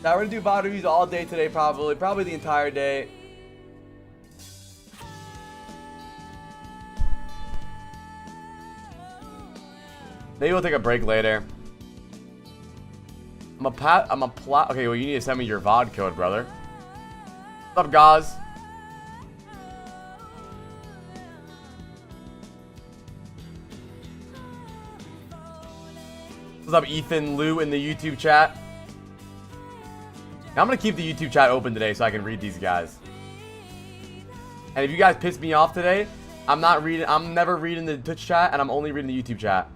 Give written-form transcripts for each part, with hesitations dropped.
Now we're gonna do Widowmaker all day today, probably the entire day. Maybe we'll take a break later. Okay, well, you need to send me your VOD code, brother. What's up, guys? What's up, Ethan Lou in the YouTube chat? I'm gonna keep the YouTube chat open today so I can read these guys. And if you guys piss me off today, I'm never reading the Twitch chat, and I'm only reading the YouTube chat.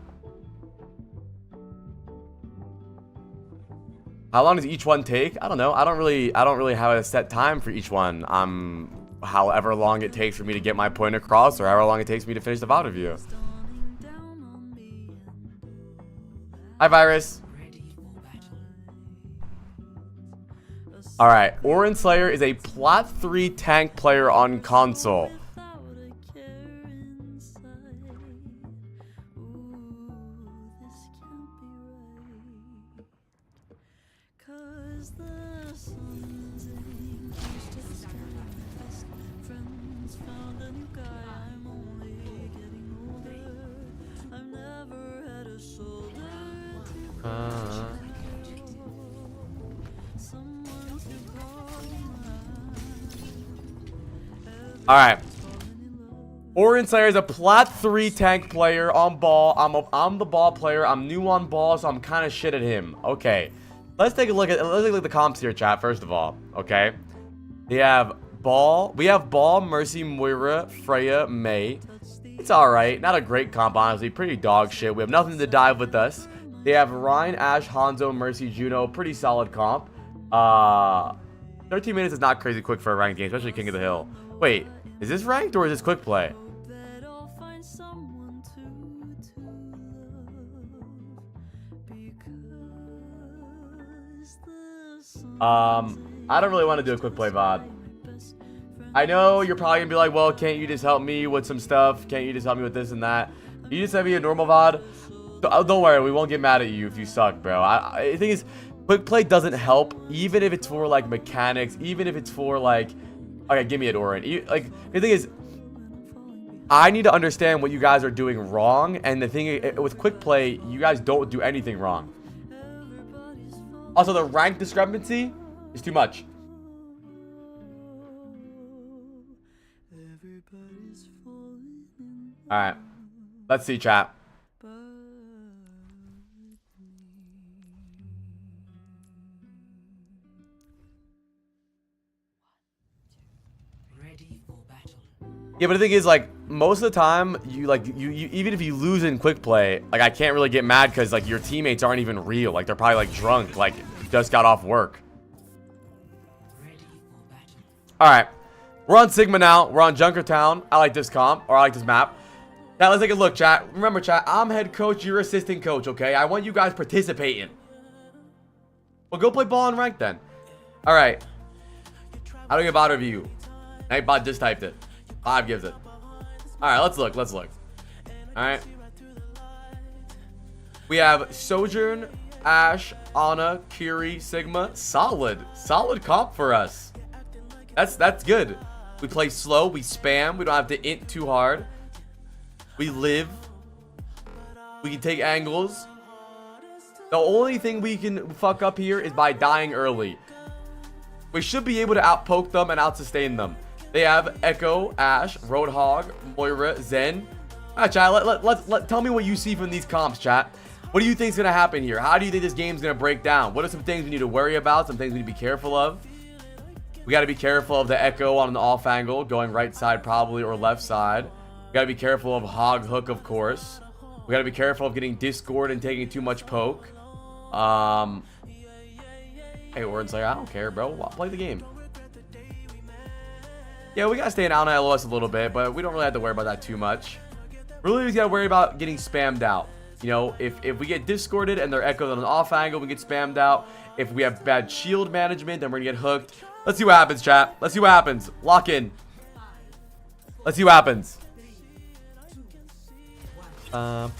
How long does each one take? I don't know. I don't really have a set time for each one. However long it takes for me to get my point across, or however long it takes me to finish the VOD review. Hi, Virus. Alright, Orin Slayer is a Plat 3 tank player on console. Alright. Orin Slayer is a Plat 3 tank player on ball. I'm the ball player. I'm new on ball, so I'm kind of shit at him. Okay. Let's take a look at the comps here, chat, first of all. Okay. We have Ball, Mercy, Moira, Freya, May. It's alright. Not a great comp, honestly. Pretty dog shit. We have nothing to dive with us. They have Ryan, Ashe, Hanzo, Mercy, Juno. Pretty solid comp. 13 minutes is not crazy quick for a ranked game, especially King of the Hill. Wait, is this ranked or is this quick play? I don't really want to do a quick play VOD. I know you're probably gonna be like, well, can't you just help me with some stuff? Can't you just help me with this and that? You just send me a normal VOD. Don't worry, we won't get mad at you if you suck, bro. The thing is, quick play doesn't help, even if it's for like mechanics, even if it's for like, okay, give me it, Orin. Like, the thing is, I need to understand what you guys are doing wrong, and the thing with quick play, you guys don't do anything wrong. Also, the rank discrepancy is too much. Alright. Let's see, chat. Yeah, but the thing is, like, most of the time, you even if you lose in quick play, like, I can't really get mad because, like, your teammates aren't even real. Like, they're probably, like, drunk, like, just got off work. Alright. We're on Sigma now. We're on Junkertown. I like this comp, or I like this map. Now, let's take a look, chat. Remember, chat, I'm head coach, you're assistant coach, okay? I want you guys participating. Well, go play ball and rank, then. Alright. How do we get bot review? Nightbot just typed it. 5 gives it. Alright, let's look. Alright. We have Sojourn, Ashe, Ana, Kiri, Sigma. Solid comp for us. That's good. We play slow, we spam, we don't have to int too hard. We live. We can take angles. The only thing we can fuck up here is by dying early. We should be able to outpoke them and outsustain them. They have Echo, Ashe, Roadhog, Moira, Zen. Alright, chat, tell me what you see from these comps, chat. What do you think is going to happen here? How do you think this game's going to break down? What are some things we need to worry about? Some things we need to be careful of? We got to be careful of the Echo on the off angle, going right side probably, or left side. We got to be careful of Hog Hook, of course. We got to be careful of getting Discord and taking too much poke. Hey, Orin's like, I don't care, bro. Play the game. Yeah, we got to stay in Ana LOS a little bit, but we don't really have to worry about that too much. Really, we got to worry about getting spammed out. You know, if we get discorded and they're echoed on an off angle, we get spammed out. If we have bad shield management, then we're going to get hooked. Let's see what happens, chat. Let's see what happens. Lock in. Let's see what happens. Let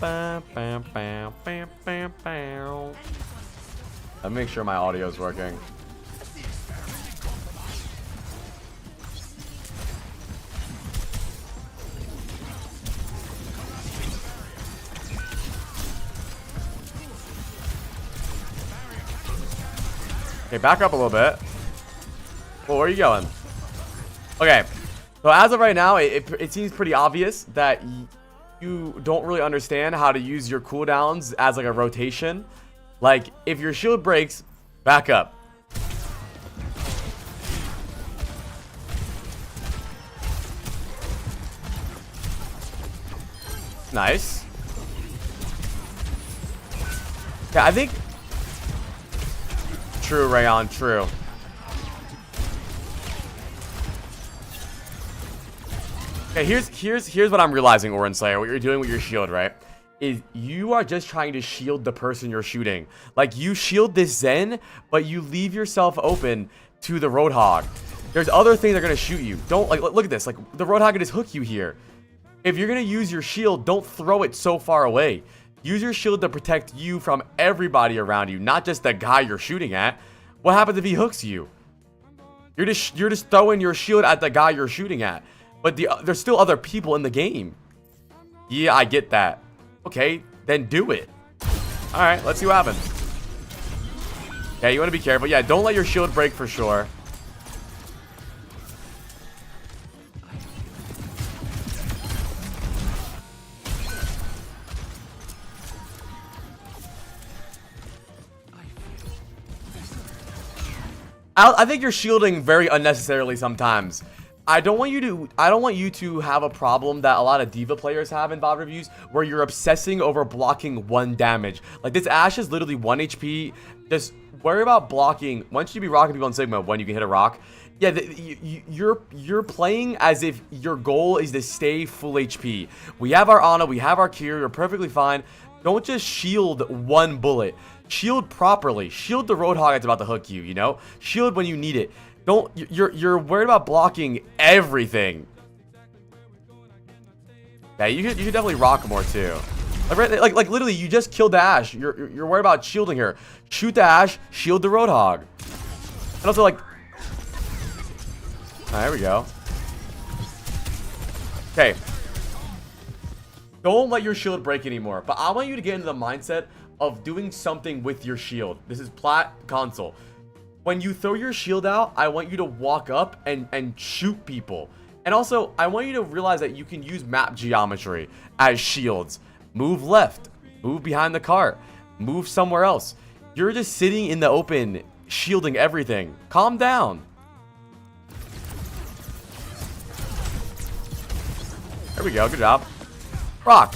me make sure my audio is working. Okay, back up a little bit. Well, where are you going? Okay. So as of right now, it seems pretty obvious that you don't really understand how to use your cooldowns as like a rotation. Like, if your shield breaks, back up. Nice. Yeah, I think... True, Rayon, true. Okay, here's what I'm realizing, Orin Slayer. What you're doing with your shield, right? Is you are just trying to shield the person you're shooting. Like, you shield this Zen, but you leave yourself open to the Roadhog. There's other things that are gonna shoot you. Don't, like, look at this. Like, the Roadhog can just hook you here. If you're gonna use your shield, don't throw it so far away. Use your shield to protect you from everybody around you, not just the guy you're shooting at. What happens if he hooks you? You're just throwing your shield at the guy you're shooting at. But there's still other people in the game. Yeah, I get that. Okay, then do it. Alright, let's see what happens. Yeah, you want to be careful. Yeah, don't let your shield break for sure. I think you're shielding very unnecessarily sometimes. I don't want you to have a problem that a lot of Diva players have in VOD reviews, where you're obsessing over blocking 1 damage. Like, this Ashe is literally 1 HP. Just worry about blocking. Once you be rocking people in Sigma, when you can hit a rock. Yeah, you're playing as if your goal is to stay full HP. We have our Ana, we have our Kiri, you're perfectly fine. Don't just shield 1 bullet. Shield properly. Shield the Roadhog that's about to hook you, you know? Shield when you need it. Don't, you're worried about blocking everything. Yeah, you should definitely rock more too. Like literally, you just killed the Ashe. You're worried about shielding her. Shoot the Ashe, shield the Roadhog. And also, like, there we go. Okay. Don't let your shield break anymore. But I want you to get into the mindset of doing something with your shield. This is plat console. When you throw your shield out, I want you to walk up and shoot people. And also, I want you to realize that you can use map geometry as shields. Move left. Move behind the cart. Move somewhere else. You're just sitting in the open, shielding everything. Calm down. There we go. Good job. Rock.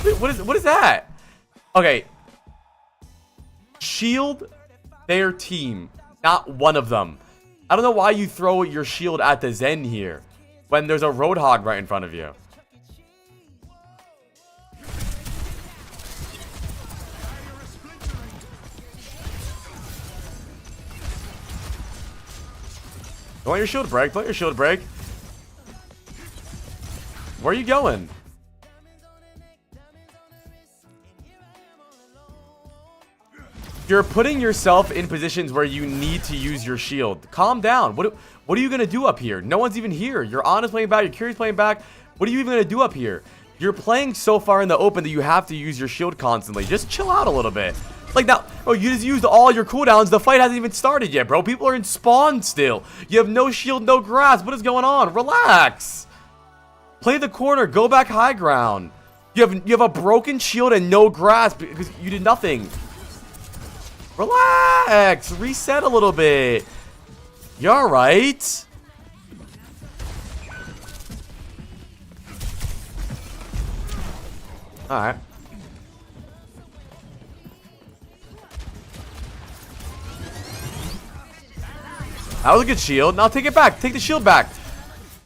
Wait, what is that? Okay. Shield their team, not one of them. I don't know why you throw your shield at the Zen here when there's a Roadhog right in front of you. Don't let your shield break. Don't let your shield break. Where are you going? You're putting yourself in positions where you need to use your shield. Calm down. What are you going to do up here? No one's even here. Your Ana's playing back. Your Kiri's playing back. What are you even going to do up here? You're playing so far in the open that you have to use your shield constantly. Just chill out a little bit. Like, now, bro, you just used all your cooldowns. The fight hasn't even started yet, bro. People are in spawn still. You have no shield, no grasp. What is going on? Relax. Play the corner. Go back high ground. You have a broken shield and no grasp because you did nothing. Relax. Reset a little bit. You alright? Alright. That was a good shield. Now take it back. Take the shield back.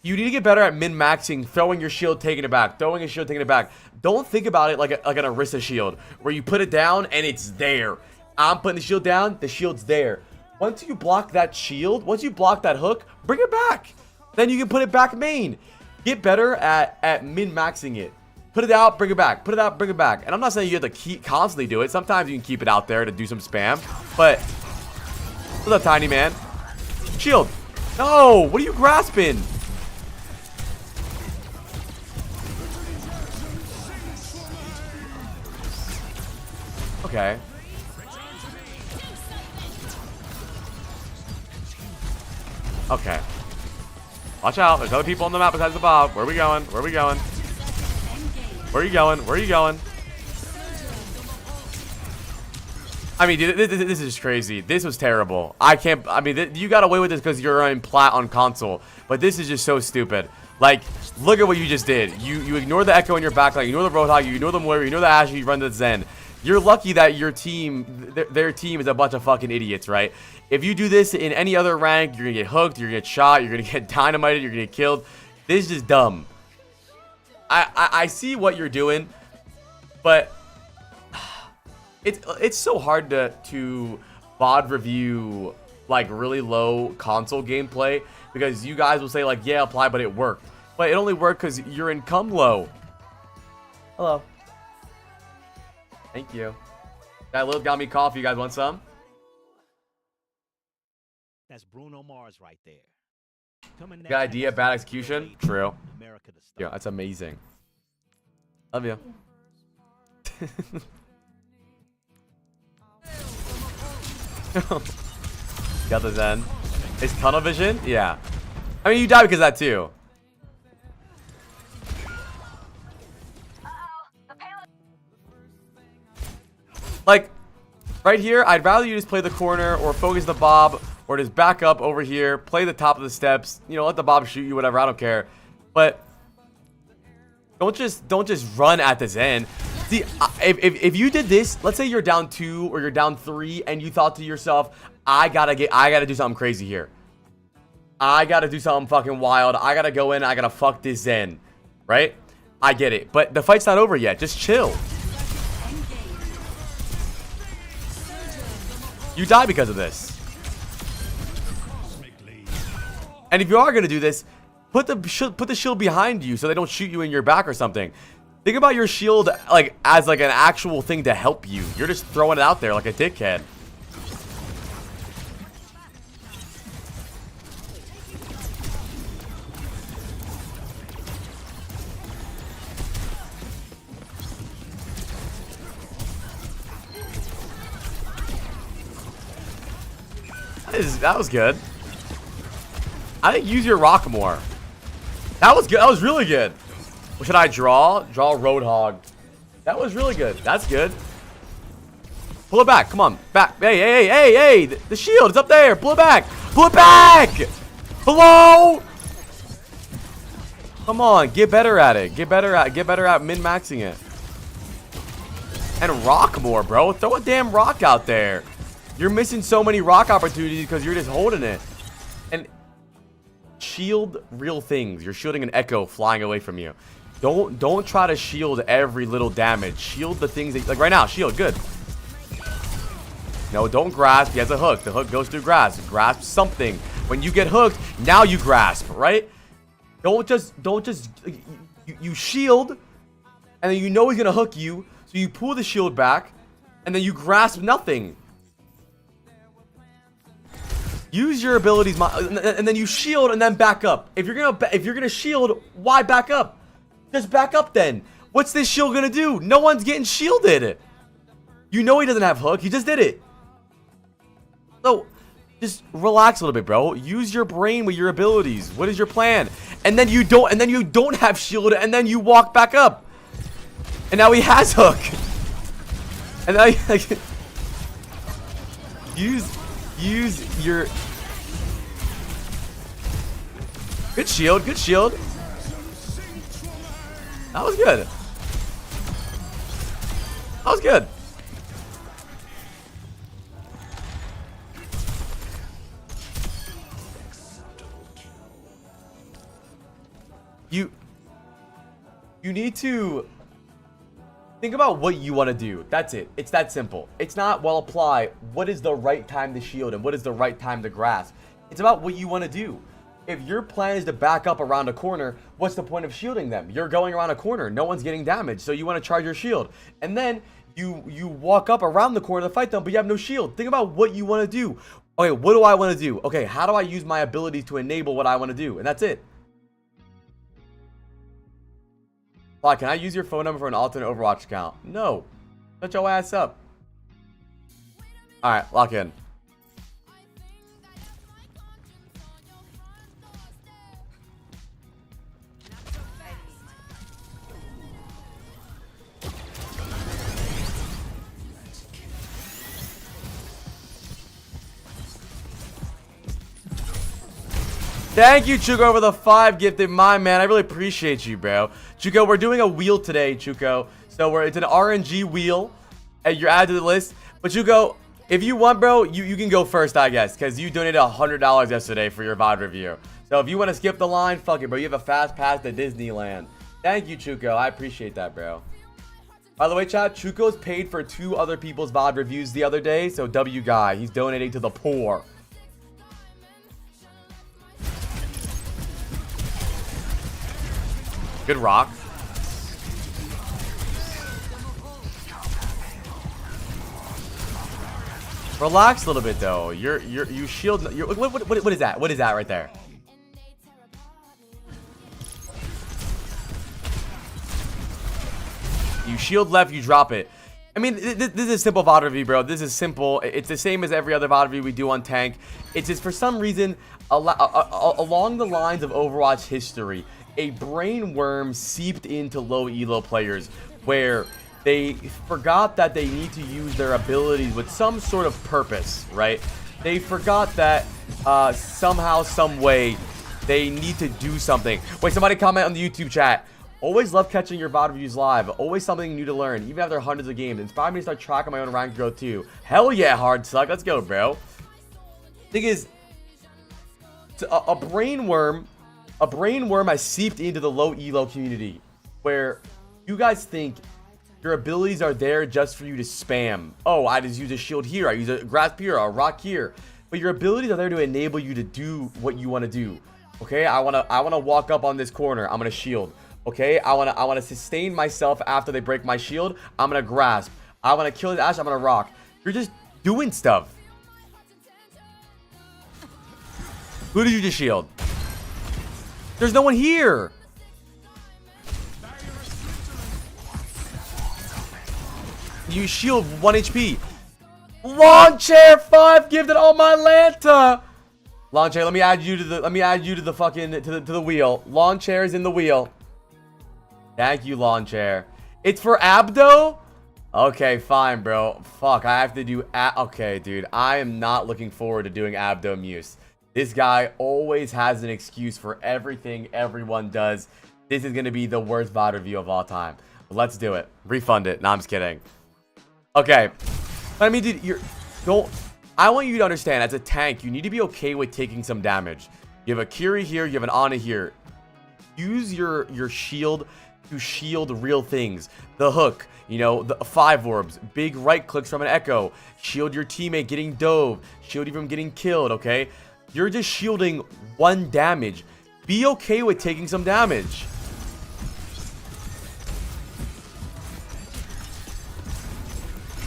You need to get better at min-maxing, throwing your shield, taking it back. Throwing a shield, taking it back. Don't think about it like an Orisa shield, where you put it down and it's there. I'm putting the shield down, the shield's there. Once you block that shield, once you block that hook, bring it back. Then you can put it back main. Get better at min-maxing it. Put it out, bring it back. Put it out, bring it back. And I'm not saying you have to constantly do it. Sometimes you can keep it out there to do some spam. But, what's up, tiny man? Shield. No, what are you grasping? Okay. Okay. Watch out. There's other people on the map besides the Bob. Where are we going? Where are we going? Where are you going? Where are you going? I mean, dude, this is just crazy. This was terrible. I can't. I mean, you got away with this because you're in plat on console. But this is just so stupid. Like, look at what you just did. You ignore the Echo in your backline. You ignore the Roadhog. You ignore the Moira. You ignore the Ashe. You run the Zen. You're lucky that your team, their team is a bunch of fucking idiots, right? If you do this in any other rank, you're going to get hooked. You're going to get shot. You're going to get dynamited. You're going to get killed. This is just dumb. I see what you're doing, but it's so hard to VOD review like really low console gameplay because you guys will say like, yeah, apply, but it worked. But it only worked because your income low. Hello. Thank you. That Lil got me coffee. You guys want some? That's Bruno Mars right there. Good idea, bad execution. True. Yeah, that's amazing. Love you. Got the Zen. Is tunnel vision? Yeah. I mean, you die because of that too. Like, right here, I'd rather you just play the corner or focus the Bob or just back up over here, play the top of the steps, you know, let the Bob shoot you, whatever, I don't care. But don't just run at the Zen. See, if you did this, let's say you're down 2 or you're down 3 and you thought to yourself, I gotta do something crazy here. I gotta do something fucking wild. I gotta go in, I gotta fuck this Zen. Right? I get it. But the fight's not over yet. Just chill. You die because of this. And if you are gonna do this, put the shield behind you so they don't shoot you in your back or something. Think about your shield like as like an actual thing to help you. You're just throwing it out there like a dickhead. That was good. I think use your rock more. That was good. That was really good. What should I draw? Draw Roadhog. That was really good. That's good. Pull it back. Come on. Back. Hey, hey, hey, hey. The shield is up there. Pull it back. Pull it back. Hello? Come on. Get better at it. Get better at min-maxing it. And rock more, bro. Throw a damn rock out there. You're missing so many rock opportunities because you're just holding it. And shield real things. You're shielding an Echo flying away from you. Don't try to shield every little damage. Shield the things that, like right now, shield, good. No, don't grasp. He has a hook. The hook goes through grasp. Grasp something. When you get hooked, now you grasp, right? Don't just you shield, and then you know he's gonna hook you, so you pull the shield back, and then you grasp nothing. Use your abilities, and then you shield and then back up. If you're gonna shield, why back up? Just back up then. What's this shield gonna do? No one's getting shielded. You know he doesn't have hook. He just did it. So just relax a little bit, bro. Use your brain with your abilities. What is your plan? And then you don't have shield, and then you walk back up. And now he has hook. And now like use your good shield, good shield. That was good. That was good. You need to think about what you want to do. That's it. It's that simple. It's not, well, apply. What is the right time to shield and what is the right time to grasp? It's about what you want to do. If your plan is to back up around a corner, what's the point of shielding them? You're going around a corner. No one's getting damaged. So you want to charge your shield. And then you walk up around the corner to fight them, but you have no shield. Think about what you want to do. Okay, what do I want to do? Okay, how do I use my ability to enable what I want to do? And that's it. Can I use your phone number for an alternate Overwatch account? No. Shut your ass up. All right, lock in. Thank you, Chuko, over the 5 gifted, my man. I really appreciate you, bro. Chuko, we're doing a wheel today, Chuko. So it's an RNG wheel, and you're added to the list. But Chuko, if you want, bro, you can go first, I guess, because you donated $100 yesterday for your VOD review. So if you want to skip the line, fuck it, bro. You have a fast pass to Disneyland. Thank you, Chuko. I appreciate that, bro. By the way, chat, Chuko's paid for 2 other people's VOD reviews the other day. So W guy, he's donating to the poor. Good rock. Relax a little bit though. You shield. What is that? What is that right there? You shield left, you drop it. I mean, this is a simple VOD review, bro. This is simple. It's the same as every other VOD review we do on tank. It's just for some reason along the lines of Overwatch history, a brain worm seeped into low elo players where they forgot that they need to use their abilities with some sort of purpose, right? They forgot that somehow, some way, they need to do something. Wait, somebody comment on the YouTube chat. Always love catching your VOD reviews live. Always something new to learn, even after hundreds of games. Inspire me to start tracking my own rank growth too. Hell yeah, hard suck. Let's go, bro. Thing is, a brain worm has seeped into the low elo community where you guys think your abilities are there just for you to spam. Oh, I just use a shield here, I use a grasp here, a rock here. But your abilities are there to enable you to do what you want to do. Okay, I wanna walk up on this corner, I'm gonna shield. Okay, I wanna sustain myself after they break my shield, I'm gonna grasp. I wanna kill his Ashe, I'm gonna rock. You're just doing stuff. Who did you just shield? There's no one here. You shield 1 HP. Lawn chair 5 gifted all my Lanta. Lawn chair, let me add you to the fucking to the wheel. Lawn chair is in the wheel. Thank you, lawn chair. It's for Abdo? Okay, fine, bro. Fuck, I have to do okay, dude. I am not looking forward to doing Abdomuse. This guy always has an excuse for everything everyone does. This is gonna be the worst VOD review of all time. Let's do it. Refund it. No, I'm just kidding. Okay. I mean, dude, I want you to understand, as a tank, you need to be okay with taking some damage. You have a Kiri here, you have an Ana here. Use your shield to shield real things. The hook, you know, the 5 orbs, big right clicks from an echo. Shield your teammate getting dove. Shield you from getting killed, okay? You're just shielding 1 damage. Be okay with taking some damage.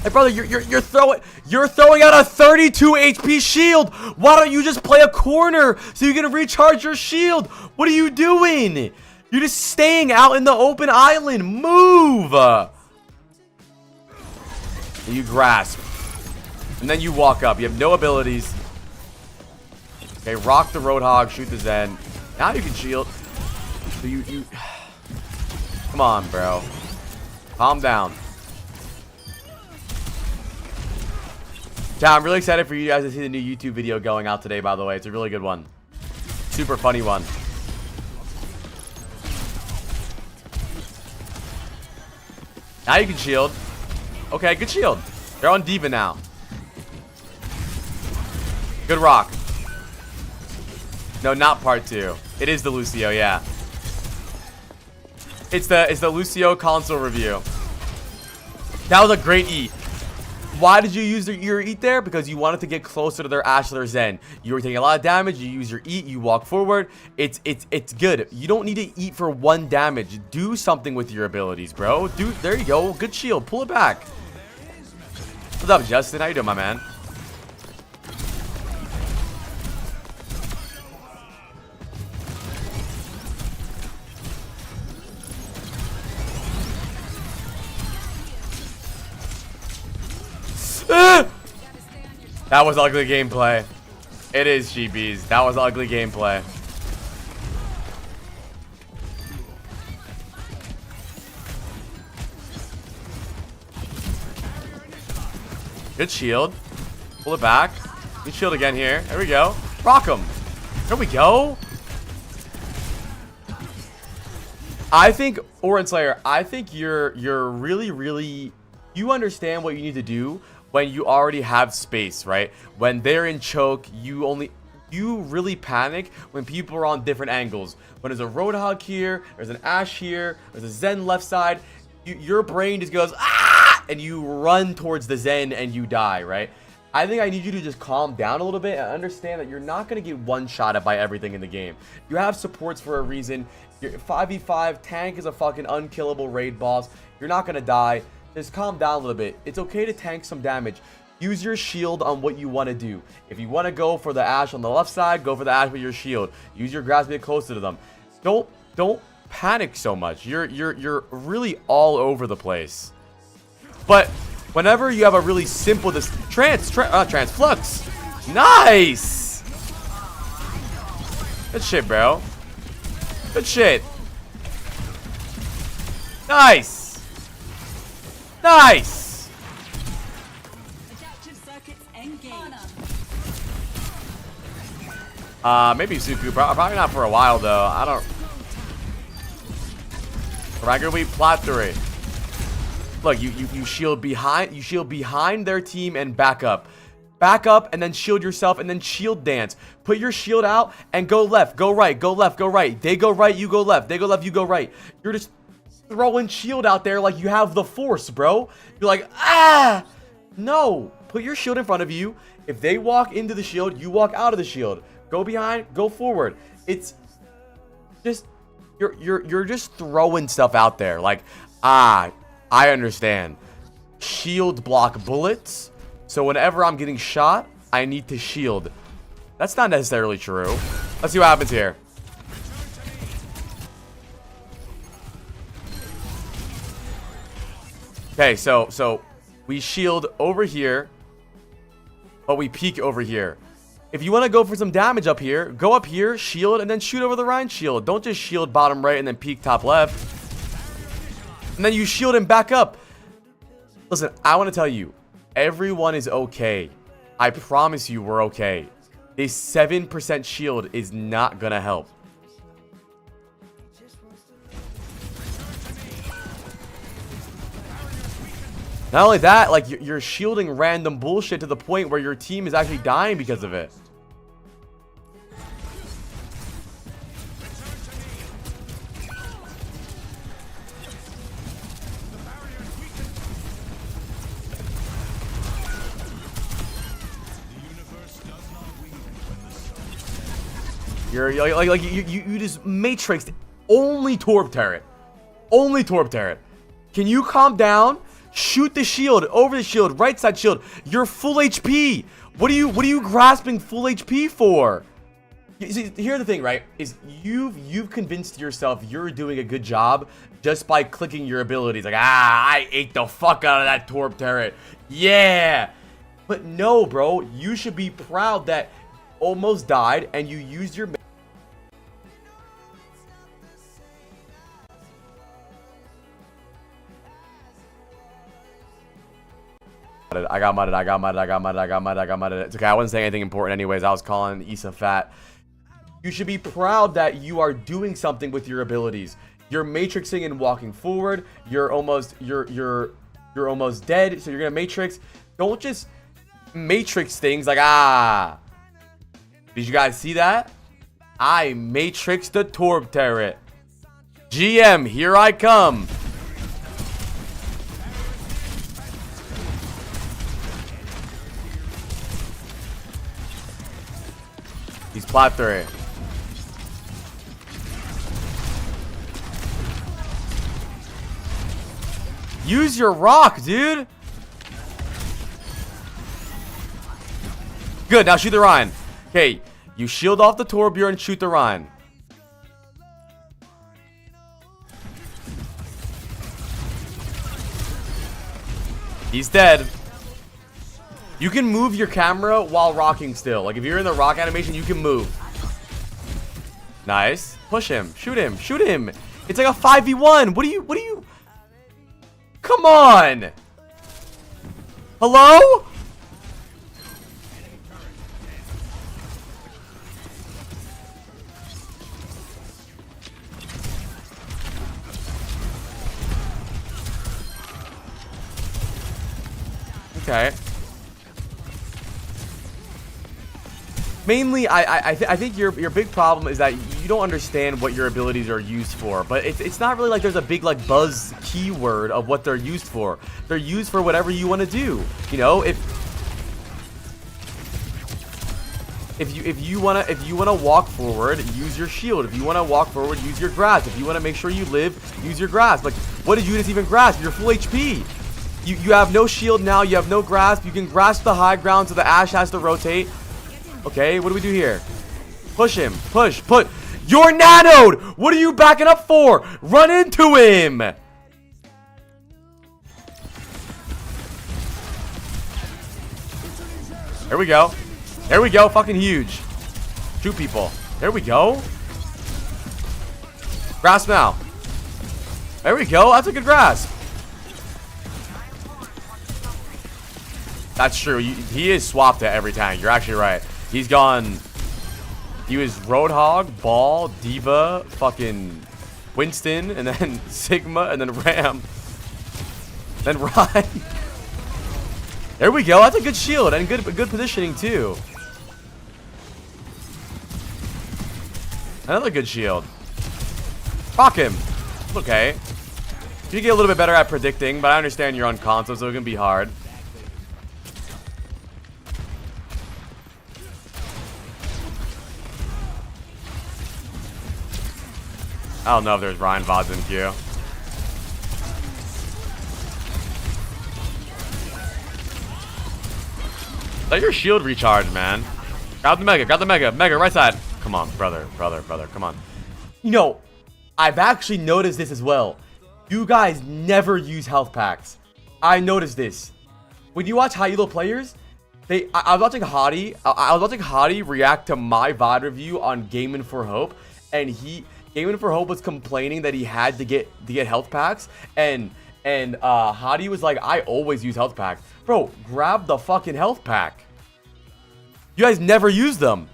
Hey, brother, you're throwing out a 32 HP shield. Why don't you just play a corner so you can recharge your shield? What are you doing? You're just staying out in the open island. Move. You grasp, and then you walk up. You have no abilities. Okay, rock the Roadhog, shoot the Zen. Now you can shield. So you come on, bro. Calm down. Chat, I'm really excited for you guys to see the new YouTube video going out today, by the way. It's a really good one. Super funny one. Now you can shield. Okay, good shield. They're on Diva now. Good rock. No, not part 2. It is the Lucio, yeah. It's the Lucio console review. That was a great E. Why did you use your eat there? Because you wanted to get closer to their Ashe or their Zen. You were taking a lot of damage. You use your eat. You walk forward. It's good. You don't need to eat for 1 damage. Do something with your abilities, bro. Dude, there you go. Good shield. Pull it back. What's up, Justin? How you doing, my man? That was ugly gameplay. It is, GBs. That was ugly gameplay. Good shield. Pull it back. Good shield again here. There we go. Rock him. There we go. I think, Orin Slayer, I think you're really, you understand what you need to do when you already have space, right? When they're in choke, you really panic when people are on different angles. When there's a Roadhog here, there's an Ashe here, there's a Zen left side, your brain just goes, ah! And you run towards the Zen and you die, right? I think I need you to just calm down a little bit and understand that you're not going to get one-shotted by everything in the game. You have supports for a reason. Your 5v5 tank is a fucking unkillable raid boss. You're not going to die. Just calm down a little bit. It's okay to tank some damage. Use your shield on what you want to do. If you want to go for the Ashe on the left side, go for the Ashe with your shield. Use your grasp to get closer to them. Don't panic so much. You're really all over the place. But whenever you have a really simple transflux. Nice. Good shit, bro. Good shit. Nice. Nice. Maybe Suku. Probably not for a while though. I don't. Regularly plot through it. Look, you shield behind their team and back up. Back up and then shield yourself and then shield dance. Put your shield out and go left, go right, go left, go right. They go right, you go left. They go left, you go right. You're just throwing shield out there like you have the force, bro. You're like, ah! No. Put your shield in front of you. If they walk into the shield, you walk out of the shield. Go behind, go forward. It's just you're just throwing stuff out there. Like, I understand. Shield block bullets. So whenever I'm getting shot, I need to shield. That's not necessarily true. Let's see what happens here. Okay, so we shield over here, but we peek over here. If you want to go for some damage up here, go up here, shield, and then shoot over the Rhine shield. Don't just shield bottom right and then peek top left. And then you shield and back up. Listen, I want to tell you, everyone is okay. I promise you we're okay. This 7% shield is not going to help. Not only that, like, you're shielding random bullshit to the point where your team is actually dying because of it. You just matrixed only Torb turret. Only Torb turret. Can you calm down? Shoot the shield, over the shield, right side shield. You're full HP. What are you grasping full HP for? See, here's the thing, right? Is you've convinced yourself you're doing a good job just by clicking your abilities. Like, I ate the fuck out of that Torb turret. Yeah. But no, bro. You should be proud that you almost died and you used your... I got mudded. It's okay, I wasn't saying anything important anyways. I was calling Issa fat. You should be proud that you are doing something with your abilities. You're matrixing and walking forward. You're almost dead, so you're gonna matrix. Don't just matrix things like, Did you guys see that? I matrixed the Torb turret. GM, here I come. He's plot through. Use your rock, dude. Good, now shoot the Rhine. Okay, you shield off the Torbjorn and shoot the Rhine. He's dead. You can move your camera while rocking still. Like if you're in the rock animation, you can move. Nice. Push him. Shoot him. Shoot him. It's like a 5v1. What do you? Come on. Hello? Okay. Mainly, I think your big problem is that you don't understand what your abilities are used for. But it's not really like there's a big like buzz keyword of what they're used for. They're used for whatever you want to do. You know, if you wanna walk forward, use your shield. If you wanna walk forward, use your grasp. If you wanna make sure you live, use your grasp. Like, what did you just even grasp? You're full HP. You have no shield now. You have no grasp. You can grasp the high ground, so the Ashe has to rotate. Okay, what do we do here? Push him. Push. Put. You're nanoed! What are you backing up for? Run into him! There we go. There we go. Fucking huge. Shoot people. There we go. Grasp now. There we go. That's a good grasp. That's true. He is swapped at every tank. You're actually right. He's gone. He was Roadhog, Ball, Diva, fucking Winston, and then Sigma, and then Ram. Then Ryan. There we go. That's a good shield and good positioning too. Another good shield. Fuck him. Okay. You get a little bit better at predicting, but I understand you're on console, so it can be hard. I don't know if there's Ryan VODs in queue. Let your shield recharge, man. Grab the mega, grab the mega. Mega, right side. Come on, brother, come on. You know, I've actually noticed this as well. You guys never use health packs. I noticed this. When you watch high elo players, I was watching Hottie react to my VOD review on Gaming for Hope, and Gaming for Hope was complaining that he had to get health packs, and Hottie was like, I always use health packs. Bro, grab the fucking health pack. You guys never use them.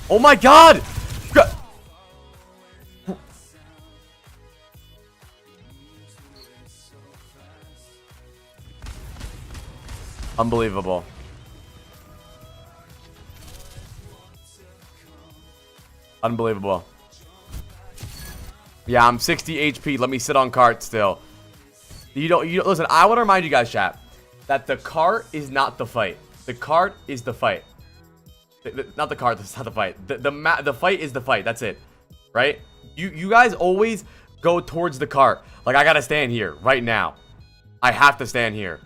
Oh my god! Unbelievable. Unbelievable. Yeah, I'm 60 HP. Let me sit on cart still. You don't listen, I want to remind you guys, chat, that the cart is not the fight. The cart is the fight. Not the cart, that's not the fight. The fight is the fight. That's it. Right? You guys always go towards the cart. Like, I gotta stand here right now. I have to stand here.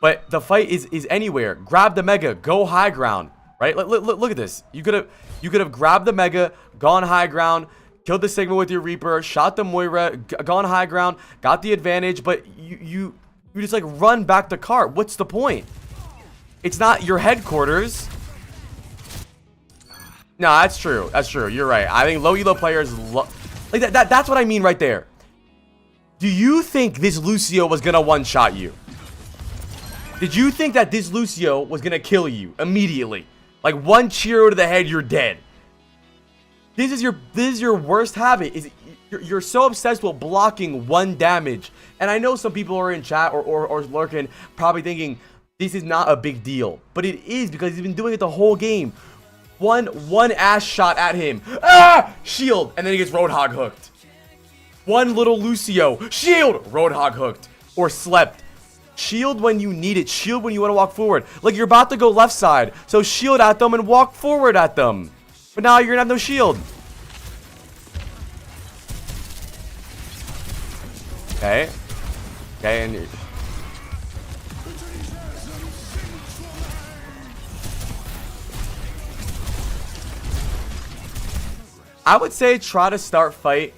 But the fight is anywhere. Grab the mega, go high ground. Right? Look at this. You could have grabbed the mega, gone high ground, killed the Sigma with your Reaper, shot the Moira, gone high ground, got the advantage, but you just like run back to cart. What's the point? It's not your headquarters. No, that's true. That's true. You're right. I think low elo players like that's what I mean right there. Do you think this Lucio was gonna one-shot you? Did you think that this Lucio was gonna kill you immediately? Like one cheer to the head, you're dead. This is your worst habit. You're so obsessed with blocking one damage. And I know some people are in chat or lurking probably thinking this is not a big deal, but it is because he's been doing it the whole game. One Ashe shot at him. Ah! Shield, and then he gets Roadhog hooked. One little Lucio. Shield, Roadhog hooked or slept. Shield when you need it. Shield when you want to walk forward. Like you're about to go left side, so shield at them and walk forward at them. But now you're gonna have no shield. Okay. Okay, and I would say try to start fight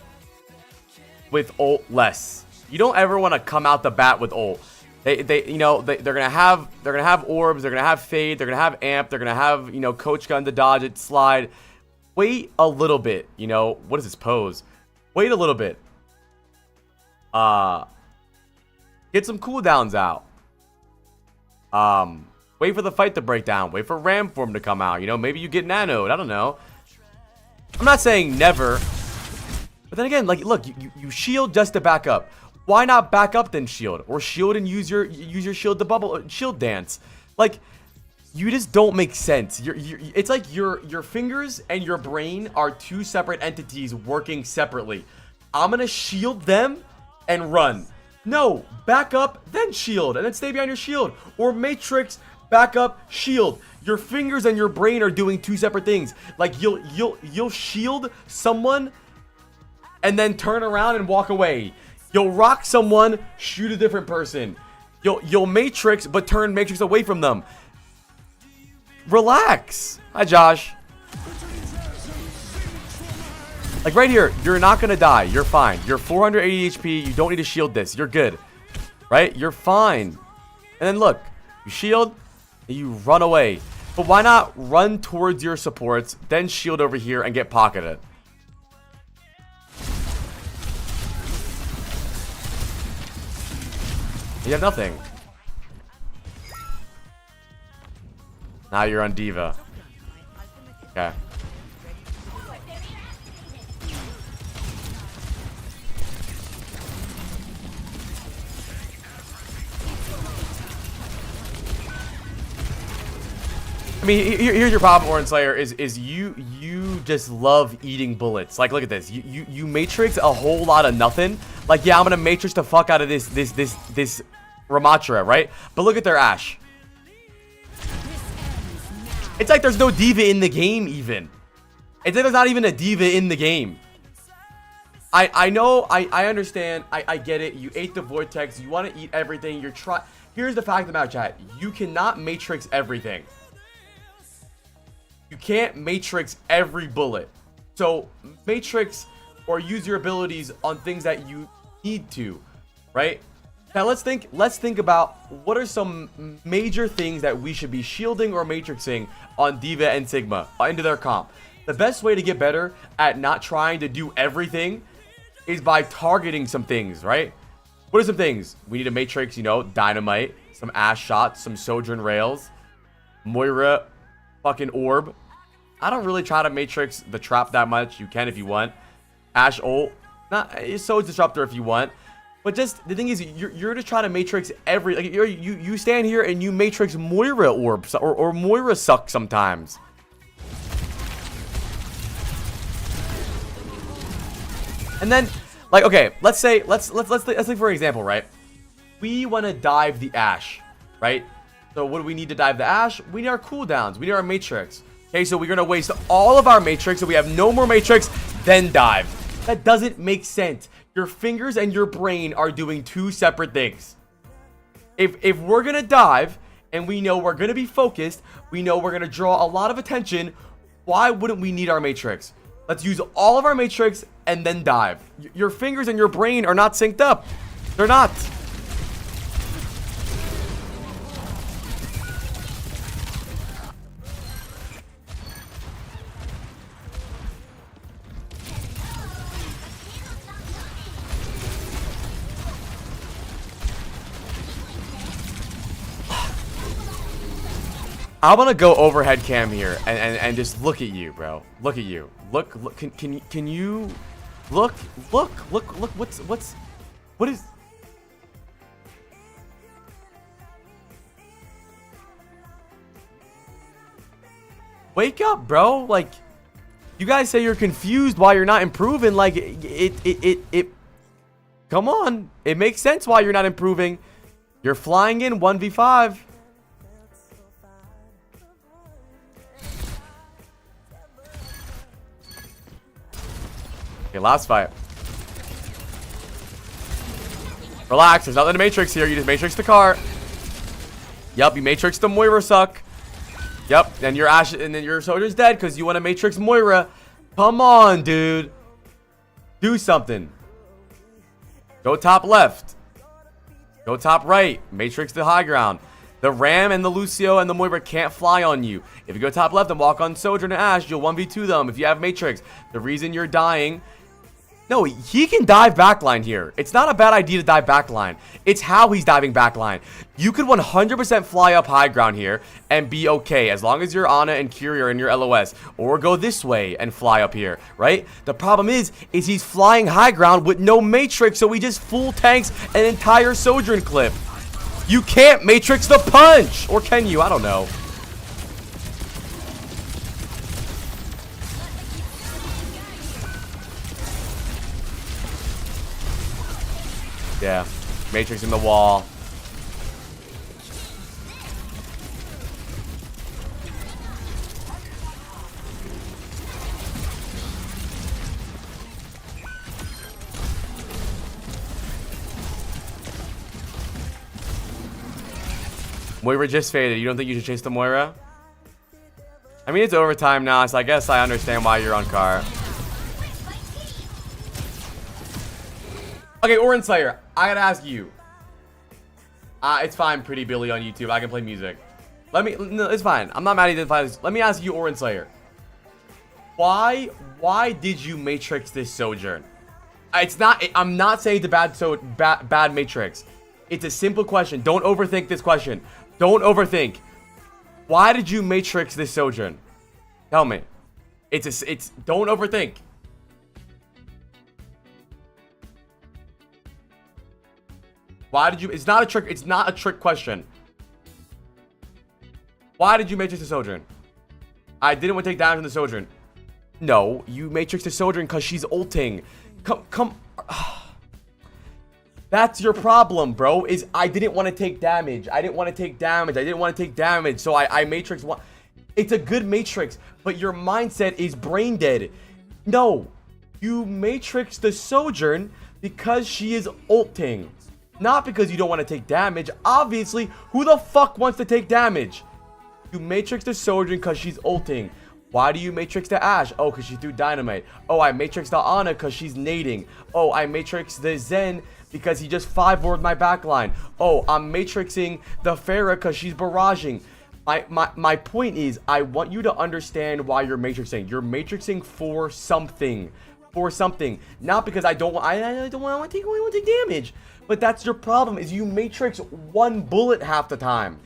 with ult less. You don't ever want to come out the bat with ult. They're gonna have orbs, they're gonna have fade, they're gonna have amp, they're gonna have, you know, coach gun to dodge it, slide. Wait a little bit, you know. What is this pose? Wait a little bit. Get some cooldowns out. Wait for the fight to break down. Wait for ram form to come out. You know, maybe you get nanoed. I don't know. I'm not saying never. But then again, like, look, you shield just to back up. Why not back up then shield? Or shield and use your shield to bubble shield dance. Like, you just don't make sense. It's like your fingers and your brain are two separate entities working separately. I'm gonna shield them and run. No, back up, then shield, and then stay behind your shield. Or matrix, back up, shield. Your fingers and your brain are doing two separate things. Like, you'll shield someone and then turn around and walk away. You'll rock someone, shoot a different person. You'll matrix, but turn matrix away from them. Relax. Hi, Josh. Like right here, you're not gonna die. You're fine. You're 480 HP. You don't need to shield this. You're good. Right? You're fine. And then look, you shield, and you run away. But why not run towards your supports, then shield over here and get pocketed? You have nothing. Now you're on Diva. Okay. I mean, here's your problem, Orin Slayer, is you just love eating bullets. Like, look at this. You matrix a whole lot of nothing. Like, yeah, I'm gonna matrix the fuck out of this Ramatra, right? But look at their Ashe. It's like there's no diva in the game, even. It's like there's not even a diva in the game. I know, I understand, I get it. You ate the vortex, you want to eat everything, here's the fact about chat. You cannot matrix everything. You can't matrix every bullet. So matrix or use your abilities on things that you need to, right? Now let's think about what are some major things that we should be shielding or matrixing on Diva and Sigma into their comp. The best way to get better at not trying to do everything is by targeting some things, right? What are some things? We need a matrix, you know, Dynamite, some Ashe shots, some Sojourn rails, Moira, fucking Orb. I don't really try to matrix the trap that much. You can if you want. Ashe ult, it's so disruptor if you want. But just the thing is, you're just trying to matrix every. Like you stand here and you matrix Moira orbs or Moira suck sometimes. And then, like, okay, let's say let's take for example, right? We want to dive the Ashe, right? So what do we need to dive the Ashe? We need our cooldowns. We need our matrix. Okay, so we're gonna waste all of our matrix, so we have no more matrix, then dive. That doesn't make sense. Your fingers and your brain are doing two separate things. If we're gonna dive and we know we're gonna be focused, we know we're gonna draw a lot of attention, why wouldn't we need our matrix? Let's use all of our matrix and then dive. Your fingers and your brain are not synced up. They're not. I want to go overhead cam here and just look at you, bro. Look at you. Look. Can you look? What is? Wake up, bro. Like, you guys say you're confused why you're not improving. Like, it. Come on. It makes sense why you're not improving. You're flying in 1v5. Okay, last fight. Relax, there's nothing to matrix here. You just matrix the car. Yep, you matrix the Moira suck. Yep, and your Ashe and then your soldier's dead because you want to matrix Moira. Come on, dude. Do something. Go top left. Go top right. Matrix the high ground. The Ram and the Lucio and the Moira can't fly on you. If you go top left and walk on Sojourn and Ashe, you'll 1v2 them if you have Matrix. The reason you're dying... No, he can dive backline here. It's not a bad idea to dive backline. It's how he's diving backline. You could 100% fly up high ground here and be okay as long as your Ana and Curie are in your LOS. Or go this way and fly up here, right? The problem is he's flying high ground with no Matrix, so he just full tanks an entire Sojourn clip. You can't Matrix the punch! Or can you? I don't know. Yeah, Matrix in the wall. Moira just faded. You don't think you should chase the Moira? I mean, it's overtime now, so I guess I understand why you're on car. Okay, Orin Slayer, I gotta ask you. It's fine, Pretty Billy on YouTube. I can play music. No, it's fine. I'm not mad at this. Let me ask you, Orin Slayer. Why did you Matrix this Sojourn? I'm not saying it's a bad Matrix. It's a simple question. Don't overthink this question. Don't overthink. Why did you Matrix this Sojourn? Tell me. Don't overthink. Why did you... It's not a trick question. Why did you Matrix the Sojourn? I didn't want to take damage from the Sojourn. No, you Matrix the Sojourn because she's ulting. Come... That's your problem, bro. Is I didn't want to take damage. I didn't want to take damage. So I Matrix one. It's a good Matrix, but your mindset is brain dead. No. You Matrix the Sojourn because she is ulting. Not because you don't want to take damage. Obviously, who the fuck wants to take damage? You Matrix the Sojourn because she's ulting. Why do you Matrix the Ashe? Oh, because she threw dynamite. Oh, I Matrix the Ana because she's nading. Oh, I Matrix the Zen because he just 5-boarded my backline. Oh, I'm Matrixing the Pharah because she's barraging. My point is, I want you to understand why you're Matrixing. You're Matrixing for something. For something. Not because I don't want to take damage. But that's your problem, is you Matrix one bullet half the time.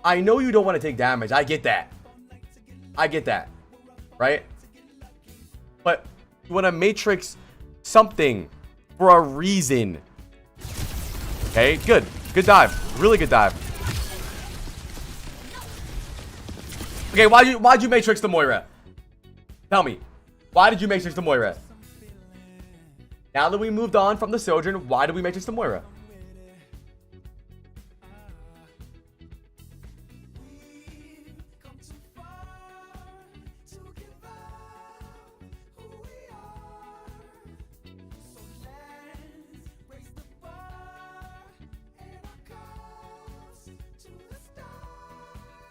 I know you don't want to take damage. I get that. Right? But you want to Matrix something for a reason. Okay, good. Good dive. Really good dive. Okay, why'd you Matrix the Moira? Tell me. Why did you Matrix the Moira? Now that we moved on from the Sojourn, why did we Matrix the Moira?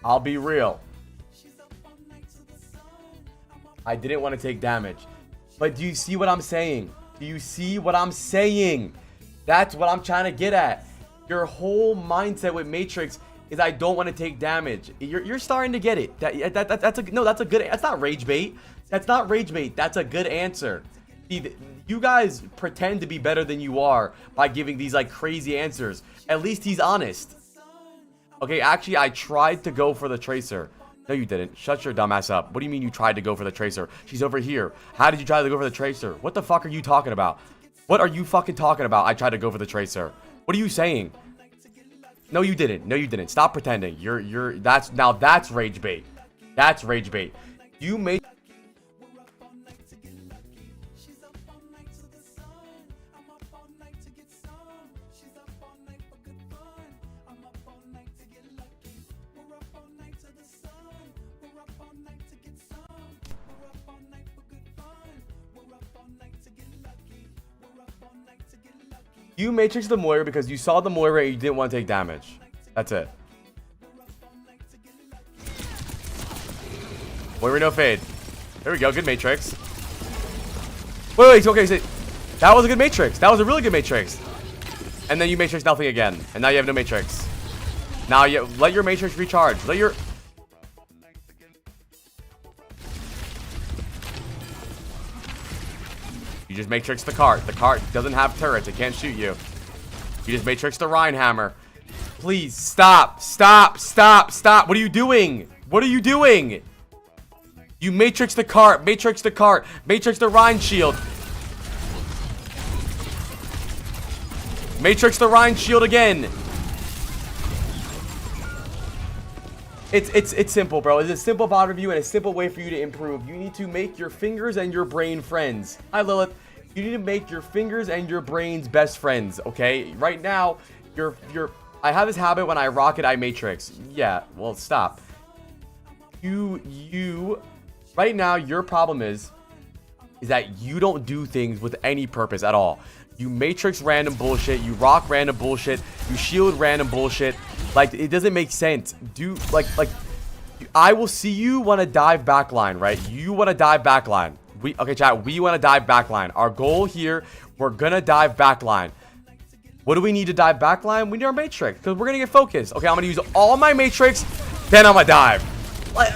I'll be real. I didn't want to take damage. But do you see what I'm saying? Do you see what I'm saying? That's what I'm trying to get at. Your whole mindset with Matrix is I don't want to take damage. You're starting to get it. That's a good. That's not rage bait. That's not rage bait. That's a good answer. See, you guys pretend to be better than you are by giving these like crazy answers. At least he's honest. Okay, actually, I tried to go for the Tracer. No, you didn't. Shut your dumb ass up. What do you mean you tried to go for the Tracer? She's over here. How did you try to go for the Tracer? What the fuck are you talking about? What are you fucking talking about? I tried to go for the Tracer. What are you saying? No, you didn't. No, you didn't. Stop pretending. That's rage bait. That's rage bait. You made... You Matrix the Moira because you saw the Moira and you didn't want to take damage. That's it. Moira no fade. There we go. Good Matrix. Wait. Okay. That was a good matrix. That was a really good matrix. And then you matrix nothing again. And now you have no matrix. Now you let your matrix recharge. Let your... You just matrix the cart. The cart doesn't have turrets. It can't shoot you. You just matrix the Rheinhammer. Please stop. Stop. Stop. Stop. What are you doing? What are you doing? You matrix the cart. Matrix the cart. Matrix the Rhine shield. Matrix the Rhine shield again. It's simple, bro. It's a simple VOD review and a simple way for you to improve. You need to make your fingers and your brain friends. Hi, Lilith. You need to make your fingers and your brains best friends, okay? Right now, I have this habit when I rocket, I matrix. Yeah, well, stop. Right now, your problem is that you don't do things with any purpose at all. You matrix random bullshit, you rock random bullshit, you shield random bullshit. Like, it doesn't make sense. I will see you want to dive backline, right? You want to dive backline. Okay, chat, we want to dive backline. Our goal here, we're going to dive backline. What do we need to dive backline? We need our matrix, because we're going to get focused. Okay, I'm going to use all my matrix, then I'm going to dive. Like,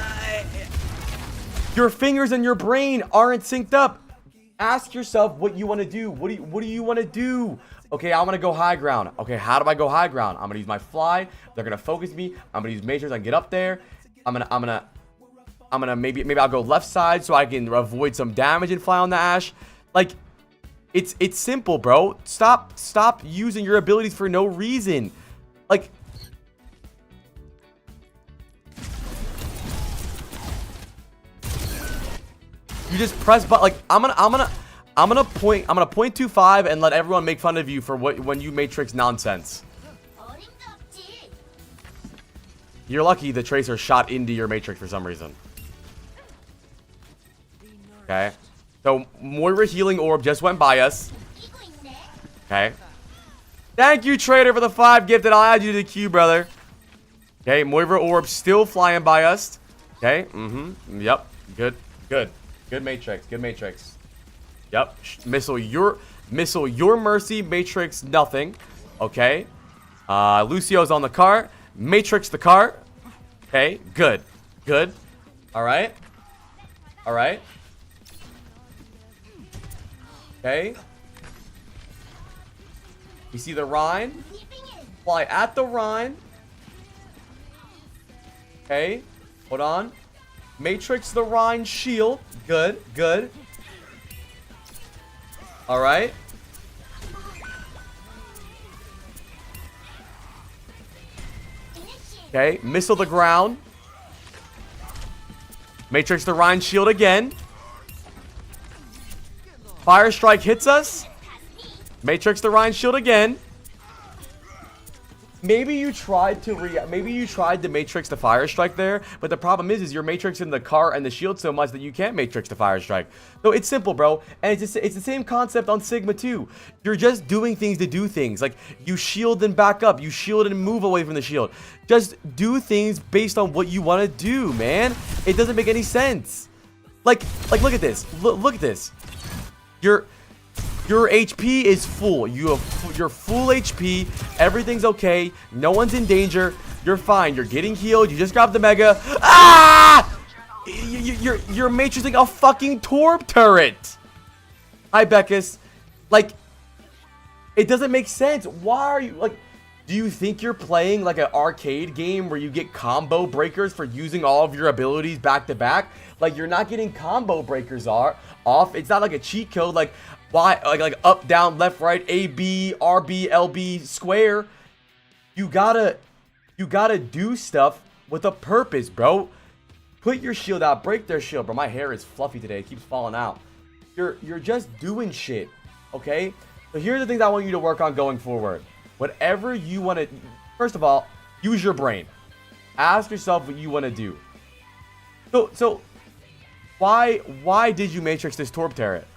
your fingers and your brain aren't synced up. Ask yourself what you want to do. What do you want to do? Okay, I want to go high ground. Okay, how do I go high ground? I'm going to use my fly. They're going to focus me. I'm going to use matrix. I can get up there. I'm gonna maybe I'll go left side so I can avoid some damage and fly on the Ashe. Like, it's simple, bro. Stop using your abilities for no reason. Like, you just press button. Like, I'm gonna point 0.25 and let everyone make fun of you for when you matrix nonsense. You're lucky the tracer shot into your matrix for some reason. Okay. So, Moira healing orb just went by us. Okay. Thank you, Trader, for the 5 gifted. I'll add you to the queue, brother. Okay, Moira orb still flying by us. Okay. Yep. Good matrix. Good matrix. Yep. Missile your mercy. Matrix nothing. Okay. Lucio's on the cart. Matrix the cart. Okay, good. Alright. Okay. You see the Rhine. Fly at the Rhine. Okay. Hold on. Matrix the Rhine shield. Good. Alright. Okay, missile the ground. Matrix the Rhine shield again. Fire strike hits us. Matrix the Rhine shield again. Maybe you tried to matrix the fire strike there, but the problem is you're matrixing the car and the shield so much that you can't matrix the fire strike. So it's simple, bro, and it's the same concept on Sigma too. You're just doing things to do things. Like, you shield and back up, you shield and move away from the shield. Just do things based on what you want to do, man. It doesn't make any sense. Like look at this. Look at this. Your HP is full. You're full HP. Everything's okay. No one's in danger. You're fine. You're getting healed. You just grabbed the mega. Ah! You're matrixing a fucking Torb turret. Hi, Beckus. Like, it doesn't make sense. Why are you, like, do you think you're playing like an arcade game where you get combo breakers for using all of your abilities back to back? Like, you're not getting combo breakers off. It's not like a cheat code. Like, why, like up, down, left, right, A, B, R, B, L, B, square. You gotta do stuff with a purpose, bro. Put your shield out, break their shield, bro. My hair is fluffy today. It keeps falling out. You're just doing shit, okay? So here's the things I want you to work on going forward. Whatever you want to, first of all, use your brain. Ask yourself what you want to do. So why did you matrix this Torb turret?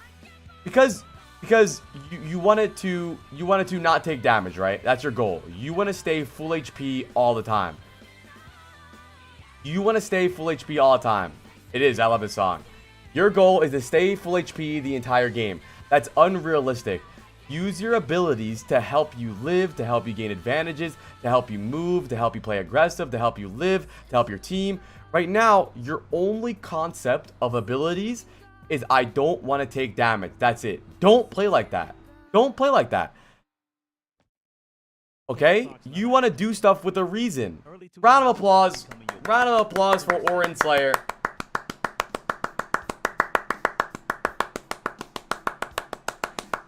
Because you wanted to not take damage, right? That's your goal. You want to stay full HP all the time. You want to stay full HP all the time. It is. I love this song. Your goal is to stay full HP the entire game. That's unrealistic. Use your abilities to help you live, to help you gain advantages, to help you move, to help you play aggressive, to help you live, to help your team. Right now, your only concept of abilities is I don't want to take damage. That's it. Don't play like that. Don't play like that. Okay? You want to do stuff with a reason. Round of applause. Round of applause for Orin Slayer.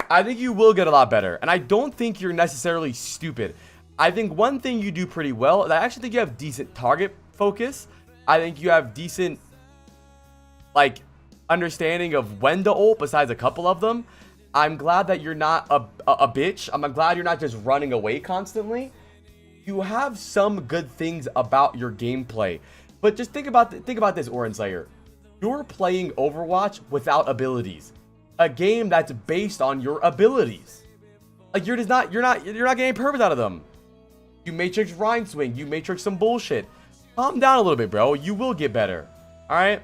I think you will get a lot better. And I don't think you're necessarily stupid. I think one thing you do pretty well, I actually think you have decent target focus. I think you have decent, like, understanding of when to ult besides a couple of them. I'm glad that you're not a bitch. I'm glad you're not just running away constantly. You have some good things about your gameplay. But just think about this, Orin Slayer. You're playing Overwatch without abilities. A game that's based on your abilities. Like you're not getting purpose out of them. You matrix Rhine swing, you matrix some bullshit. Calm down a little bit, bro. You will get better. Alright?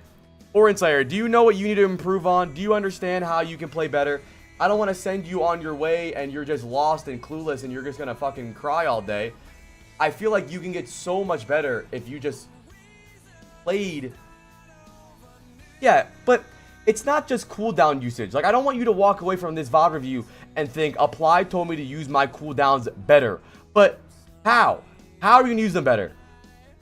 Orin Slayer, do you know what you need to improve on? Do you understand how you can play better? I don't want to send you on your way and you're just lost and clueless and you're just gonna fucking cry all day. I feel like you can get so much better if you just played. Yeah, but it's not just cooldown usage. Like, I don't want you to walk away from this VOD review and think, Apply told me to use my cooldowns better. But how? How are you going to use them better?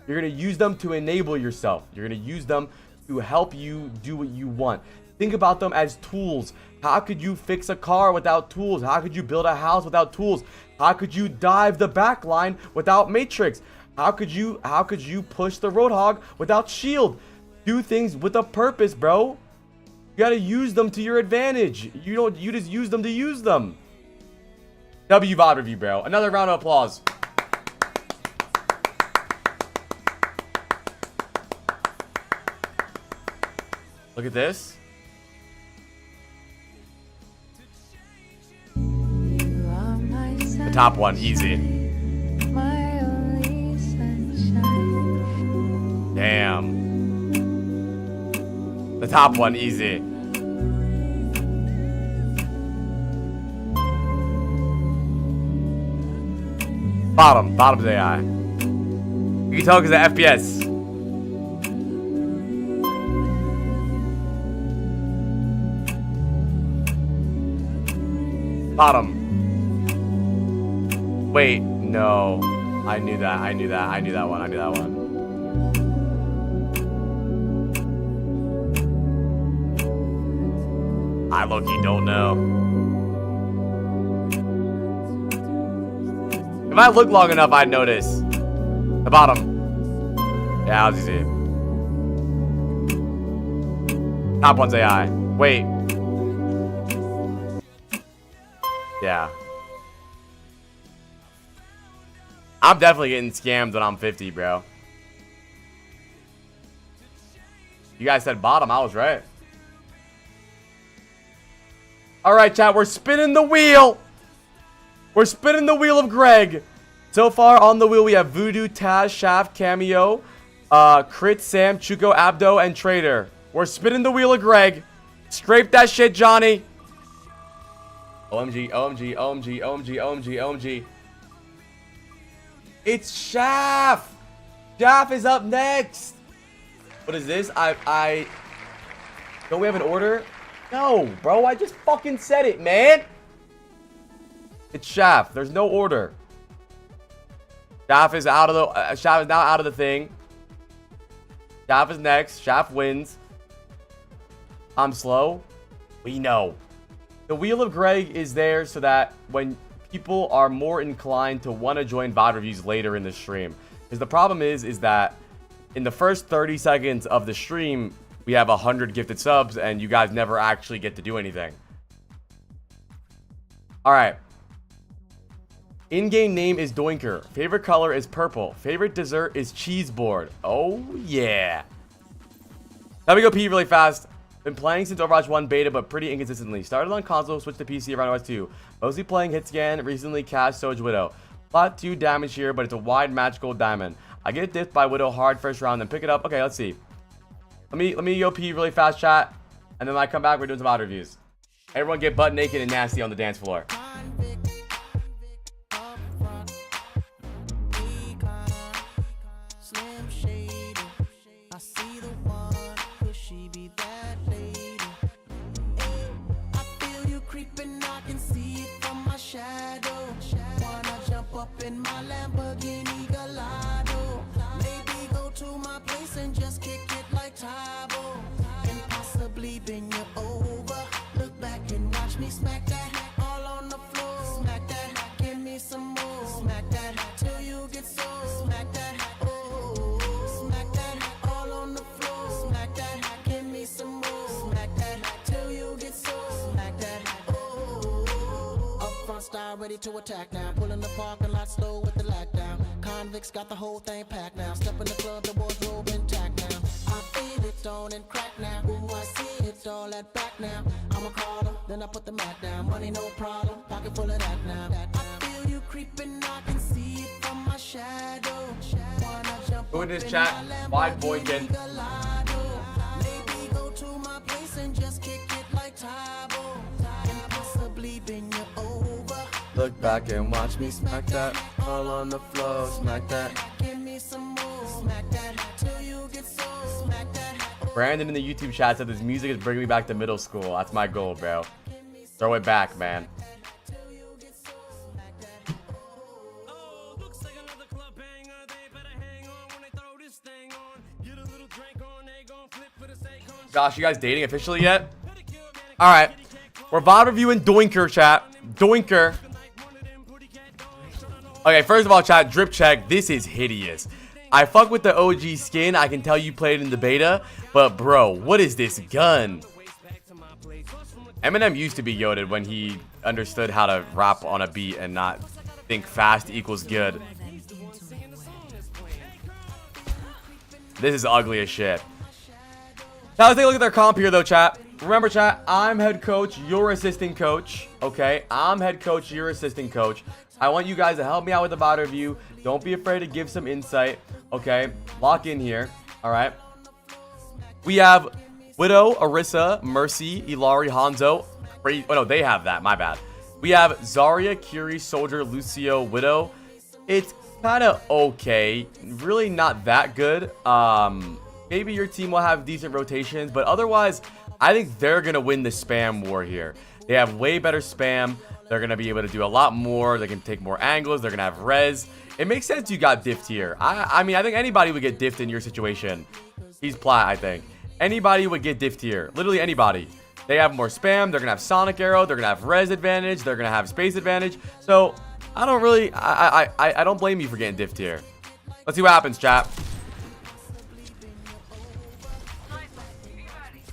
You're going to use them to enable yourself. You're going to use them to help you do what you want. Think about them as tools. How could you fix a car without tools? How could you build a house without tools? How could you dive the back line without matrix? How could you push the roadhog without shield? Do things with a purpose, bro. You gotta use them to your advantage. You just use them to use them. W VOD review, bro. Another round of applause. Look at this. The top one, easy. Damn. The top one, easy. Bottom's AI. You can tell because of FPS. Bottom. Wait, no. I knew that one. I low-key don't know. If I look long enough, I'd notice. The bottom. Yeah, I'll see. Top one's AI. Wait. Yeah. I'm definitely getting scammed when I'm 50, bro. You guys said bottom, I was right. Alright, chat, we're spinning the wheel. We're spinning the wheel of Greg. So far on the wheel, we have Voodoo, Taz, Shaft, Cameo, Crit, Sam, Chuko, Abdo, and Trader. We're spinning the wheel of Greg. Scrape that shit, Johnny. OMG, OMG, OMG, OMG, OMG, OMG. It's Shaft. Shaft is up next. What is this? Don't we have an order? No, bro, I just fucking said it, man. It's Shaft. There's no order. Shaft is out of the. Shaft is now out of the thing. Shaft is next. Shaft wins. I'm slow. We know. The Wheel of Greg is there so that when people are more inclined to want to join VOD reviews later in the stream, because the problem is that in the first 30 seconds of the stream, we have 100 gifted subs, and you guys never actually get to do anything. All right. In-game name is Doinker. Favorite color is purple. Favorite dessert is cheese board. Oh, yeah. Let me go pee really fast. Been playing since Overwatch 1 beta, but pretty inconsistently. Started on console, switched to PC around OS 2. Mostly playing hit scan, recently cast Soj Widow. Plot 2 damage here, but it's a wide match gold diamond. I get dipped by Widow hard first round, then pick it up. Okay, let's see. Let me go pee really fast, chat. And then when I come back, we're doing some VOD reviews. Everyone get butt naked and nasty on the dance floor. In my Lamborghini Gallardo, maybe go to my place and just kick it like Tybo, and possibly bend you over. Look back and watch me smack that all on the floor. Smack that, give me some more. Smack that till you get so. Smack that, oh, smack that all on the floor. Smack that, give me some more. Smack that till you get so. Smack that, oh. Up front style ready to attack now. Pulling the parking lot slow with the lockdown. Convicts got the whole thing packed now. Step in the club, the wardrobe intact now. I feel it on and crack now. Ooh, I see it all at back now. I'm a caller, then I put the mat down. Money no problem, pocket full of that now. I feel you creeping, I can see it from my shadow. Wanna jump Go in this chat, wide Doinker. Maybe go to my place and just kick it like Tybo, and possibly bend you over. Look back and watch me smack that all on the floor. Smack that. Give me some more. Smack that till you get so. Smack that. Brandon in the YouTube chat said this music is bringing me back to middle school. That's my goal, bro. Throw it back, man. Josh, you guys dating officially yet? All right. We're VOD reviewing Doinker, chat. Doinker. Okay, first of all, chat, drip check. This is hideous. I fuck with the OG skin. I can tell you played in the beta. But, bro, what is this gun? Eminem used to be goated when he understood how to rap on a beat and not think fast equals good. This is ugly as shit. Now, let's take a look at their comp here, though, chat. Remember, chat, I'm head coach, you're assistant coach, okay? I'm head coach, you're assistant coach. I want you guys to help me out with the VOD review. Don't be afraid to give some insight, okay? Lock in here, all right? We have Widow, Orisa, Mercy, Ilari, Hanzo. Oh, no, they have that. My bad. We have Zarya, Kiri, Soldier, Lucio, Widow. It's kind of okay. Really not that good. Maybe your team will have decent rotations, but otherwise, I think they're going to win the spam war here. They have way better spam. They're going to be able to do a lot more. They can take more angles. They're going to have res. It makes sense you got diffed here. I mean, I think anybody would get diffed in your situation. He's plat, I think. Anybody would get diffed here. Literally anybody. They have more spam. They're going to have Sonic Arrow. They're going to have res advantage. They're going to have space advantage. So, I don't really... I don't blame you for getting diffed here. Let's see what happens, chat.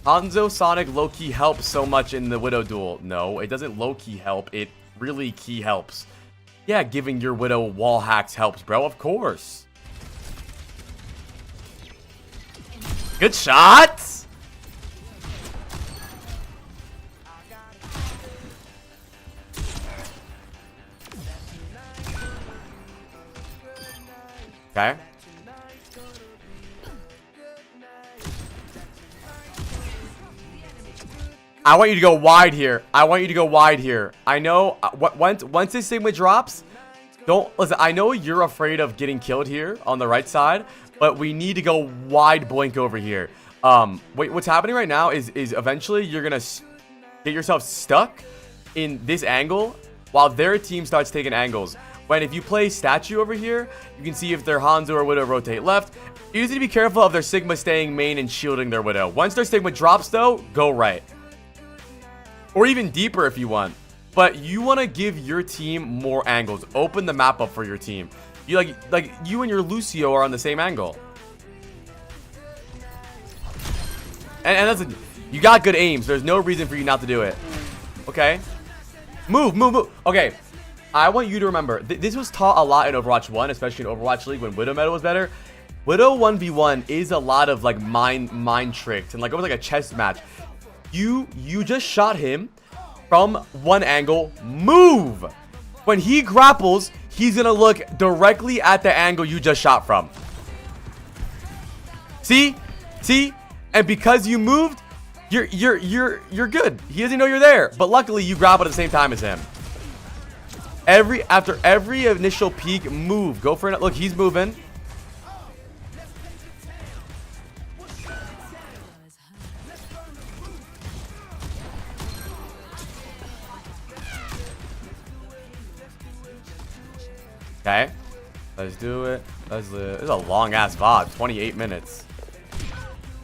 Hanzo Sonic low-key helps so much in the Widow duel. No, it doesn't low-key help. It really key helps. Yeah, giving your Widow wall hacks helps, bro. Of course. Good shots. Okay. I want you to go wide here. I want you to go wide here. I know once this Sigma drops, don't listen. I know you're afraid of getting killed here on the right side, but we need to go wide blink over here. Wait, what's happening right now is eventually you're gonna get yourself stuck in this angle while their team starts taking angles. When if you play statue over here, you can see if their Hanzo or Widow rotate left. You just need to be careful of their Sigma staying main and shielding their Widow. Once their Sigma drops though, go right. Or even deeper if you want. But you want to give your team more angles. Open the map up for your team. You like you and your Lucio are on the same angle. And that's you got good aims. There's no reason for you not to do it. Okay? Move. Okay. I want you to remember, this was taught a lot in Overwatch 1, especially in Overwatch League when Widow meta was better. Widow 1v1 is a lot of like mind tricks and like almost like a chess match. You just shot him from one angle. Move. When he grapples, he's gonna look directly at the angle you just shot from. See? And because you moved, You're good. He doesn't know you're there. But luckily, you grapple at the same time as him. After every initial peek, move. Go for it. Look, he's moving. Okay. Let's do it. This is a long ass VOD. 28 minutes.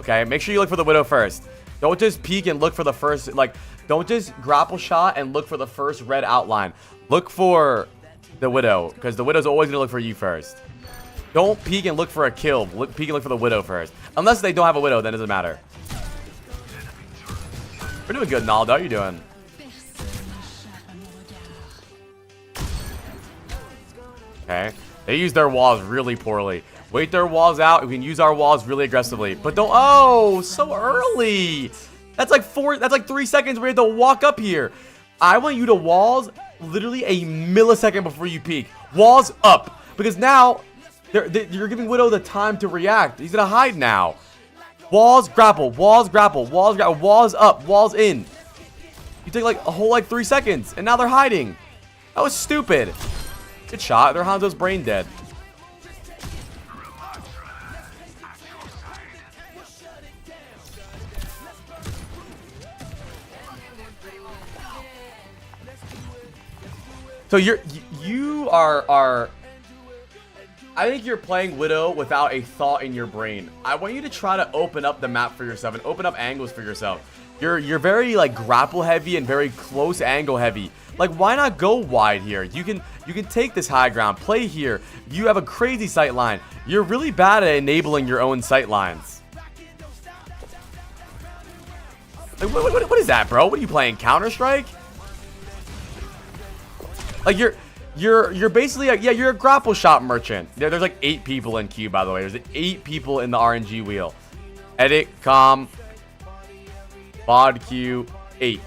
Okay, make sure you look for the Widow first. Don't just peek and look for the first, like, don't just grapple shot and look for the first red outline. Look for the Widow, because the Widow's always gonna look for you first. Don't peek and look for a kill. Peek and look for the Widow first. Unless they don't have a Widow, then it doesn't matter. We're doing good, Naldo. How are you doing? Okay. They use their walls really poorly. Wait their walls out. We can use our walls really aggressively. But don't... Oh, so early. That's like 3 seconds where you have to walk up here. I want you to walls literally a millisecond before you peek. Walls up. Because now, you're giving Widow the time to react. He's going to hide now. Walls, grapple. Walls, grapple. Walls, grapple. Walls up. Walls in. You take like a whole 3 seconds. And now they're hiding. That was stupid. Good shot. Their Hanzo's brain dead. So you are I think you're playing Widow without a thought in your brain. I want you to try to open up the map for yourself and open up angles for yourself. You're very like grapple heavy and very close angle heavy. Like, why not go wide here? You can take this high ground, play here. You have a crazy sight line. You're really bad at enabling your own sight lines. Like, what is that, bro? What are you playing? Counter-Strike? Like, you're basically yeah, you're a grapple shot merchant. There's like 8 people in queue, by the way. There's 8 people in the RNG wheel. Edit, com, bod queue, 8.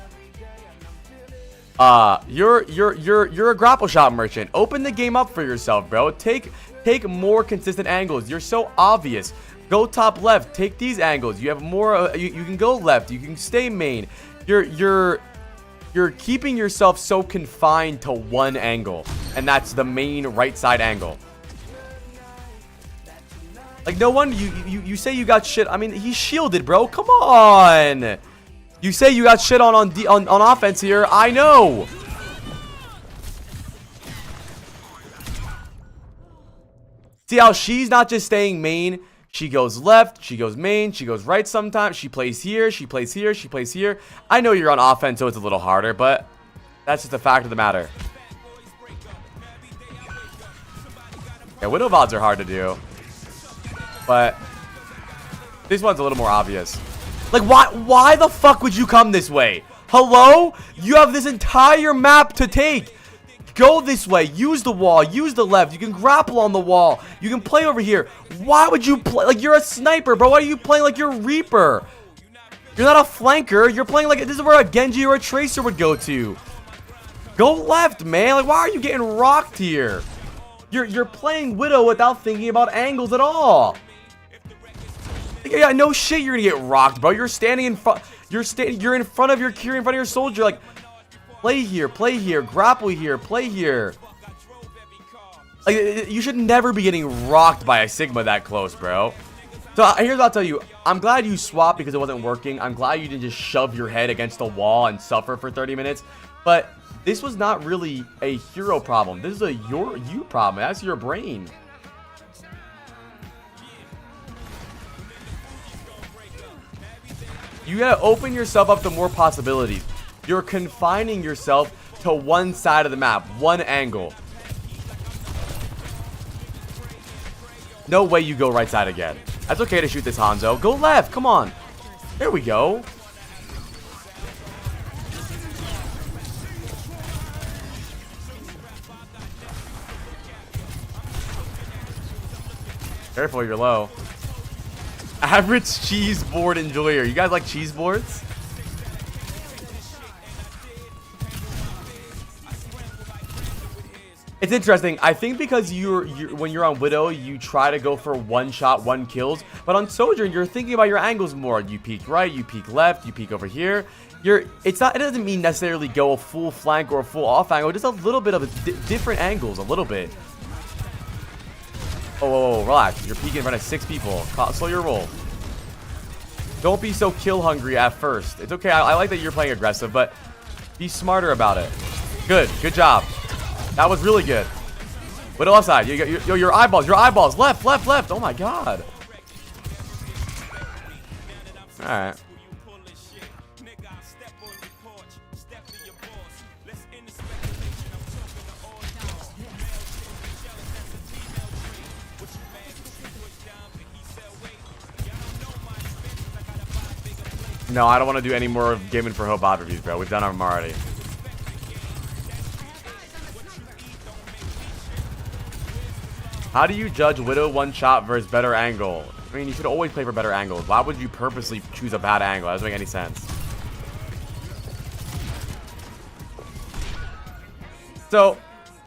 You're a grapple shot merchant. Open the game up for yourself, bro. Take more consistent angles. You're so obvious. Go top left. Take these angles. You have more. You can go left. You can stay main. You're keeping yourself so confined to one angle, and that's the main right side angle. Like, no wonder you say you got shit. I mean, he's shielded, bro. Come on. You say you got shit on offense here. I know. See how she's not just staying main. She goes left. She goes main. She goes right sometimes. She plays here. She plays here. She plays here. I know you're on offense, so it's a little harder, but that's just a fact of the matter. Yeah, Widow VODs are hard to do. But this one's a little more obvious. Like, why the fuck would you come this way? Hello? You have this entire map to take. Go this way. Use the wall. Use the left. You can grapple on the wall. You can play over here. Why would you play? Like, you're a sniper, bro. Why are you playing like you're Reaper? You're not a flanker. You're playing like this is where a Genji or a Tracer would go to. Go left, man. Like, why are you getting rocked here? You're playing Widow without thinking about angles at all. Yeah, no shit, you're gonna get rocked, bro. You're standing in front. You're in front of your Kiri, in front of your soldier. Like, play here, grapple here, play here. Like, you should never be getting rocked by a Sigma that close, bro. So here's what I'll tell you. I'm glad you swapped because it wasn't working. I'm glad you didn't just shove your head against the wall and suffer for 30 minutes. But this was not really a hero problem. This is a you problem. That's your brain. You gotta open yourself up to more possibilities. You're confining yourself to one side of the map, one angle. No way you go right side again. That's okay to shoot this Hanzo. Go left, come on. There we go. Careful, you're low. Average cheese board enjoyer. You guys like cheese boards? It's interesting. I think because you're when you're on Widow, you try to go for one shot, one kills. But on Sojourn, you're thinking about your angles more. You peek right, you peek left, you peek over here. It doesn't mean necessarily go a full flank or a full off angle. Just a little bit of different angles, a little bit. Oh, relax. You're peeking in front of 6 people. Slow your roll. Don't be so kill hungry at first. It's okay. I like that you're playing aggressive, but be smarter about it. Good job. That was really good. Widow left side. Your eyeballs. Left. Oh my god. All right. No, I don't want to do any more Gaming for Hope odd reviews, bro. We've done them already. How do you judge Widow one shot versus better angle? I mean, you should always play for better angles. Why would you purposely choose a bad angle? That doesn't make any sense. So,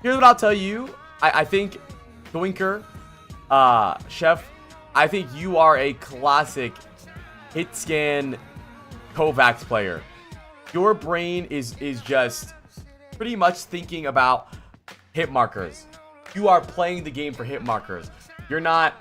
here's what I'll tell you. I think, Doinker, Chef, I think you are a classic hit scan Kovacs player. Your brain is just pretty much thinking about hit markers. You are playing the game for hit markers. You're not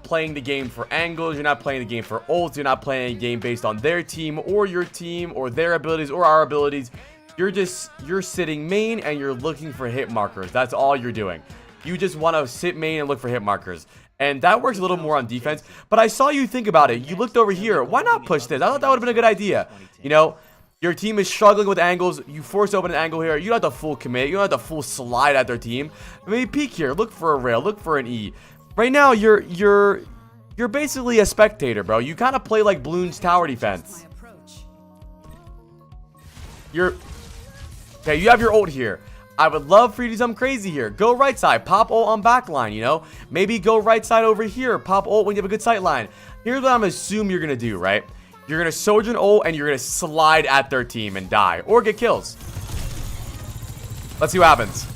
playing the game for angles. You're not playing the game for ults. You're not playing a game based on their team or your team or their abilities or our abilities. You're sitting main and you're looking for hit markers. That's all you're doing. You just want to sit main and look for hit markers. And that works a little more on defense. But I saw you think about it. You looked over here. Why not push this? I thought that would have been a good idea. You know, your team is struggling with angles. You force open an angle here. You don't have to full commit. You don't have to full slide at their team. Maybe peek here. Look for a rail. Look for an E. Right now, you're basically a spectator, bro. You kind of play like Bloons tower defense. Okay, you have your ult here. I would love for you to do something crazy here. Go right side. Pop ult on backline, you know? Maybe go right side over here. Pop ult when you have a good sight line. Here's what I'm going to assume you're going to do, right? You're going to Sojourn ult and you're going to slide at their team and die. Or get kills. Let's see what happens.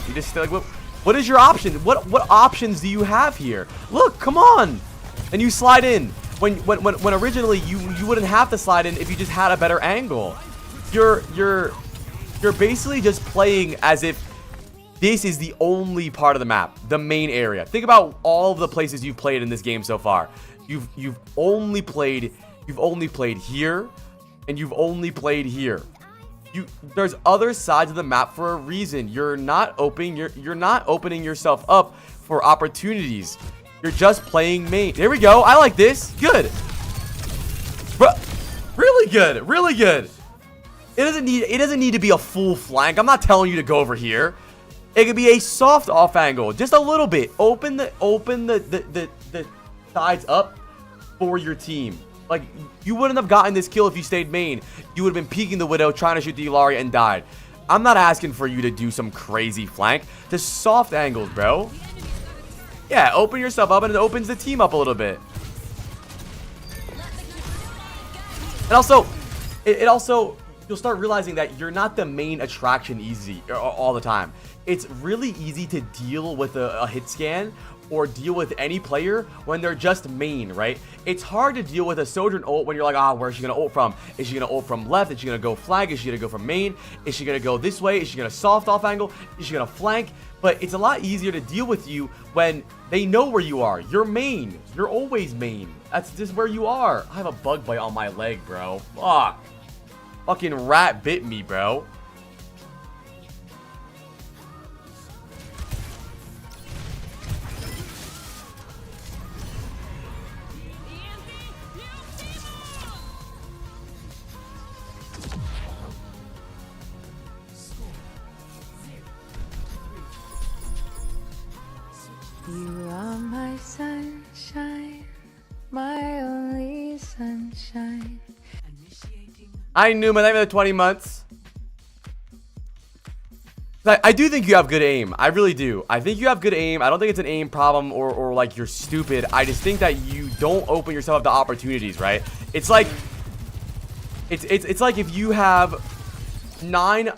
You just like, what is your option? What options do you have here? Look, come on, and you slide in when originally you wouldn't have to slide in if you just had a better angle. You're basically just playing as if this is the only part of the map, the main area. Think about all of the places you've played in this game so far. You've only played here, and you've only played here. There's other sides of the map for a reason. You're not opening yourself up for opportunities. You're just playing main. There we go. I like this. Good. Really good. Really good. It doesn't need to be a full flank. I'm not telling you to go over here. It could be a soft off angle, just a little bit. Open the sides up for your team. Like, you wouldn't have gotten this kill if you stayed main. You would have been peeking the Widow, trying to shoot the Ilaria, and died. I'm not asking for you to do some crazy flank. Just soft angles, bro. Yeah, open yourself up, and it opens the team up a little bit. And also, you'll start realizing that you're not the main attraction all the time. It's really easy to deal with a hit scan or deal with any player when they're just main, right? It's hard to deal with a Sojourn ult when you're like, where's she gonna ult from? Is she gonna ult from left? Is she gonna go flag? Is she gonna go from main? Is she gonna go this way? Is she gonna soft off angle? Is she gonna flank? But it's a lot easier to deal with you when they know where you are. You're main. You're always main. That's just where you are. I have a bug bite on my leg, bro. Fuck. Fucking rat bit me, bro. You are my sunshine, my only sunshine. I knew my name for the 20 months. I do think you have good aim. I really do. I think you have good aim. I don't think it's an aim problem or like you're stupid. I just think that you don't open yourself up to opportunities, right? It's like it's like if you have 9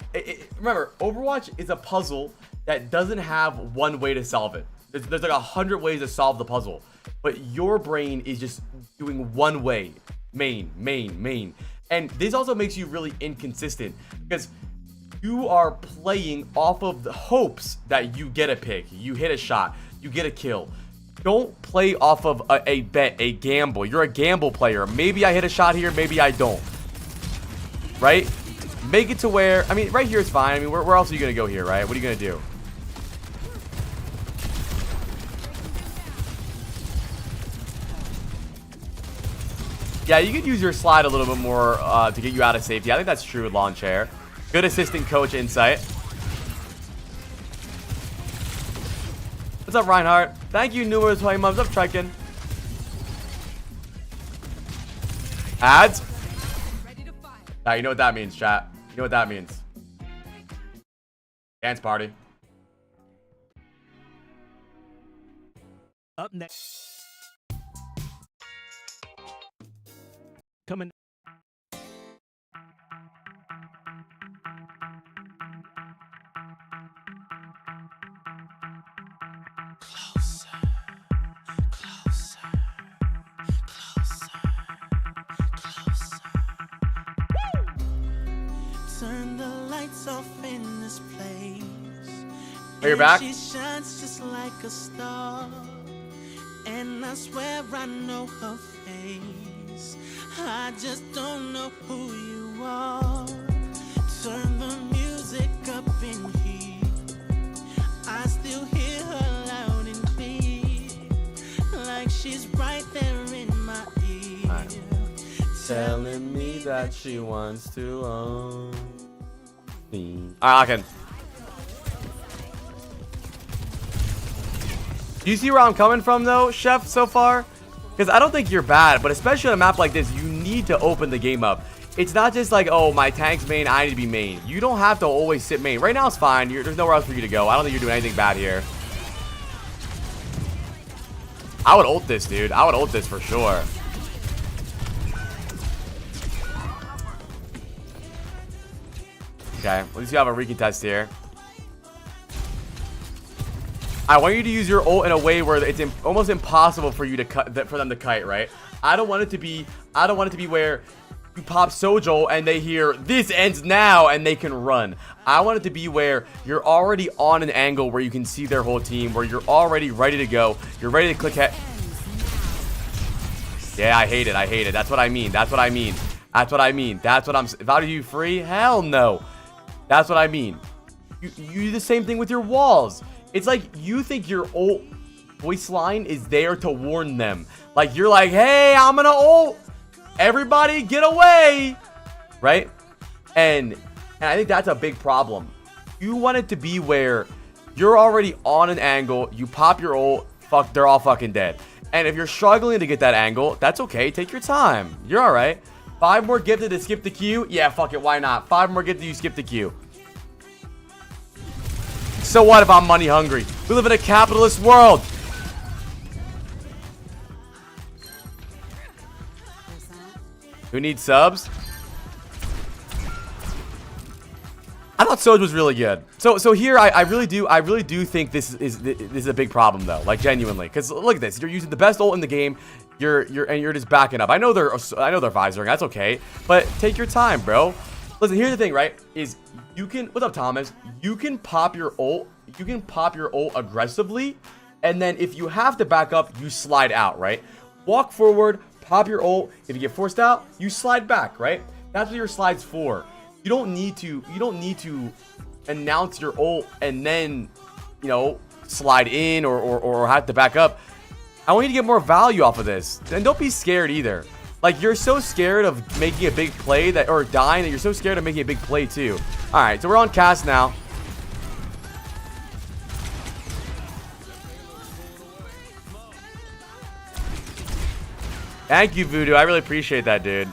remember, Overwatch is a puzzle that doesn't have one way to solve it. There's like 100 ways to solve the puzzle, but your brain is just doing one way. Main. And this also makes you really inconsistent because you are playing off of the hopes that you get a pick, you hit a shot, you get a kill. Don't play off of a bet, a gamble. You're a gamble player. Maybe I hit a shot here, maybe I don't. Right? Make it to where, I mean, right here is fine. I mean, where else are you going to go here, right? What are you going to do? Yeah, you could use your slide a little bit more to get you out of safety. I think that's true with lawn chair. Good assistant coach insight. What's up, Reinhardt? Thank you, numerous 20 months. What's up, Triken? Ads? Now, you know what that means, chat. You know what that means. Dance party. Up next. Coming. Turn the lights off in this place. Are you back? She shines just like a star, and I swear I know her face. I just don't know who you are. Turn the music up in here. I still hear her loud and clear, like she's right there in my ear. Right. Telling me that she wants to own me. Alright, I can. Do you see where I'm coming from though, Chef, so far? Because I don't think you're bad, but especially on a map like this, you need to open the game up. It's not just like, oh, my tank's main, I need to be main. You don't have to always sit main. Right now it's fine. There's nowhere else for you to go. I don't think you're doing anything bad here. I would ult this, dude. I would ult this for sure. Okay, at least you have a recontest here. I want you to use your ult in a way where it's almost impossible for you to for them to kite, right? I don't want it to be where you pop Sojo and they hear this ends now and they can run. I want it to be where you're already on an angle where you can see their whole team, where you're already ready to go. You're ready to click head. Yeah, I hate it. That's what I mean. That's what I'm. Value you free? Hell no. That's what I mean. You do the same thing with your walls. It's like you think your ult voice line is there to warn them. Like you're like, hey, I'm gonna ult. Everybody get away. Right? And I think that's a big problem. You want it to be where you're already on an angle. You pop your ult. Fuck, they're all fucking dead. And if you're struggling to get that angle, that's okay. Take your time. You're all right. 5 more gifted to skip the queue. Yeah, fuck it. Why not? 5 more gifted, you skip the queue. So what if I'm money hungry? We live in a capitalist world. Who needs subs? I thought Soj was really good. So here I really do think this is a big problem though. Like genuinely, because look at this. You're using the best ult in the game. You're just backing up. I know they're visoring. That's okay. But take your time, bro. Listen, here's the thing, right? Is you can, what's up, Thomas? You can pop your ult. You can pop your ult aggressively, and then if you have to back up, you slide out, right? Walk forward, pop your ult. If you get forced out, you slide back, right? That's what your slide's for. You don't need to announce your ult and then, you know, slide in or have to back up. I want you to get more value off of this. And don't be scared either. Like, you're so scared of making a big play that, or dying, that you're so scared of making a big play too. All right, so we're on cast now. Thank you, Voodoo. I really appreciate that, dude.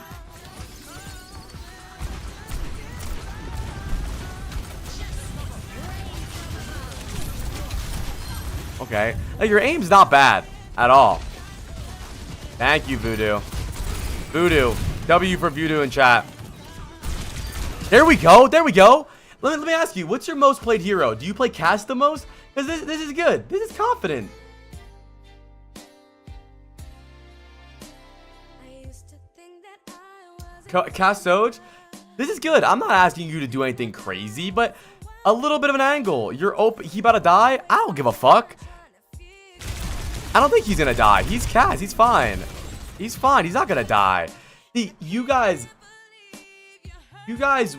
Like, your aim's not bad at all. Thank you, Voodoo. Voodoo. W for Voodoo in chat. There we go. There we go. Let me ask you, what's your most played hero? Do you play Cast the most? Because this is good. This is confident. Cast Doge? This is good. I'm not asking you to do anything crazy, but a little bit of an angle. You're open. He about to die? I don't give a fuck. I don't think he's gonna die. He's Cass. He's fine. He's fine. He's not gonna die. See, you guys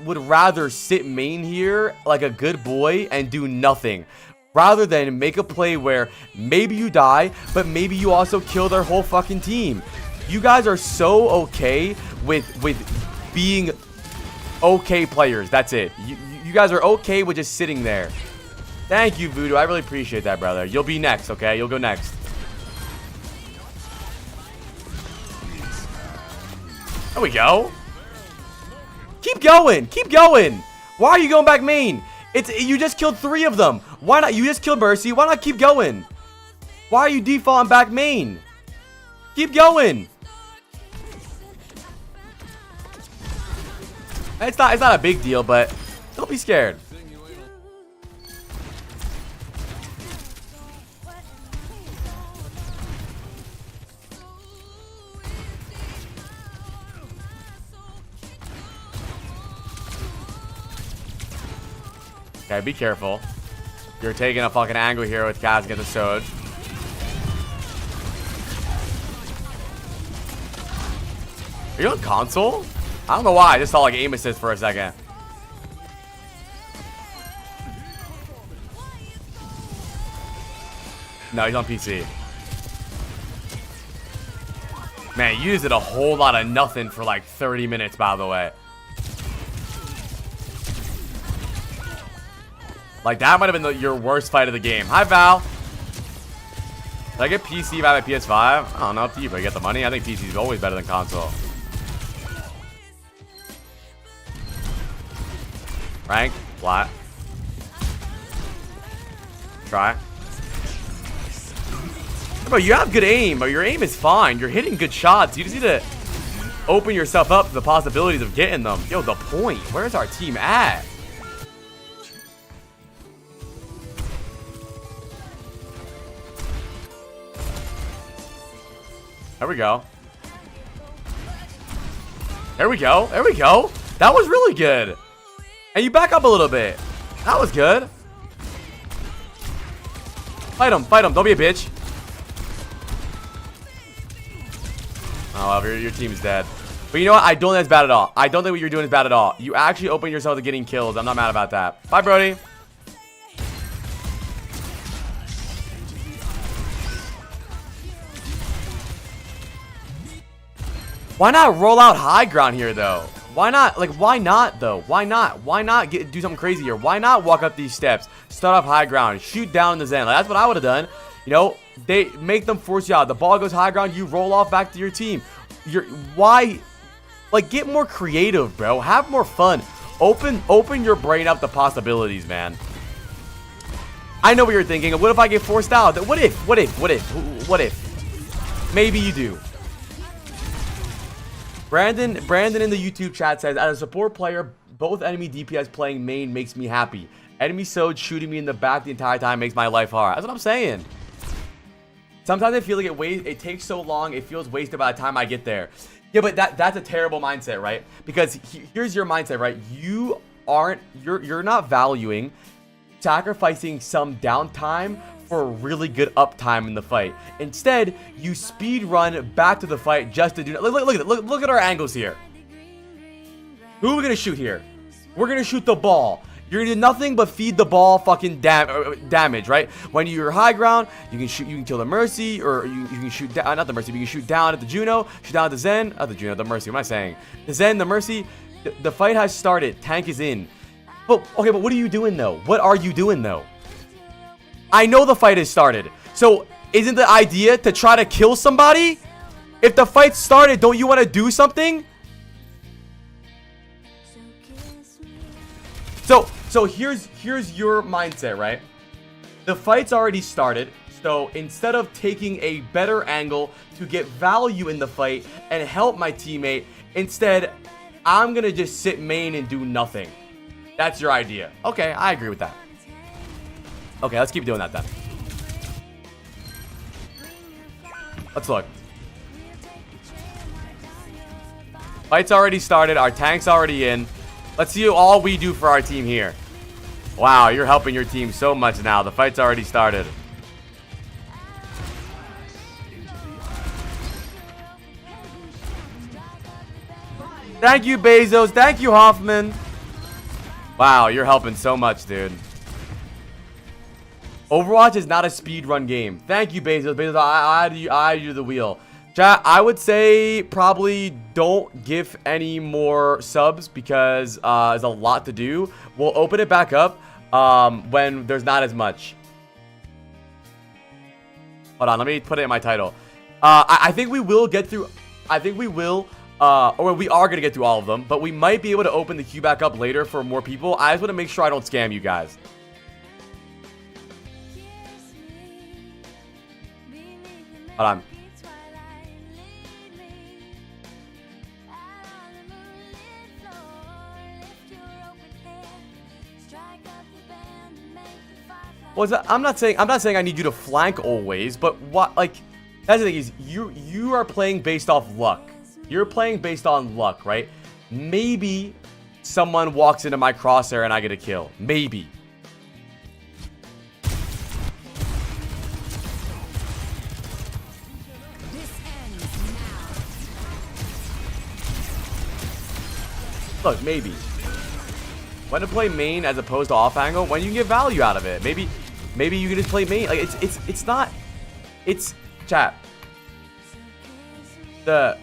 would rather sit main here like a good boy and do nothing, rather than make a play where maybe you die, but maybe you also kill their whole fucking team. You guys are so okay with being okay players. That's it. You guys are okay with just sitting there. Thank you, Voodoo. I really appreciate that, brother. You'll be next, okay? You'll go next. There we go. Keep going. Keep going. Why are you going back main? You just killed 3 of them. Why not? You just killed Mercy. Why not keep going? Why are you defaulting back main? Keep going. It's not a big deal, but don't be scared. Okay, be careful. You're taking a fucking angle here with Kaz against the Soj. Are you on console? I don't know why. I just saw like aim assist for a second. No, he's on PC. Man, you did a whole lot of nothing for like 30 minutes, by the way. Like, that might have been your worst fight of the game. Hi, Val. Did I get PC if I have a PS5? I don't know, up to you, but I get the money. I think PC is always better than console. Rank, flat. Try. Bro, you have good aim, but your aim is fine. You're hitting good shots. You just need to open yourself up to the possibilities of getting them. Yo, the point. Where's our team at? There we go. There we go. There we go. That was really good. And you back up a little bit. That was good. Fight him. Fight him. Don't be a bitch. Oh, well, your team is dead. But you know what? I don't think that's bad at all. I don't think what you're doing is bad at all. You actually open yourself to getting kills. I'm not mad about that. Bye, Brody. Why not roll out high ground here, though? Why not? Like, why not, though? Why not? Why not do something crazy here? Why not walk up these steps, start off high ground, shoot down in the Zen? Like, that's what I would have done. You know, they make them force you out. The ball goes high ground, you roll off back to your team. Why? Like, get more creative, bro. Have more fun. Open your brain up to possibilities, man. I know what you're thinking. What if I get forced out? What if? Maybe you do. Brandon in the YouTube chat says, as a support player, both enemy DPS playing main makes me happy. Enemy Soj shooting me in the back the entire time makes my life hard. That's what I'm saying. Sometimes I feel like it takes so long, it feels wasted by the time I get there. Yeah, but that's a terrible mindset, right? Because here's your mindset, right? You're not valuing sacrificing some downtime for a really good uptime in the fight. Instead, you speed run back to the fight just to do. Look at our angles here. Who are we gonna shoot here? We're gonna shoot the ball. You're gonna do nothing but feed the ball fucking damage, right? When you're high ground, you can shoot. You can kill the Mercy, or you can shoot down. Not the Mercy, but you can shoot down at the Juno, shoot down at the Zen, the Juno, the Mercy. What am I saying? The Zen, the Mercy. The fight has started. Tank is in. But okay, but what are you doing though? What are you doing though? I know the fight has started. So isn't the idea to try to kill somebody? If the fight started, don't you want to do something? So here's your mindset, right? The fight's already started. So instead of taking a better angle to get value in the fight and help my teammate, instead, I'm going to just sit main and do nothing. That's your idea. Okay, I agree with that. Okay, let's keep doing that then. Let's look. Fight's already started. Our tank's already in. Let's see all we do for our team here. Wow, you're helping your team so much now. The fight's already started. Thank you, Bezos. Thank you, Hoffman. Wow, you're helping so much, dude. Overwatch is not a speedrun game. Thank you, Bezos. Bezos, I do the wheel. Chat, I would say probably don't give any more subs because there's a lot to do. We'll open it back up when there's not as much. Hold on, let me put it in my title. I think we will get through. I think we will. Or we are going to get through all of them, but we might be able to open the queue back up later for more people. I just want to make sure I don't scam you guys. Hold on. I'm not saying I need you to flank always, but what, like, that's the thing is you are playing based off luck. You're playing based on luck, right? Maybe someone walks into my crosshair and I get a kill. Maybe. Look, maybe. When to play main as opposed to off angle, when you can get value out of it. Maybe you can just play main. Like it's not. It's chat. The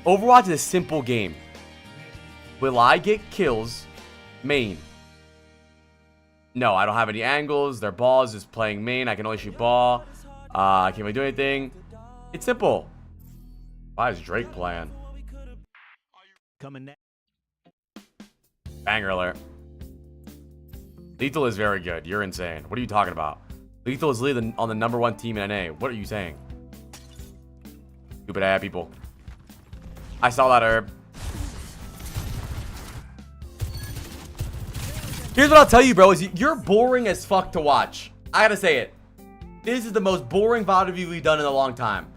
Overwatch is a simple game. Will I get kills? Main. No, I don't have any angles. Their ball is just playing main. I can only shoot ball. I can't really do anything. It's simple. Why is Drake playing? Coming next. Banger alert. Lethal is very good. You're insane. What are you talking about? Lethal is leading on the #1 team in NA. What are you saying? Stupid ass people. I saw that herb. Here's what I'll tell you, bro. Is you're boring as fuck to watch. I gotta say it. This is the most boring VOD review we've done in a long time.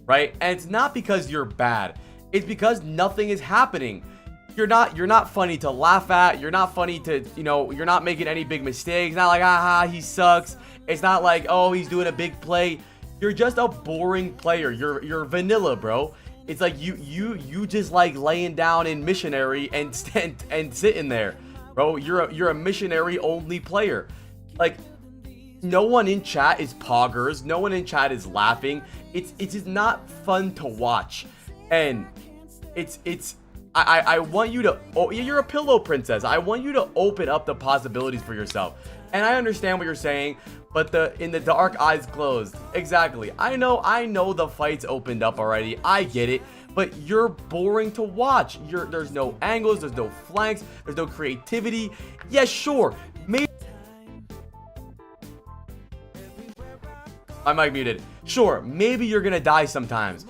Right? And it's not because you're bad. It's because nothing is happening. You're not funny to laugh at. You're not funny to, you're not making any big mistakes. Not like, aha, he sucks. It's not like, oh, he's doing a big play. You're just a boring player. You're vanilla, bro. It's like you just like laying down in missionary and sitting there, bro. You're a missionary only player. Like, no one in chat is poggers. No one in chat is laughing. It's just not fun to watch. And I want you to, oh, you're a pillow princess. I want you to open up the possibilities for yourself. And I understand what you're saying, but in the dark, eyes closed. Exactly. I know the fight's opened up already. I get it, but you're boring to watch. There's no angles, there's no flanks, there's no creativity. Yeah, sure. Maybe my mic muted. Sure, maybe you're gonna die sometimes.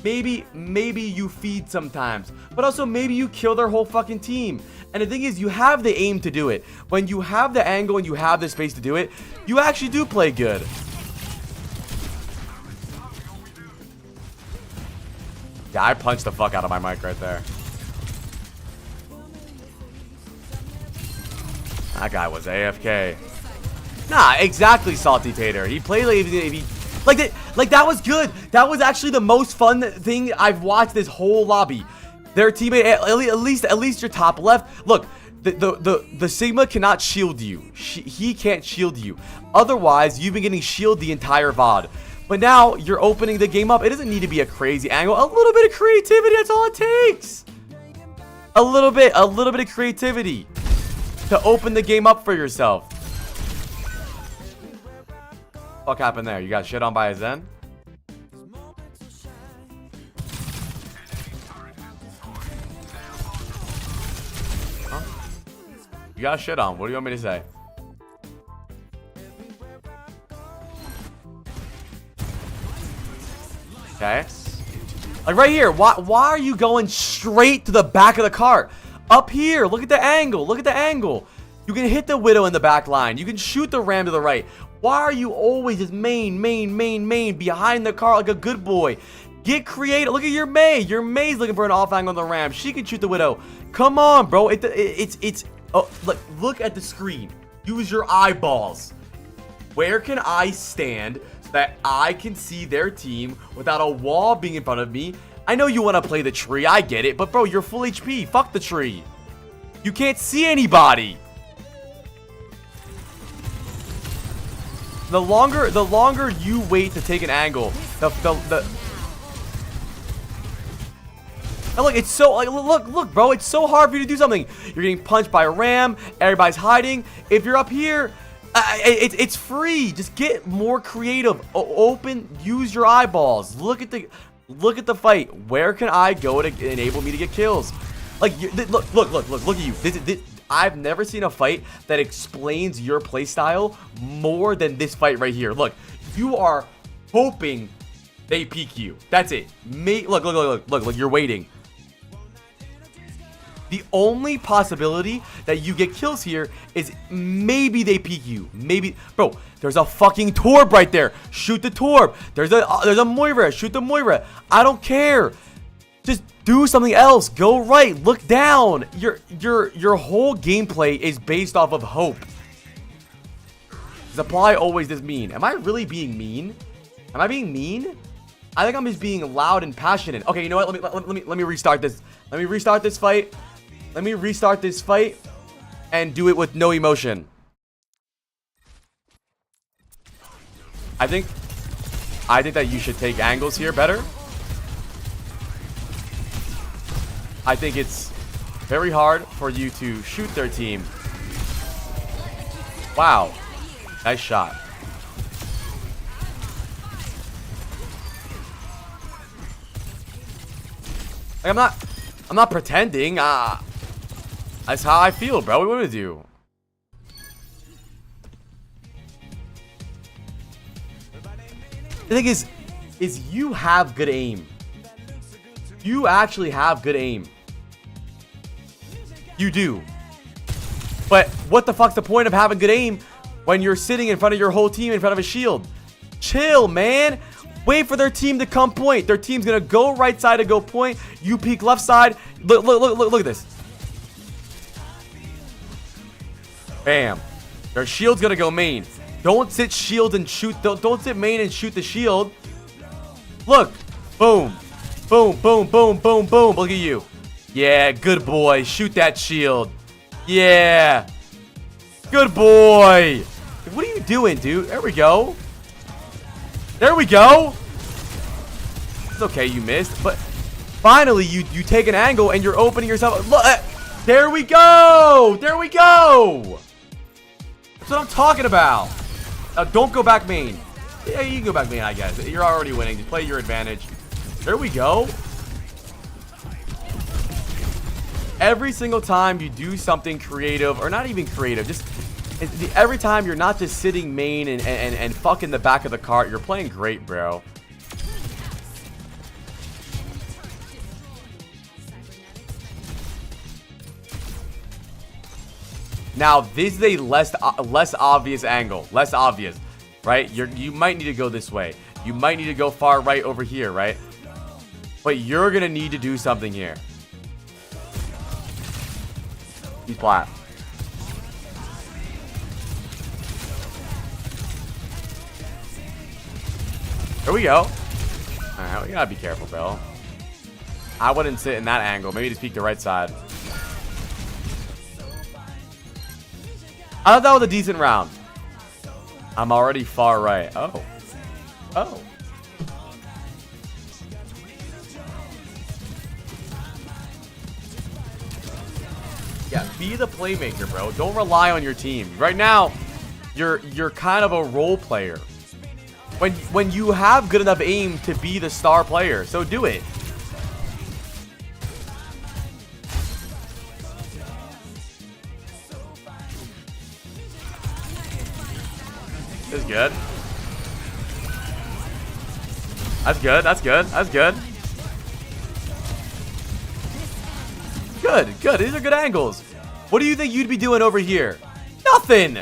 Maybe you feed sometimes, but also maybe you kill their whole fucking team. And the thing is, you have the aim to do it. When you have the angle and you have the space to do it, you actually do play good. Yeah, I punched the fuck out of my mic right there. That guy was AFK. Nah, exactly, Salty Tater. He played like that was good. That was actually the most fun thing I've watched this whole lobby. Their teammate, at least your top left. Look, the Sigma cannot shield you. He can't shield you. Otherwise, you've been getting shielded the entire VOD. But now you're opening the game up. It doesn't need to be a crazy angle. A little bit of creativity. That's all it takes. A little bit of creativity to open the game up for yourself. What happened there? You got shit on by a Zen? Huh? You got shit on. What do you want me to say? Okay. Like right here. Why are you going straight to the back of the cart? Up here. Look at the angle. Look at the angle. You can hit the Widow in the back line. You can shoot the Ram to the right. Why are you always just main behind the cart like a good boy? Get creative. Look at your Mei. Your Mei's looking for an off angle on the Ram. She can shoot the Widow. Come on, bro. Oh, look at the screen. Use your eyeballs. Where can I stand so that I can see their team without a wall being in front of me? I know you want to play the tree. I get it. But, bro, you're full HP. Fuck the tree. You can't see anybody. The longer you wait to take an angle, and look, it's so like look, bro, it's so hard for you to do something. You're getting punched by a Ram. Everybody's hiding. If you're up here, it's free. Just get more creative. Open. Use your eyeballs. Look at the fight. Where can I go to enable me to get kills? Like look at you. I've never seen a fight that explains your playstyle more than this fight right here. Look, you are hoping they peek you. That's it. Look, you're waiting. The only possibility that you get kills here is maybe they peek you. Maybe, bro, there's a fucking Torb right there. Shoot the Torb. There's a Moira. Shoot the Moira. I don't care. Just do something else. Go right. Look down. Your whole gameplay is based off of hope. Supply always this mean. Am I really being mean? Am I being mean? I think I'm just being loud and passionate. Okay, you know what? Let me restart this. Let me restart this fight. Let me restart this fight and do it with no emotion. I think that you should take angles here better. I think it's very hard for you to shoot their team. Wow. Nice shot. Like, I'm not pretending. That's how I feel, bro. What would you do? The thing is you have good aim. You actually have good aim. You do. But what the fuck's the point of having good aim when you're sitting in front of your whole team in front of a shield? Chill, man. Wait for their team to come point. Their team's gonna go right side to go point. You peek left side. Look at this. Bam. Their shield's gonna go main. Don't sit shield and shoot. Don't sit main and shoot the shield. Look. Boom. Boom, boom, boom, boom, boom. Look at you. Yeah, good boy. Shoot that shield. Yeah. Good boy. What are you doing, dude? There we go. There we go. It's okay, you missed. But finally, you take an angle and you're opening yourself. Look, there we go. There we go. That's what I'm talking about. Don't go back main. Yeah, you can go back main, I guess. You're already winning. Just play your advantage. There we go. Every single time you do something creative, or not even creative, just every time you're not just sitting main and fucking the back of the cart, you're playing great, bro. Now, this is a less obvious angle. Less obvious, right? You might need to go this way. You might need to go far right over here, right? But you're going to need to do something here. He's flat. There we go. Alright, we gotta be careful, bro. I wouldn't sit in that angle. Maybe just peek the right side. I thought that was a decent round. I'm already far right. Oh. Oh. Yeah, be the playmaker, bro. Don't rely on your team. Right now, you're kind of a role player. When you have good enough aim to be the star player, so do it. This is good. That's good. That's good. That's good. Good. Good. These are good angles. What do you think you'd be doing over here? Nothing.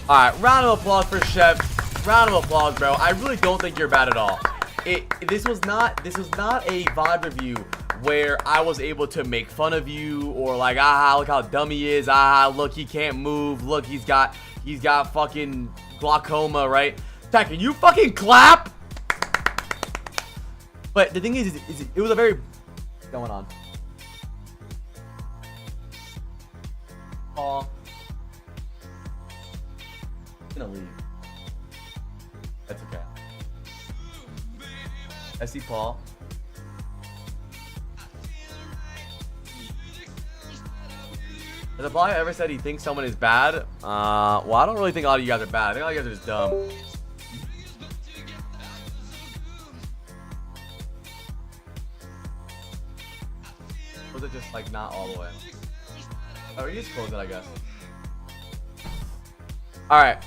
All right. Round of applause for Chef. Round of applause, bro. I really don't think you're bad at all. This was not a VOD review where I was able to make fun of you or like, ah, look how dumb he is. Ah, look, he can't move. Look, he's got fucking glaucoma, right? Chat, can you fucking clap? But the thing is it was a very going on. Paul, I'm gonna leave. That's okay. I see Paul. Has Paul ever said he thinks someone is bad? Well, I don't really think a lot of you guys are bad. I think a lot of you guys are just dumb. Was it just like not all the way? Oh, you just close it, I guess. All right.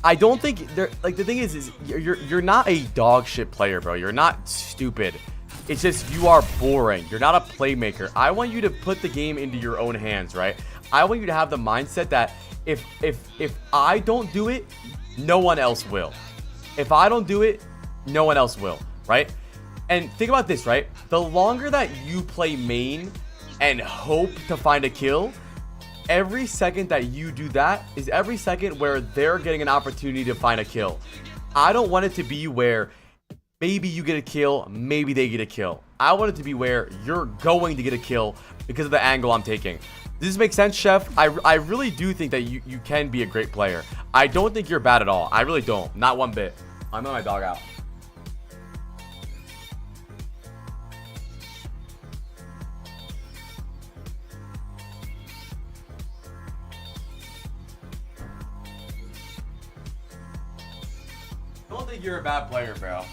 I don't think there. Like the thing is you're not a dog shit player, bro. You're not stupid. It's just you are boring. You're not a playmaker. I want you to put the game into your own hands, right? I want you to have the mindset that if I don't do it, no one else will. If I don't do it, no one else will, right? And think about this, right? The longer that you play main and hope to find a kill, every second that you do that is every second where they're getting an opportunity to find a kill. I don't want it to be where maybe you get a kill, maybe they get a kill. I want it to be where you're going to get a kill because of the angle I'm taking. Does this make sense, Chef? I really do think that you can be a great player. I don't think you're bad at all. I really don't. Not one bit. I'm letting my dog out. I don't think you're a bad player, bro.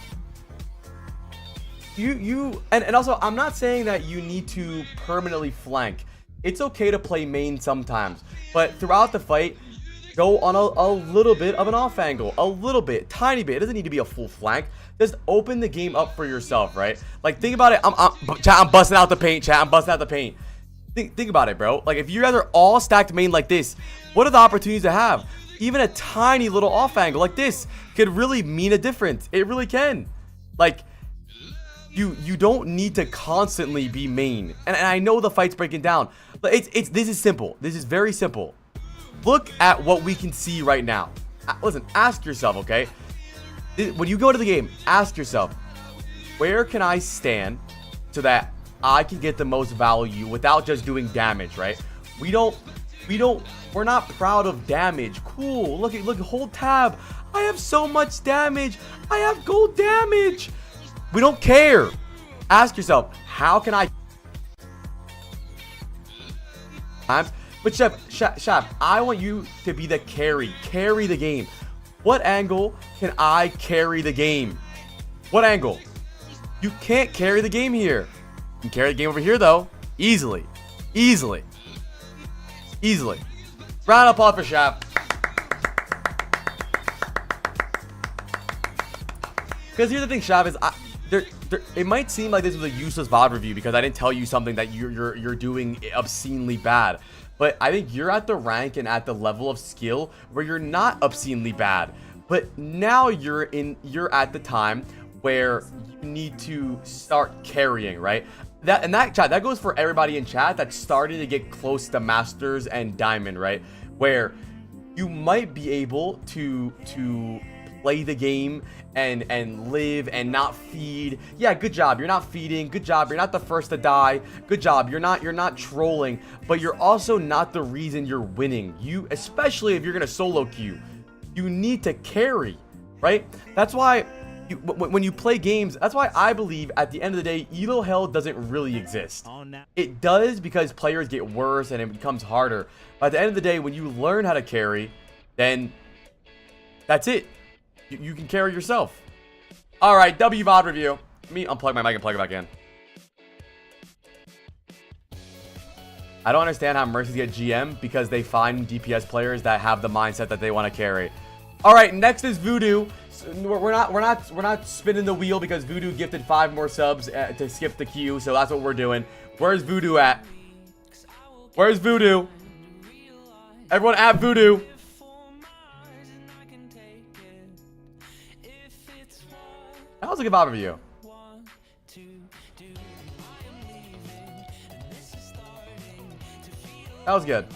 And also, I'm not saying that you need to permanently flank. It's okay to play main sometimes, but throughout the fight, go on a little bit of an off angle, a little bit, tiny bit. It doesn't need to be a full flank. Just open the game up for yourself, right? Like, think about it. I'm busting out the paint, chat. I'm busting out the paint. Think about it, bro. Like, if you guys are all stacked main like this, what are the opportunities to have? Even a tiny little off angle like this could really mean a difference. It really can. Like, you don't need to constantly be main. And I know the fight's breaking down, but this is simple. This is very simple. Look at what we can see right now. Listen, ask yourself, okay? When you go to the game, ask yourself, where can I stand so that I can get the most value without just doing damage, right? We're not proud of damage. Cool. Look, hold tab. I have so much damage. I have gold damage. We don't care. Ask yourself, how can I? But Chef, I want you to be the carry. Carry the game. What angle can I carry the game? What angle? You can't carry the game here. You can carry the game over here, though. Easily. Easily. Easily. Round of applause for Chef. Because here's the thing, Chef, is it might seem like this was a useless VOD review because I didn't tell you something that you're doing obscenely bad. But I think you're at the rank and at the level of skill where you're not obscenely bad. But now you're at the time where you need to start carrying, right? That goes for everybody in chat that's starting to get close to Masters and Diamond, right? Where you might be able to play the game and live and not feed. Yeah, good job. You're not feeding. Good job. You're not the first to die. Good job. You're not trolling, but you're also not the reason you're winning. Especially if you're gonna solo queue, you need to carry, right? That's why when you play games, that's why I believe at the end of the day, elo hell doesn't really exist. It does because players get worse and it becomes harder. But at the end of the day, when you learn how to carry, then that's it. You can carry yourself. All right, VOD review. Let me unplug my mic and plug it back in. I don't understand how Mercies get GM because they find DPS players that have the mindset that they want to carry. All right, next is Voodoo. So we're not spinning the wheel because Voodoo gifted 5 more subs to skip the queue, so that's what we're doing. Where's Voodoo at? Where's Voodoo? Everyone at Voodoo. That was a good vibe review. That was good.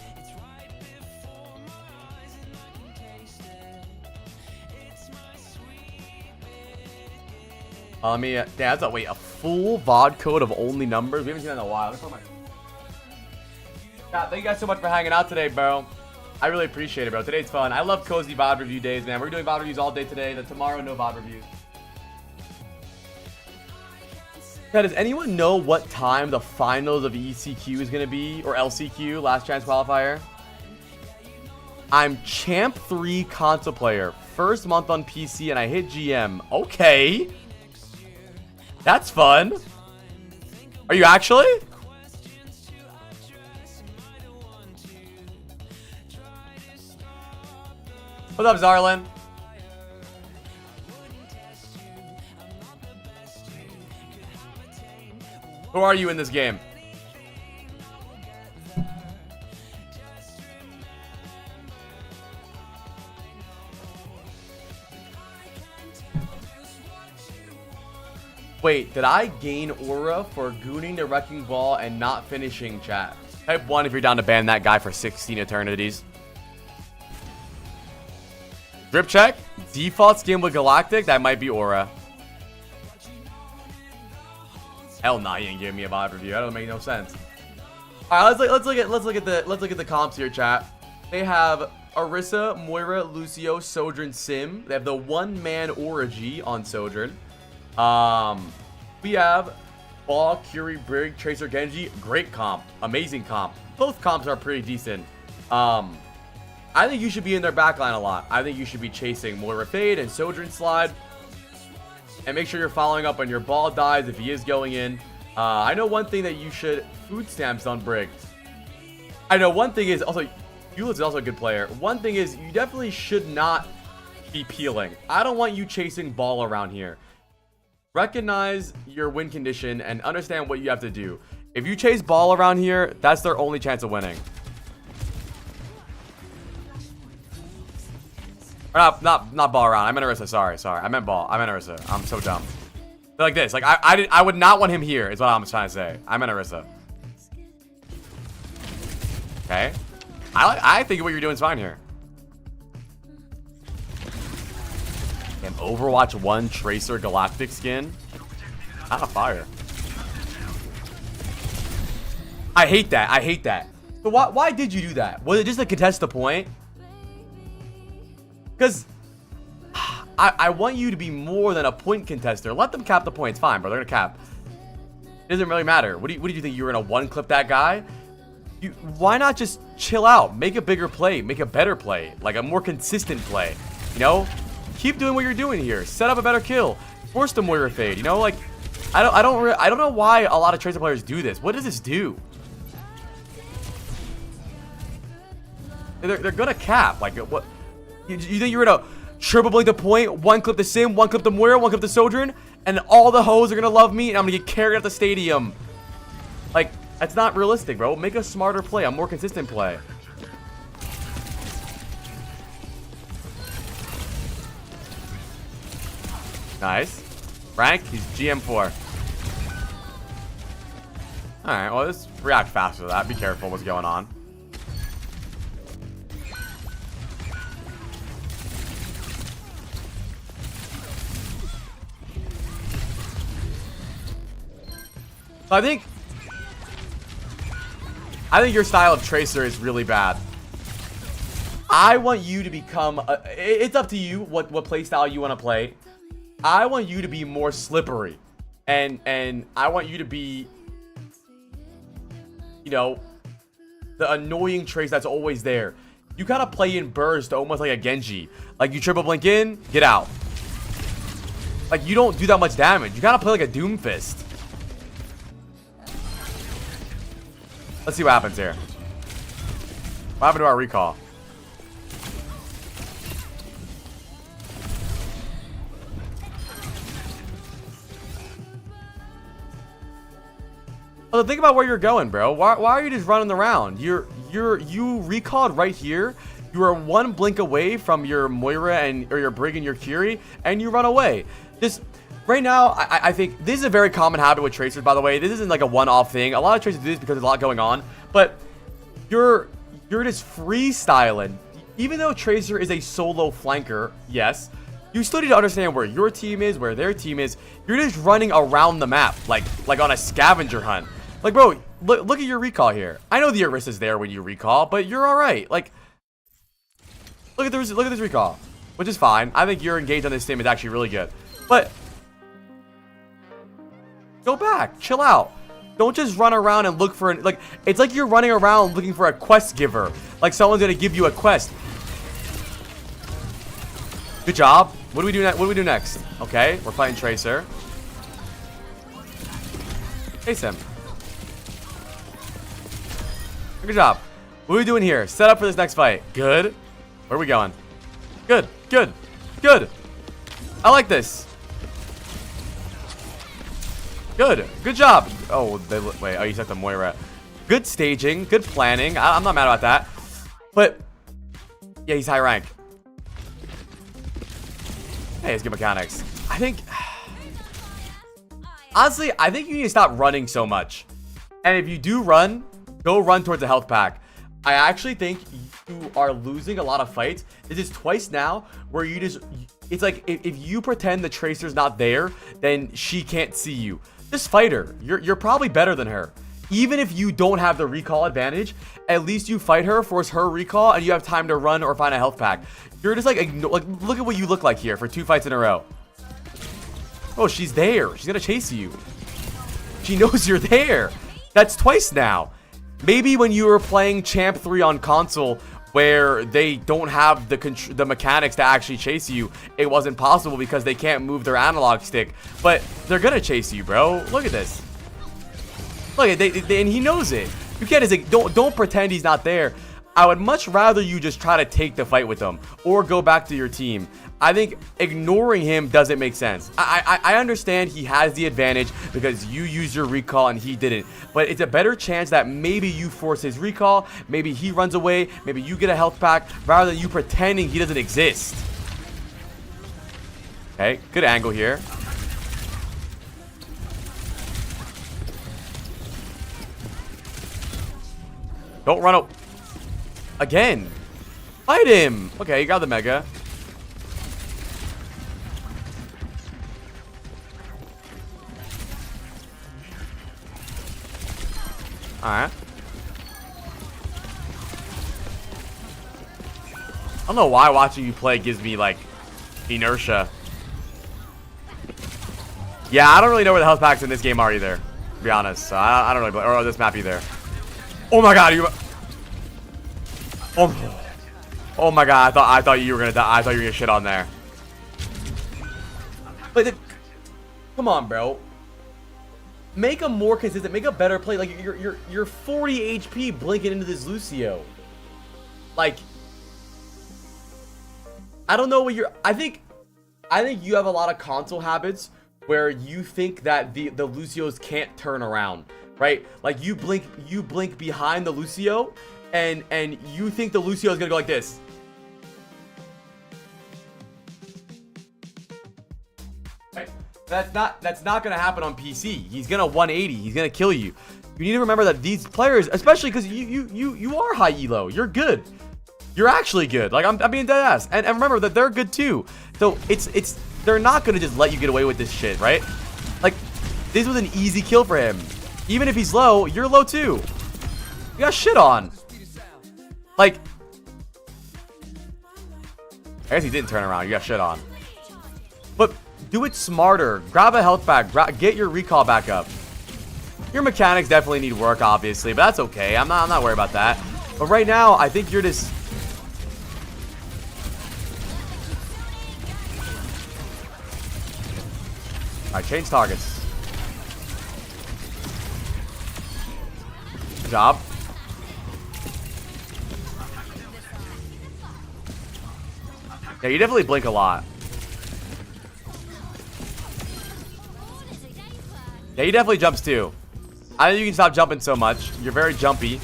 Let me, damn, that's a, wait, a full VOD code of only numbers? We haven't seen that in a while. God, thank you guys so much for hanging out today, bro. I really appreciate it, bro. Today's fun. I love cozy VOD review days, man. We're doing VOD reviews all day today. Then tomorrow, no VOD reviews. Yeah, does anyone know what time the finals of ECQ is going to be? Or LCQ, last chance qualifier? I'm champ 3 console player. First month on PC and I hit GM. Okay. That's fun. Are you actually? What's up, Zarlin? Who are you in this game? Wait, did I gain aura for gooning the wrecking ball and not finishing chat? Type 1 if you're down to ban that guy for 16 eternities. Drip check. Default skin with Galactic. That might be aura. Hell nah, he ain't giving me a vibe review. That don't make no sense. All right, let's look at the comps here, chat. They have Orisa, Moira, Lucio, Sojourn, Sim. They have the one-man Aura G on Sojourn. We have Ball, Curie, Brig, Tracer, Genji. Great comp, amazing comp. Both comps are pretty decent. I think you should be in their backline a lot. I think you should be chasing Moira Fade and Sojourn Slide. And make sure you're following up on your Ball dies if he is going in. I know one thing that you should... Food stamps on Brig. I know one thing is also... Eulith is also a good player. One thing is you definitely should not be peeling. I don't want you chasing Ball around here. Recognize your win condition and understand what you have to do. If you chase Ball around here, that's their only chance of winning. Or not Ball around. I meant Orisa. Sorry. I meant Ball. I meant Orisa. I'm so dumb. They're like this. Like I would not want him here. Is what I'm trying to say. I meant Orisa. Okay. I think what you're doing is fine here. An Overwatch 1 Tracer Galactic skin. Out of fire. I hate that. So why did you do that? Was it just to contest the point? Because I want you to be more than a point contester. Let them cap the points. Fine, bro. They're going to cap. It doesn't really matter. What did you think? You were going to one-clip that guy? Why not just chill out? Make a bigger play. Make a better play. Like a more consistent play. You know? Keep doing what you're doing here. Set up a better kill. Force the Moira Fade. You know? Like, I don't know why a lot of Tracer players do this. What does this do? They're going to cap. Like, what? You think you're gonna triple blink the point, one clip the Sim, one clip the Moira, one clip the Sojourn, and all the hoes are gonna love me and I'm gonna get carried out the stadium? Like, that's not realistic, bro. Make a smarter play, a more consistent play. Nice. Frank, he's GM4. Alright, well, let's react faster to that. Be careful what's going on. So I think your style of Tracer is really bad. I want you to become it's up to you what playstyle you want to play. I want you to be more slippery. And I want you to be, you know, the annoying Trace that's always there. You gotta play in burst almost like a Genji. Like you triple blink in, get out. Like you don't do that much damage. You gotta play like a Doomfist. Let's see what happens here. What happened to our recall? Well, think about where you're going, bro. Why are you just running around? You recalled right here. You are one blink away from your Moira or your Brig and your Curie, and you run away. Just right now, I think this is a very common habit with Tracers, by the way. This isn't like a one-off thing. A lot of Tracers do this because there's a lot going on, but you're just freestyling. Even though Tracer is a solo flanker, yes, you still need to understand where your team is, where their team is. You're just running around the map, like on a scavenger hunt. Like, bro, look at your recall here. I know the Orisa's there when you recall, but you're all right. Like, look at this recall, which is fine. I think your engage on this team is actually really good. But go back, chill out. Don't just run around and look for like it's like you're running around looking for a quest giver. Like someone's gonna give you a quest. Good job. What do we do next? What do we do next? Okay, we're fighting Tracer. Chase him. Good job. What are we doing here? Set up for this next fight. Good. Where are we going? Good. Good. Good. I like this. Good. Good job. Oh, wait. Oh, you set the Moira. Good staging. Good planning. I'm not mad about that. But, yeah, he's high rank. Hey, it's good mechanics. I think... Honestly, I think you need to stop running so much. And if you do run, go run towards the health pack. I actually think you are losing a lot of fights. This is twice now where you just... It's like if you pretend the Tracer's not there, then she can't see you. Just fight her. You're probably better than her. Even if you don't have the recall advantage, at least you fight her, force her recall, and you have time to run or find a health pack. You're just like look at what you look like here for 2 fights in a row. Oh, she's there. She's gonna chase you. She knows you're there. That's twice now. Maybe when you were playing Champ 3 on console, where they don't have the mechanics to actually chase you, it wasn't possible because they can't move their analog stick. But they're gonna chase you, bro. Look at this. Look at and he knows it. You can't just like, don't pretend he's not there. I would much rather you just try to take the fight with him or go back to your team. I think ignoring him doesn't make sense. I understand he has the advantage because you used your recall and he didn't. But it's a better chance that maybe you force his recall, maybe he runs away, maybe you get a health pack, rather than you pretending he doesn't exist. Okay, good angle here. Don't run up. Again. Fight him. Okay, you got the mega. Alright. I don't know why watching you play gives me, like, inertia. Yeah, I don't really know where the health packs in this game are either, to be honest. So I don't really play, or this map either. Oh my god, you... Oh my god, I thought you were gonna die. I thought you were gonna shit on there. But come on, bro. Make a more consistent, make a better play. Like you're 40 HP blinking into this Lucio. Like, I don't know what you're. I think you have a lot of console habits where you think that the Lucios can't turn around, right? Like you blink behind the Lucio, and you think the Lucio is gonna go like this. Right? That's not gonna happen on PC. He's gonna 180. He's gonna kill you. You need to remember that these players, especially because you are high elo, you're good. You're actually good. Like I'm being dead ass, and remember that they're good too. So it's they're not gonna just let you get away with this shit, right? Like this was an easy kill for him. Even if he's low, you're low too. You got shit on. Like, I guess he didn't turn around. You got shit on. But do it smarter. Grab a health pack. Get your recall back up. Your mechanics definitely need work, obviously, but that's okay. I'm not worried about that. But right now, I think you're just... Alright, change targets. Good job. Yeah, you definitely blink a lot. Yeah, he definitely jumps too. I think you can stop jumping so much. You're very jumpy.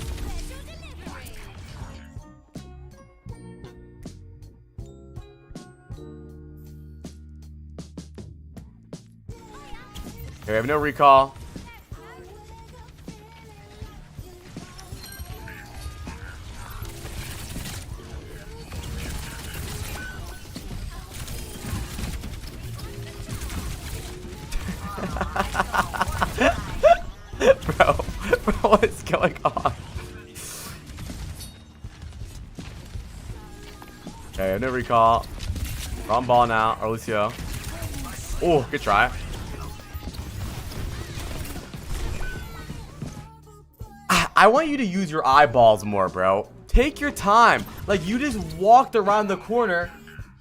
Okay, we have no recall. Bro, what is going on? Okay, I have no recall. Wrong ball now, or Lucio. Oh, good try. I want you to use your eyeballs more, bro. Take your time. Like, you just walked around the corner.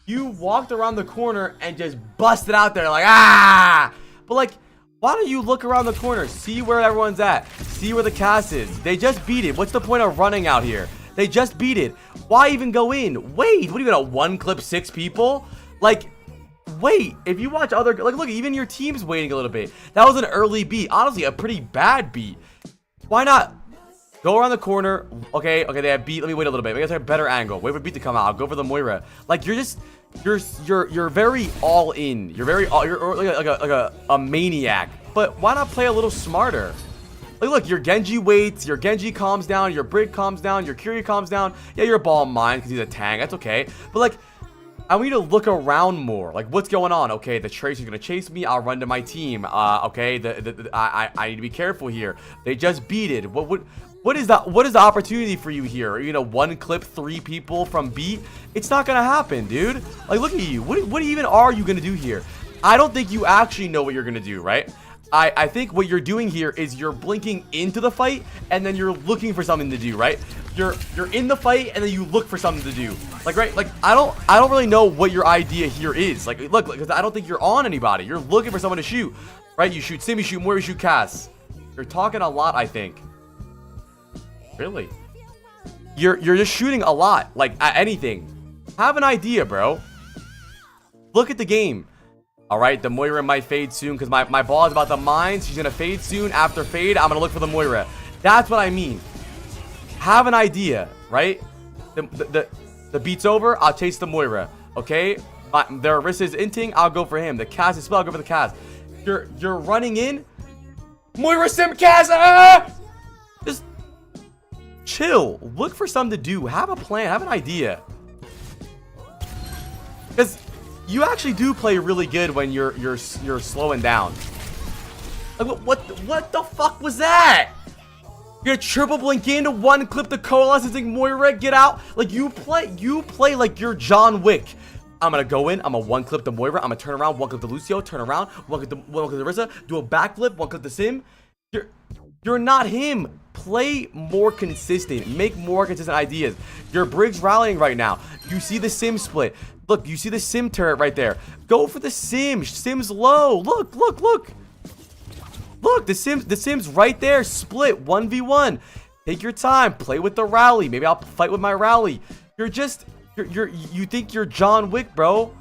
You walked around the corner and just busted out there like, ah! But, like, why don't you look around the corner? See where everyone's at. See where the cast is. They just beat it. What's the point of running out here? They just beat it. Why even go in? Wait, what are you gonna one clip 6 people? Like, wait. If you watch other, like, look, even your team's waiting a little bit. That was an early beat. Honestly, a pretty bad beat. Why not? Go around the corner. Okay, they have beat. Let me wait a little bit. Maybe I have a better angle. Wait for beat to come out. I'll go for the Moira. Like, you're just, you're very all in. You're very you're like a maniac. But why not play a little smarter? Like, look, your Genji waits, your Genji calms down, your Brig calms down, your Curie calms down. Yeah, your ball mine because he's a tank. That's okay. But, like, I want you to look around more. Like, what's going on? Okay, the Tracer's gonna chase me. I'll run to my team. Okay, I need to be careful here. They just beat it. What is the opportunity for you here? Are you gonna one clip 3 people from beat? It's not gonna happen, dude. Like, look at you. What even are you gonna do here? I don't think you actually know what you're gonna do, right? I think what you're doing here is you're blinking into the fight and then you're looking for something to do, right? You're in the fight and then you look for something to do. Like, right? Like, I don't really know what your idea here is. Like, look, because I don't think you're on anybody. You're looking for someone to shoot, right? You shoot Sim, you shoot Moira, you shoot Cass. You're talking a lot, I think. Really? You're just shooting a lot, like, at anything. Have an idea, bro. Look at the game. All right, the Moira might fade soon because my ball is about to mine. She's gonna fade soon. After fade, I'm gonna look for the Moira. That's what I mean. Have an idea, right? The beat's over. I'll chase the Moira. Okay, their Orisa is inting. I'll go for him. The Cass is spell. I'll go for the Cass. You're running in. Moira Sim Cass. Ah! Just chill. Look for something to do. Have a plan. Have an idea. Because you actually do play really good when you're slowing down. Like, what the fuck was that? You're triple blink in, one clip the coalescing Moira, get out. Like, you play like you're John Wick. I'm gonna go in, I'm gonna one clip the Moira, I'm gonna turn around, one clip the Lucio, turn around, one clip the Orisa, do a backflip, one clip the Sim. You're not him. Play more consistent. Make more consistent ideas. Your Brig's rallying right now. You see the Sim split. Look, you see the Sim turret right there. Go for the Sim. Sim's low. Look. Look, the Sim's right there. Split 1v1. Take your time. Play with the rally. Maybe I'll fight with my rally. You think you're John Wick, bro.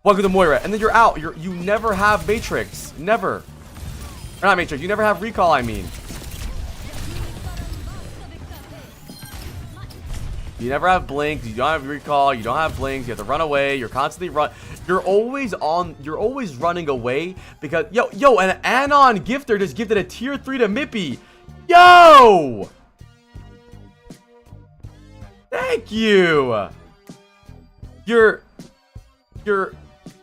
Welcome to Moira, and then you're out. You never have Matrix. Never. Or not Matrix. You never have recall, I mean. You never have blinks. You don't have recall. You don't have blinks. You have to run away. You're constantly You're always running away because yo, an Anon gifter just gifted a tier 3 to Mippy. Yo! Thank you. You're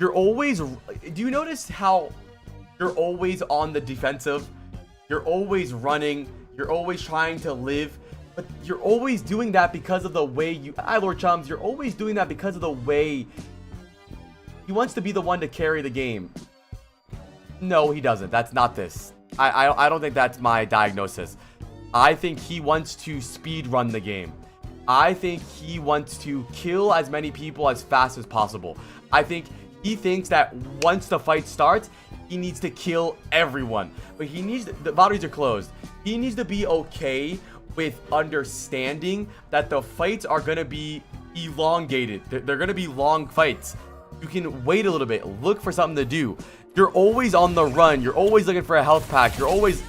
always. Do you notice how you're always on the defensive? You're always running. You're always trying to live. But you're always doing that because of the way you... Lord Chums, you're always doing that because of the way... He wants to be the one to carry the game. No, he doesn't. That's not this. I don't think that's my diagnosis. I think he wants to speed run the game. I think he wants to kill as many people as fast as possible. I think he thinks that once the fight starts, he needs to kill everyone. But he needs... The boundaries are closed. He needs to be okay with understanding that the fights are going to be elongated. They're going to be long fights. You can wait a little bit. Look for something to do. You're always on the run. You're always looking for a health pack. You're always...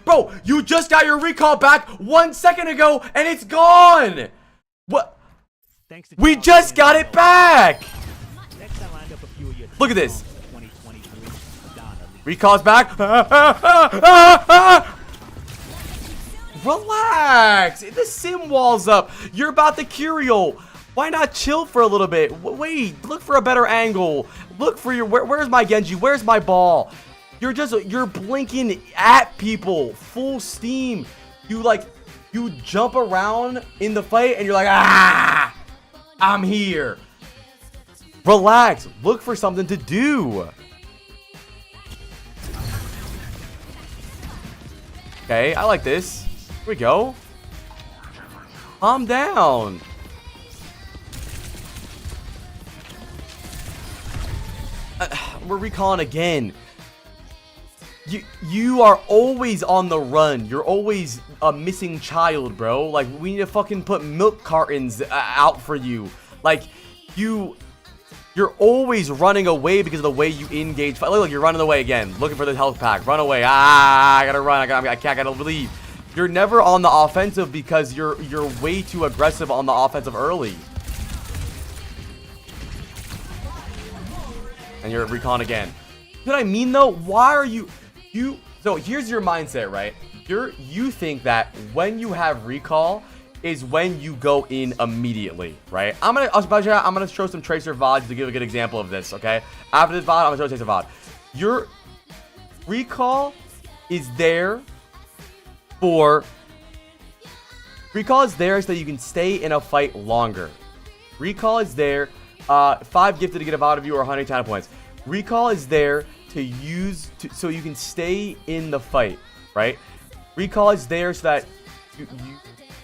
Bro, you just got your recall back 1 second ago, and it's gone. What? Thanks to We just got it back. Next, I lined up a few of your Look at this. 2023 Donna Lee. Recall's back. Relax. The sim wall's up. You're about to Curio. Why not chill for a little bit? Wait, look for a better angle. Look for your... Where's my Genji? Where's my ball? You're blinking at people. Full steam. You jump around in the fight and you're like, ah, I'm here. Relax. Look for something to do. Okay, I like this. Here we go. Calm down. We're recalling again. You are always on the run. You're always a missing child, bro. Like, we need to fucking put milk cartons out for you. Like, you're always running away because of the way you engage. Look, you're running away again, looking for the health pack. Run away. I gotta run. I gotta leave. You're never on the offensive because you're way too aggressive on the offensive early. And you're recon again. You know what I mean, though? Why are you... So here's your mindset, right? You think that when you have recall is when you go in immediately, right? I'm gonna show some Tracer VODs to give a good example of this, okay? After this VOD, I'm gonna show Tracer VOD. Your recall is there for... Recall is there so that you can stay in a fight longer. Recall is there... 5 gifted to get a VOD of you or 100 channel points. Recall is there to use so you can stay in the fight, right? Recall is there so that you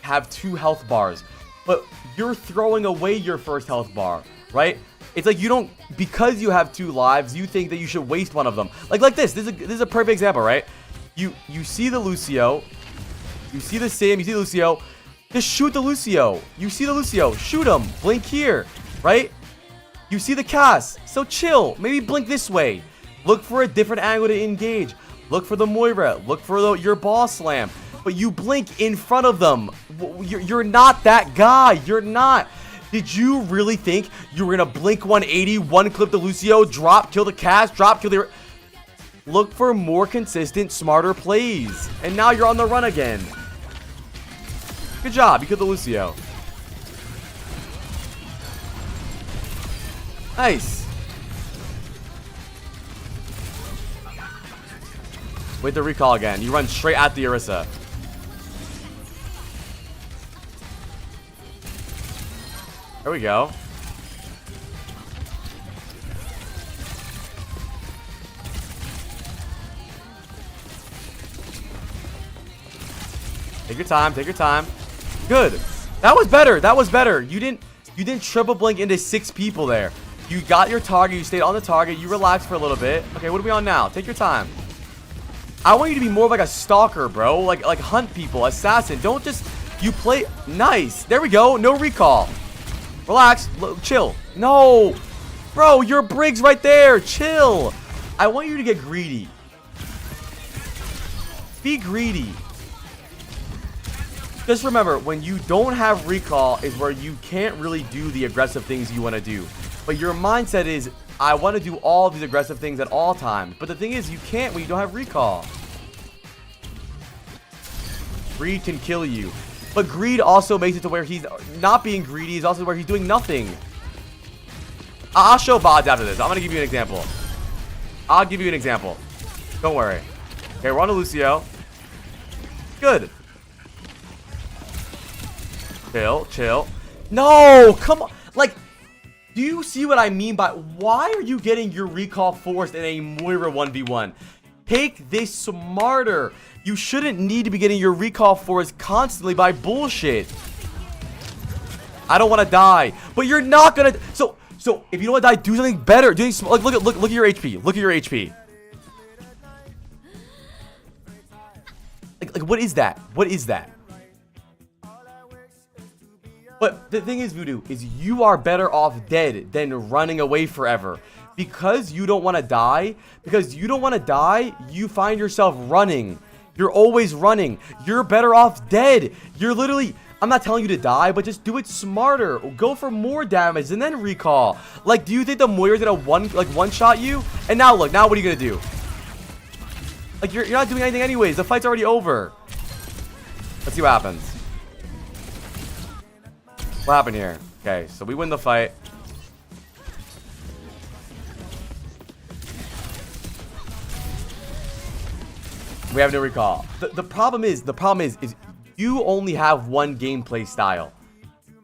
have 2 health bars, but you're throwing away your first health bar, right? It's like you don't, because you have 2 lives, you think that you should waste one of them. Like this. This is a perfect example, right? You see the Lucio, you see the Sam, you see the Lucio, just shoot the Lucio. You see the Lucio, shoot him. Blink here, right? You see the Cass, so chill. Maybe blink this way. Look for a different angle to engage. Look for the Moira. Look for your ball slam. But you blink in front of them. You're not that guy. You're not. Did you really think you were going to blink 180, one clip the Lucio, drop, kill the Cass, drop, kill the... Look for more consistent, smarter plays. And now you're on the run again. Good job. You killed the Lucio. Nice. Wait the recall again. You run straight at the Orisa. There we go. Take your time. Take your time. Good. That was better. That was better. You didn't triple blink into 6 people there. You got your target. You stayed on the target. You relaxed for a little bit. Okay, what are we on now? Take your time. I want you to be more of like a stalker, bro. Like hunt people, assassin. Don't just... You play... Nice. There we go. No recall. Relax. Chill. No. Bro, your Briggs right there. Chill. I want you to get greedy. Be greedy. Just remember, when you don't have recall is where you can't really do the aggressive things you want to do. But your mindset is, I want to do all of these aggressive things at all times. But the thing is, you can't when you don't have recall. Greed can kill you. But greed also makes it to where he's not being greedy. Is also where he's doing nothing. I'll show VODs after this. I'm going to give you an example. I'll give you an example. Don't worry. Okay, we're on to Lucio. Good. Chill, chill. No, come on. Like, do you see what I mean by why are you getting your recall forced in a Moira 1v1? Take this smarter. You shouldn't need to be getting your recall forced constantly by bullshit. I don't want to die, but you're not gonna. So if you don't want to die, do something better. Do something, like look at your HP. Look at your HP. Like what is that? What is that? But the thing is, Voodoo, is you are better off dead than running away forever. Because you don't want to die, you find yourself running. You're always running. You're better off dead. You're literally, I'm not telling you to die, but just do it smarter. Go for more damage and then recall. Like, do you think the Moira's gonna one-shot you? And now look, now what are you gonna do? Like, you're not doing anything anyways. The fight's already over. Let's see what happens. What happened here? Okay, so we win the fight. We have no recall. The problem is you only have one gameplay style.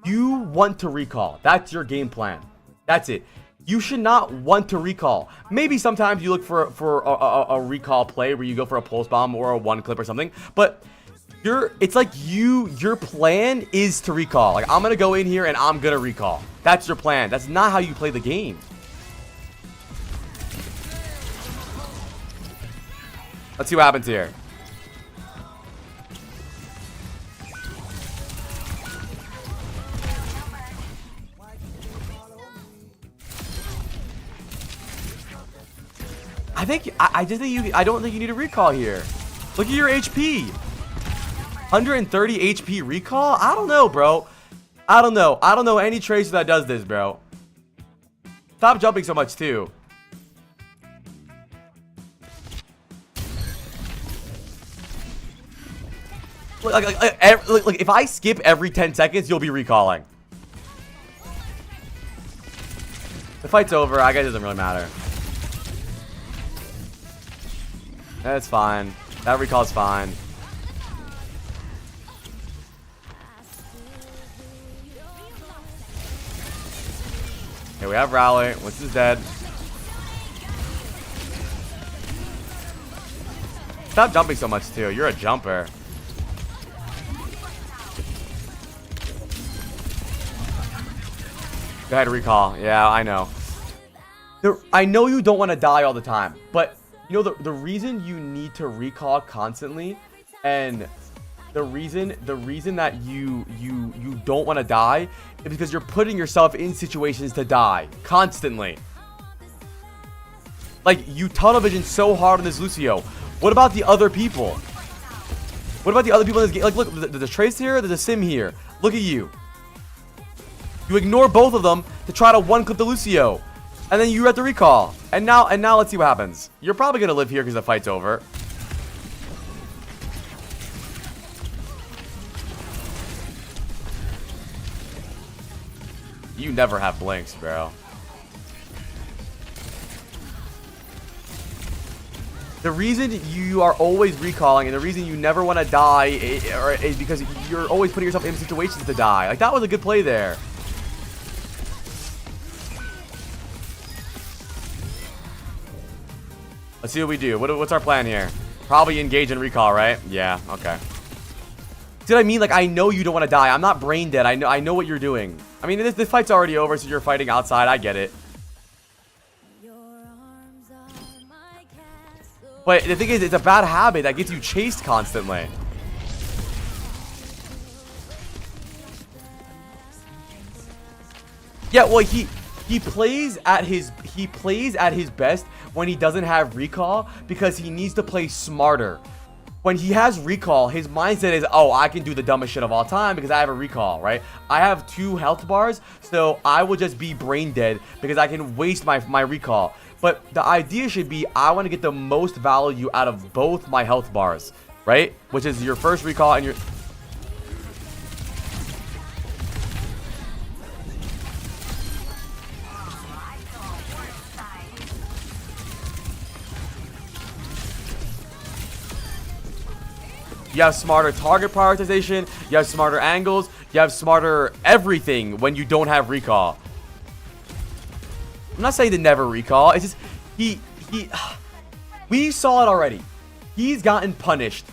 You want to recall. That's your game plan. That's it. You should not want to recall. Maybe sometimes you look for a recall play where you go for a pulse bomb or a one clip or something, but it's like your plan is to recall. Like, I'm gonna go in here and I'm gonna recall. That's your plan. That's not how you play the game. Let's see what happens here. I don't think you need a recall here. Look at your HP. 130 HP recall? I don't know, bro. I don't know any tracer that does this, bro. Stop jumping so much too. Like, if I skip every 10 seconds, you'll be recalling. The fight's over. I guess it doesn't really matter. That's fine. That recall's fine. Okay, we have Rally. Winston is dead. Stop jumping so much, too. You're a jumper. Go ahead, recall. Yeah, I know. I know you don't want to die all the time, but you know the reason you need to recall constantly, and the reason that you don't want to die is because you're putting yourself in situations to die constantly. Like, you tunnel vision so hard on this Lucio. What about the other people? What about the other people in this game? Like, look, there's a Trace here, there's a Sim here. Look at you. You ignore both of them to try to one-clip the Lucio. And then you have to recall. And now let's see what happens. You're probably gonna live here because the fight's over. You never have blinks, bro. The reason you are always recalling and the reason you never want to die is because you're always putting yourself in situations to die. Like, that was a good play there. Let's see what we do. What's our plan here? Probably engage and recall, right? Yeah, okay. See what I mean? Like, I know you don't want to die. I'm not brain dead. I know what you're doing. I mean, this fight's already over, so you're fighting outside. I get it. But the thing is, it's a bad habit that gets you chased constantly. Yeah, well, he plays at his best when he doesn't have recall because he needs to play smarter. When he has recall, his mindset is, oh, I can do the dumbest shit of all time because I have a recall, right? I have 2 health bars, so I will just be brain dead because I can waste my recall. But the idea should be, I want to get the most value out of both my health bars, right? Which is your first recall and your... You have smarter target prioritization, you have smarter angles, you have smarter everything when you don't have recall. I'm not saying to never recall, it's just, we saw it already. He's gotten punished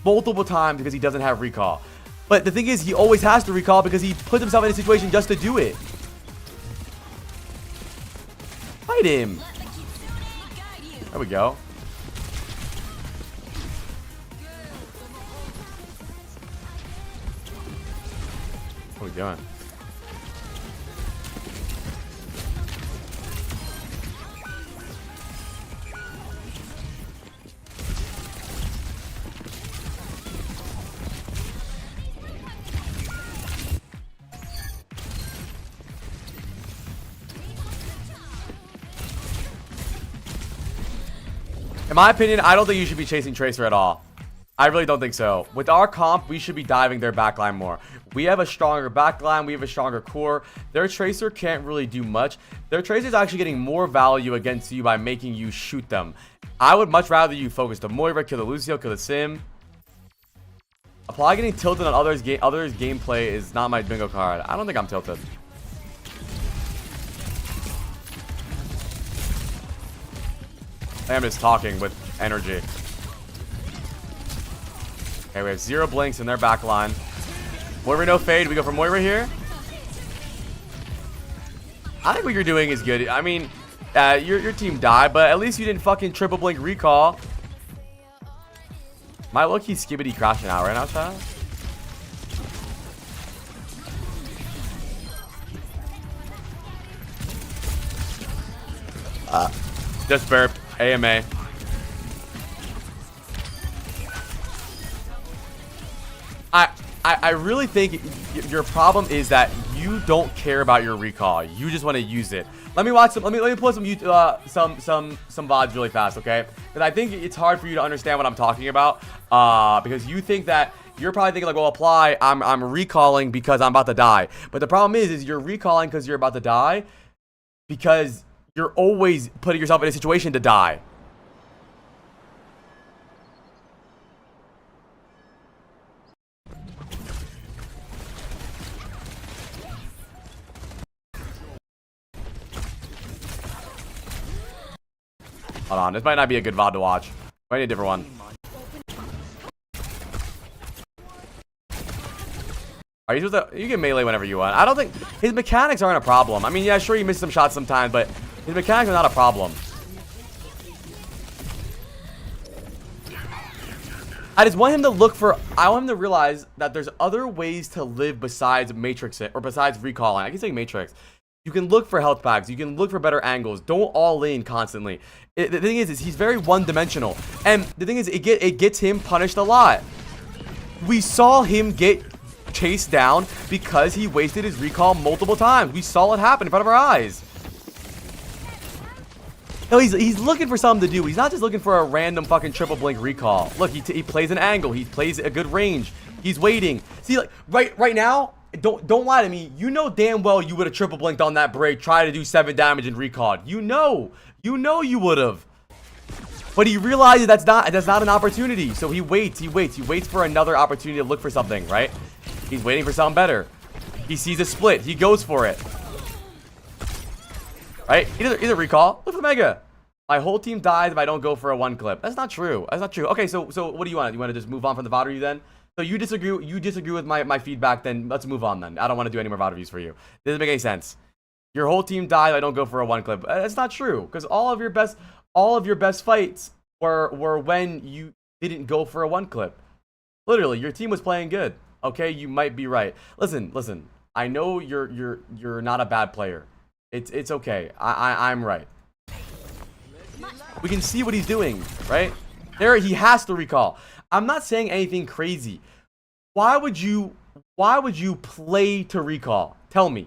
multiple times because he doesn't have recall. But the thing is, he always has to recall because he puts himself in a situation just to do it. Fight him. There we go. What are we doing? In my opinion, I don't think you should be chasing Tracer at all. I really don't think so. With our comp, we should be diving their backline more. We have a stronger backline. We have a stronger core. Their Tracer can't really do much. Their Tracer is actually getting more value against you by making you shoot them. I would much rather you focus the Moira, kill the Lucio, kill the Sim. Apply getting tilted on others' gameplay is not my bingo card. I don't think I'm tilted. I'm just talking with energy. Okay, we have 0 blinks in their back line. Moira no fade. We go for Moira here. I think what you're doing is good. I mean, your team died, but at least you didn't fucking triple blink recall. My low-key skibbity crashing out right now, child. Just burped. AMA. I really think your problem is that you don't care about your recall. You just want to use it. Let me watch some. Let me pull some VODs really fast, okay? Because I think it's hard for you to understand what I'm talking about. Because you think that you're probably thinking like, well, apply. I'm recalling because I'm about to die. But the problem is you're recalling because you're about to die. Because you're always putting yourself in a situation to die. Hold on, this might not be a good VOD to watch. I need a different one. Are you supposed to? You can melee whenever you want. I don't think his mechanics aren't a problem. I mean, yeah, sure, he misses some shots sometimes, but his mechanics are not a problem. I just want him to look for. I want him to realize that there's other ways to live besides Matrix or besides recalling. I can say Matrix. You can look for health packs. You can look for better angles. Don't all in constantly. The thing is he's very one-dimensional. And the thing is, it gets him punished a lot. We saw him get chased down because he wasted his recall multiple times. We saw it happen in front of our eyes. No, he's looking for something to do. He's not just looking for a random fucking triple blink recall. Look, he plays an angle. He plays a good range. He's waiting. See, like right now. Don't lie to me. You know damn well you would have triple blinked on that break, try to do 7 damage and recalled. You know you would have. But he realizes that's not an opportunity. So he waits for another opportunity to look for something, right? He's waiting for something better. He sees a split. He goes for it. Right? Either recall. Look for the Mega. My whole team dies if I don't go for a 1 clip. That's not true. That's not true. Okay, so what do you want? You want to just move on from the VOD review then? So you disagree with my feedback, then let's move on then. I don't want to do any more VOD reviews for you. This doesn't make any sense. Your whole team died, I don't go for a 1 clip. That's not true, because all of your best fights were when you didn't go for a 1 clip. Literally, your team was playing good. Okay, you might be right. Listen. I know you're not a bad player. It's okay. I'm right. We can see what he's doing, right? There, he has to recall. I'm not saying anything crazy. Why would you play to recall? Tell me.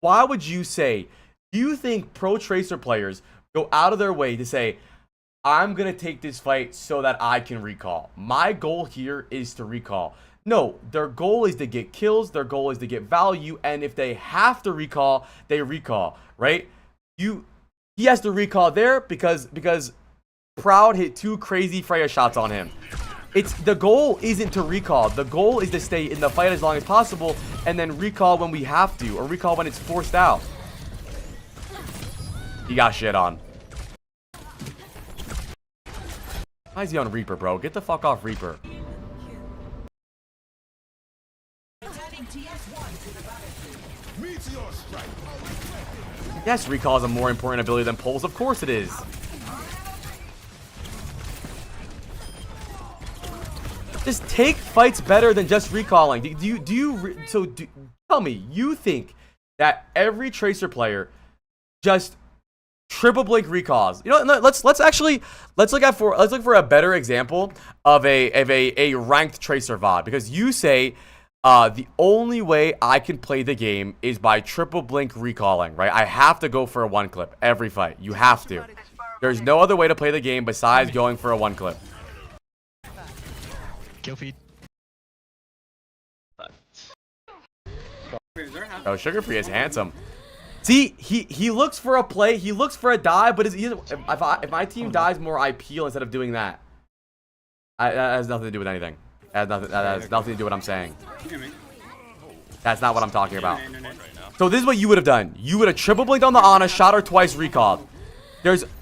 Why would you say, do you think pro Tracer players go out of their way to say, I'm going to take this fight so that I can recall? My goal here is to recall. No, their goal is to get kills, their goal is to get value, and if they have to recall, they recall, right? He has to recall there because Proud hit 2 crazy Freya shots on him. The goal isn't to recall. The goal is to stay in the fight as long as possible and then recall when we have to, or recall when it's forced out. He got shit on. Why is he on Reaper, bro? Get the fuck off Reaper. Yes, recall is a more important ability than pulls. Of course it is. Just take fights better than just recalling. Tell me, you think that every Tracer player just triple blink recalls? You know, let's look for a better example of a ranked Tracer VOD, because you say the only way I can play the game is by triple blink recalling, right? I have to go for a 1 clip every fight. You have to. There's no other way to play the game besides going for a one clip. Kill feed. Oh, Sugar Free is handsome. See, he looks for a play. He looks for a dive, but if my team dies more, I peel instead of doing that. That has nothing to do with anything. That has nothing to do with what I'm saying. That's not what I'm talking about. So this is what you would have done. You would have triple blinked on the Ana, shot her twice, recalled.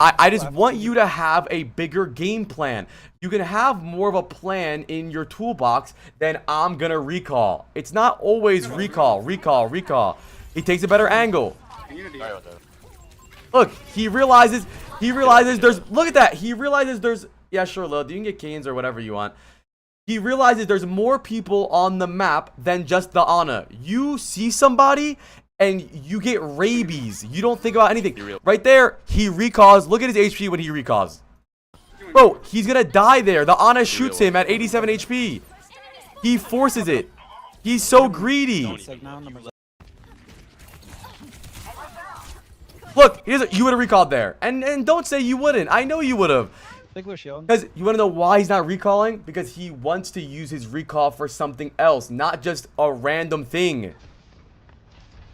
I just want you to have a bigger game plan. You can have more of a plan in your toolbox than I'm gonna recall. It's not always recall. He takes a better angle. Look, he realizes there's, look at that. He realizes there's, yeah, sure, Lil, you can get canes or whatever you want. He realizes there's more people on the map than just the Ana. You see somebody and you get rabies. You don't think about anything. Right there, he recalls. Look at his HP when he recalls. Bro, he's gonna die there. The Ana shoots him at 87 HP. He forces it. He's so greedy. Look, you would have recalled there. And don't say you wouldn't. I know you would have. Because you want to know why he's not recalling? Because he wants to use his recall for something else, not just a random thing.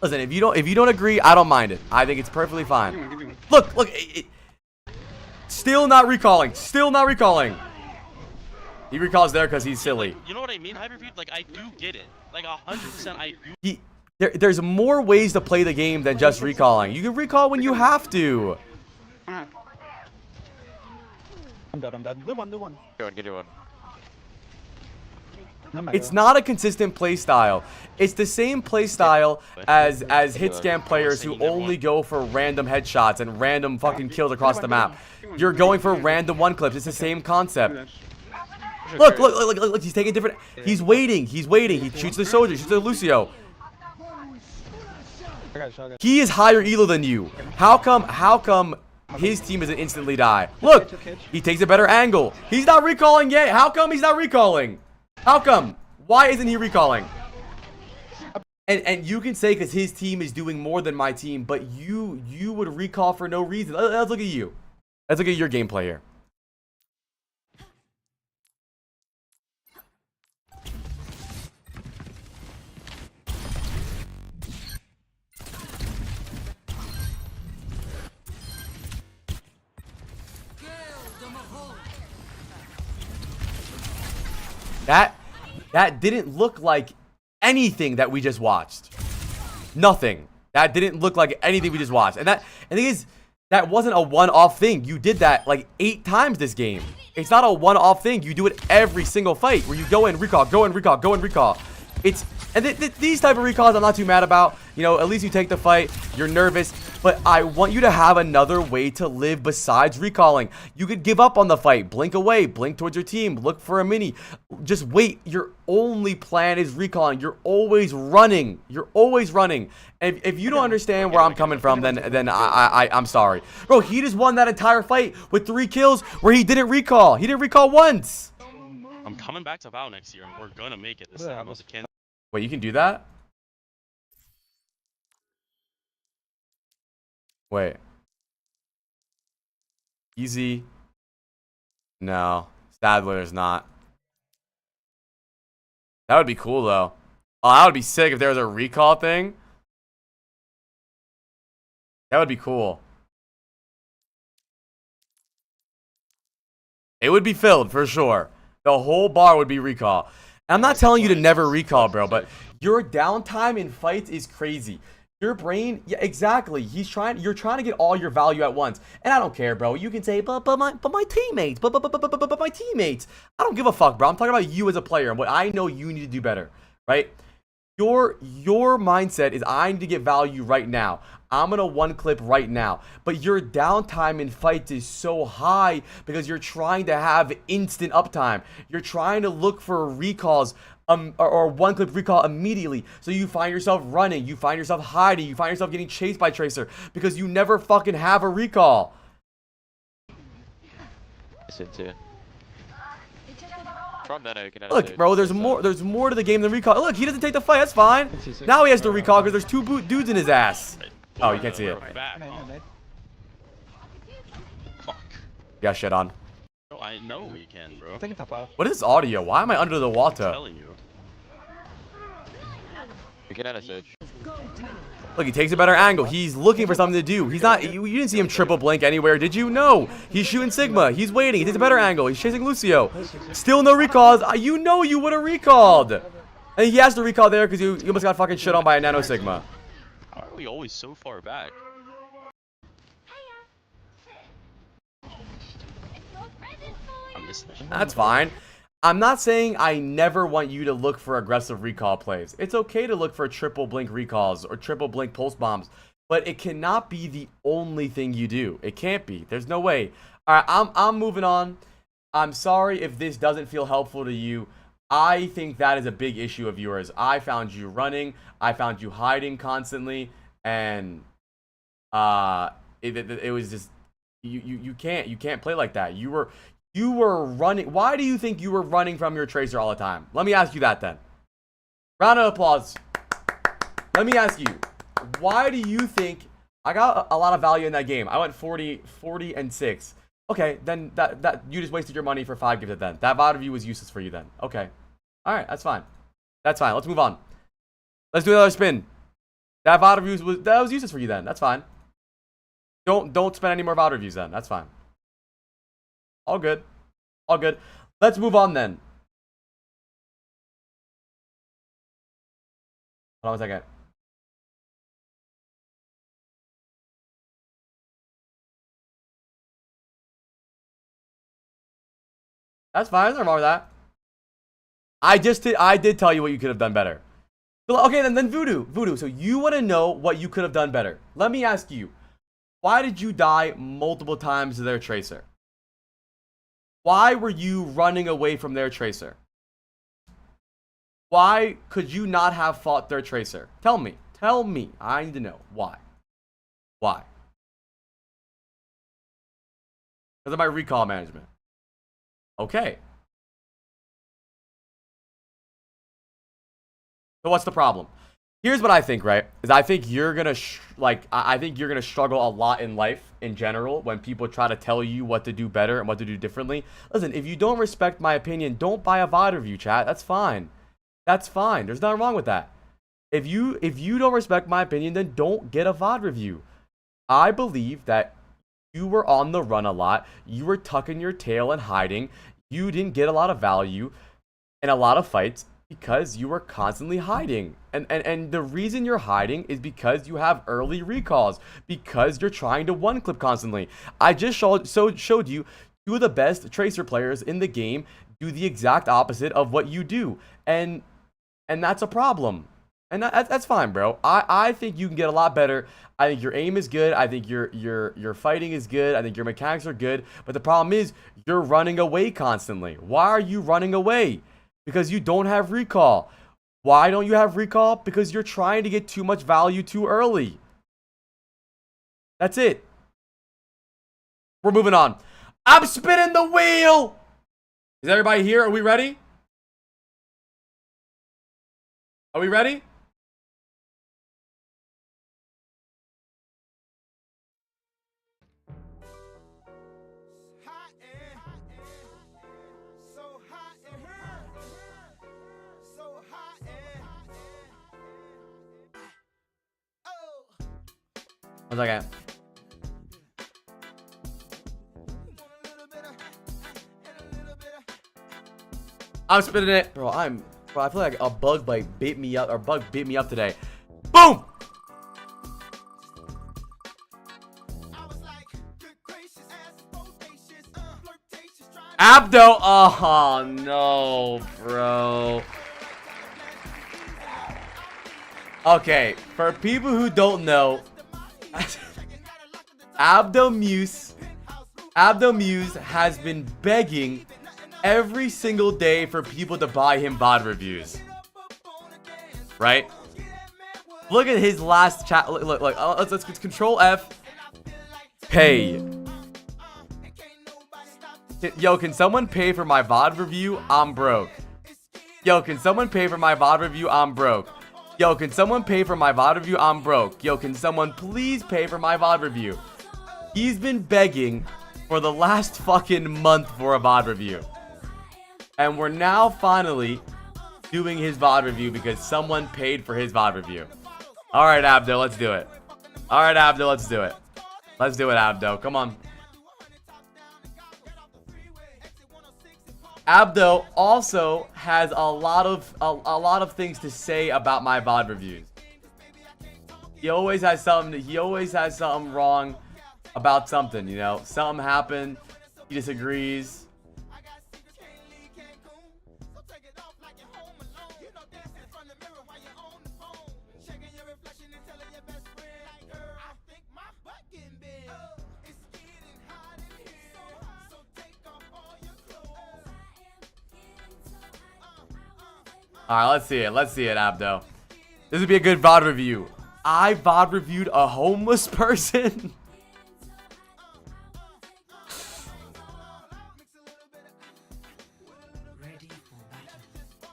Listen, if you don't agree, I don't mind it. I think it's perfectly fine. Look, still not recalling. He recalls there because he's silly. You know what I mean, Hyperfeed? Like, I do get it. Like, 100% I do. There's more ways to play the game than just recalling. You can recall when you have to. I'm done. Do one. Get one. It's not a consistent play style. It's the same play style as hit scan players who only go for random headshots and random fucking kills across the map. You're going for random one clips. It's the same concept. Look, he's taking different. He's waiting. He shoots the soldier, shoots the Lucio. He is higher elo than you. How come his team doesn't instantly die? Look, he takes a better angle. He's not recalling yet. How come he's not recalling? How come? Why isn't he recalling? And you can say because his team is doing more than my team, but you would recall for no reason. Let's look at you. Let's look at your gameplay here. That didn't look like anything that we just watched. Nothing. That didn't look like anything we just watched. And the thing is, that wasn't a one-off thing. You did that like 8 times this game. It's not a one-off thing. You do it every single fight where you go in, recall, go in, recall, go in, recall. These type of recalls I'm not too mad about. You know, at least you take the fight. You're nervous. But I want you to have another way to live besides recalling. You could give up on the fight. Blink away. Blink towards your team. Look for a mini. Just wait. Your only plan is recalling. You're always running. And if you don't understand where I'm coming from, then I'm sorry. Bro, he just won that entire fight with 3 kills where he didn't recall. He didn't recall once. I'm coming back to VOW next year, and we're gonna make it this time. Wait, you can do that? Wait. Easy. No. Sadler is not. That would be cool, though. Oh, that would be sick if there was a recall thing. That would be cool. It would be filled, for sure. The whole bar would be recall. And I'm not telling you to never recall, bro, but your downtime in fights is crazy. Your brain, yeah, exactly. You're trying to get all your value at once. And I don't care, bro. You can say, but my teammates, but my teammates. I don't give a fuck, bro. I'm talking about you as a player and what I know you need to do better, right? Your mindset is I need to get value right now. I'm gonna one clip right now. But your downtime in fights is so high because you're trying to have instant uptime. You're trying to look for recalls or one clip recall immediately. So you find yourself running, you find yourself hiding, you find yourself getting chased by Tracer because you never fucking have a recall. Look, bro, there's more to the game than recall. Look, he doesn't take the fight, that's fine. Now he has to recall because there's 2 dudes in his ass. Oh, you can't see it. Yeah, shit on. Oh, I know we can, bro. Taking top off. What is audio? Why am I under the I'm water? telling you. We can add a search. Look, he takes a better angle. He's looking for something to do. He's not. You didn't see him triple blink anywhere, did you? No. He's shooting Sigma. He's waiting. He takes a better angle. He's chasing Lucio. Still no recalls. You know you would have recalled. And he has to recall there because you almost got fucking shit on by a Nano Sigma. How are we always so far back? I'm missing that. That's fine. I'm not saying I never want you to look for aggressive recall plays. It's okay to look for triple blink recalls or triple blink pulse bombs, but it cannot be the only thing you do. It can't be. There's no way. All right, I'm moving on. I'm sorry if this doesn't feel helpful to you. I think that is a big issue of yours. I found you running. I found you hiding constantly, and it was just you can't play like that. You were running. Why do you think you were running from your tracer all the time? Let me ask you that then. Round of applause. Let me ask you, why do you think I got a lot of value in that game? I went 40 and 6. Okay, then that you just wasted your money for 5 gifted then. That VOD review was useless for you then. Okay. All right, that's fine. That's fine. Let's move on. Let's do another spin. That VOD review was useless for you then. That's fine. Don't spend any more VOD reviews then. That's fine. All good. All good. Let's move on then. Hold on 1 second. That's fine. There's nothing wrong with that. I did tell you what you could have done better. So, okay, then Voodoo. So you want to know what you could have done better. Let me ask you. Why did you die multiple times to their tracer? Why were you running away from their tracer? Why could you not have fought their tracer? Tell me. Tell me. I need to know. Why? Why? Because of my recall management. Okay. So what's the problem? Here's what I think, right? Is I think you're gonna I think you're gonna struggle a lot in life in general when people try to tell you what to do better and what to do differently. Listen, if you don't respect my opinion, don't buy a VOD review, chat. That's fine. That's fine. There's nothing wrong with that. If you don't respect my opinion, then don't get a VOD review. I believe that you were on the run a lot. You were tucking your tail and hiding. You didn't get a lot of value in a lot of fights because you were constantly hiding. And the reason you're hiding is because you have early recalls, because you're trying to one clip constantly. I just showed you 2 of the best tracer players in the game do the exact opposite of what you do, and that's a problem. And that's fine, bro. I think you can get a lot better. I think your aim is good. I think your fighting is good. I think your mechanics are good. But the problem is you're running away constantly. Why are you running away? Because you don't have recall. Why don't you have recall? Because you're trying to get too much value too early. That's it. We're moving on. I'm spinning the wheel. Is everybody here? Are we ready? Are we ready? One second. I'm spinning it. Bro, I feel like a bug bit me up, or bug bit me up today. Boom! Abdo! Oh, no, bro. Okay, for people who don't know, Abdomuse has been begging every single day for people to buy him VOD reviews. Right? Look at his last chat. Look. Let's control F. Pay. Yo, can someone pay for my VOD review? I'm broke. Yo, can someone pay for my VOD review? I'm broke. Yo, can someone pay for my VOD review? I'm broke. Yo, can someone please pay for my VOD review? He's been begging for the last fucking month for a VOD review. And we're now finally doing his VOD review because someone paid for his VOD review. Alright, Abdo, let's do it. Alright, Abdo, let's do it. Let's do it, Abdo. Come on. Abdo also has a lot of things to say about my VOD reviews. He always has something wrong about something, you know. Something happened, he disagrees. Alright, let's see it. Let's see it, Abdo. This would be a good VOD review. I VOD reviewed a homeless person.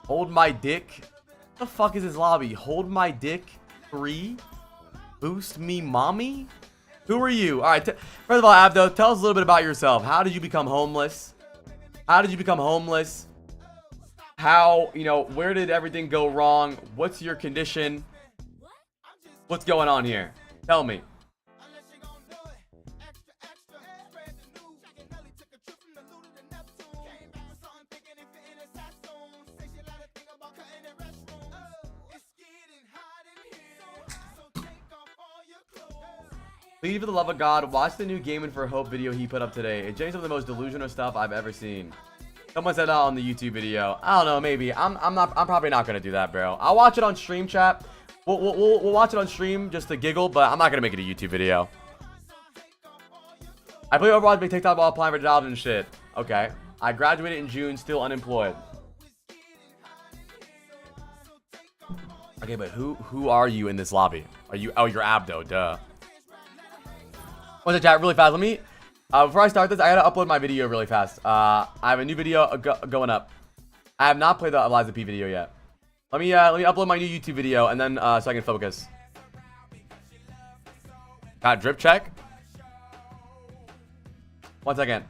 Hold my dick. What the fuck is this lobby? Hold my dick 3. Boost me mommy. Who are you? Alright, first of all, Abdo, tell us a little bit about yourself. How did you become homeless? How did you become homeless? How, you know, where did everything go wrong? What's your condition? What's going on here? Tell me. Please, for the love of God, watch the new Gaming for Hope video he put up today. It changed some of the most delusional stuff I've ever seen. Someone said that on the YouTube video. I don't know, maybe. I'm probably not gonna do that, bro. I'll watch it on stream, chat. We'll watch it on stream just to giggle, but I'm not gonna make it a YouTube video. I play Overwatch, big TikTok while applying for jobs and shit. Okay. I graduated in June, still unemployed. Okay, but who are you in this lobby? Are you? Oh, you're Abdo, duh. What's the chat? Really fast. Let me. Before I start this, I gotta upload my video really fast. I have a new video going up. I have not played the Eliza P video yet. Let me upload my new YouTube video and then so I can focus. Got drip check. 1 second.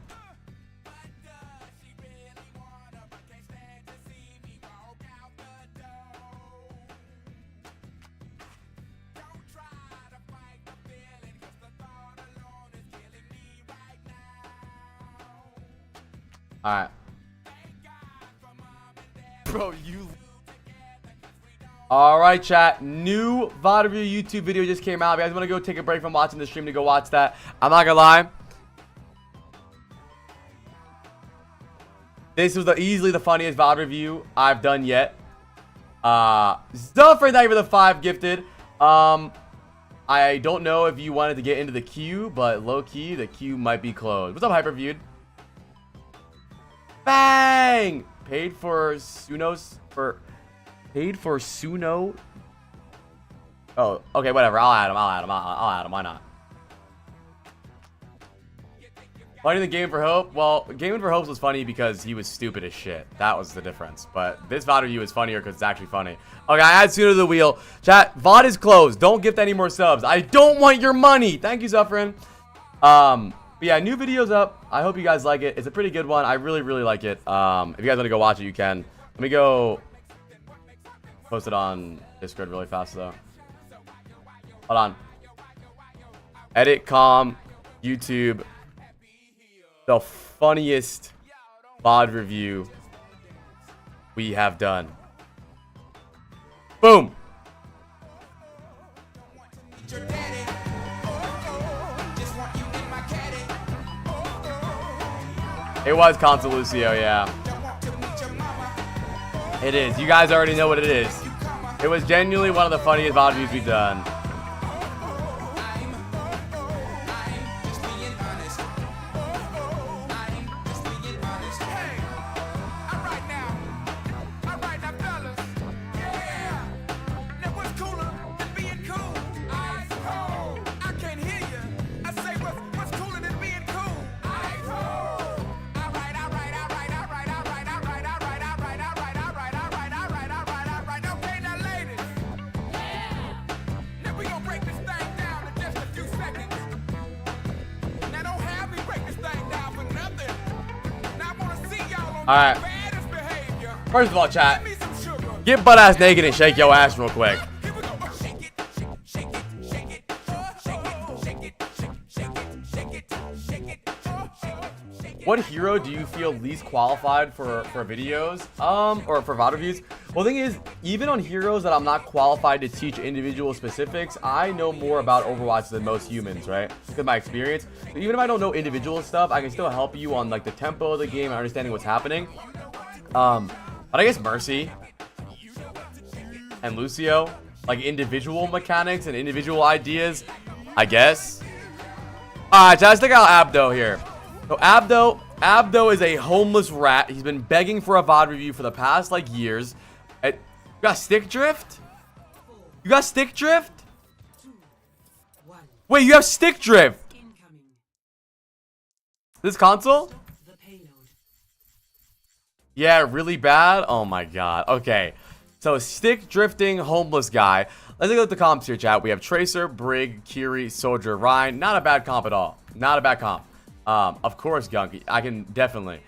Alright. Bro, you... Alright, chat. New VOD review YouTube video just came out. If you guys want to go take a break from watching the stream to go watch that, I'm not gonna lie. This was easily the funniest VOD review I've done yet. Stuff for thank you for the 5 gifted. I don't know if you wanted to get into the queue, but low-key, the queue might be closed. What's up, Hyperviewed? Bang! Paid for Suno. Oh, okay, whatever. I'll add him. Why not? Funny the Game for Hope. Well, Game for Hope was funny because he was stupid as shit. That was the difference. But this VOD review is funnier because it's actually funny. Okay, I add Suno to the wheel. Chat, VOD is closed. Don't gift any more subs. I don't want your money. Thank you, Zufferin. But yeah, new video's up. I hope you guys like it. It's a pretty good one. I really, really like it. If you guys want to go watch it, you can. Let me go post it on Discord really fast, though. Hold on. Edit, com, YouTube. The funniest VOD review we have done. Boom. It was Consul Lucio, yeah. It is. You guys already know what it is. It was genuinely one of the funniest VOD reviews we've done. Alright. First of all, chat, get butt ass naked and shake your ass real quick. What hero do you feel least qualified for videos? Or for VOD reviews? Well, the thing is, even on heroes that I'm not qualified to teach individual specifics, I know more about Overwatch than most humans, right? Because my experience. So even if I don't know individual stuff, I can still help you on like the tempo of the game and understanding what's happening. But I guess Mercy and Lucio, like individual mechanics and individual ideas, I guess. Alright, let's take out Abdo here. So Abdo is a homeless rat. He's been begging for a VOD review for the past like years. You got stick drift? You got stick drift? Wait, you have stick drift? This console? Yeah, really bad? Oh my god. Okay. So stick drifting homeless guy. Let's look at the comps here, chat. We have Tracer, Brig, Kiri, Soldier, Ryan. Not a bad comp at all. Not a bad comp. Of course, Gunky. I can definitely.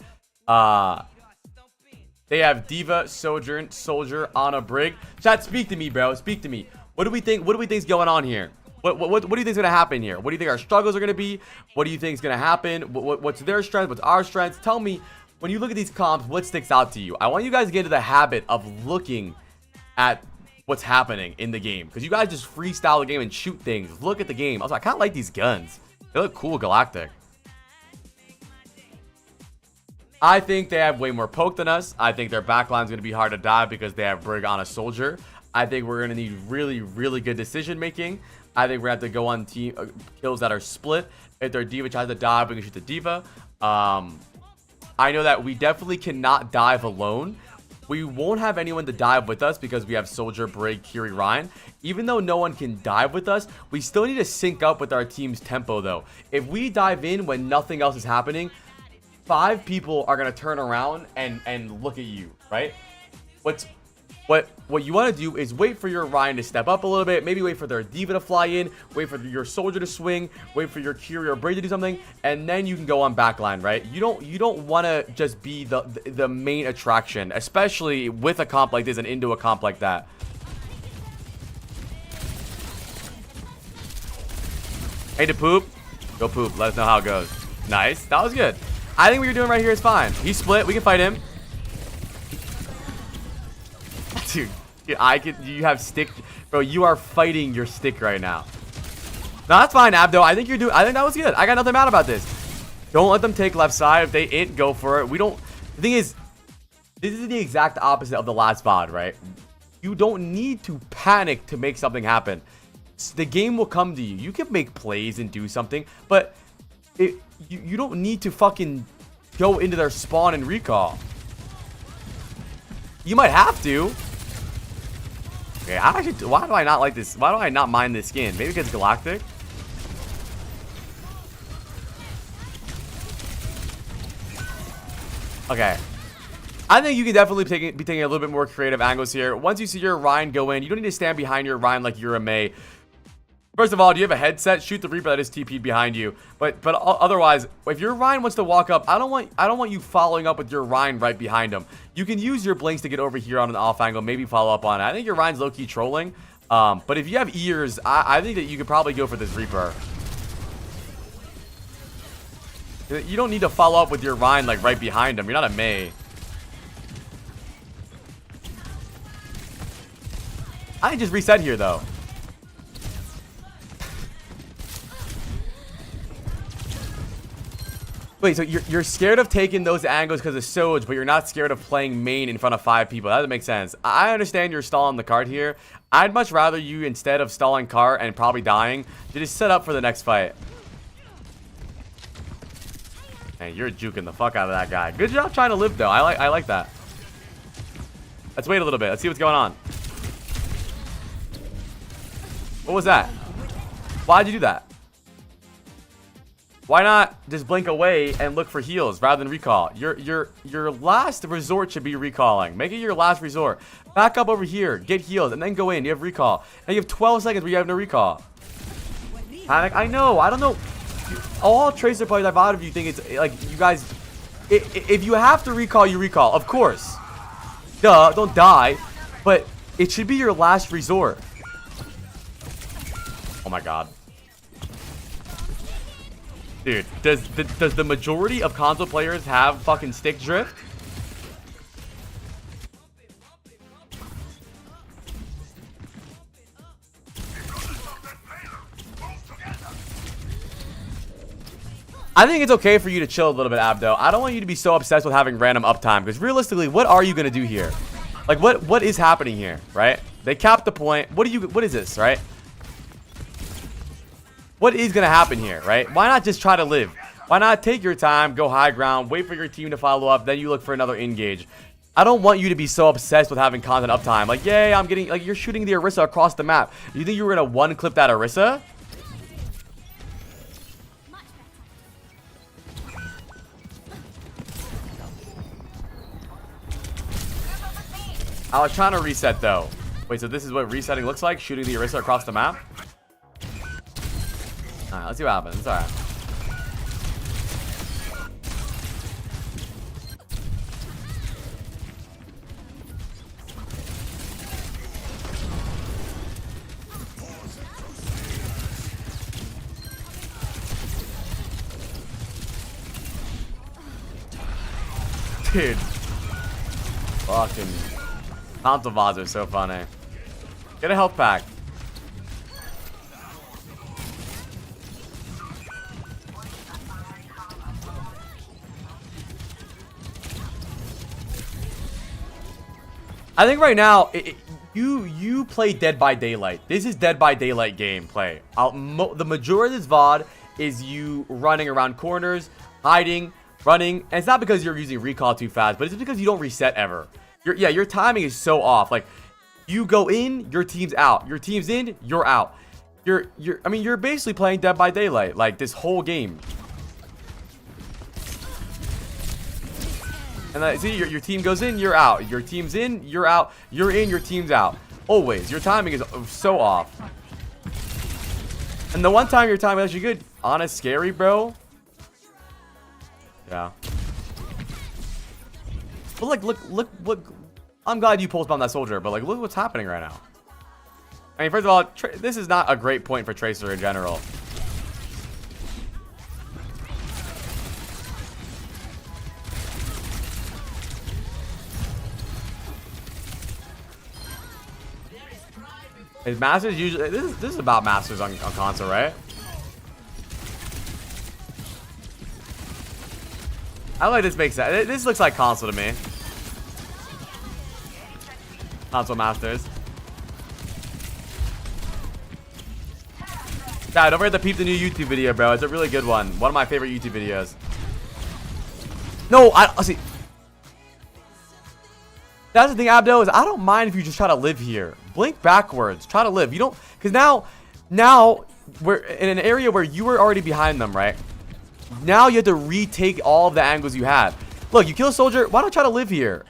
They have Diva, Sojourn, Soldier, Ana, Brig. Chat, speak to me, bro. Speak to me. What do we think? What do we think is going on here? What do you think is gonna happen here? What do you think our struggles are gonna be? What do you think is gonna happen? What's their strength? What's our strengths? Tell me, when you look at these comps, what sticks out to you? I want you guys to get into the habit of looking at what's happening in the game, because you guys just freestyle the game and shoot things. Look at the game. Also, I kind of like these guns. They look cool, galactic. I think they have way more poke than us. I think their backline is going to be hard to dive because they have Brig on a Soldier. I think we're going to need really, really good decision making. I think we're going to have to go on team kills that are split. If their Diva tries to dive, we can shoot the Diva. I know that we definitely cannot dive alone. We won't have anyone to dive with us because we have Soldier, Brig, Kiri, Ryan. Even though no one can dive with us, we still need to sync up with our team's tempo though. If we dive in when nothing else is happening, 5 people are going to turn around and look at you, right? What you want to do is wait for your Ryan to step up a little bit, maybe wait for their Diva to fly in, wait for your Soldier to swing, wait for your Kiri or Brig to do something, and then you can go on backline, right? You don't want to just be the main attraction, especially with a comp like this and into a comp like that. Hey, to poop? Go poop. Let us know how it goes. Nice. That was good. I think what you're doing right here is fine. He's split. We can fight him. Dude, you have stick. Bro, you are fighting your stick right now. No, that's fine, Abdo. I think that was good. I got nothing bad about this. Don't let them take left side. If they int, go for it. The thing is, this is the exact opposite of the last VOD, right? You don't need to panic to make something happen. The game will come to you. You can make plays and do something, but you don't need to fucking go into their spawn and recall. You might have to. Okay, why do I not like this? Why do I not mind this skin? Maybe because it's galactic. Okay. I think you can definitely be taking a little bit more creative angles here. Once you see your Ryan go in, you don't need to stand behind your Ryan like you're a Mei. First of all, do you have a headset? Shoot the Reaper that is TP'd behind you. But otherwise, if your Ryan wants to walk up, I don't want you following up with your Ryan right behind him. You can use your blinks to get over here on an off angle, maybe follow up on it. I think your Ryan's low-key trolling. But if you have ears, I think that you could probably go for this Reaper. You don't need to follow up with your Ryan like right behind him. You're not a Mei. I just reset here though. Wait, so you're scared of taking those angles because of Soj, but you're not scared of playing main in front of 5 people. That doesn't make sense. I understand you're stalling the cart here. I'd much rather you, instead of stalling cart and probably dying, to just set up for the next fight. Man, you're juking the fuck out of that guy. Good job trying to live, though. I like that. Let's wait a little bit. Let's see what's going on. What was that? Why'd you do that? Why not just blink away and look for heals rather than recall? Your last resort should be recalling. Make it your last resort. Back up over here, get heals, and then go in. You have recall. And you have 12 seconds where you have no recall. Panic? I know. I don't know. All Tracer players I've out of you think it's like you guys If you have to recall, you recall. Of course. Duh, don't die. But it should be your last resort. Oh my god. Dude, does the majority of console players have fucking stick drift? I think it's okay for you to chill a little bit, Abdo. I don't want you to be so obsessed with having random uptime, because realistically, what are you gonna do here? Like, what is happening here, right? They capped the point. What is this, right? What is gonna happen here, right? Why not just try to live? Why not take your time, go high ground, wait for your team to follow up, then you look for another engage? I don't want you to be so obsessed with having constant uptime. Like, yay, I'm getting, like, you're shooting the Orisa across the map. You think you were gonna one-clip that Orisa? I was trying to reset, though. Wait, so this is what resetting looks like? Shooting the Orisa across the map? Alright, let's see what happens. It's alright. Dude. Fucking console VODs are so funny. Get a health pack. I think right now you play Dead by Daylight. This is Dead by Daylight gameplay. The majority of this VOD is you running around corners, hiding, running, and it's not because you're using recall too fast, but it's because you don't reset ever. Your timing is so off. Like, you go in, your team's out. Your team's in, you're out. I mean, you're basically playing Dead by Daylight, like, this whole game. And see, your team goes in, you're out. Your team's in, you're out. You're in, your team's out. Always. Your timing is so off. And the one time your timing is actually good, honest, scary, bro. Yeah. But look. I'm glad you pulse bombed that soldier, but like, look what's happening right now. I mean, first of all, this is not a great point for Tracer in general. Is Masters usually... This is about Masters on console, right? I like this makes sense. This looks like console to me. Console Masters. Yeah, don't forget to peep the new YouTube video, bro. It's a really good one. One of my favorite YouTube videos. No, I see. That's the thing, Abdo, is I don't mind if you just try to live here. Blink backwards. Try to live. You don't... Because now we're in an area where you were already behind them, right? Now you have to retake all of the angles you had. Look, you kill a soldier. Why not try to live here?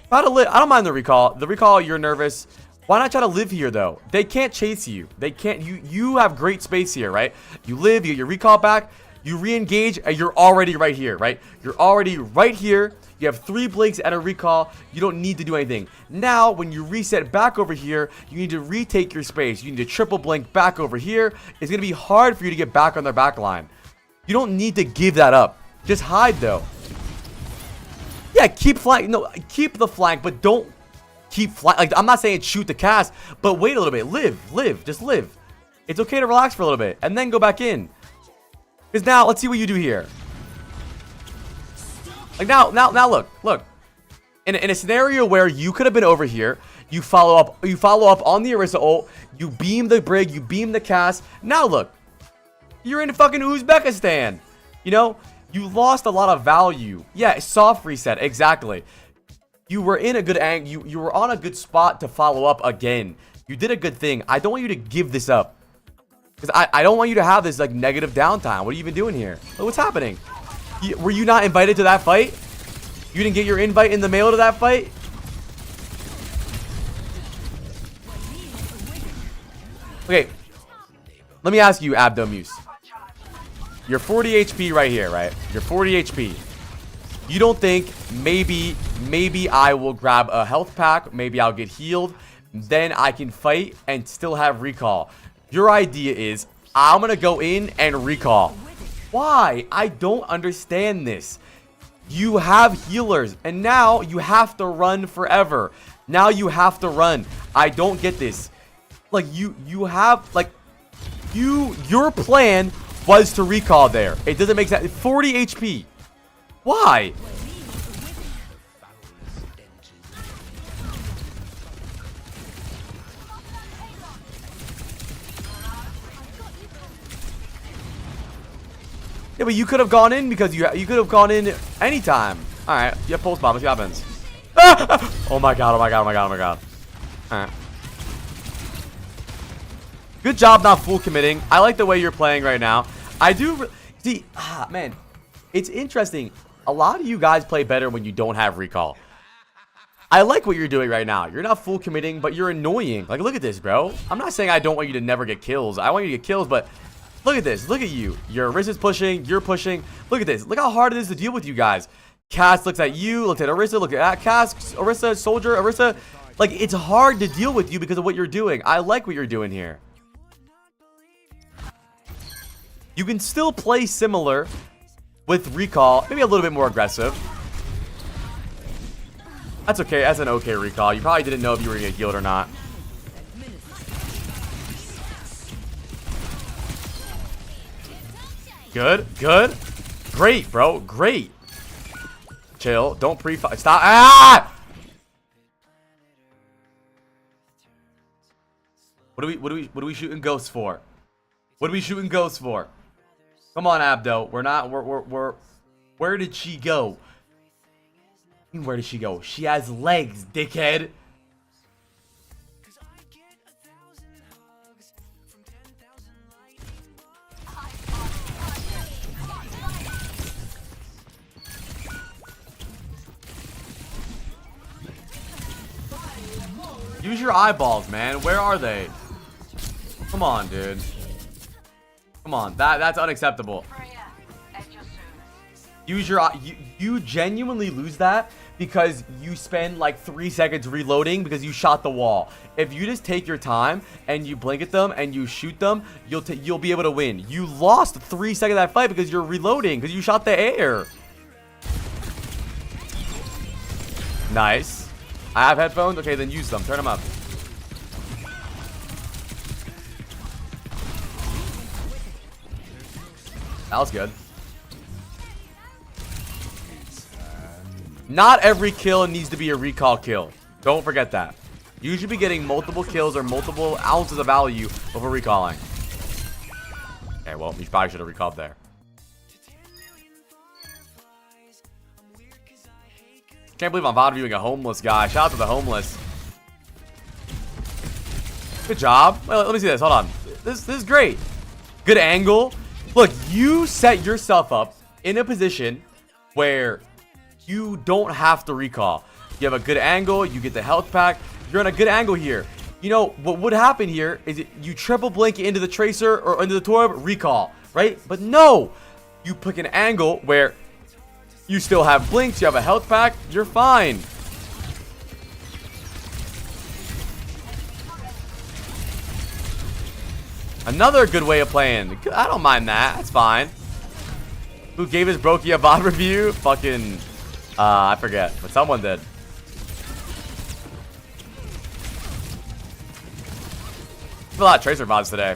Try to live. I don't mind the recall. The recall, you're nervous. Why not try to live here, though? They can't chase you. They can't... You have great space here, right? You live, you get your recall back. You re-engage, and you're already right here, right? You're already right here. You have 3 blinks and a recall. You don't need to do anything. Now, when you reset back over here, you need to retake your space. You need to triple blink back over here. It's going to be hard for you to get back on their back line. You don't need to give that up. Just hide, though. Yeah, keep flank. No, keep the flank, but don't keep flank. Like, I'm not saying shoot the cast, but wait a little bit. Live. Just live. It's okay to relax for a little bit and then go back in. Because now, let's see what you do here. Like now look. In a scenario where you could have been over here, you follow up on the Orisa ult, you beam the brig, you beam the cast. Now look, you're in fucking Uzbekistan. You know, you lost a lot of value. Yeah, soft reset, exactly. You were in a good angle. You were on a good spot to follow up again. You did a good thing. I don't want you to give this up. Because I don't want you to have this like negative downtime. What are you even doing here? Look, what's happening? Were you not invited to that fight? You didn't get your invite in the mail to that fight? Okay. Let me ask you, Abdomuse. You're 40 HP right here, right? You're 40 HP. You don't think maybe I will grab a health pack, maybe I'll get healed, then I can fight and still have recall. Your idea is I'm gonna go in and recall. Why? I don't understand this. You have healers and now you have to run forever. Now you have to run. I don't get this. Like you have like your plan was to recall there. It doesn't make sense. 40 HP. Why? Yeah, but you could have gone in because you could have gone in anytime. All right, you have pulse bomb. Let's see what happens. Ah! Oh my god! Oh my god! Oh my god! Oh my god! All right. Good job not full committing. I like the way you're playing right now. I do see. Man, it's interesting. A lot of you guys play better when you don't have recall. I like what you're doing right now. You're not full committing, but you're annoying. Like, look at this, bro. I'm not saying I don't want you to never get kills. I want you to get kills, but look at this. Look at you. Your Arissa's pushing. You're pushing. Look at this. Look how hard it is to deal with you guys. Cass looks at you. Looks at Orisa. Look at Cass. Orisa. Soldier. Orisa. Like, it's hard to deal with you because of what you're doing. I like what you're doing here. You can still play similar with recall. Maybe a little bit more aggressive. That's okay. That's an okay recall. You probably didn't know if you were going to get healed or not. Good. Good. Great, bro. Great. Chill. Don't pre-fight. Stop. Ah! What are we shooting ghosts for? What are we shooting ghosts for? Come on, Abdo. Where did she go? Where did she go? She has legs, dickhead. Use your eyeballs, man. Where are they? Come on, dude. Come on. That's unacceptable. Use your you genuinely lose that because you spend like 3 seconds reloading because you shot the wall. If you just take your time and you blink at them and you shoot them, you'll be able to win. You lost 3 seconds of that fight because you're reloading because you shot the air. Nice. I have headphones. Okay, then use them. Turn them up. That was good. Not every kill needs to be a recall kill. Don't forget that. You should be getting multiple kills or multiple ounces of value before recalling. Okay, well, you probably should have recalled there. Can't believe I'm VOD viewing a homeless guy. Shout out to the homeless. Good job. Wait, let me see this. Hold on. This is great. Good angle. Look, you set yourself up in a position where you don't have to recall. You have a good angle. You get the health pack. You're on a good angle here. You know, what would happen here is you triple blink into the tracer or into the torb, recall, right? But no, you pick an angle where you still have blinks. You have a health pack. You're fine. Another good way of playing. I don't mind that. That's fine. Who gave his Brokey a VOD review? Fucking, I forget, but someone did. A lot of Tracer VODs today.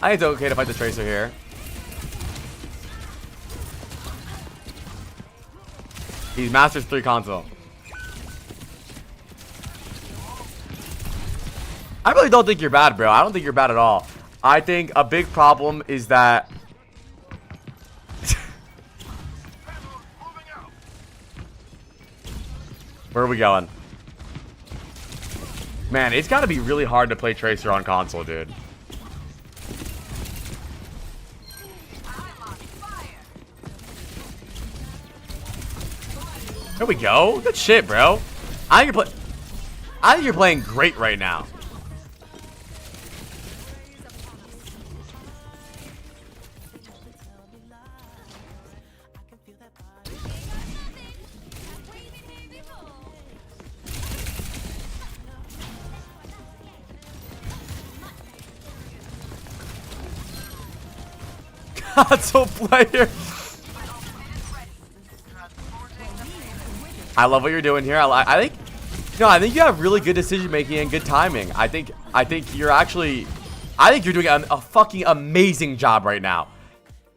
I think it's okay to fight the Tracer here. He's Masters 3 console. I really don't think you're bad, bro. I don't think you're bad at all. I think a big problem is that where are we going? Man, it's got to be really hard to play Tracer on console, dude. There we go. Good shit, bro. I think you're playing great right now. console player. I love what you're doing here. I think, I think you have really good decision making and good timing. I think you're actually, I think you're doing a fucking amazing job right now.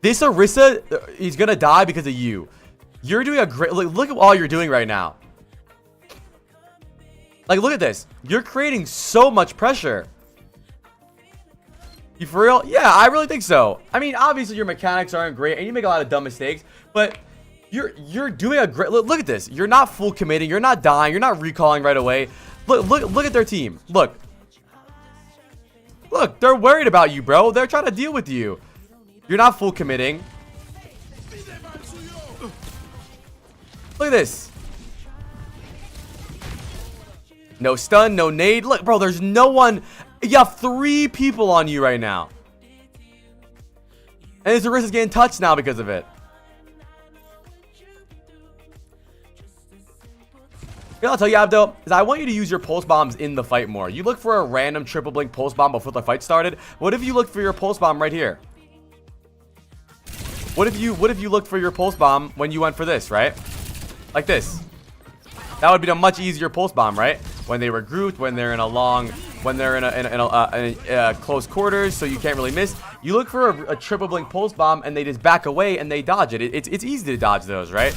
This Orisa, he's gonna die because of you. You're doing a great, look at all you're doing right now. Like, look at this. You're creating so much pressure. You for real? Yeah, I really think so. I mean, obviously your mechanics aren't great and you make a lot of dumb mistakes, but you're doing a great, look at this. You're not full committing. You're not dying. You're not recalling right away. Look at their team. Look, they're worried about you, bro. They're trying to deal with you. You're not full committing. Look at this. No stun, no nade. Look, bro, there's no one. You have 3 people on you right now. And his Orisa's getting touched now because of it. You know, I'll tell you, Abdo, is I want you to use your pulse bombs in the fight more. You look for a random triple blink pulse bomb before the fight started. What if you look for your pulse bomb right here? What if you looked for your pulse bomb when you went for this, right? Like this. That would be a much easier pulse bomb, right? When they were grouped, when they're in a long, when they're in a close quarters, so you can't really miss. You look for a triple blink pulse bomb, and they just back away and they dodge it. It's easy to dodge those, right?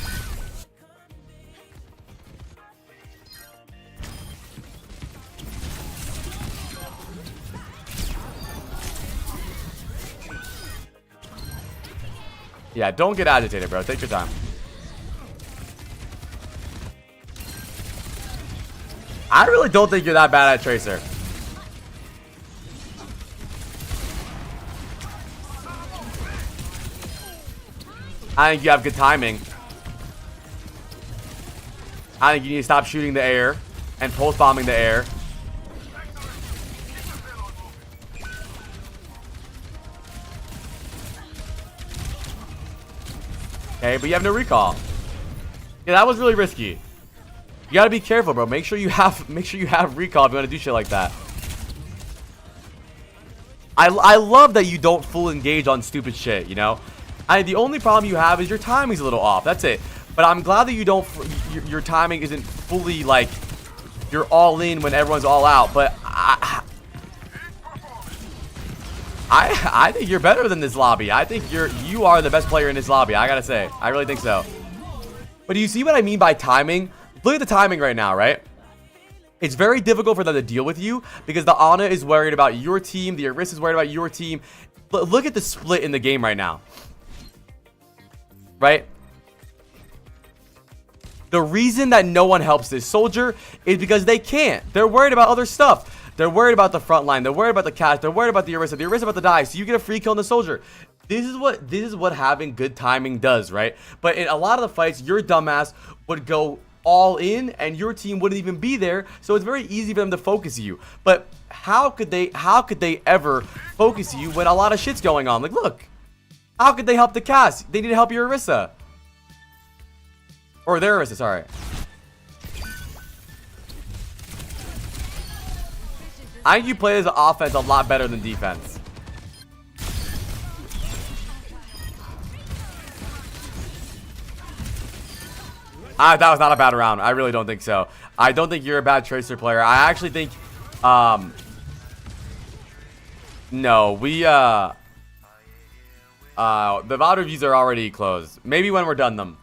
Yeah, don't get agitated, bro. Take your time. I really don't think you're that bad at Tracer. I think you have good timing. I think you need to stop shooting the air and pulse bombing the air. Okay, but you have no recall. Yeah, that was really risky. You gotta be careful, bro. Make sure you have recall if you want to do shit like that. I love that you don't full engage on stupid shit, you know? The only problem you have is your timing's a little off. That's it. But I'm glad that you don't, your timing isn't fully like, you're all in when everyone's all out. But I think you're better than this lobby. I think you are the best player in this lobby. I gotta say, I really think so. But do you see what I mean by timing? Look at the timing right now, right? It's very difficult for them to deal with you because the Ana is worried about your team. The Orisa is worried about your team. Look at the split in the game right now. Right? The reason that no one helps this soldier is because they can't. They're worried about other stuff. They're worried about the front line. They're worried about the catch. They're worried about the Orisa. The Orisa about to die. So you get a free kill on the soldier. This is what having good timing does, right? But in a lot of the fights, your dumbass would go all in and your team wouldn't even be there. So it's very easy for them to focus you. But how could they ever focus you when a lot of shit's going on? Like, look. How could they help the cast? They need to help your Orisa. Or their Orisa, sorry. I think you play as an offense a lot better than defense. That was not a bad round. I really don't think so. I don't think you're a bad Tracer player. I actually think, no, we, the VOD reviews are already closed. Maybe when we're done them.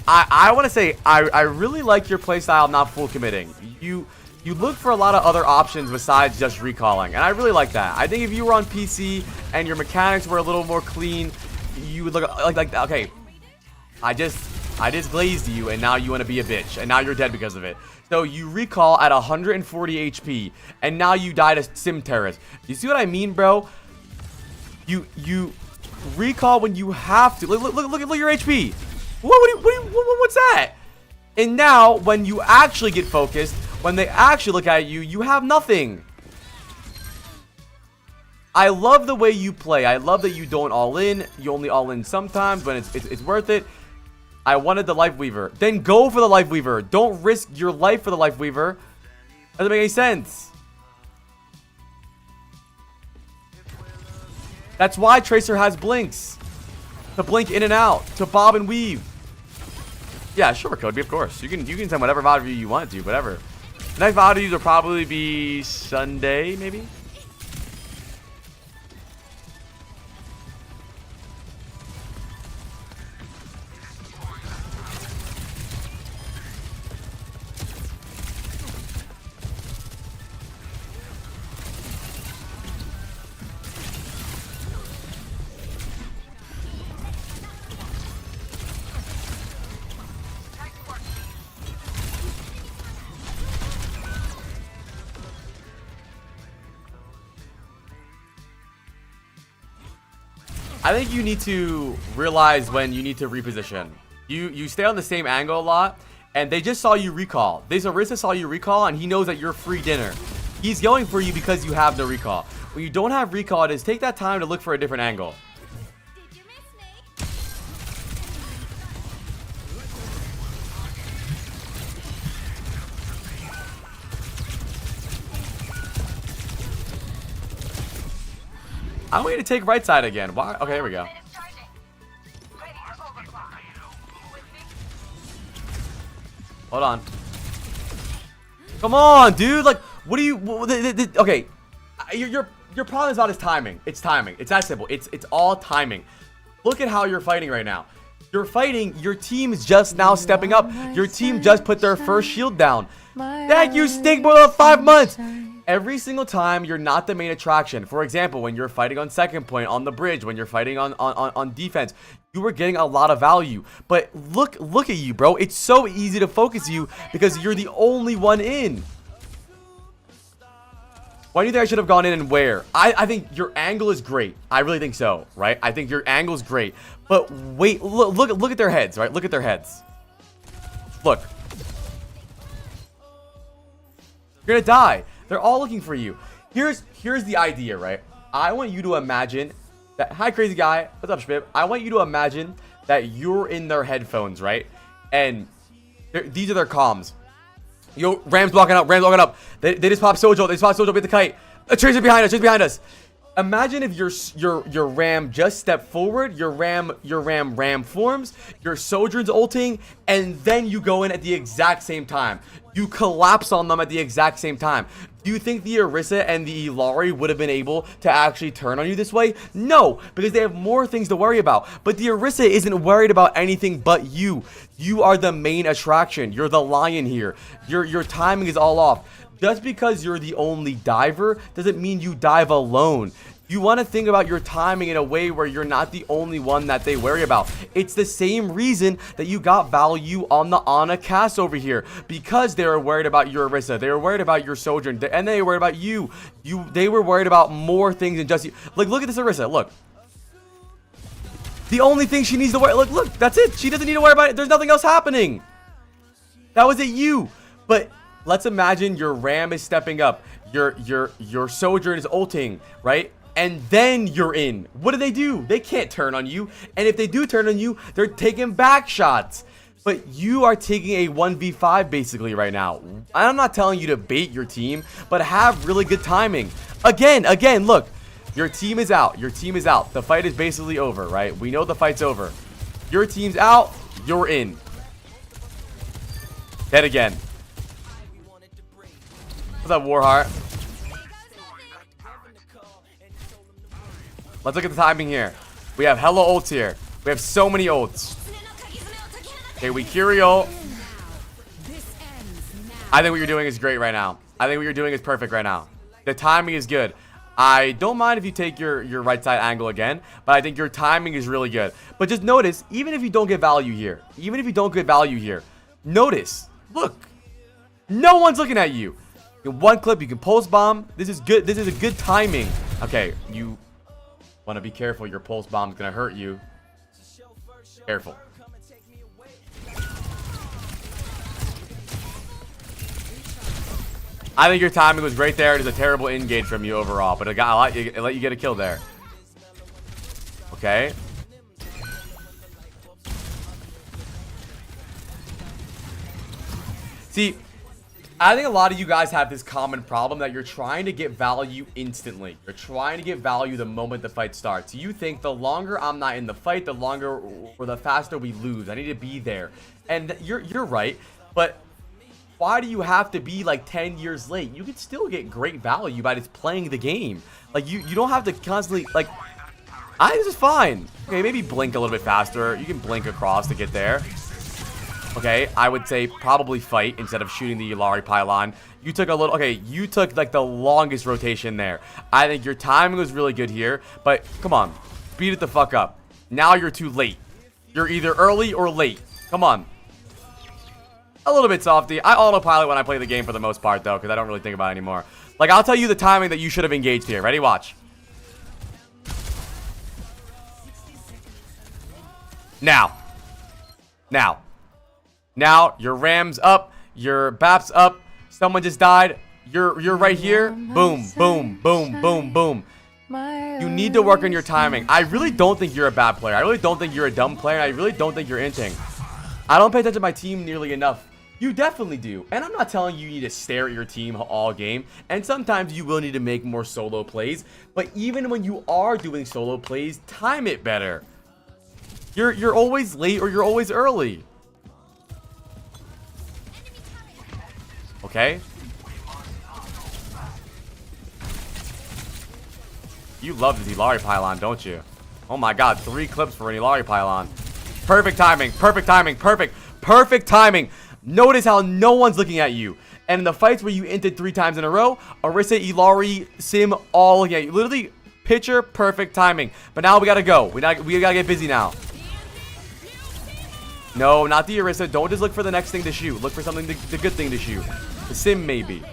I want to say I really like your playstyle not full committing. You look for a lot of other options besides just recalling, and I really like that. I think if you were on PC and your mechanics were a little more clean, you would look like okay, I just glazed you and now you want to be a bitch and now you're dead because of it. So you recall at 140 HP and now you die to sim terrorists. You see what I mean, bro? You recall when you have to. Look at your HP. What's that? And now, when you actually get focused, when they actually look at you, you have nothing. I love the way you play. I love that you don't all in. You only all in sometimes when it's worth it. I wanted the Life Weaver. Then go for the Life Weaver. Don't risk your life for the Life Weaver. Doesn't make any sense. That's why Tracer has blinks. To blink in and out. To bob and weave. Yeah, sure, Cody, of course. You can send whatever VOD review you want to, whatever. The next VOD reviews will probably be Sunday, maybe? I think you need to realize when you need to reposition. You stay on the same angle a lot, and they just saw you recall. This Orisa saw you recall, and he knows that you're free dinner. He's going for you because you have no recall. When you don't have recall, it is take that time to look for a different angle. Did you miss me? I want you to take right side again. Why? Okay, here we go. Hold on. Come on, dude. Like, what do you? Okay, your problem is not his timing. It's timing. It's that simple. It's all timing. Look at how you're fighting right now. You're fighting. Your team is just now stepping up. Your team just put their first shield down. That you stink more than 5 months. Every single time you're not the main attraction. For example, when you're fighting on second point, on the bridge, when you're fighting on defense, you were getting a lot of value. But look at you, bro. It's so easy to focus you because you're the only one in. Why do you think I should have gone in and where? I think your angle is great. I really think so, right? I think your angle is great. But wait, look at their heads, right? Look at their heads. Look. You're gonna die. They're all looking for you. Here's the idea, right? I want you to imagine that. Hi, crazy guy. What's up, Schmib? I want you to imagine that you're in their headphones, right? And these are their comms. Yo, Ram's blocking up. Ram's blocking up. They just popped Sojo. They just popped Sojo with the kite. A Tracer behind us. Tracer behind us. Imagine if your Ram just stepped forward, your Ram forms, your Sojourn's ulting, and then you go in at the exact same time. You collapse on them at the exact same time. Do you think the Orisa and the Illari would have been able to actually turn on you this way? No, because they have more things to worry about. But the Orisa isn't worried about anything but you. You are the main attraction. You're the lion here. Your timing is all off. Just because you're the only diver doesn't mean you dive alone. You want to think about your timing in a way where you're not the only one that they worry about. It's the same reason that you got value on the Ana cast over here. Because they were worried about your Orisa. They were worried about your Sojourn. And they were worried about you. They were worried about more things than just you. Like, look at this Orisa. Look. The only thing she needs to worry... Look, that's it. She doesn't need to worry about it. There's nothing else happening. That was it, you. But... let's imagine your Ram is stepping up, your Sojourn is ulting, right? And then you're in. What do? They can't turn on you. And if they do turn on you, they're taking back shots. But you are taking a 1v5 basically right now. I'm not telling you to bait your team, but have really good timing. Again, look. Your team is out. Your team is out. The fight is basically over, right? We know the fight's over. Your team's out. You're in. Dead again. What's up, Warheart? Let's look at the timing here. We have hella ults here. We have so many ults. Okay, we Curio. I think what you're doing is great right now. I think what you're doing is perfect right now. The timing is good. I don't mind if you take your right side angle again, but I think your timing is really good. But just notice, even if you don't get value here, notice, look, no one's looking at you. In one clip, you can pulse bomb. This is good. This is a good timing. Okay, you want to be careful. Your pulse bomb is going to hurt you. Careful. I think your timing was great there. It is a terrible engage from you overall, but it let you get a kill there. Okay. See, I think a lot of you guys have this common problem that you're trying to get value instantly. You're trying to get value the moment the fight starts. You think the longer I'm not in the fight, the longer or the faster we lose. I need to be there. And you're right, but why do you have to be like 10 years late? You can still get great value by just playing the game. Like you don't have to constantly like I think this is fine. Okay, maybe blink a little bit faster. You can blink across to get there. Okay, I would say probably fight instead of shooting the Illari pylon. You took a little, okay, you took like the longest rotation there. I think your timing was really good here, but come on, speed it the fuck up. Now you're too late. You're either early or late. Come on. A little bit softy. I autopilot when I play the game for the most part though, because I don't really think about it anymore. Like, I'll tell you the timing that you should have engaged here. Ready? Watch. Now. Now, your Ram's up, your Bap's up, someone just died, you're right here, boom, boom, boom, boom, boom. You need to work on your timing. I really don't think you're a bad player. I really don't think you're a dumb player. I really don't think you're inting. I don't pay attention to my team nearly enough. You definitely do. And I'm not telling you need to stare at your team all game. And sometimes you will need to make more solo plays. But even when you are doing solo plays, time it better. You're always late or you're always early. Okay. You love the Illari pylon, don't you? Oh my god, 3 clips for an Illari pylon. Perfect timing, perfect timing, perfect timing. Notice how no one's looking at you. And in the fights where you inted 3 times in a row, Orisa, Illari, Sim, all looking at you. Literally, picture perfect timing. But now we gotta go. We gotta get busy now. No, not the Orisa. Don't just look for the next thing to shoot. Look for something, the good thing to shoot. The Sim, maybe.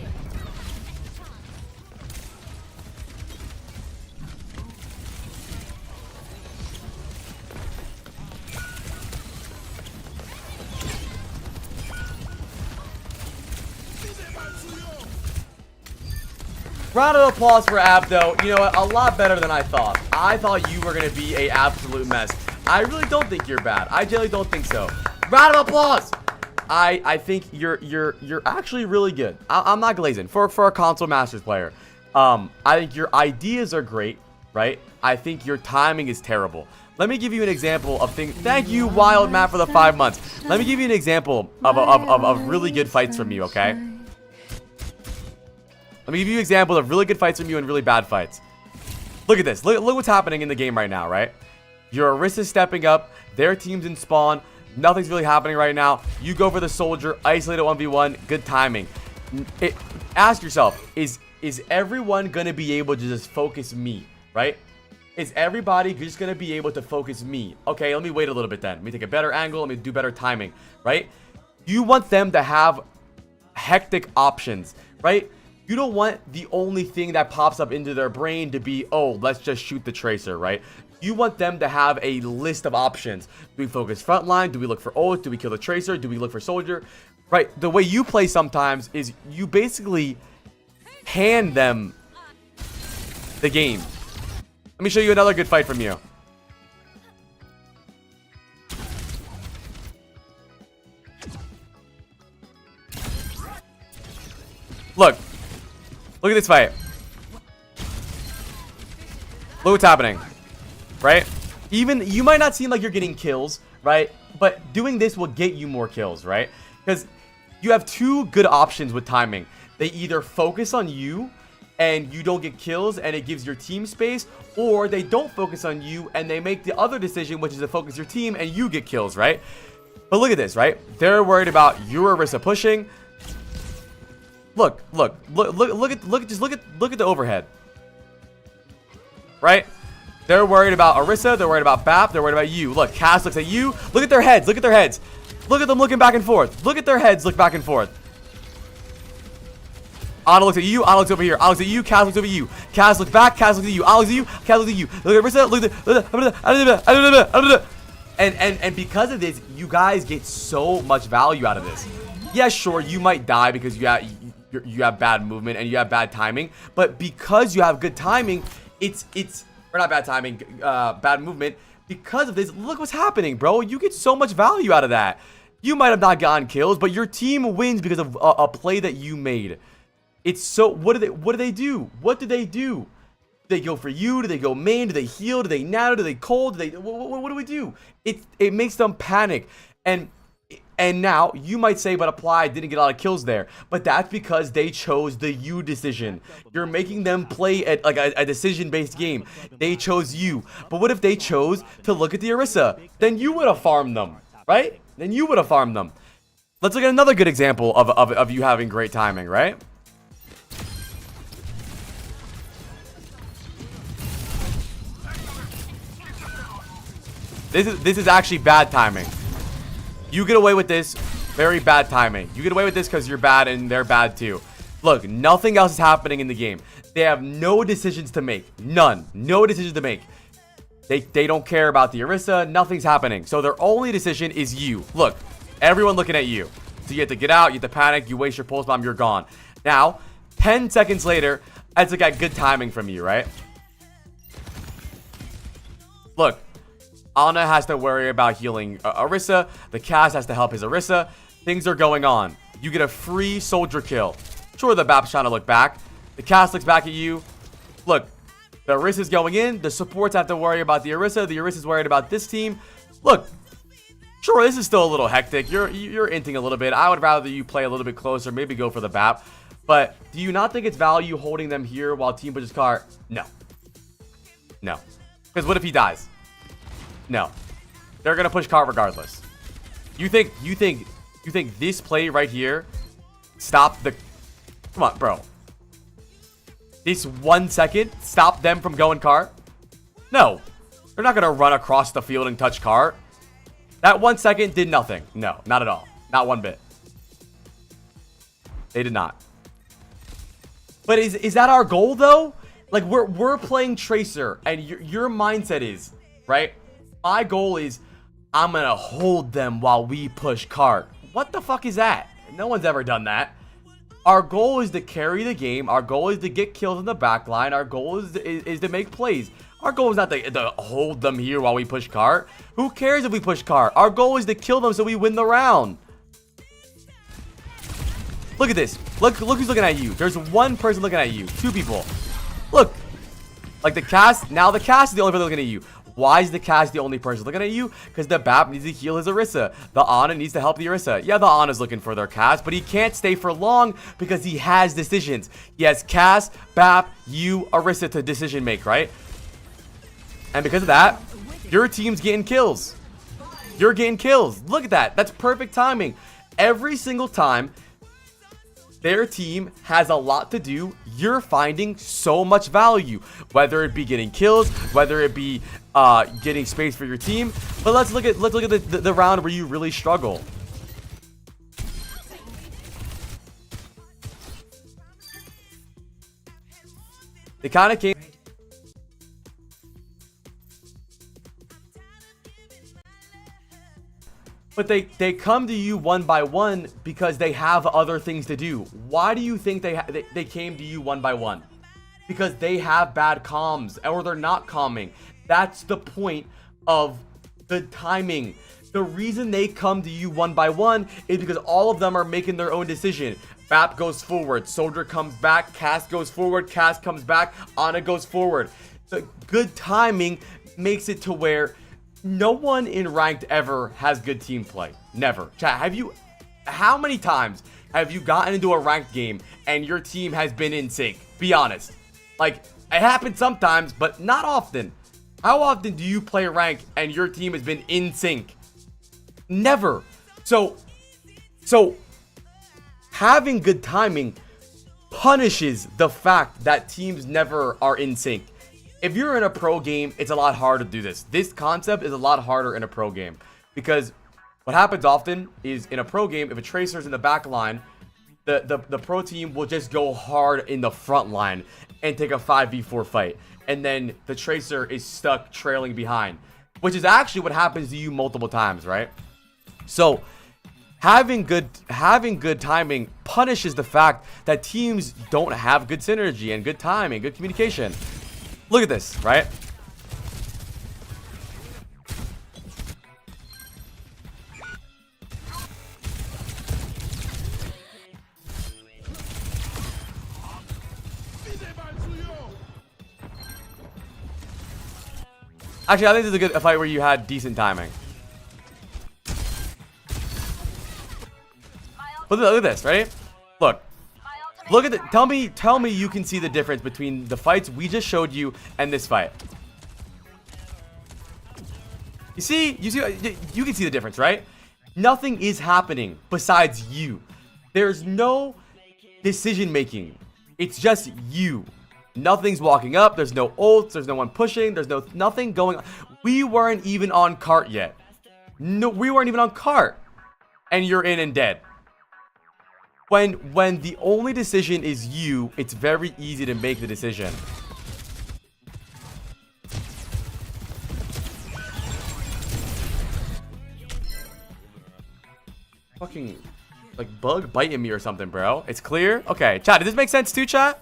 Round of applause for Abdo. You know what? A lot better than I thought. I thought you were going to be an absolute mess. I really don't think you're bad. I generally don't think so. Round of applause! I think you're actually really good. I'm not glazing for a console masters player. I think your ideas are great, right? I think your timing is terrible. Let me give you an example of things. Thank you, Wild Matt, for the 5 months. Let me give you an example of really good fights from you, okay? Let me give you an example of really good fights from you and really bad fights. Look at this. Look what's happening in the game right now, right? Your Orisa's stepping up. Their team's in spawn. Nothing's really happening right now. You go for the soldier. Isolated 1v1. Good timing. Ask yourself, is everyone going to be able to just focus me, right? Is everybody just going to be able to focus me? Okay, let me wait a little bit then. Let me take a better angle. Let me do better timing, right? You want them to have hectic options, right? You don't want the only thing that pops up into their brain to be, oh, let's just shoot the tracer, right? You want them to have a list of options. Do we focus frontline? Do we look for ult? Do we kill the tracer? Do we look for soldier? Right? The way you play sometimes is you basically hand them the game. Let me show you another good fight from you. Look. Look at this fight. Look what's happening. Right? Even, you might not seem like you're getting kills, right? But doing this will get you more kills, right? Because you have 2 good options with timing. They either focus on you and you don't get kills and it gives your team space, or they don't focus on you and they make the other decision, which is to focus your team and you get kills, right? But look at this, right? They're worried about your Orisa pushing. Look at the overhead. Right? They're worried about Orisa, they're worried about Bap, they're worried about you. Look, Cass looks at you. Look at their heads, look at their heads. Look at them looking back and forth. Look at their heads look back and forth. Ana looks at you, Ana looks over here. Ana looks at you, Cass looks over you. Cass looks back, Cass looks at you. Ana looks at you, Cass looks at you. Look at Orisa, look at and because of this, you guys get so much value out of this. Yeah, sure, you might die because you have bad movement and you have bad timing, but because you have good timing, or not bad timing, bad movement, because of this, look what's happening, bro. You get so much value out of that. You might have not gotten kills, but your team wins because of a play that you made. It's so, what do they do? What do they do? Do they go for you? Do they go main? Do they heal? Do they nano? Do they cold? What do we do? It makes them panic. And now you might say, but Apply didn't get a lot of kills there, but that's because they chose the you decision. You're making them play at like a decision-based game. They chose you. But what if they chose to look at the Orisa? Then you would have farmed them, right? Then you would have farmed them. Let's look at another good example of you having great timing, right? This is actually bad timing. You get away with this. Very bad timing. You get away with this because you're bad and they're bad too. Look, nothing else is happening in the game. They have no decisions to make. None. No decisions to make. They don't care about the Orisa. Nothing's happening. So their only decision is you. Look, everyone looking at you. So you have to get out. You have to panic. You waste your pulse bomb. You're gone. Now, 10 seconds later, that's like a good timing from you, right? Look. Ana has to worry about healing Orisa. The cast has to help his Orisa. Things are going on. You get a free soldier kill. Sure, the BAP's trying to look back. The cast looks back at you. Look, the Orisa's going in. The supports have to worry about the Orisa. The Orisa's worried about this team. Look, sure, this is still a little hectic. You're inting a little bit. I would rather you play a little bit closer. Maybe go for the BAP. But do you not think it's value holding them here while team pushes cart? No. No. Because what if he dies? No, they're gonna push cart regardless. You think this play right here stopped the? Come on, bro. This 1 second stopped them from going cart? No, they're not gonna run across the field and touch cart. That 1 second did nothing. No, not at all. Not one bit. They did not. But is that our goal though? Like we're playing Tracer, and your mindset is right. My goal is I'm going to hold them while we push cart. What the fuck is that? No one's ever done that. Our goal is to carry the game. Our goal is to get kills in the back line. Our goal is to make plays. Our goal is not to hold them here while we push cart. Who cares if we push cart? Our goal is to kill them so we win the round. Look at this. Look who's looking at you. There's one person looking at you. Two people. Look. Like the cast. Now the cast is the only person looking at you. Why is the cast the only person looking at you? Because the BAP needs to heal his Orisa. The Ana needs to help the Orisa. Yeah, the Ana's looking for their cast, but he can't stay for long because he has decisions. He has cast, BAP, you, Orisa to decision make, right? And because of that, your team's getting kills. You're getting kills. Look at that. That's perfect timing. Every single time their team has a lot to do, you're finding so much value, whether it be getting kills, whether it be getting space for your team. But let's look at the round where you really struggle. They kind of came. But they come to you one by one because they have other things to do. Why do you think they came to you one by one? Because they have bad comms or they're not calming. That's the point of the timing. The reason they come to you one by one is because all of them are making their own decision. BAP goes forward, Soldier comes back, Cast goes forward, Cast comes back, Ana goes forward. The good timing makes it to where no one in ranked ever has good team play. Never. Chat, how many times have you gotten into a ranked game and your team has been in sync? Be honest. Like, it happens sometimes, but not often. How often do you play rank and your team has been in sync? Never. So having good timing punishes the fact that teams never are in sync. If you're in a pro game, it's a lot harder to do this. This concept is a lot harder in a pro game because what happens often is in a pro game, if a Tracer's in the back line, the pro team will just go hard in the front line and take a 5v4 fight. And then the Tracer is stuck trailing behind, which is actually what happens to you multiple times, right? So having good timing punishes the fact that teams don't have good synergy and good timing, good communication. Look at this, right? Actually, I think this is a fight where you had decent timing. But look at this, right? Look at it. Tell me you can see the difference between the fights we just showed you and this fight. You can see the difference, right? Nothing is happening besides you. There's no decision making. It's just you. Nothing's walking up. There's no ults. There's no one pushing. There's nothing going on. We weren't even on cart yet. No, we weren't even on cart. And you're in and dead. When the only decision is you, it's very easy to make the decision. Fucking like bug biting me or something, bro. It's clear. Okay, chat. Does this make sense too, chat?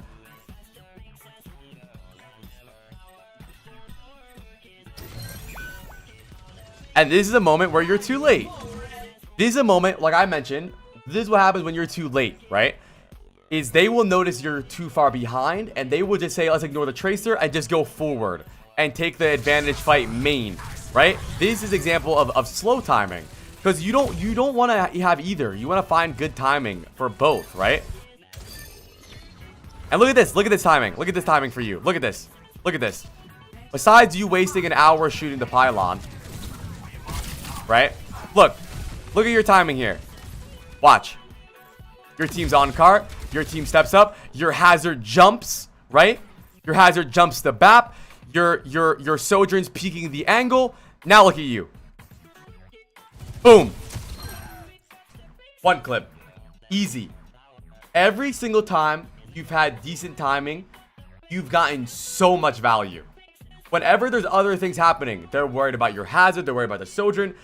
And this is a moment where you're too late. This is a moment, like I mentioned. This is what happens when you're too late, right? Is they will notice you're too far behind, and they will just say, let's ignore the tracer and just go forward and take the advantage fight main, right? This is example of slow timing, because you don't want to have either. You want to find good timing for both, right? And look at this timing. Look at this timing for you. Look at this. Besides you wasting an hour shooting the pylon, right? Look at your timing here. Watch. Your team's on cart. Your team steps up. Your hazard jumps, right? Your hazard jumps the BAP. Your Sojourn's peeking the angle. Now look at you. Boom. One clip. Easy. Every single time you've had decent timing, you've gotten so much value. Whenever there's other things happening, they're worried about your hazard. They're worried about the Sojourn.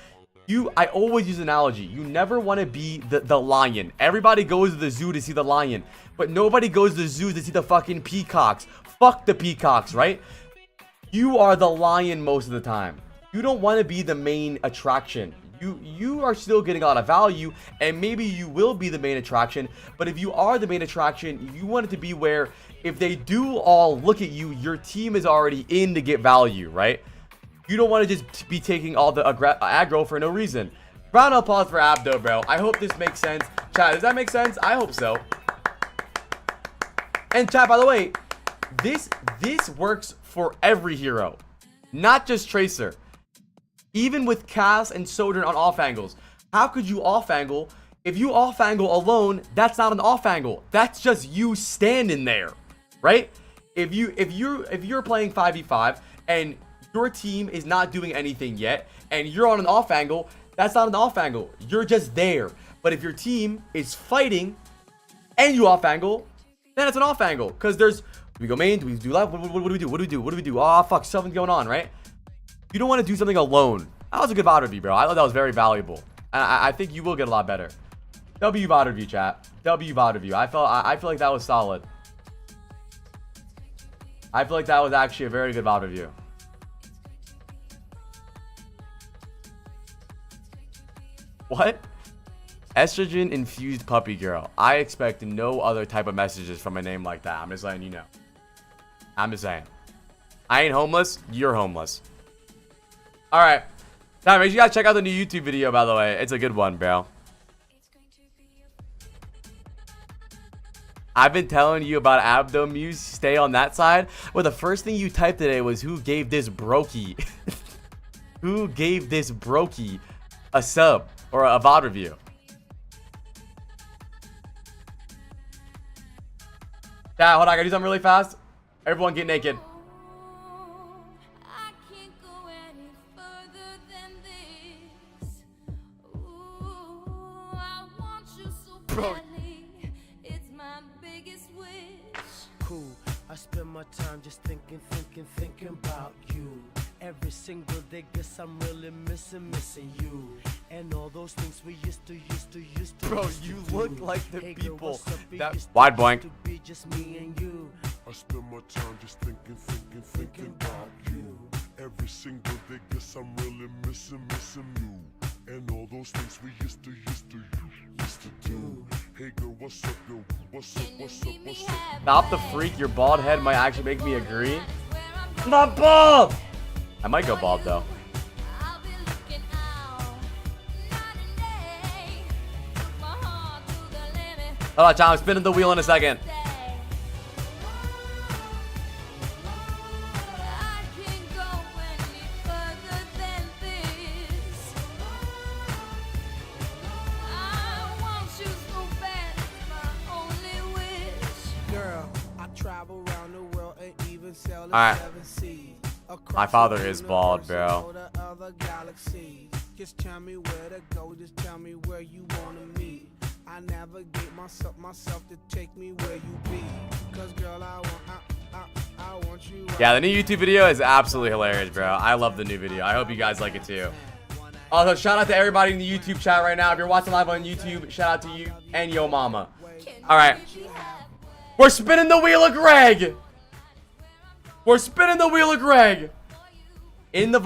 I always use an analogy. You never want to be the lion. Everybody goes to the zoo to see the lion, but nobody goes to the zoo to see the fucking peacocks. Fuck the peacocks, right? You are the lion most of the time. You don't want to be the main attraction. You are still getting a lot of value, and maybe you will be the main attraction, but if you are the main attraction, you want it to be where if they do all look at you, your team is already in to get value, right? You don't want to just be taking all the aggro for no reason. Round of applause for Abdo, bro. I hope this makes sense. Chat, does that make sense? I hope so. And chat, by the way, this works for every hero, not just Tracer. Even with Cass and Sojourn on off angles. How could you off angle? If you off angle alone, that's not an off angle. That's just you standing there, right? If you're playing 5v5 and your team is not doing anything yet, and you're on an off angle, that's not an off angle. You're just there. But if your team is fighting and you off angle, then it's an off angle. Because do we go main? Do we do left? What do we do? What do we do? Oh, fuck, something's going on, right? You don't want to do something alone. That was a good VOD review, bro. I thought that was very valuable. And I think you will get a lot better. W VOD review, chat. W VOD review. I feel like that was solid. I feel like that was actually a very good VOD review. What? Estrogen infused puppy girl. I expect no other type of messages from a name like that. I'm just letting you know. I'm just saying. I ain't homeless. You're homeless. Alright. Now, make sure you guys check out the new YouTube video, by the way. It's a good one, bro. I've been telling you about Abdomuse. Stay on that side. Well, the first thing you typed today was who gave this brokey. Who gave this brokey a sub or a VOD review? Yeah, hold on. I gotta do something really fast. Everyone get naked. I can't go any further than this. Ooh, I want you so badly. It's my biggest wish. Cool. I spend my time just thinking about you. Every single day, guess I'm really missing you. And all those things we used to. Bro, you look like the Hey girl, people what's up, that used wide blank. to be just me and you. I spend my time just thinking about you. Every single day, guess I'm really missing you. And all those things we used to do. Hey girl, what's up, yo? What's up? Stop the freak. Your bald head might actually make me agree. I'm not bald. I might go bald though. I'll be looking out night and day. Took my heart to the limit. Hold on, John. I'm spinning the wheel in a second. I can't go any further than this. I want you so bad, it's my only wish. Girl, I travel around the world and even sail the Alright. 7 seas. My father is bald, bro. Just tell me where to go, just tell me where you wanna meet. I navigate myself to take me where you be. Cause girl, I want you. Yeah, the new YouTube video is absolutely hilarious, bro. I love the new video. I hope you guys like it too. Also, shout out to everybody in the YouTube chat right now. If you're watching live on YouTube, shout out to you and yo mama. All right, we're spinning the wheel of Greg. We're spinning the wheel of Greg. In the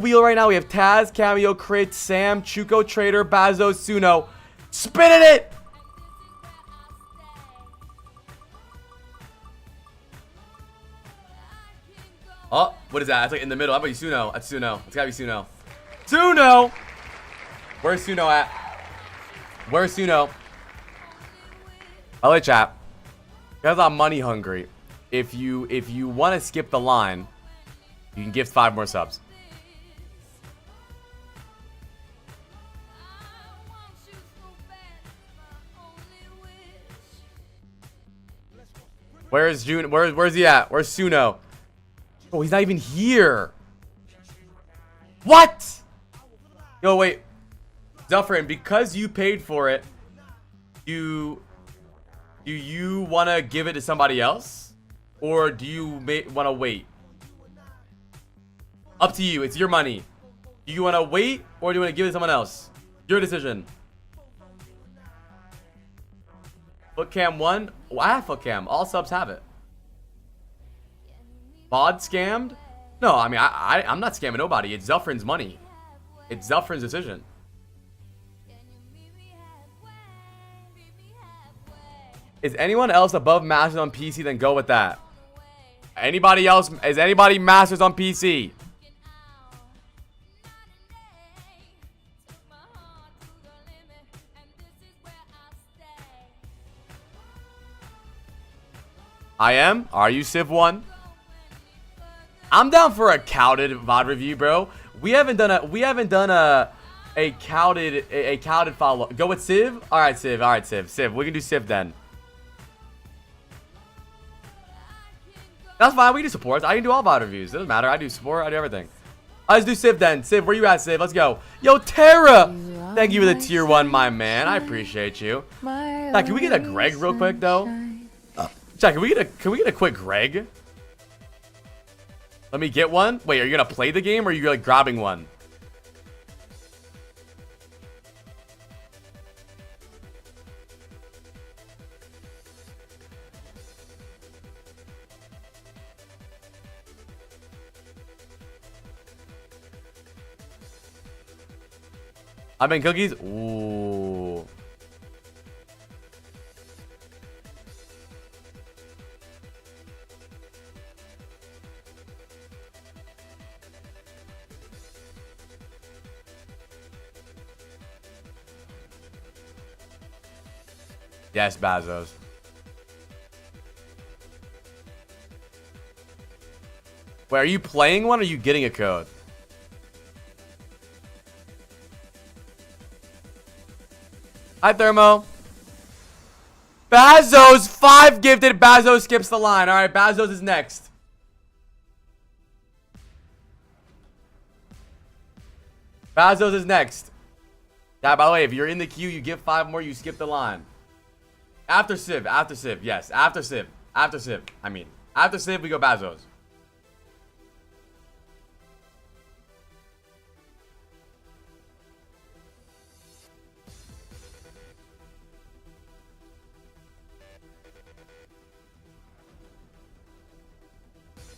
wheel right now, we have Taz, Cameo, Crit, Sam, Chuko, Trader, Bazo, Suno. Spinning it. Oh, what is that? It's like in the middle. How about you, Suno? That's Suno. It's gotta be Suno. Suno! Where's Suno at? Where's Suno? Hello, chat. Because I'm money hungry. If you want to skip the line, you can gift 5 more subs. Where's June? Where's he at? Where's Suno? Oh, he's not even here. What? Yo, wait. Dufferin, because you paid for it, do you want to give it to somebody else? Or do you want to wait? Up to you. It's your money. Do you want to wait or do you want to give it to someone else? Your decision. Foot cam 1. Oh, I have foot cam. All subs have it. Bod scammed? No, I mean, I'm not scamming nobody. It's Zelfrin's money. It's Zelfrin's decision. Is anyone else above Masters on PC? Then go with that. Anybody else? Is anybody Masters on PC? I am. Are you Civ 1? I'm down for a counted VOD review, bro. We haven't done a counted follow. Go with Civ. All right, Civ. All right, Civ. Civ. We can do Civ then. That's fine. We can do support. I can do all VOD reviews. It doesn't matter. I do support. I do everything. Let's do Civ then. Civ, where you at, Civ? Let's go. Yo, Tara. Thank you for the tier 1, my man. I appreciate you. Chat, can we get a Greg real quick though? Chat, can we get a quick Greg? Let me get one. Wait, are you gonna play the game or are you like grabbing one? I've been cookies. Ooh. Yes, Bazos. Wait, are you playing one or are you getting a code? Hi, Thermo. Bazos, 5 gifted. Bazos skips the line. All right, Bazos is next. Bazos is next. Yeah, by the way, if you're in the queue, you give 5 more, you skip the line. After Civ, yes. After Civ, after Civ, we go Bazos.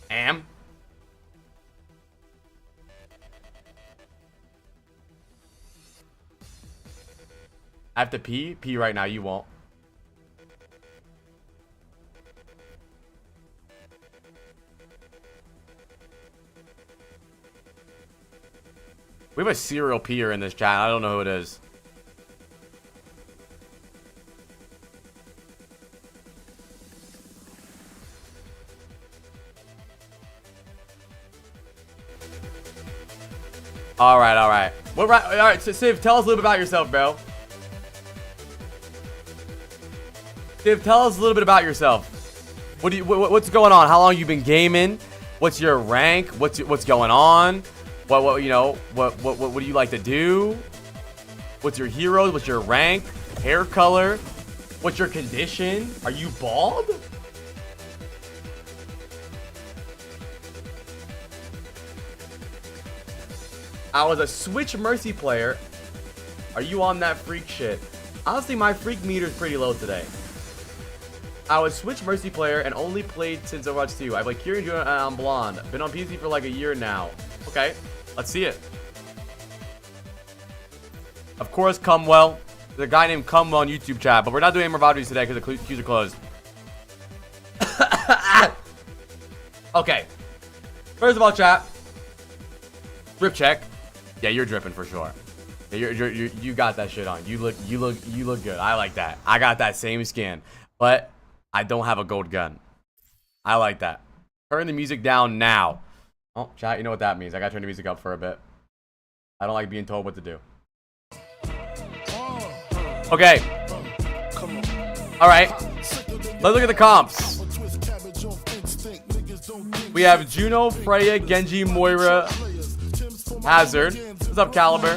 Am. I have to pee? Pee right now, you won't. We have a serial peer in this chat. I don't know who it is. All right, all right. All right, so Civ, tell us a little bit about yourself, bro. Civ, tell us a little bit about yourself. What's going on? How long you been gaming? What's your rank? What's going on? What do you like to do? What's your heroes? What's your rank? Hair color? What's your condition? Are you bald? I was a Switch Mercy player. Are you on that freak shit? Honestly, my freak meter is pretty low today. I was Switch Mercy player and only played since Overwatch 2. I play Kieran and I'm blonde. Been on PC for like a year now. Okay, let's see it. Of course, Cumwell. There's a guy named Cumwell on YouTube chat, but we're not doing more VODs today because the queues are closed. Okay. First of all, chat. Drip check. Yeah, you're dripping for sure. Yeah, you got that shit on. You look good. I like that. I got that same skin, but I don't have a gold gun. I like that. Turn the music down now. Oh, chat, you know what that means. I gotta turn the music up for a bit. I don't like being told what to do. Okay. All right. Let's look at the comps. We have Juno, Freya, Genji, Moira, Hazard. What's up, Caliber?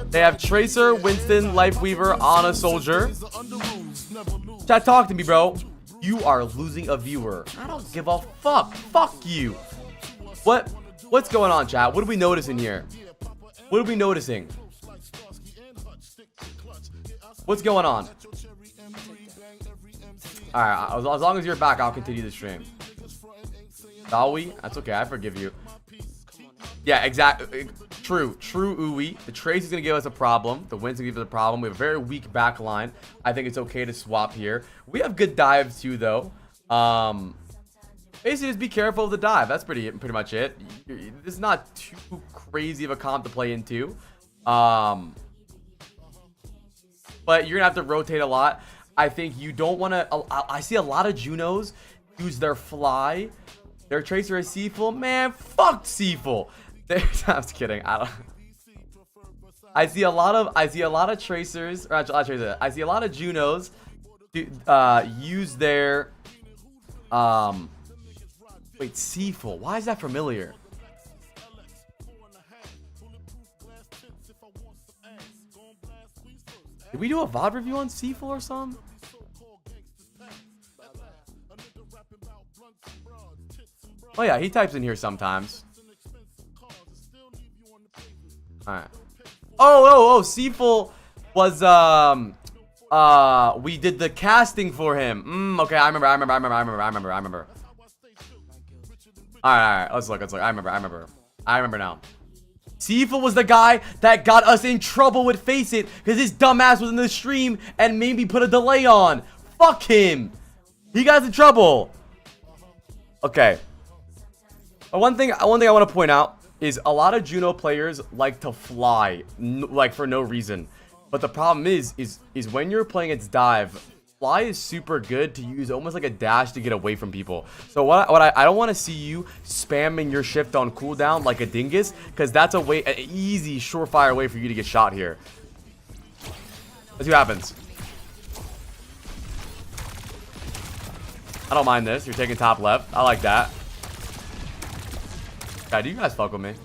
They have Tracer, Winston, Lifeweaver, Ana, Soldier. Chat, talk to me, bro. You are losing a viewer. I don't give a fuck. Fuck you. What's going on, chat? What are we noticing here? What are we noticing? What's going on? Alright, as long as you're back, I'll continue the stream. Shall we? That's okay, I forgive you. Yeah, exactly. True ooey. The Trace is going to give us a problem. The Wind's going to give us a problem. We have a very weak back line. I think it's okay to swap here. We have good dives too, though. Basically, just be careful of the dive. That's pretty much it. This is not too crazy of a comp to play into. But you're going to have to rotate a lot. I think you don't want to... I see a lot of Junos use their fly. Their Tracer is Seaful. Man, fuck Seaful. I'm just kidding. I see a lot of Tracers, or not Tracers. I see a lot of Junos to use their wait, Seaful. Why is that familiar? Did we do a VOD review on Seaful or something? Oh yeah, he types in here sometimes. Alright. Oh, Seaful was we did the casting for him. Okay, I remember. Alright, let's look. I remember now. Seaful was the guy that got us in trouble with Face It because his dumbass was in the stream and made me put a delay on. Fuck him. He got us in trouble. Okay. One thing I want to point out is a lot of Juno players like to fly, like for no reason. But the problem is when you're playing its dive, fly is super good to use almost like a dash to get away from people. So I don't want to see you spamming your shift on cooldown like a dingus, because that's an easy, surefire way for you to get shot here. Let's see what happens. I don't mind this. You're taking top left. I like that. God, do you guys fuck with me?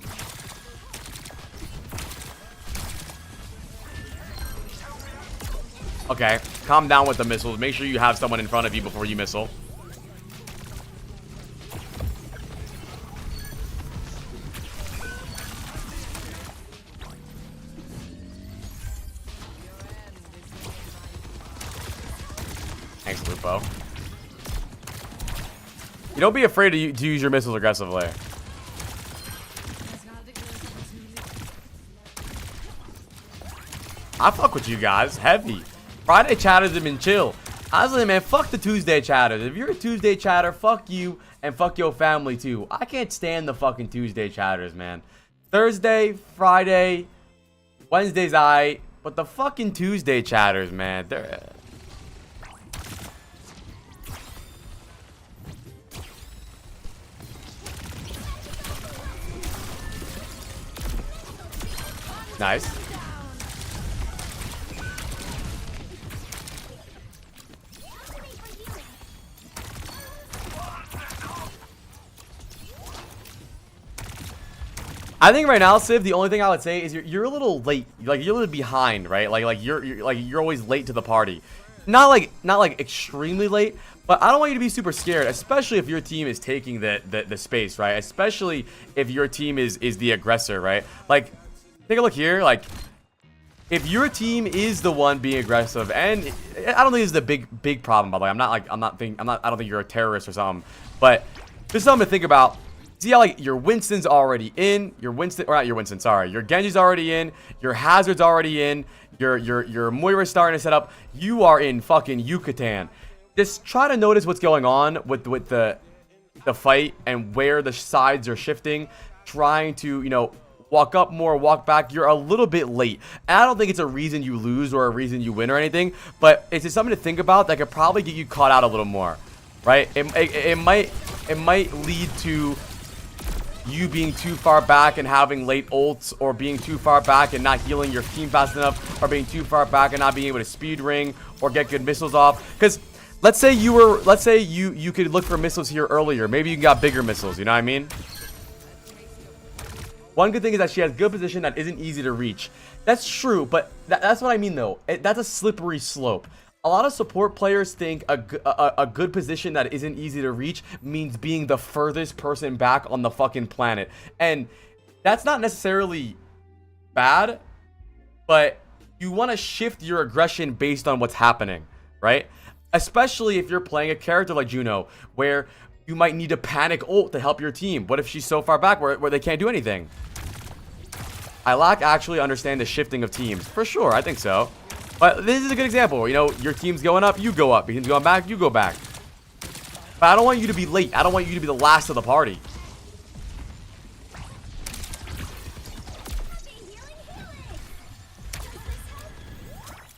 Okay, calm down with the missiles. Make sure you have someone in front of you before you missile. Thanks, Lupo. You don't be afraid to use your missiles aggressively. I fuck with you guys. Heavy. Friday chatters have been chill. Honestly, man, fuck the Tuesday chatters. If you're a Tuesday chatter, fuck you and fuck your family too. I can't stand the fucking Tuesday chatters, man. Thursday, Friday, Wednesday's but the fucking Tuesday chatters, man, they're... Nice. I think right now, Civ, the only thing I would say is you're a little late. Like you're a little behind, right? Like you're always late to the party. Not like extremely late, but I don't want you to be super scared, especially if your team is taking the space, right? Especially if your team is the aggressor, right? Like, take a look here. Like, if your team is the one being aggressive, and I don't think this is the big problem, by the way. I don't think you're a terrorist or something, but just something to think about. See how like your Winston's already in, your Genji's already in, your Hazard's already in, your Moira's starting to set up. You are in fucking Yucatan. Just try to notice what's going on with the fight and where the sides are shifting, trying to, you know, walk up more, walk back. You're a little bit late. And I don't think it's a reason you lose or a reason you win or anything, but it's just something to think about that could probably get you caught out a little more, right? It might lead to you being too far back and having late ults, or being too far back and not healing your team fast enough, or being too far back and not being able to speed ring or get good missiles off. Because let's say you could look for missiles here earlier. Maybe you got bigger missiles, you know what I mean? One good thing is that she has good position that isn't easy to reach. That's true, but that's what I mean though. That's a slippery slope. A lot of support players think a good position that isn't easy to reach means being the furthest person back on the fucking planet. And that's not necessarily bad, but you want to shift your aggression based on what's happening, right? Especially if you're playing a character like Juno, where you might need a panic ult to help your team. What if she's so far back where they can't do anything? I actually understand the shifting of teams. For sure, I think so. But this is a good example. You know, your team's going up, you go up. Your team's going back, you go back. But I don't want you to be late. I don't want you to be the last of the party.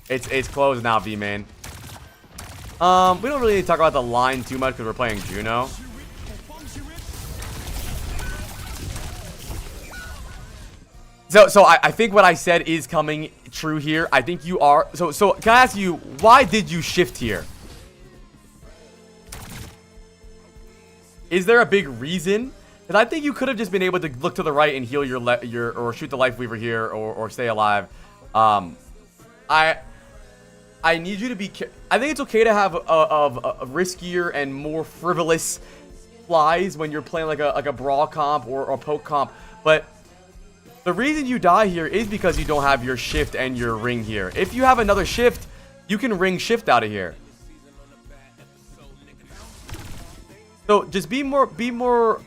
It's closed now, V-man. We don't really need to talk about the line too much because we're playing Juno. So I think what I said is coming true here. I think you are. So can I ask you, why did you shift here? Is there a big reason? Because I think you could have just been able to look to the right and heal your or shoot the life weaver here, or stay alive. I need you to be. I think it's okay to have a riskier and more frivolous flies when you're playing like a brawl comp or a poke comp, but the reason you die here is because you don't have your shift and your ring here. If you have another shift, you can ring shift out of here. So just be more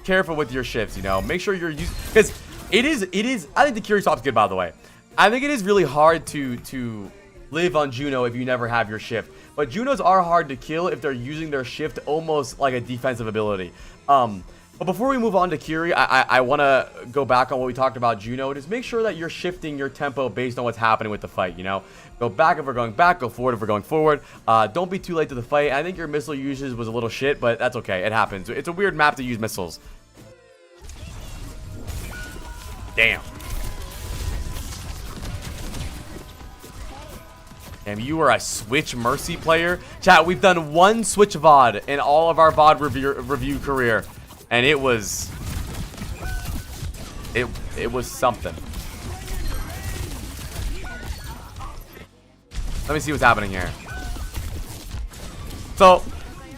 careful with your shifts, you know. Make sure you're using, because it is I think the Curie swap's good, by the way. I think it is really hard to live on Juno if you never have your shift. But Junos are hard to kill if they're using their shift almost like a defensive ability. But before we move on to Curie, I want to go back on what we talked about Juno. Just make sure that you're shifting your tempo based on what's happening with the fight, you know. Go back if we're going back, go forward if we're going forward. Don't be too late to the fight. I think your missile usage was a little shit, but that's okay. It happens. It's a weird map to use missiles. Damn. Damn, you are a Switch Mercy player. Chat, we've done one Switch VOD in all of our VOD review career. And it was something. Let me see what's happening here. So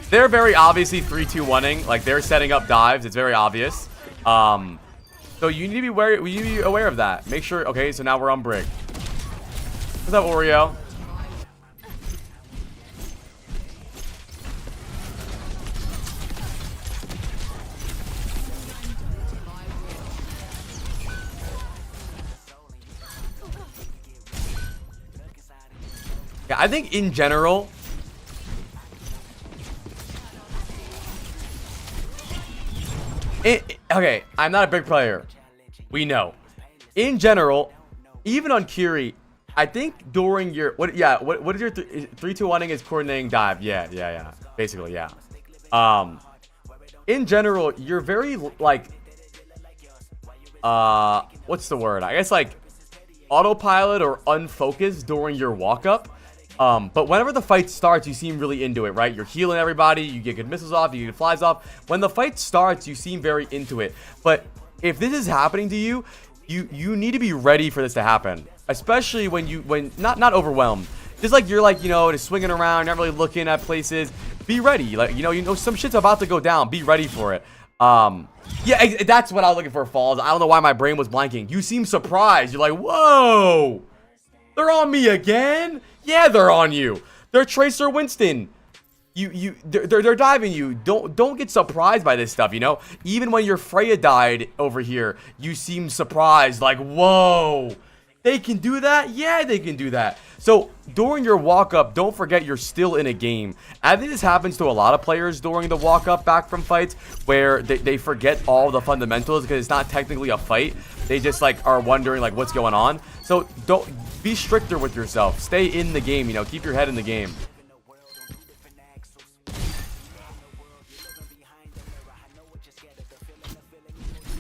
they're very obviously 3-2-1ing. Like, they're setting up dives. It's very obvious. So you need to be aware of that. Make sure. Okay, so now we're on Brig. What's up, Oreo? Yeah, I think in general, okay, I'm not a big player. We know. In general, even on Kiri, I think during your what is your 3-2-1ing is coordinating dive? Yeah. Basically, yeah. In general, you're very like what's the word? I guess like autopilot or unfocused during your walk up. But whenever the fight starts, you seem really into it, right? You're healing everybody, you get good missiles off, you get flies off. When the fight starts, you seem very into it. But if this is happening to you, you need to be ready for this to happen. Especially when not overwhelmed. Just like you're like, you know, just swinging around, not really looking at places. Be ready. Like, you know some shit's about to go down. Be ready for it. Yeah, that's what I was looking for, Falls. I don't know why my brain was blanking. You seem surprised. You're like, whoa, they're on me again? Yeah, they're on you. They're Tracer Winston. They're diving you. Don't get surprised by this stuff, you know? Even when your Freya died over here, you seem surprised, like, whoa, they can do that? Yeah, they can do that. So during your walk-up, don't forget you're still in a game. I think this happens to a lot of players during the walk-up back from fights where they forget all the fundamentals because it's not technically a fight. They just like are wondering like what's going on. So don't be stricter with yourself. Stay in the game, you know, keep your head in the game.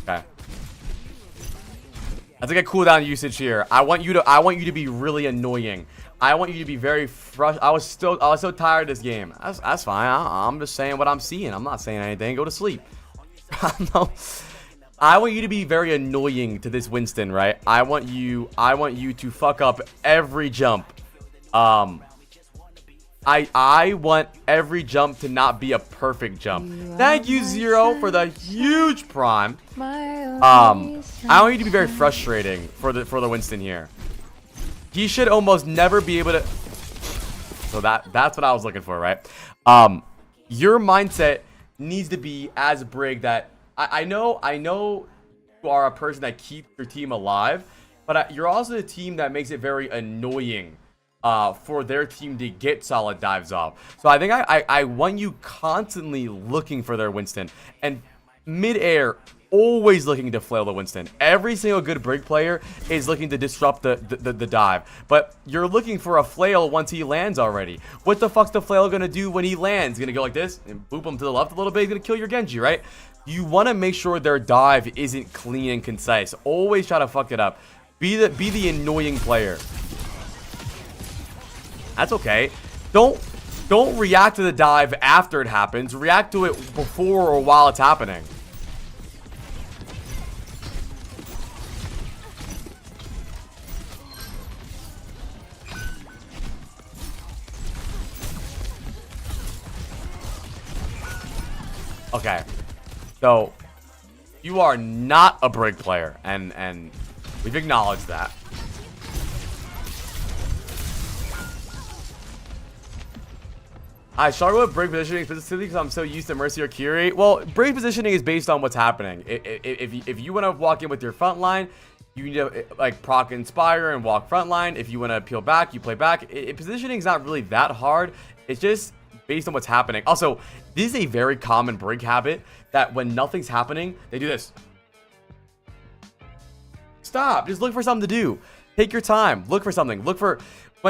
Okay. That's like a cooldown usage here. I want you to be really annoying. I want you to be very frustrated. I was so tired of this game. That's fine. I'm just saying what I'm seeing. I'm not saying anything. Go to sleep. No. I want you to be very annoying to this Winston, right? I want you to fuck up every jump. I want every jump to not be a perfect jump. Thank you, Zero, for the huge prime. I want you to be very frustrating for the Winston here. He should almost never be able to. So that's what I was looking for, right? Your mindset needs to be as Brig that I know you are a person that keeps your team alive, but you're also the team that makes it very annoying for their team to get solid dives off. So I think I want you constantly looking for their Winston and mid-air, always looking to flail the Winston. Every single good Brig player is looking to disrupt the dive, but you're looking for a flail once he lands already. What the fuck's the flail gonna do when he lands? Gonna go like this and boop him to the left a little bit. He's gonna kill your Genji, right? You want to make sure their dive isn't clean and concise. Always try to fuck it up. Be the annoying player. That's okay. Don't react to the dive after it happens. React to it before or while it's happening. Okay. So you are not a Brig player, and we've acknowledged that. I struggle with Brig positioning specifically because I'm so used to Mercy or Kiri. Well, Brig positioning is based on what's happening. If you want to walk in with your front line, you need to like proc Inspire and walk front line. If you want to peel back, you play back. Positioning is not really that hard. It's just based on what's happening. Also, this is a very common Brig habit that when nothing's happening, they do this. Stop. Just look for something to do. Take your time. Look for something. Look for...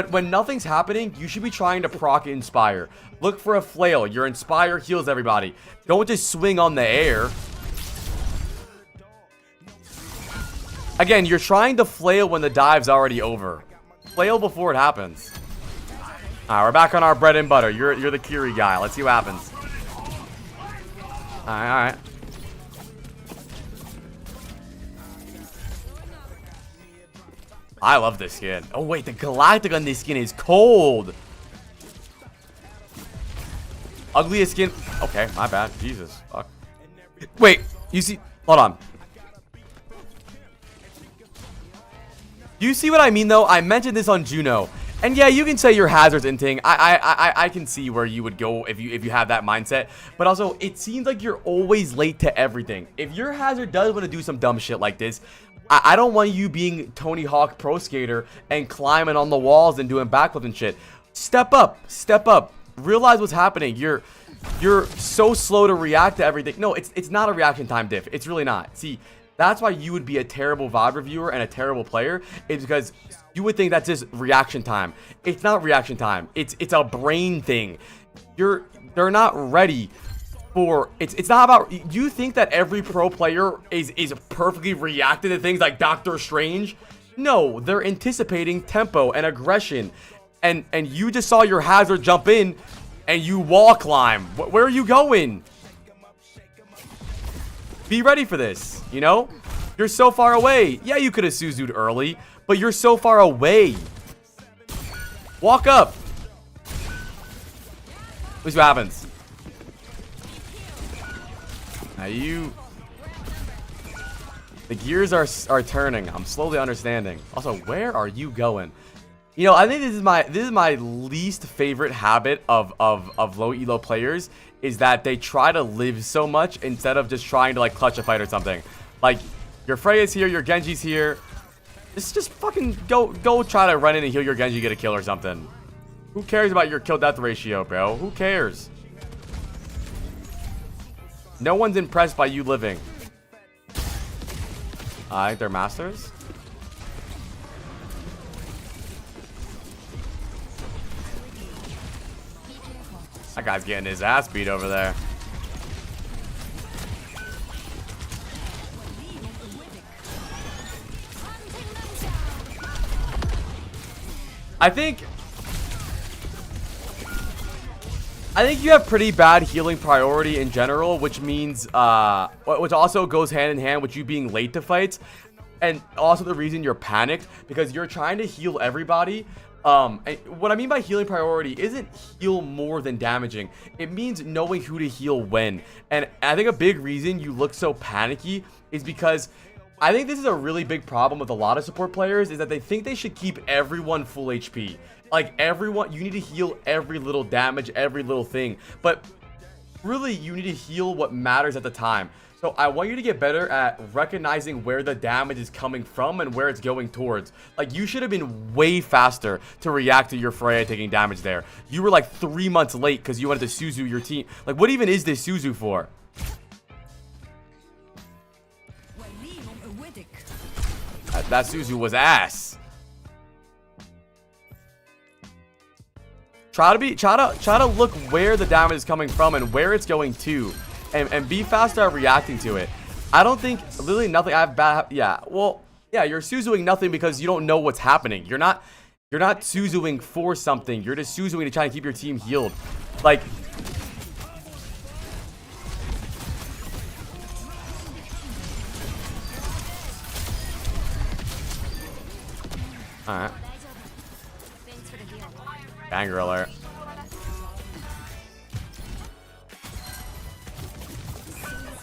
When nothing's happening, you should be trying to proc Inspire. Look for a flail. Your Inspire heals everybody. Don't just swing on the air. Again, you're trying to flail when the dive's already over. Flail before it happens. Alright, we're back on our bread and butter. You're the Kiri guy. Let's see what happens. Alright. I love this skin. Oh wait, the Galactic on this skin is cold. Ugliest skin. Okay, my bad. Jesus. Fuck. Wait, you see? Hold on. You see what I mean though? I mentioned this on Juno. And yeah, you can say your hazard's inting. I can see where you would go if you have that mindset. But also, it seems like you're always late to everything. If your hazard does want to do some dumb shit like this, I don't want you being Tony Hawk Pro Skater and climbing on the walls and doing backflips and shit. Step up. Step up. Realize what's happening. You're so slow to react to everything. No, it's not a reaction time diff. It's really not. See, That's why you would be a terrible VOD reviewer and a terrible player. It's because you would think that's just reaction time. It's not reaction time. It's a brain thing. They're not ready for it's not about. You think that every pro player is perfectly reacting to things like Doctor Strange? No, they're anticipating tempo and aggression. And you just saw your hazard jump in and you wall climb. Where are you going? Be ready for this, you know? You're so far away. Yeah, you could have Suzu'd early, but you're so far away. Walk up. Let's see what happens. Now the gears are turning. I'm slowly understanding. Also, where are you going? You know, I think this is my least favorite habit of low elo players, is that they try to live so much instead of just trying to like clutch a fight or something. Like, your Freya's here, your Genji's here. Just fucking go try to run in and heal your Genji, get a kill or something. Who cares about your kill death ratio, bro? Who cares? No one's impressed by you living. I think they're masters. That guy's getting his ass beat over there. I think you have pretty bad healing priority in general, which means, which also goes hand in hand with you being late to fights, and also the reason you're panicked because you're trying to heal everybody. And what I mean by healing priority isn't heal more than damaging. It means knowing who to heal when. And I think a big reason you look so panicky is because I think this is a really big problem with a lot of support players, is that they think they should keep everyone full HP. Like, everyone, you need to heal every little damage, every little thing. But really, you need to heal what matters at the time. So I want you to get better at recognizing where the damage is coming from and where it's going towards. Like, you should have been way faster to react to your Freya taking damage there. You were like 3 months late because you wanted to Suzu your team. Like, what even is this Suzu for? That Suzu was ass. Try to look where the damage is coming from and where it's going to. And be faster at reacting to it. I don't think literally nothing. I have bad. Yeah, well, yeah, you're Suzuing nothing because you don't know what's happening. You're not Suzuing for something. You're just Suzuing to try and keep your team healed. Like, all right. Banger alert.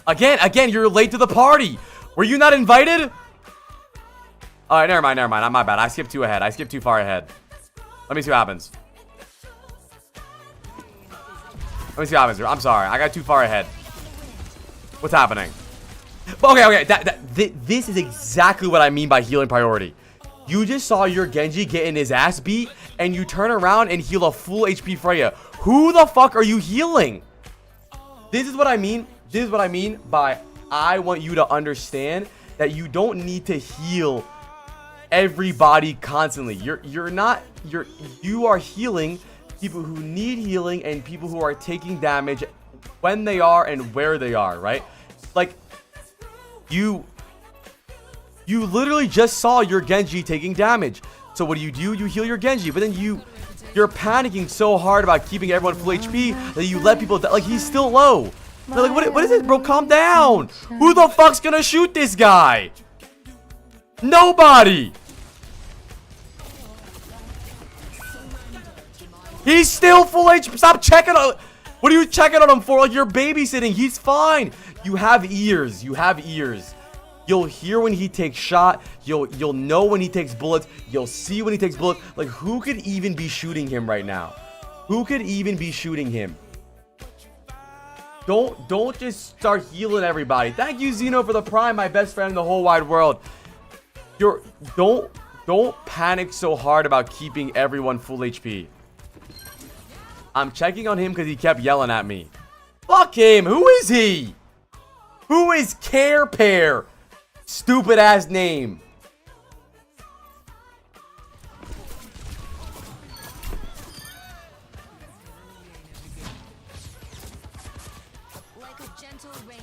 Again, you're late to the party. Were you not invited? All right, never mind. My bad. I skipped too ahead. I skipped too far ahead. Let me see what happens. I'm sorry. I got too far ahead. What's happening? Okay. This is exactly what I mean by healing priority. You just saw your Genji getting his ass beat, and you turn around and heal a full HP Freya. Who the fuck are you healing? This is what I mean. This is what I mean by I want you to understand that you don't need to heal everybody constantly. You are healing people who need healing and people who are taking damage when they are and where they are, right? Like, you literally just saw your Genji taking damage. So what do? You heal your Genji, but then you're panicking so hard about keeping everyone full HP that you let people die. Like, he's still low. They're like, what is this, bro? Calm down. Who the fuck's gonna shoot this guy? Nobody. He's still full HP. Stop checking on. What are you checking on him for? Like, you're babysitting. He's fine. You have ears. You'll hear when he takes shot. You'll know when he takes bullets. You'll see when he takes bullets. Like, who could even be shooting him right now? Who could even be shooting him? Don't just start healing everybody. Thank you, Zeno, for the prime, my best friend in the whole wide world. Don't panic so hard about keeping everyone full HP. I'm checking on him because he kept yelling at me. Fuck him. Who is he? Who is Care Pair? Stupid ass name. Like a gentle rain.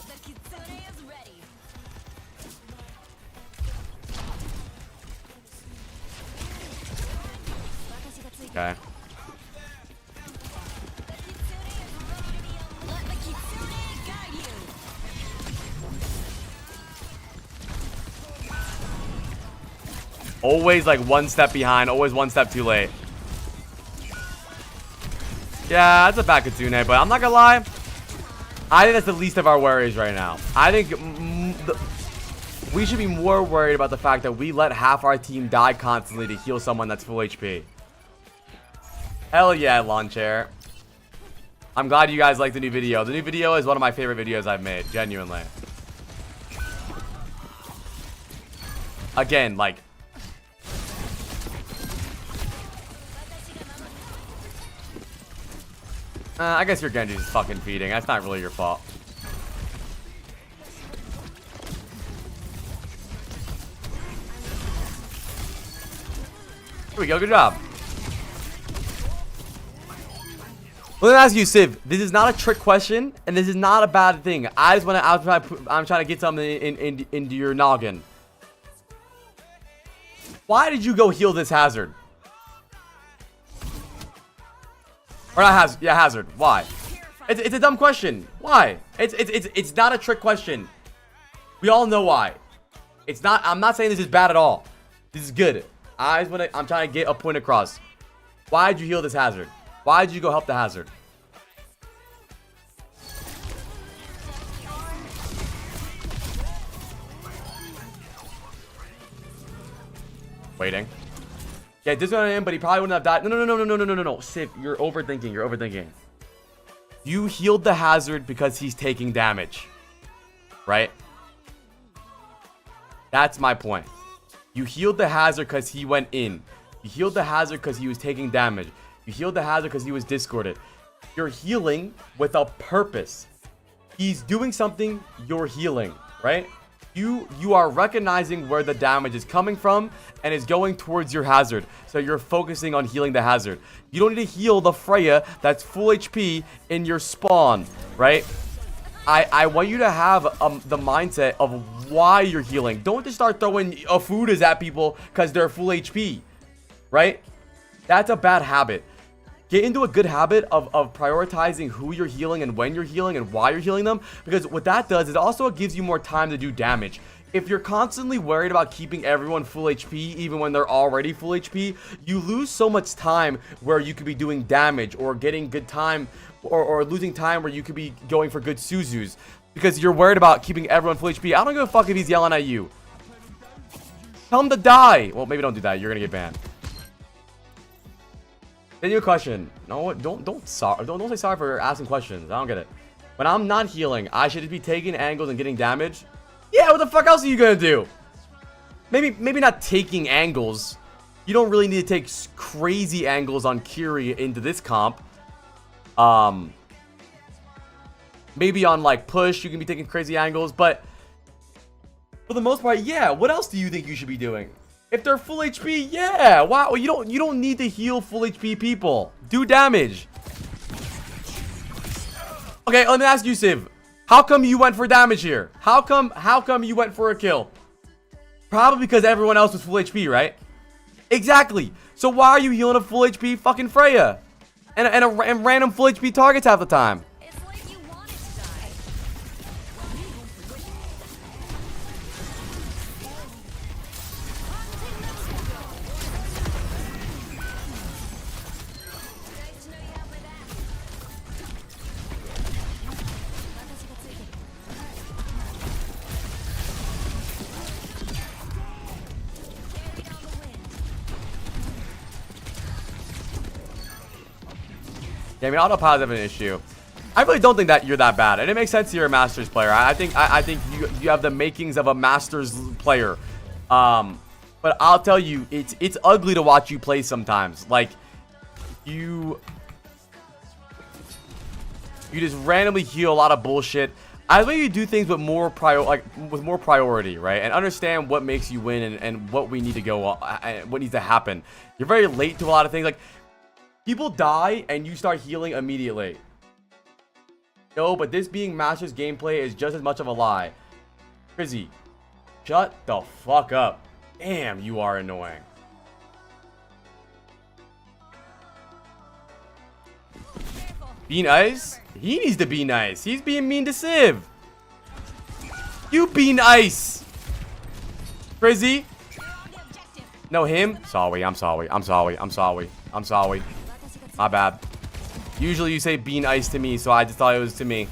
The kitsune is ready. Okay. Let the kitsune guide you. Always like one step behind, always one step too late. Yeah, that's a bad Kitsune, but I'm not gonna lie. I think that's the least of our worries right now. I think we should be more worried about the fact that we let half our team die constantly to heal someone that's full HP. Hell yeah, lawn chair. I'm glad you guys like the new video. The new video is one of my favorite videos I've made, genuinely. Again, like, I guess your Genji's fucking feeding. That's not really your fault. Here we go. Good job. Let me ask you, Civ. This is not a trick question, and this is not a bad thing. I just want to. I'm trying to get something into your noggin. Why did you go heal this Hazard? Or not Hazard? Yeah, Hazard. Why? It's a dumb question. Why? It's not a trick question. We all know why. It's not. I'm not saying this is bad at all. This is good. I'm trying to get a point across. Why did you heal this Hazard? Why did you go help the Hazard? Waiting. Yeah, this one in, but he probably wouldn't have died. No. Civ, you're overthinking. You're overthinking. You healed the Hazard because he's taking damage. Right? That's my point. You healed the Hazard because he went in. You healed the Hazard because he was taking damage. You healed the Hazard because he was discorded. You're healing with a purpose. He's doing something, you're healing, right? You are recognizing where the damage is coming from and is going towards your Hazard. So you're focusing on healing the Hazard. You don't need to heal the Freya that's full HP in your spawn, right? I want you to have the mindset of why you're healing. Don't just start throwing food at people because they're full HP, right? That's a bad habit. Get into a good habit of prioritizing who you're healing and when you're healing and why you're healing them. Because what that does is also gives you more time to do damage. If you're constantly worried about keeping everyone full HP, even when they're already full HP, you lose so much time where you could be doing damage or getting good time or losing time where you could be going for good Suzus. Because you're worried about keeping everyone full HP. I don't give a fuck if he's yelling at you. Tell him to die. Well, maybe don't do that. You're going to get banned. Then your question. No, don't say sorry for asking questions. I don't get it. When I'm not healing, I should be taking angles and getting damage. Yeah, what the fuck else are you gonna do? Maybe not taking angles. You don't really need to take crazy angles on Kiri into this comp. Maybe on like push, you can be taking crazy angles, but for the most part, yeah. What else do you think you should be doing? If they're full HP, yeah. Wow, you don't need to heal full HP people. Do damage. Okay, let me ask you, Civ. How come you went for damage here? How come you went for a kill? Probably because everyone else was full HP, right? Exactly. So why are you healing a full HP fucking Freya? And random full HP targets half the time? It's like you wanted to die. Nice to know you have my back. Carry on the wind. Yeah, I mean, autopilot have an issue. I really don't think that you're that bad, and it makes sense you're a Masters player. I think you have the makings of a Masters player. But I'll tell you, it's ugly to watch you play sometimes. Like you just randomly heal a lot of bullshit. I want you to do things with more priority, right? And understand what makes you win and what we need to go and what needs to happen. You're very late to a lot of things. Like, people die and you start healing immediately. No, but this being Masters gameplay is just as much of a lie. Crizzy, shut the fuck up. Damn, you are annoying. Be nice? He needs to be nice. He's being mean to Civ. You be nice. Crizzy. No, him. Sorry, I'm sorry. I'm sorry. I'm sorry. I'm sorry. My bad. Usually you say be nice to me, so I just thought it was to me.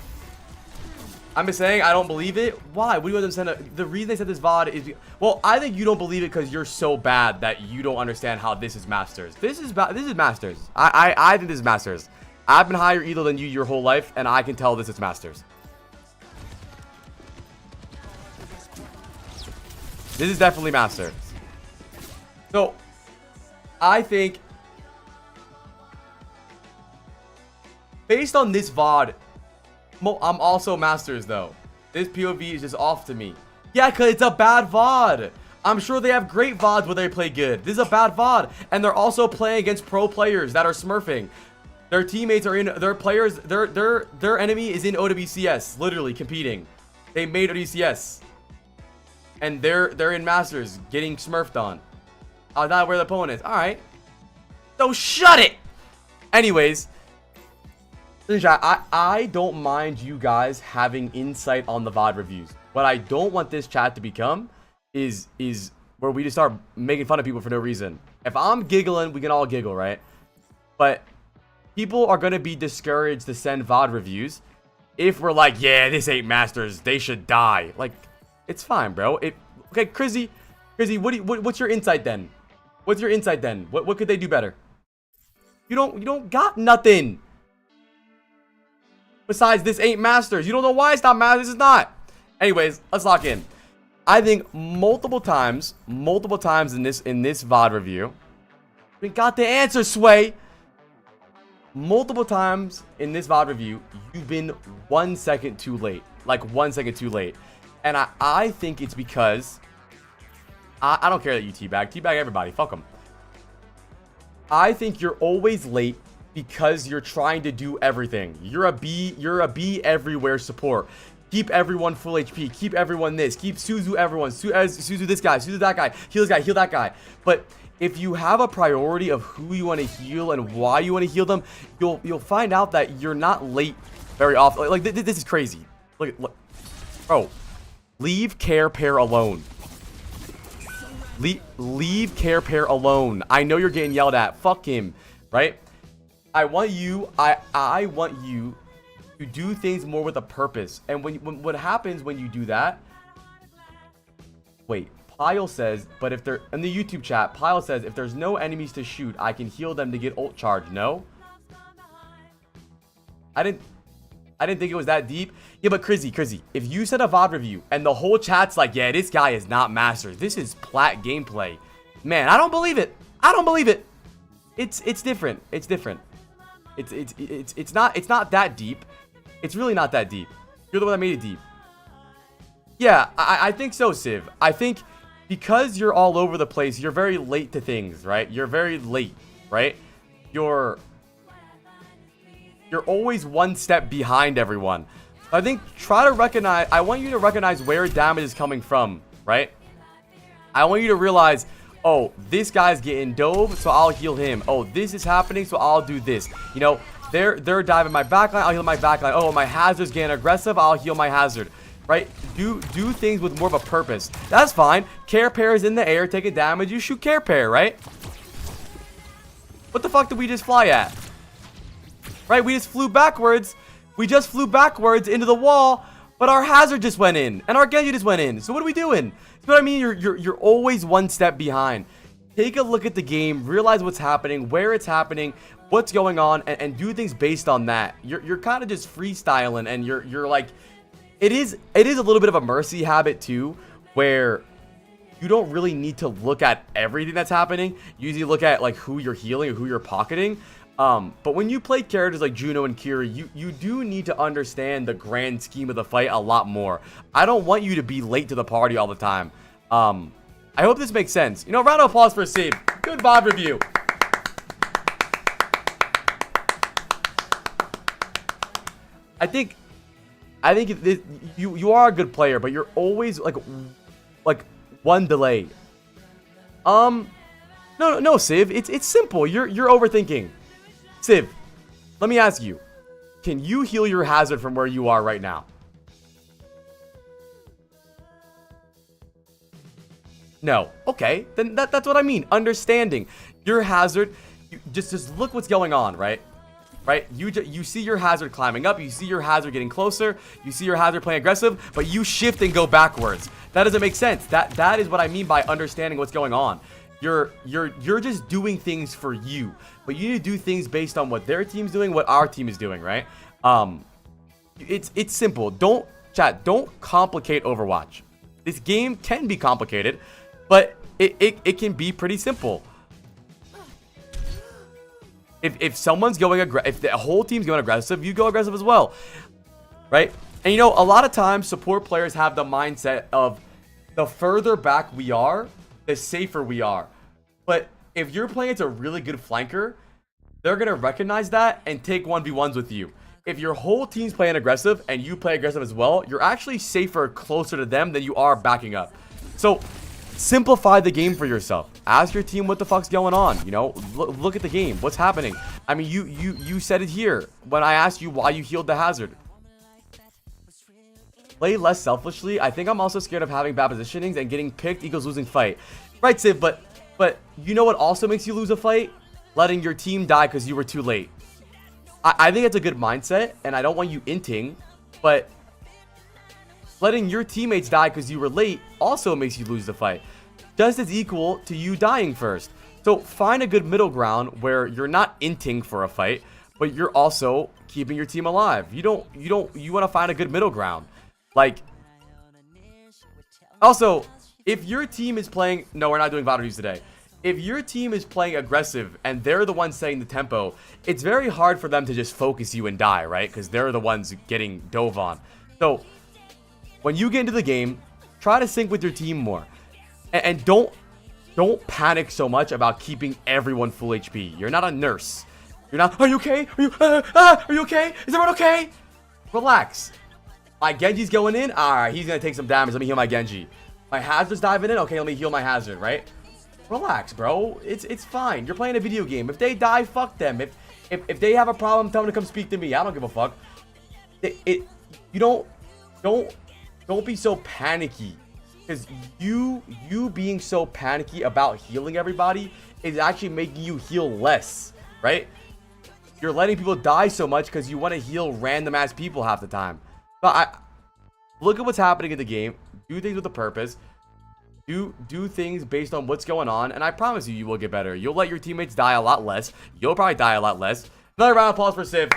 I'm just saying I don't believe it. Why? What do you want them to send? The reason they said this VOD is... Well, I think you don't believe it because you're so bad that you don't understand how this is Masters. This is Masters. I think this is Masters. I've been higher elo than you your whole life, and I can tell this is Masters. This is definitely Masters. So, I think, based on this VOD, I'm also Masters, though. This POV is just off to me. Yeah, because it's a bad VOD. I'm sure they have great VODs where they play good. This is a bad VOD. And they're also playing against pro players that are smurfing. Their teammates are in, their players, their enemy is in OWCS, literally competing. They made OWCS. And they're in Masters, getting smurfed on. Oh, not where the opponent is. Alright. So shut it! Anyways, I don't mind you guys having insight on the VOD reviews. What I don't want this chat to become is where we just start making fun of people for no reason. If I'm giggling, we can all giggle, right? But people are going to be discouraged to send VOD reviews if we're like, yeah, this ain't Masters. They should die. Like, it's fine, bro. Okay, Crizzy, what's your insight then? What's your insight then? What could they do better? You don't got nothing. Besides, this ain't Masters. You don't know why it's not Masters. It's not. Anyways, let's lock in. I think multiple times in this VOD review, we got the answer, Sway. Multiple times in this VOD review, you've been 1 second too late. Like 1 second too late. And I think it's because... I don't care that you teabag. Teabag everybody. Fuck them. I think you're always late because you're trying to do everything. You're a B everywhere support. Keep everyone full HP. Keep everyone this. Keep Suzu everyone. Suzu this guy. Suzu that guy. Heal this guy. Heal that guy. But if you have a priority of who you want to heal and why you want to heal them, you'll find out that you're not late very often. Like this is crazy. Look. Bro, leave care pair alone. Leave care pair alone. I know you're getting yelled at. Fuck him, right? I want you to do things more with a purpose. And what happens when you do that? Wait, Pyle says, but if they're in the YouTube chat, Pyle says, if there's no enemies to shoot, I can heal them to get ult charge. No? I didn't think it was that deep. Yeah, but Crizzy, if you said a VOD review and the whole chat's like, yeah, this guy is not Masters. This is plat gameplay. Man, I don't believe it. I don't believe it. It's different. It's different. It's not that deep. It's really not that deep. You're the one that made it deep. Yeah, I think so, Civ. I think because you're all over the place, you're very late to things, right? You're very late, right? You're always one step behind everyone. I think I want you to recognize where damage is coming from, right? I want you to realize, oh, this guy's getting dove, so I'll heal him. Oh, this is happening, so I'll do this. You know, they're diving my backline, I'll heal my backline. Oh, my hazard's getting aggressive, I'll heal my hazard. Right? Do things with more of a purpose. That's fine. Care pair is in the air taking damage. You shoot care pair, right? What the fuck did we just fly at? Right? We just flew backwards. We just flew backwards into the wall, but our hazard just went in, and our Genji just went in. So what are we doing? You know what I mean? You're always one step behind. Take a look at the game, realize what's happening, where it's happening, what's going on, and do things based on that. You're kind of just freestyling, and you're like, it is a little bit of a mercy habit too, where you don't really need to look at everything that's happening. You usually look at like who you're healing or who you're pocketing. But when you play characters like Juno and Kiri, you do need to understand the grand scheme of the fight a lot more. I don't want you to be late to the party all the time. I hope this makes sense. You know, round of applause for Sib. Good vibe review. I think you are a good player, but you're always like one delay. No, Civ. It's simple. You're overthinking. Civ, let me ask you. Can you heal your hazard from where you are right now? No. Okay. Then that's what I mean. Understanding. Your hazard, just look what's going on, right? Right? You see your hazard climbing up, you see your hazard getting closer, you see your hazard playing aggressive, but you shift and go backwards. That doesn't make sense. That is what I mean by understanding what's going on. You're just doing things for you, but you need to do things based on what their team's doing, what our team is doing, right? It's simple. Don't complicate Overwatch. This game can be complicated, but it can be pretty simple. If someone's going if the whole team's going aggressive, you go aggressive as well, right? And you know, a lot of times support players have the mindset of the further back we are, the safer we are. But if you're playing as a really good flanker, they're gonna recognize that and take 1v1s with you. If your whole team's playing aggressive and you play aggressive as well, you're actually safer closer to them than you are backing up. So simplify the game for yourself. Ask your team what the fuck's going on. You know, look at the game. What's happening? I mean, you said it here when I asked you why you healed the hazard. Play less selfishly. I think I'm also scared of having bad positionings and getting picked equals losing fight. Right, Civ, but you know what also makes you lose a fight? Letting your team die because you were too late. I think it's a good mindset, and I don't want you inting, but letting your teammates die because you were late also makes you lose the fight. Just as equal to you dying first. So find a good middle ground where you're not inting for a fight, but you're also keeping your team alive. You want to find a good middle ground. Like, also, if your team is playing, no, we're not doing VOD reviews today. If your team is playing aggressive and they're the ones setting the tempo, it's very hard for them to just focus you and die, right? Because they're the ones getting dove on. So when you get into the game, try to sync with your team more. And don't panic so much about keeping everyone full HP. You're not a nurse. You're not, are you okay? Are you okay? Is everyone okay? Relax. My Genji's going in. Alright, he's going to take some damage. Let me heal my Genji. My hazard's diving in. Okay, let me heal my hazard, right? Relax, bro. It's fine. You're playing a video game. If they die, fuck them. If they have a problem, tell them to come speak to me. I don't give a fuck. You don't be so panicky. Because you being so panicky about healing everybody is actually making you heal less, right? You're letting people die so much because you want to heal random ass people half the time. But look at what's happening in the game. Do things with a purpose. Do things based on what's going on, and I promise you will get better. You'll let your teammates die a lot less. You'll probably die a lot less. Another round of applause for Civ.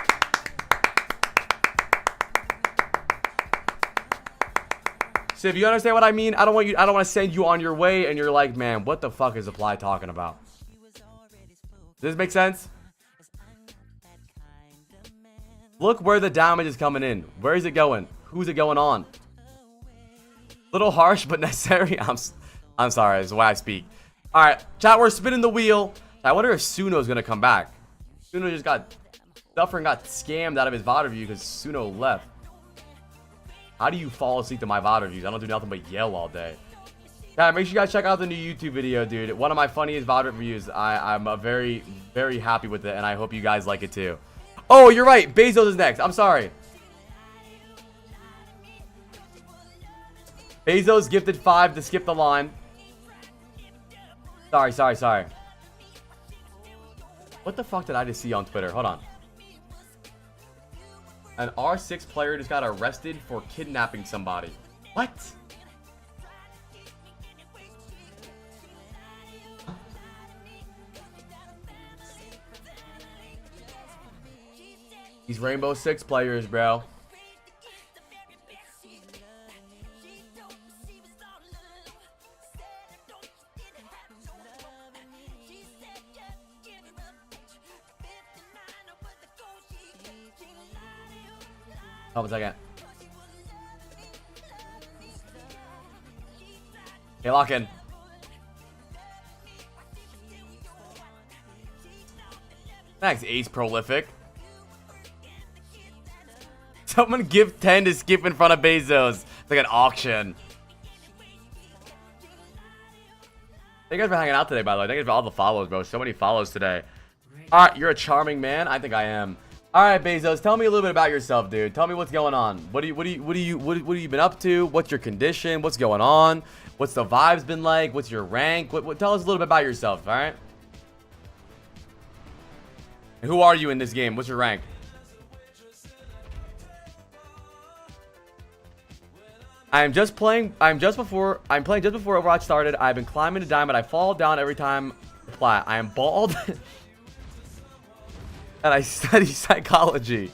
Civ, you understand what I mean? I don't want to send you on your way and you're like, man, what the fuck is Apply talking about? Does this make sense? Look where the damage is coming in. Where is it going? Who's it going on? Little harsh, but necessary. I'm sorry, it's the way I speak. Alright, chat, we're spinning the wheel. I wonder if Suno's gonna come back. Suno just got suffering, got scammed out of his VOD review because Suno left. How do you fall asleep to my VOD reviews? I don't do nothing but yell all day. Yeah, make sure you guys check out the new YouTube video, dude. One of my funniest VOD reviews. I'm very, very happy with it, and I hope you guys like it too. Oh, you're right. Bezos is next. I'm sorry. Bezos gifted 5 to skip the line. Sorry. What the fuck did I just see on Twitter? Hold on. An R6 player just got arrested for kidnapping somebody. What? These Rainbow Six players, bro. Hold on a second. Okay, lock in. Thanks, Ace Prolific. Someone give 10 to skip in front of Bezos. It's like an auction. Thank you guys for hanging out today, by the way. Thank you for all the follows, bro. So many follows today. Alright, you're a charming man. I think I am. Alright, Bezos, tell me a little bit about yourself, dude. Tell me what's going on. What have you been up to? What's your condition? What's going on? What's the vibes been like? What's your rank? Tell us a little bit about yourself, alright? And who are you in this game? What's your rank? I'm playing just before Overwatch started. I've been climbing to diamond. I fall down every time I plat. I am bald. And I study psychology.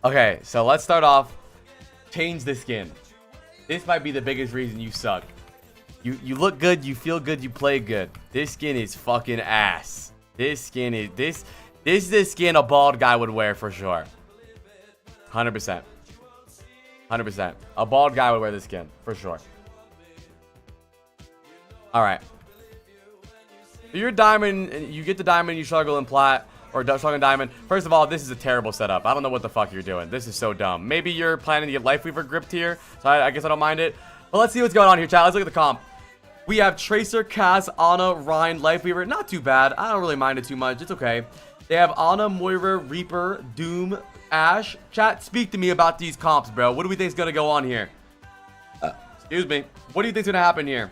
Okay, so let's start off. Change the skin. This might be the biggest reason you suck. You look good, you feel good, you play good. This skin is fucking ass. This skin is this is the skin a bald guy would wear for sure. 100%. 100%. A bald guy would wear this skin for sure. Alright. So you're diamond, and you get the diamond, you struggle in plat, or struggle in diamond. First of all, this is a terrible setup. I don't know what the fuck you're doing. This is so dumb. Maybe you're planning to get Lifeweaver gripped here, so I guess I don't mind it. But let's see what's going on here, chat. Let's look at the comp. We have Tracer, Cass, Ana, Ryan, Lifeweaver. Not too bad. I don't really mind it too much. It's okay. They have Ana, Moira, Reaper, Doom, Ash. Chat, speak to me about these comps, bro. What do we think is going to go on here? Excuse me. What do you think is going to happen here?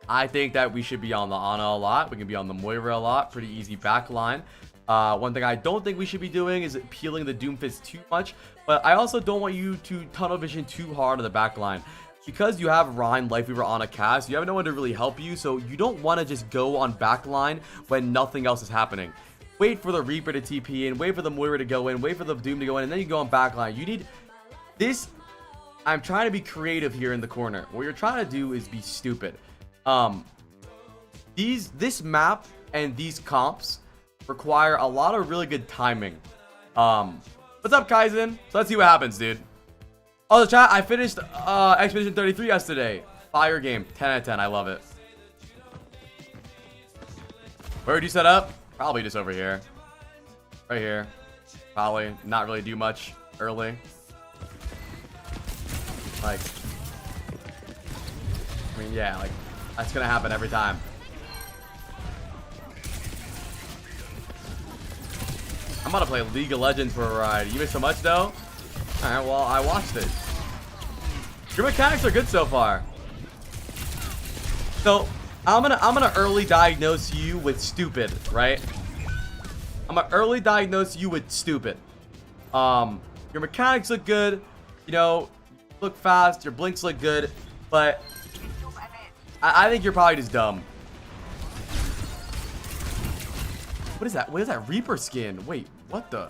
I think that we should be on the Ana a lot. We can be on the Moira a lot. Pretty easy backline. One thing I don't think we should be doing is peeling the Doomfist too much. But I also don't want you to tunnel vision too hard on the backline. Because you have Ryan, Lifeweaver on a cast, you have no one to really help you. So you don't want to just go on backline when nothing else is happening. Wait for the Reaper to TP in. Wait for the Moira to go in. Wait for the Doom to go in. And then you go on backline. You need this. I'm trying to be creative here in the corner. What you're trying to do is be stupid. This map and these comps require a lot of really good timing. What's up, Kaizen? So let's see what happens, dude. Oh, the chat, I finished Expedition 33 yesterday. Fire game, 10 out of 10. I love it. Where would you set up? Probably just over here. Right here. Probably not really do much early. Like, I mean, yeah, like, that's gonna happen every time. I'm about to play League of Legends for a ride. You missed so much, though? Alright, well, I watched it. Your mechanics are good so far. So, I'm gonna early diagnose you with stupid, right? I'm gonna early diagnose you with stupid. Your mechanics look good. You know, you look fast. Your blinks look good. But I think you're probably just dumb. What is that? What is that Reaper skin? Wait, what the?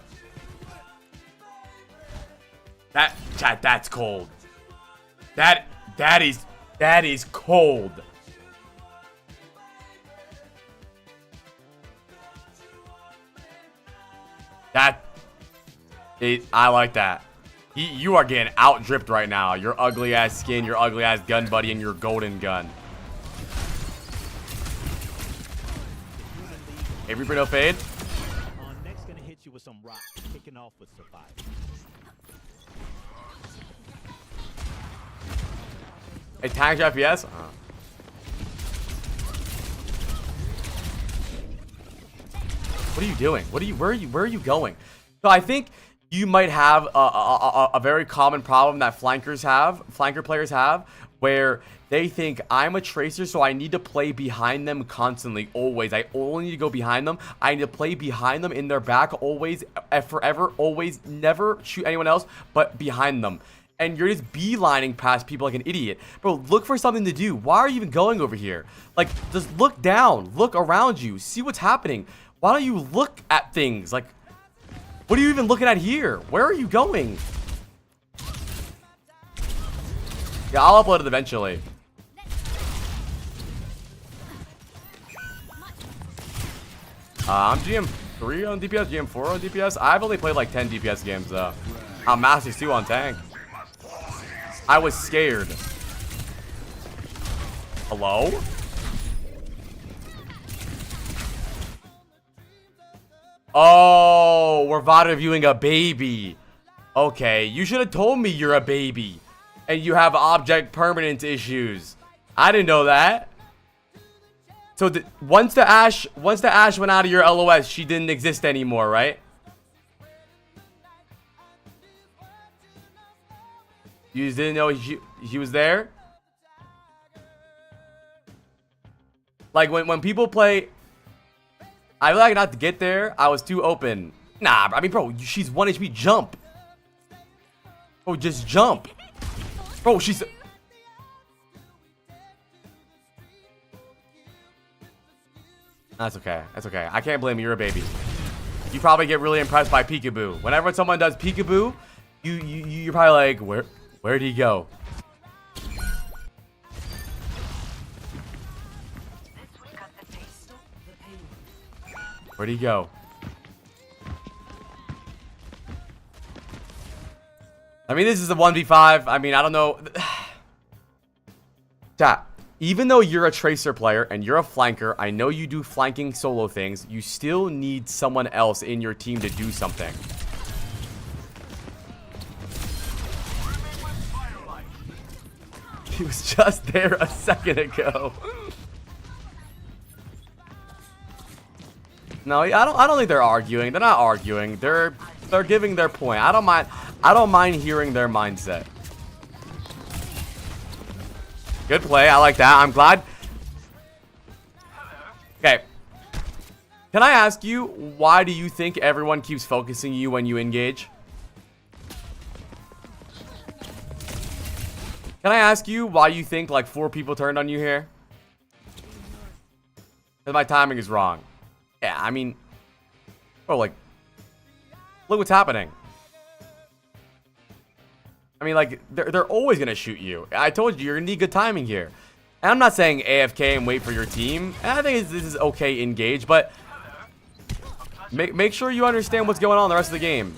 That's cold. That is cold. I like that. You are getting out dripped right now. Your ugly ass skin, your ugly ass gun buddy, and your golden gun. Hey, Reaper no fade. Next gonna hit you with some rock, kicking off with survival. Hey, tag your FPS. What are you doing? Where are you going? So I think you might have a very common problem that flanker players have, where they think I'm a tracer, so I need to play behind them constantly, always. I only need to go behind them. I need to play behind them in their back, always, forever, always, never shoot anyone else, but behind them. And you're just beelining past people like an idiot. Bro, look for something to do. Why are you even going over here? Like, just look down. Look around you. See what's happening. Why don't you look at things? Like, what are you even looking at here? Where are you going? Yeah, I'll upload it eventually. I'm GM3 on DPS, GM4 on DPS. I've only played like 10 DPS games though. I'm Masters 2 on tank. I was scared. Hello? Oh, we're VOD reviewing a baby. Okay, you should have told me you're a baby and you have object permanence issues. I didn't know that. So once the Ash went out of your LOS, she didn't exist anymore, right? You just didn't know she was there? Like when people play, I like not to get there. I was too open. Nah, I mean, bro, she's 1 HP. Jump. Bro, just jump. Bro, she's... That's okay. That's okay. I can't blame you. You're a baby. You probably get really impressed by peekaboo. Whenever someone does peekaboo, you're probably like, where'd he go? Where'd he go? I mean, this is a 1v5. I mean, I don't know. Chat. Even though you're a tracer player and you're a flanker, I know you do flanking solo things. You still need someone else in your team to do something. He was just there a second ago. No, I don't think they're arguing. They're not arguing. They're giving their point. I don't mind hearing their mindset. Good play. I like that. I'm glad. Okay. Can I ask you, why do you think everyone keeps focusing you when you engage? Can I ask you why you think like 4 people turned on you here? Because my timing is wrong. Yeah, I mean, bro, like, look what's happening. I mean, like, they're always going to shoot you. I told you, you're going to need good timing here. And I'm not saying AFK and wait for your team. And I think this is okay, engage, but make sure you understand what's going on the rest of the game.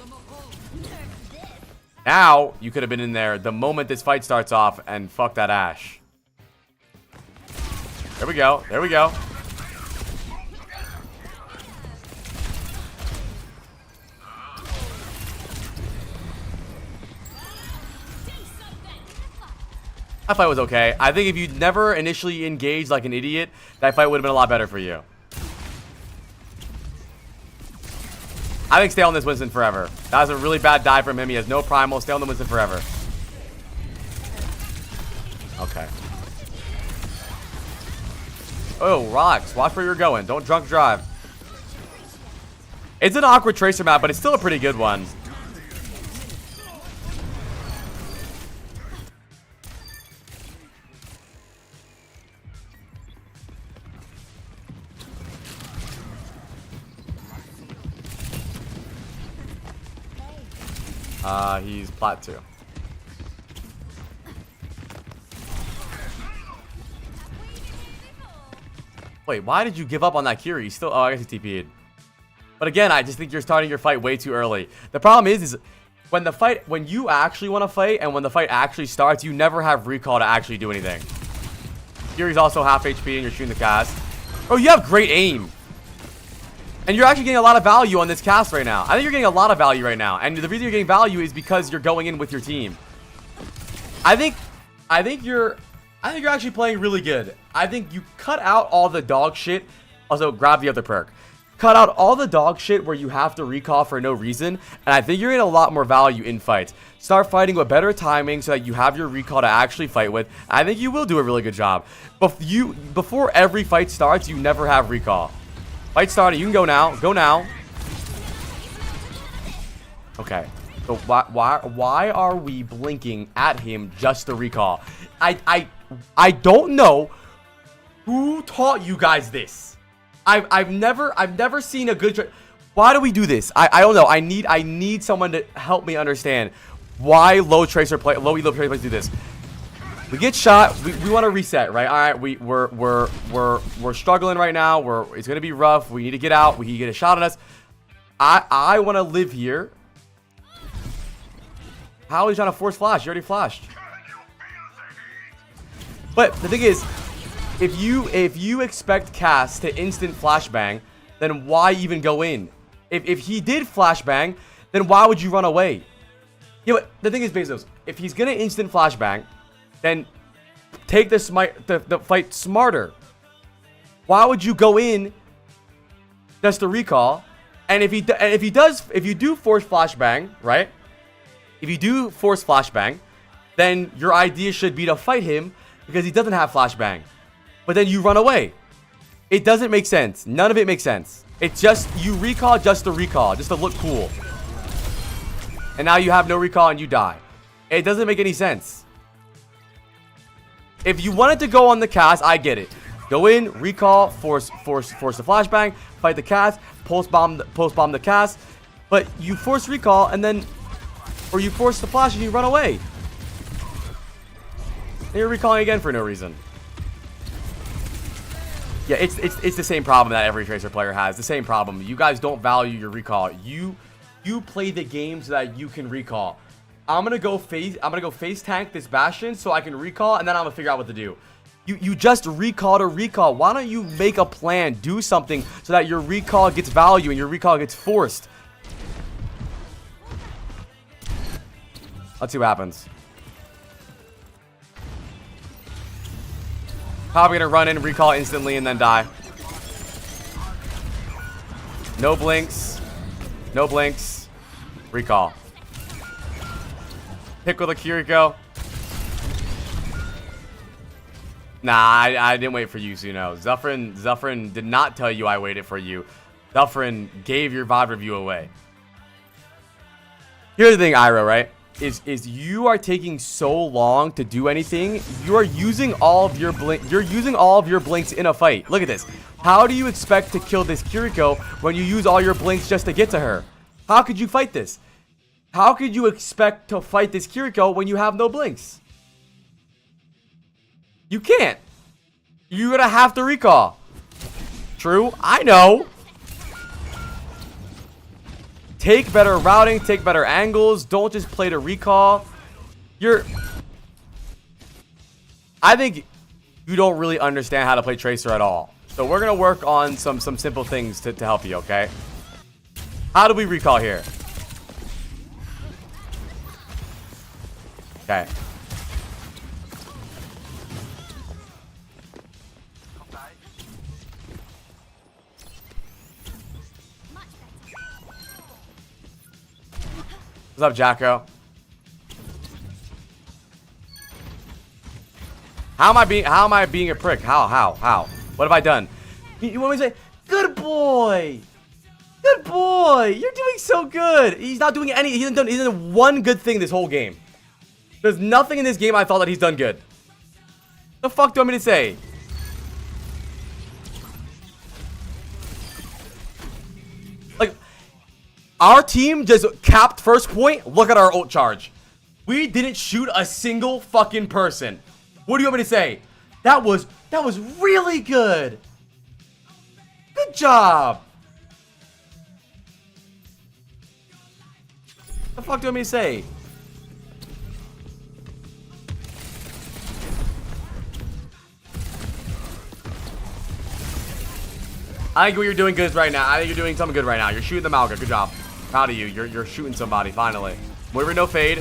Now, you could have been in there the moment this fight starts off and fuck that Ash. There we go. There we go. That fight was okay. I think if you'd never initially engaged like an idiot, that fight would have been a lot better for you. I think stay on this Winston forever. That was a really bad dive from him. He has no primal. Stay on the Winston forever. Okay. Oh, relax. Watch where you're going. Don't drunk drive. It's an awkward tracer map, but it's still a pretty good one. He's plat 2. Wait, why did you give up on that Kiri? Still, oh, I guess he TP'd. But again, I just think you're starting your fight way too early. The problem is when you actually want to fight and when the fight actually starts, you never have recall to actually do anything. Kiri's also half HP and you're shooting the cast. Oh, you have great aim. And you're actually getting a lot of value on this cast right now. I think you're getting a lot of value right now. And the reason you're getting value is because you're going in with your team. I think you're actually playing really good. I think you cut out all the dog shit. Also, grab the other perk. Cut out all the dog shit where you have to recall for no reason. And I think you're getting a lot more value in fights. Start fighting with better timing so that you have your recall to actually fight with. I think you will do a really good job. But before every fight starts, you never have recall. Fight started. You can go now. Go now. Okay. So why are we blinking at him just to recall? I don't know who taught you guys this. I've never seen a good. Why do we do this? I don't know. I need someone to help me understand why low elo tracer players do this. We get shot. We want to reset, right? All right, we're struggling right now. It's gonna be rough. We need to get out. We can get a shot on us. I want to live here. How are you trying to force flash? You already flashed. But the thing is, if you expect Cass to instant flashbang, then why even go in? If he did flashbang, then why would you run away? You know what? The thing is, Bezos, if he's gonna instant flashbang, then take the fight smarter. Why would you go in just to recall? And if you do force flashbang, right? If you do force flashbang, then your idea should be to fight him because he doesn't have flashbang. But then you run away. It doesn't make sense. None of it makes sense. It's just you recall just to recall, just to look cool. And now you have no recall and you die. It doesn't make any sense. If you wanted to go on the cast, I get it. Go in, recall, force the flashbang, fight the cast, post bomb the cast. But you force recall and then, or you force the flash and you run away. And you're recalling again for no reason. Yeah, it's the same problem that every Tracer player has. The same problem. You guys don't value your recall. You play the game so that you can recall. I'm gonna go face tank this Bastion so I can recall, and then I'm gonna figure out what to do. You just recall to recall. Why don't you make a plan? Do something so that your recall gets value and your recall gets forced. Let's see what happens. Probably gonna run in, recall instantly, and then die. No blinks. No blinks. Recall. Pick with a Kiriko. Nah, I didn't wait for you, Suno. Zufrin did not tell you I waited for you. Zufrin gave your VOD review away. Here's the thing, Iro, right? Is you are taking so long to do anything. You are using all of your blinks in a fight. Look at this. How do you expect to kill this Kiriko when you use all your blinks just to get to her? How could you fight this? How could you expect to fight this Kiriko when you have no blinks? You can't. You're gonna have to recall. True, I know. Take better routing, take better angles. Don't just play to recall. I think you don't really understand how to play Tracer at all. So we're gonna work on some simple things to help you, okay? How do we recall here? Okay. What's up, Jacko? How am I being a prick? How? What have I done? You want me to say, good boy? Good boy. You're doing so good. He's not doing any. He hasn't done one good thing this whole game. There's nothing in this game I thought that he's done good. The fuck do you want me to say? Like, our team just capped first point. Look at our ult charge. We didn't shoot a single fucking person. What do you want me to say? That was really good. Good job. The fuck do you want me to say? I think what you're doing good right now. I think you're doing something good right now. You're shooting the Malga. Good job. Proud of you. You're shooting somebody finally. Whatever, no fade.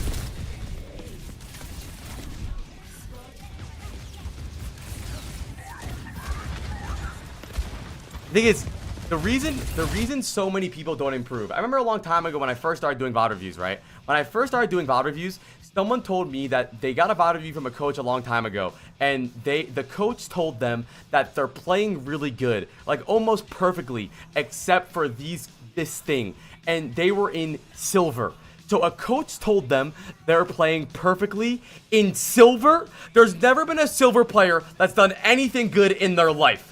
The thing is, the reason so many people don't improve. I remember a long time ago when I first started doing VOD reviews, right? When I first started doing VOD reviews, someone told me that they got a VOD review from a coach a long time ago, and the coach told them that they're playing really good, like almost perfectly, except for this thing, and they were in silver. So a coach told them they're playing perfectly in silver. There's never been a silver player that's done anything good in their life.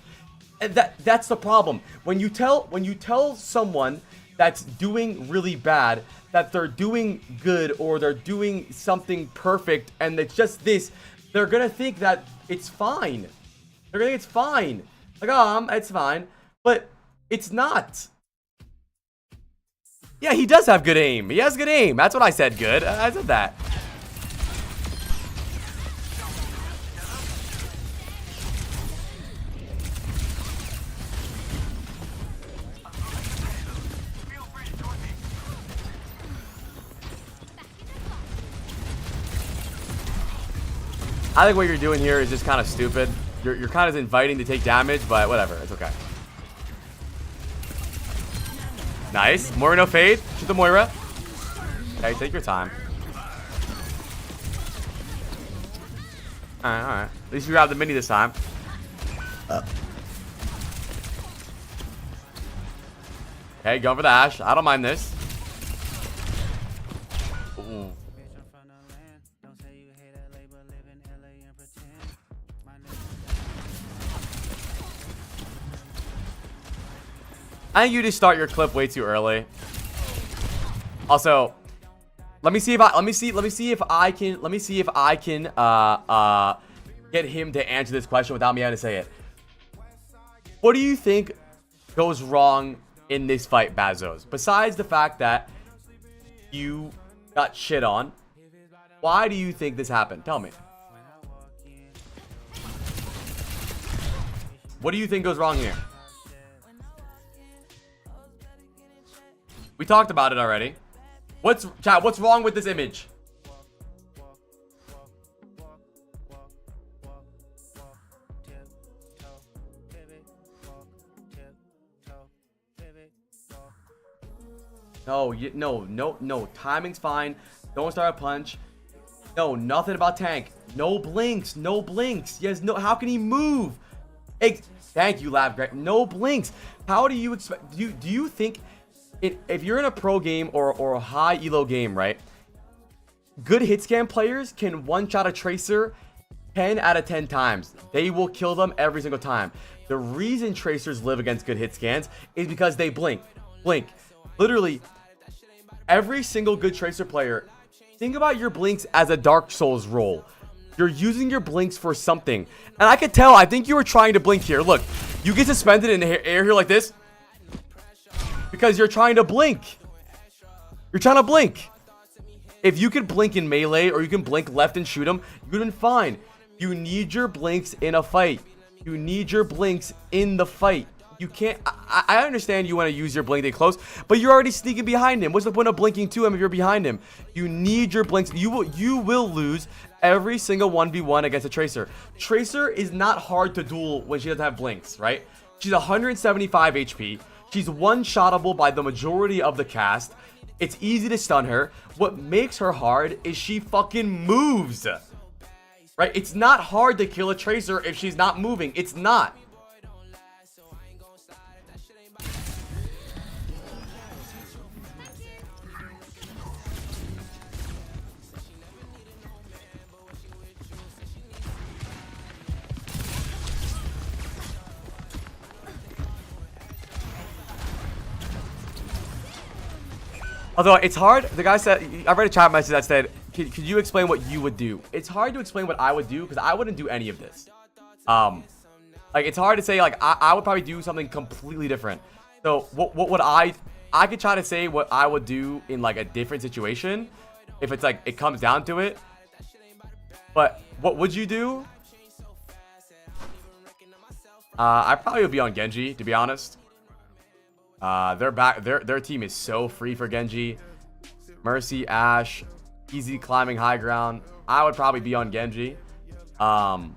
And that's the problem. When you tell someone that's doing really bad that they're doing good or they're doing something perfect and it's just this, they're gonna think that it's fine. They're gonna think it's fine. Like, oh, it's fine. But it's not. Yeah, he does have good aim. He has good aim. That's what I said, good. I said that. I think what you're doing here is just kind of stupid. You're kind of inviting to take damage, but whatever. It's okay. Nice. Moira no fade. Shoot the Moira. Okay, take your time. Alright, alright. At least you grabbed the mini this time. Okay, going for the Ashe. I don't mind this. Ooh. I think you just start your clip way too early. Also, let me see if I can get him to answer this question without me having to say it. What do you think goes wrong in this fight, Bazos? Besides the fact that you got shit on, why do you think this happened? Tell me. What do you think goes wrong here? We talked about it already. What's wrong with this image? No. Timing's fine. Don't start a punch. No, nothing about tank. No blinks. Yes, no. How can he move? Thank you, Lab Greg. No blinks. How do you expect? Do you think? If you're in a pro game or a high elo game, right? Good hit scan players can one-shot a tracer 10 out of 10 times. They will kill them every single time. The reason tracers live against good hit scans is because they blink. Literally, every single good tracer player, think about your blinks as a Dark Souls roll. You're using your blinks for something. And I could tell, I think you were trying to blink here. Look, you get suspended in the air here like this. Because you're trying to blink. You're trying to blink. If you could blink in melee or you can blink left and shoot him, you'd been fine. You need your blinks in a fight. You need your blinks in the fight. You can't. I understand you want to use your blink to get close, but you're already sneaking behind him. What's the point of blinking to him if you're behind him? You need your blinks. You will lose every single 1v1 against a tracer. Tracer is not hard to duel when she doesn't have blinks, right? She's 175 HP. She's one-shottable by the majority of the cast. It's easy to stun her. What makes her hard is she fucking moves. Right? It's not hard to kill a tracer if she's not moving. It's not. Although it's hard, the guy said, I read a chat message that said, could you explain what you would do? It's hard to explain what I would do because I wouldn't do any of this. Like it's hard to say, like I would probably do something completely different. So what would I could try to say what I would do in like a different situation if it's like it comes down to it. But what would you do? I probably would be on Genji, to be honest. Their team is so free for Genji. Mercy, Ashe, easy climbing high ground. I would probably be on Genji. But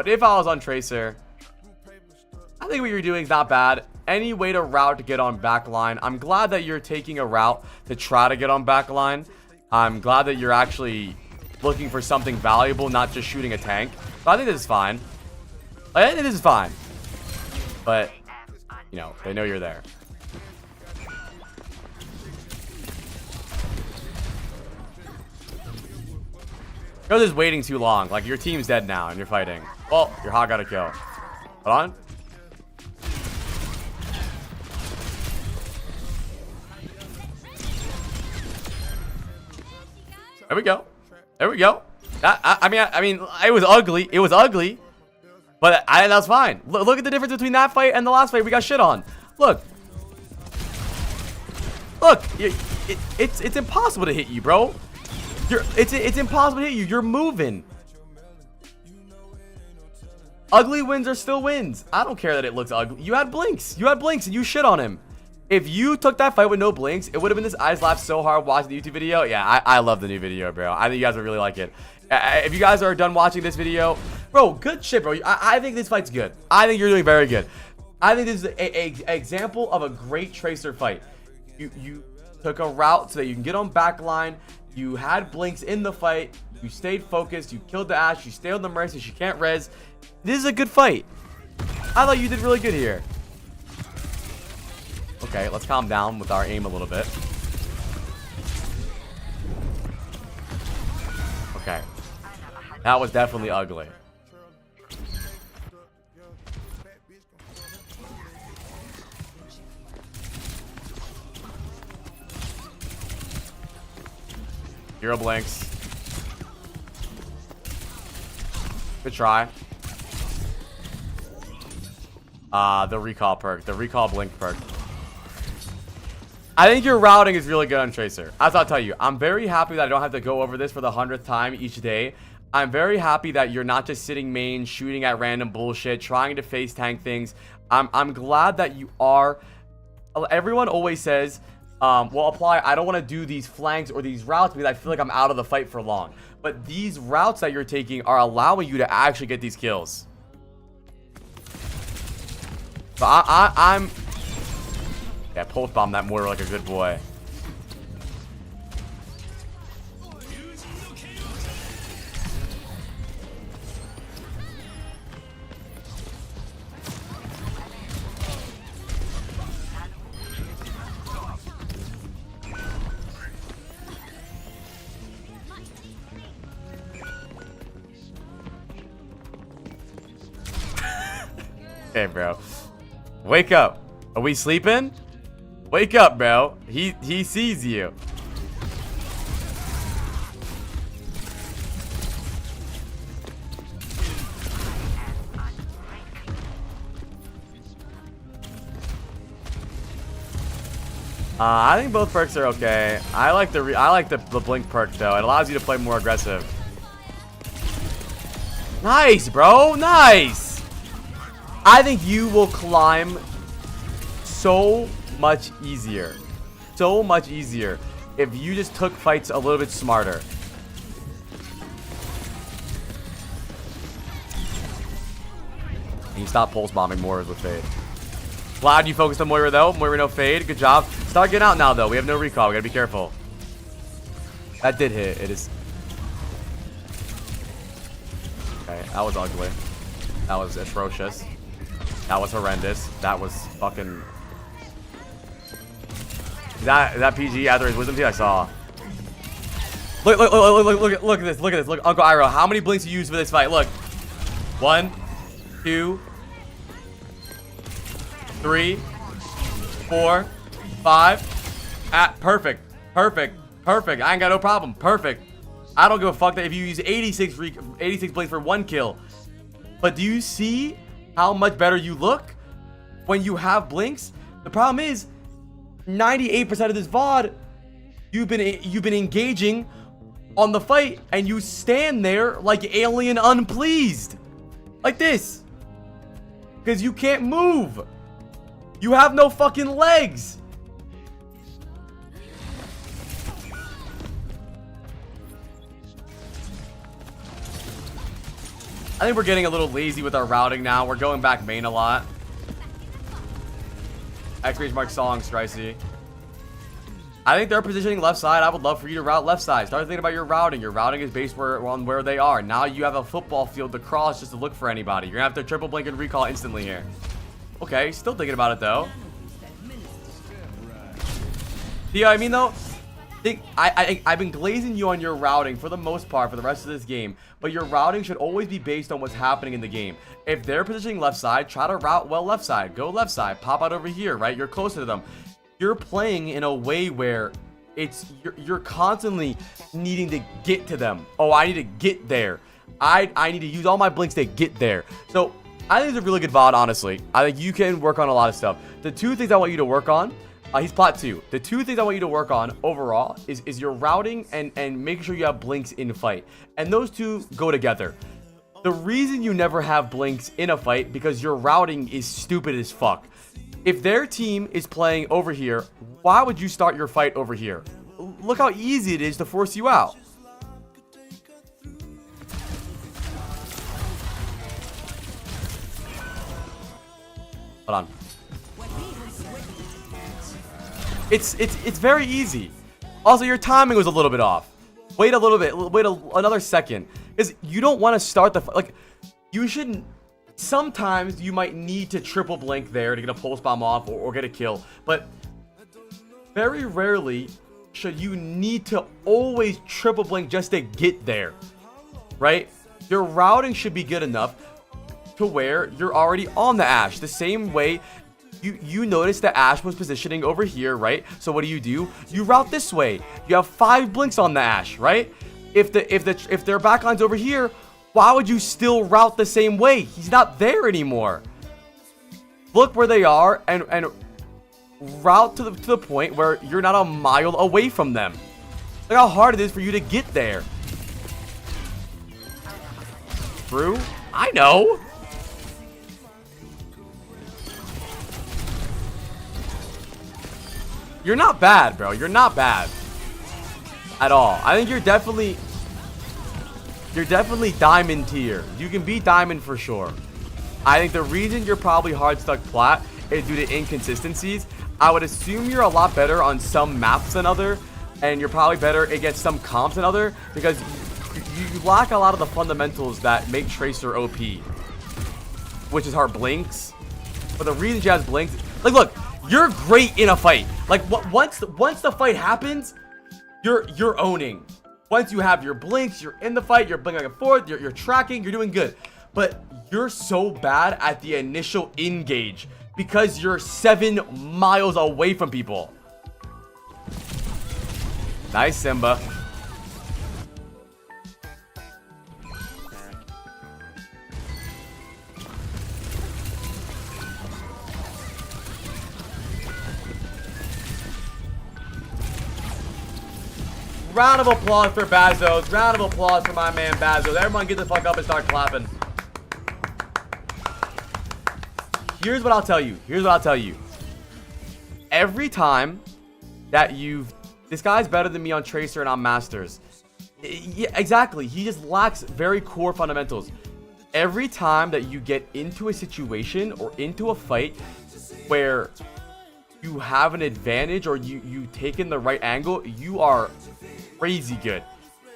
if I was on Tracer, I think what you're doing is not bad. Any way to route to get on backline. I'm glad that you're taking a route to try to get on backline. I'm glad that you're actually looking for something valuable, not just shooting a tank. But I think this is fine. I think this is fine. But you know, they know you're there. You're just waiting too long. Like, your team's dead now and you're fighting. Well, your hog got a kill. Hold on. There we go. There we go. I mean, it was ugly. It was ugly. But that was fine. Look at the difference between that fight and the last fight we got shit on. Look. Look. It's impossible to hit you, bro. It's impossible to hit you. You're moving. Ugly wins are still wins. I don't care that it looks ugly. You had blinks. You had blinks and you shit on him. If you took that fight with no blinks, it would have been this eyes laughed so hard watching the YouTube video. Yeah, I love the new video, bro. I think you guys would really like it. If you guys are done watching this video, bro, good shit, bro. I think this fight's good. I think you're doing very good. I think this is an example of a great Tracer fight. You took a route so that you can get on backline. You had blinks in the fight. You stayed focused. You killed the Ashe. You stayed on the Mercy. She can't res. This is a good fight. I thought you did really good here. Okay, let's calm down with our aim a little bit. Okay. That was definitely ugly. Hero blinks. Good try. The recall perk. The recall blink perk. I think your routing is really good on Tracer. As I'll tell you, I'm very happy that I don't have to go over this for the 100th time each day. I'm very happy that you're not just sitting main, shooting at random bullshit, trying to face tank things. I'm glad that you are. Everyone always says, well, apply, I don't want to do these flanks or these routes because I feel like I'm out of the fight for long. But these routes that you're taking are allowing you to actually get these kills. So I'm... Yeah, pulse bomb that mortar like a good boy. Hey, bro. Wake up. Are we sleeping? Wake up, bro. He sees you. I think both perks are okay. I like the blink perk though. It allows you to play more aggressive. Nice, bro. Nice. I think you will climb so much easier. So much easier if you just took fights a little bit smarter. And you stop pulse bombing Moiras with fade. Glad you focused on Moira though. Moira no fade. Good job. Start getting out now though. We have no recall. We gotta be careful. That did hit. It is. Okay, that was ugly. That was atrocious. That was horrendous. That was fucking... Is that PG after his wisdom teeth? I saw. Look at this. Look at this. Look, Uncle Iroh. How many blinks you used for this fight? Look. 1, 2, 3, 4, 5. Perfect. Perfect. Perfect. I ain't got no problem. Perfect. I don't give a fuck that if you use 86 blinks for 1 kill. But do you see how much better you look when you have blinks? The problem is 98% of this VOD you've been engaging on the fight and you stand there like alien unpleased. Like this. Because you can't move. You have no fucking legs. I think we're getting a little lazy with our routing now. We're going back main a lot. Exclamation mark song, Stricey. I think they're positioning left side. I would love for you to route left side. Start thinking about your routing. Your routing is based on where they are. Now you have a football field to cross just to look for anybody. You're gonna have to triple blink and recall instantly here. Okay, still thinking about it though. See what I mean though? I've been glazing you on your routing for the most part for the rest of this game, but your routing should always be based on what's happening in the game. If they're positioning left side, try to route well left side. Go left side, pop out over here, right? You're closer to them. You're playing in a way where you're constantly needing to get to them. Oh, I need to get there. I need to use all my blinks to get there. So I think it's a really good VOD, honestly. I think you can work on a lot of stuff. The two things I want you to work on, he's plot 2. The two things I want you to work on overall is your routing and making sure you have blinks in fight. And those two go together. The reason you never have blinks in a fight because your routing is stupid as fuck. If their team is playing over here, why would you start your fight over here? Look how easy it is to force you out. Hold on. It's very easy. Also, your timing was a little bit off. Wait a little bit. Wait another second. Because you don't want to start the... Like, you shouldn't... Sometimes you might need to triple blink there to get a pulse bomb off or get a kill. But very rarely should you need to always triple blink just to get there. Right? Your routing should be good enough to where you're already on the Ashe. The same way you notice the Ashe was positioning over here, right? So what do? You route this way. You have 5 blinks on the Ashe, right? If their backline's over here, why would you still route the same way? He's not there anymore. Look where they are and route to the point where you're not a mile away from them. Look how hard it is for you to get there. True? I know. You're not bad, bro. You're not bad at all. I think you're definitely diamond tier. You can be diamond for sure. I think the reason you're probably hard stuck plat is due to inconsistencies. I would assume you're a lot better on some maps than other, and you're probably better against some comps than other because you lack a lot of the fundamentals that make Tracer OP, which is her blinks. But the reason she has blinks, like, look. You're great in a fight. Like once the fight happens, you're owning. Once you have your blinks, you're in the fight, you're blinking back and forth, you're tracking, you're doing good. But you're so bad at the initial engage because you're 7 miles away from people. Nice, Simba. Round of applause for Bazos. Round of applause for my man Bazos. Everyone get the fuck up and start clapping. Here's what I'll tell you. Every time that this guy's better than me on Tracer and on Masters. Yeah, exactly. He just lacks very core fundamentals. Every time that you get into a situation or into a fight where you have an advantage or you take in the right angle, you are crazy good.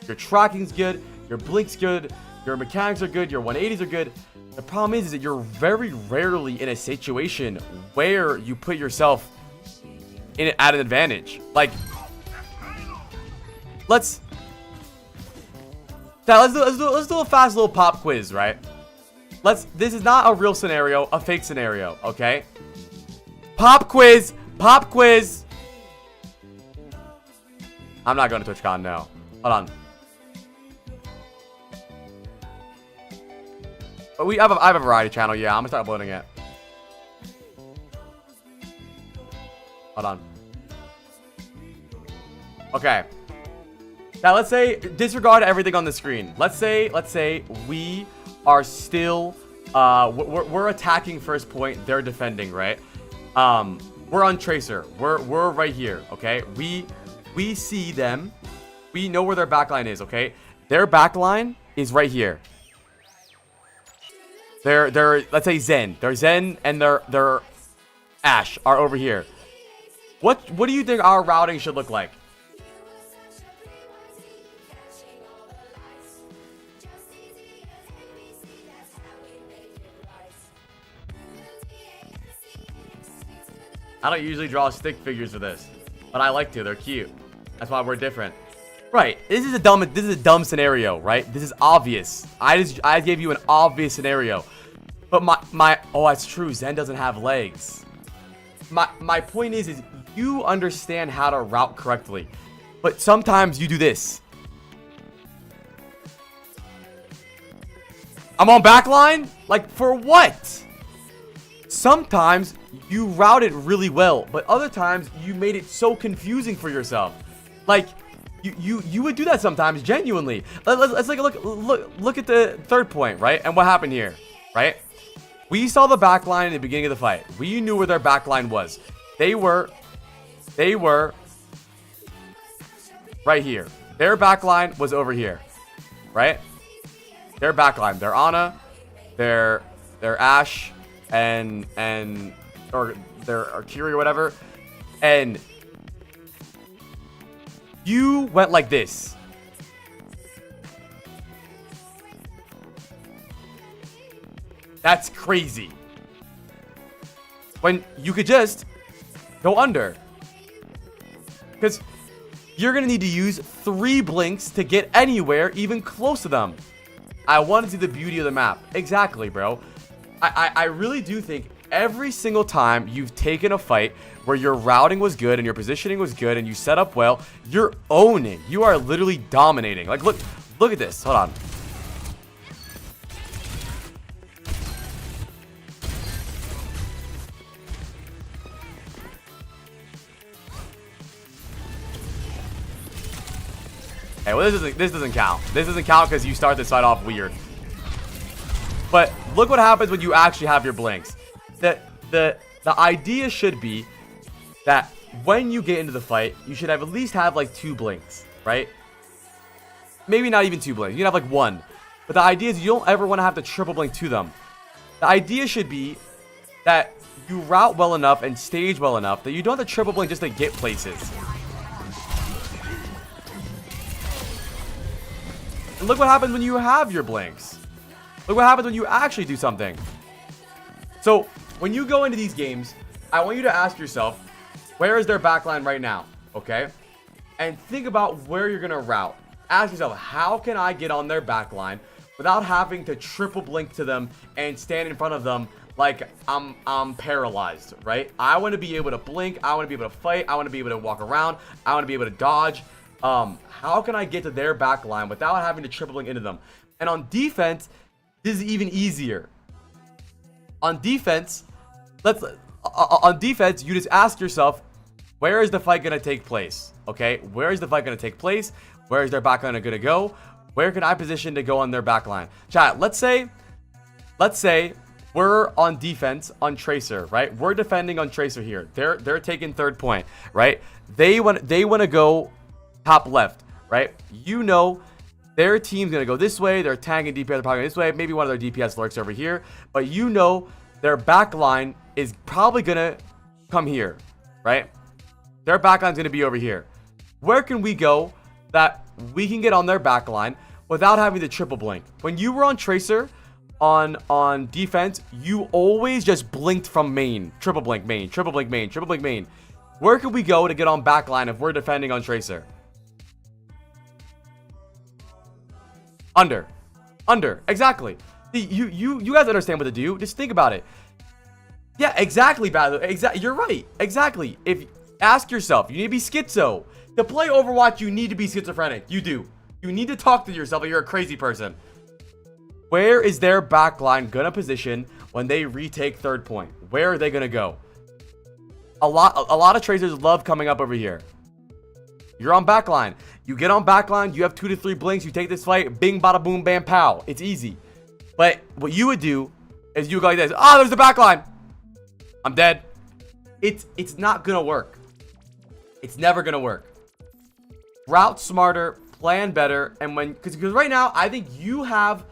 Your tracking's good, your blink's good, your mechanics are good, your 180s are good. The problem is that you're very rarely in a situation where you put yourself at an advantage. Like, let's do a fast little pop quiz, right? This is not a real scenario, a fake scenario, okay? Pop quiz. I'm not going to TwitchCon, no. Hold on. But I have a variety channel, yeah. I'm going to start uploading it. Hold on. Okay. Now, let's say, disregard everything on the screen. Let's say we are still, we're attacking first point. They're defending, right? We're on Tracer. We're right here, okay? We see them. We know where their backline is, okay? Their backline is right here. They're let's say Zen. Their Zen and their Ashe are over here. What do you think our routing should look like? I don't usually draw stick figures for this, but I like to. They're cute. That's why we're different. Right. This is a dumb scenario, right? This is obvious. I gave you an obvious scenario. But oh, that's true. Zen doesn't have legs. My point is you understand how to route correctly. But sometimes you do this. I'm on backline? Like, for what? Sometimes you route it really well, but other times you made it so confusing for yourself. Like, you would do that sometimes, genuinely. Let's take a look at the third point, right? And what happened here, right? We saw the backline in the beginning of the fight. We knew where their backline was. They were right here. Their backline was over here, right? Their backline, their Ana, their Ashe, or their Kiri or whatever, and you went like this. That's crazy. When you could just go under, because you're gonna need to use 3 blinks to get anywhere even close to them. I want to see the beauty of the map. Exactly, bro. I really do think every single time you've taken a fight where your routing was good and your positioning was good and you set up well, you're owning. You are literally dominating. Like, look at this. Hold on. Hey, well, this doesn't count. This doesn't count because you start this fight off weird. But look what happens when you actually have your blinks. The idea should be that when you get into the fight, you should have at least have like 2 blinks, right? Maybe not even 2 blinks. You can have like 1. But the idea is you don't ever want to have to triple blink to them. The idea should be that you route well enough and stage well enough that you don't have to triple blink just to get places. And look what happens when you have your blinks. Look what happens when you actually do something. So, when you go into these games, I want you to ask yourself, where is their backline right now? Okay? And think about where you're going to route. Ask yourself, how can I get on their backline without having to triple blink to them and stand in front of them like I'm paralyzed, right? I want to be able to blink. I want to be able to fight. I want to be able to walk around. I want to be able to dodge. How can I get to their backline without having to triple blink into them? And on defense, this is even easier. On defense, you just ask yourself, where is the fight going to take place? Okay, where is the fight going to take place? Where is their backline going to go? Where can I position to go on their backline? Chat, let's say we're on defense on Tracer, right? We're defending on Tracer here. They're taking third point, right? They want to go top left, right? You know their team's going to go this way. Their tank and DPS are probably going this way. Maybe one of their DPS lurks over here. But you know their backline is probably going to come here, right? Their backline's going to be over here. Where can we go that we can get on their backline without having to triple blink? When you were on Tracer, on defense, you always just blinked from main. Triple blink main, triple blink main, triple blink main. Where can we go to get on backline if we're defending on Tracer? Under, exactly. You guys understand what to do. Just think about it. Yeah, exactly, Bad. You're right. Exactly. Ask yourself, you need to be schizo. To play Overwatch, you need to be schizophrenic. You do. You need to talk to yourself like you're a crazy person. Where is their backline gonna position when they retake third point? Where are they gonna go? A lot of Tracers love coming up over here. You're on backline. You get on backline, you have 2 to 3 blinks, you take this fight, bing, bada, boom, bam, pow. It's easy. But what you would do is you would go like this. Oh, there's the backline. I'm dead. It's not gonna work. It's never gonna work. Route smarter, plan better, and because right now I think you have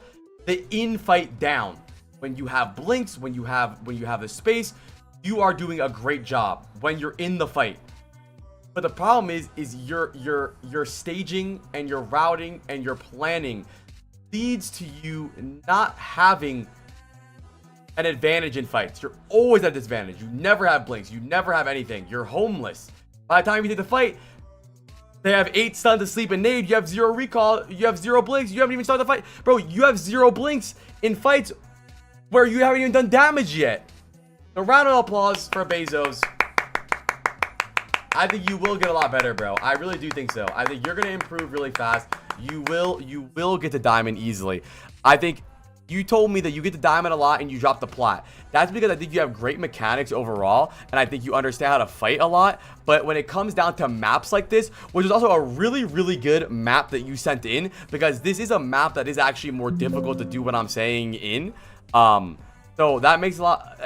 the in-fight down. When you have blinks, when you have the space, you are doing a great job when you're in the fight. But the problem is your staging and your routing and your planning leads to you not having an advantage in fights. You're always at disadvantage. You never have blinks. You never have anything. You're homeless. By the time you did the fight, they have 8 stuns to sleep and nade. You have 0 recall. You have 0 blinks. You haven't even started the fight. Bro, you have 0 blinks in fights where you haven't even done damage yet. A round of applause for Bezos. I think you will get a lot better, bro. I really do think so. I think you're gonna improve really fast. You will get to diamond easily. I think you told me that you get to diamond a lot and you drop the plat. That's because I think you have great mechanics overall, and I think you understand how to fight a lot. But when it comes down to maps like this, which is also a really, really good map that you sent in, because this is a map that is actually more difficult to do what I'm saying in. So that makes a lot.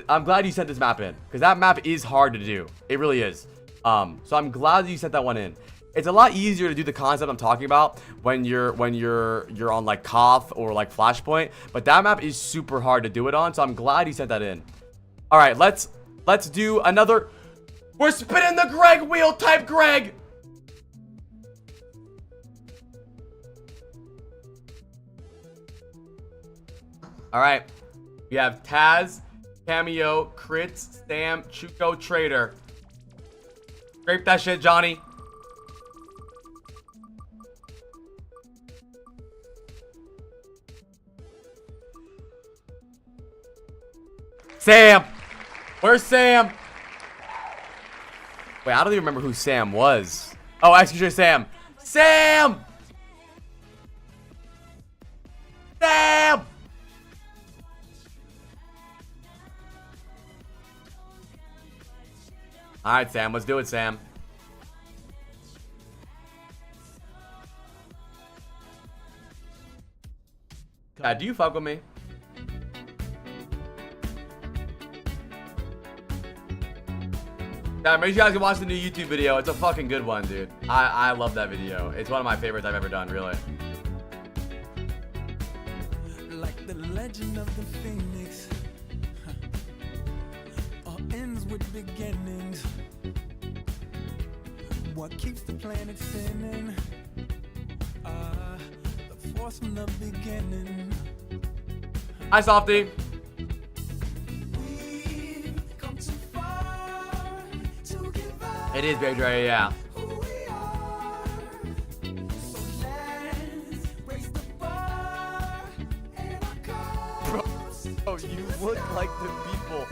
I'm glad you sent this map in, because that map is hard to do. It really is. So I'm glad that you sent that one in. It's a lot easier to do the concept I'm talking about when you're on like Koth or like Flashpoint, but that map is super hard to do it on. So I'm glad you sent that in. All right, let's do another. We're spinning the Greg wheel. Type Greg. All right, we have Taz, Cameo, Crits, Sam, Chuko, Trader. Scrape that shit, Johnny. Sam! Where's Sam? Wait, I don't even remember who Sam was. Oh, excuse me, Sam. Sam! Sam! Alright, Sam. Let's do it, Sam. Do you fuck with me? Yeah, make sure you guys can watch the new YouTube video. It's a fucking good one, dude. I love that video. It's one of my favorites I've ever done, really. Like the legend of the phoenix, all ends with beginnings. What keeps the planet spinning? The force from the beginning. Hi, Softy. It is Baby Dre, yeah. Bro, you look like the people.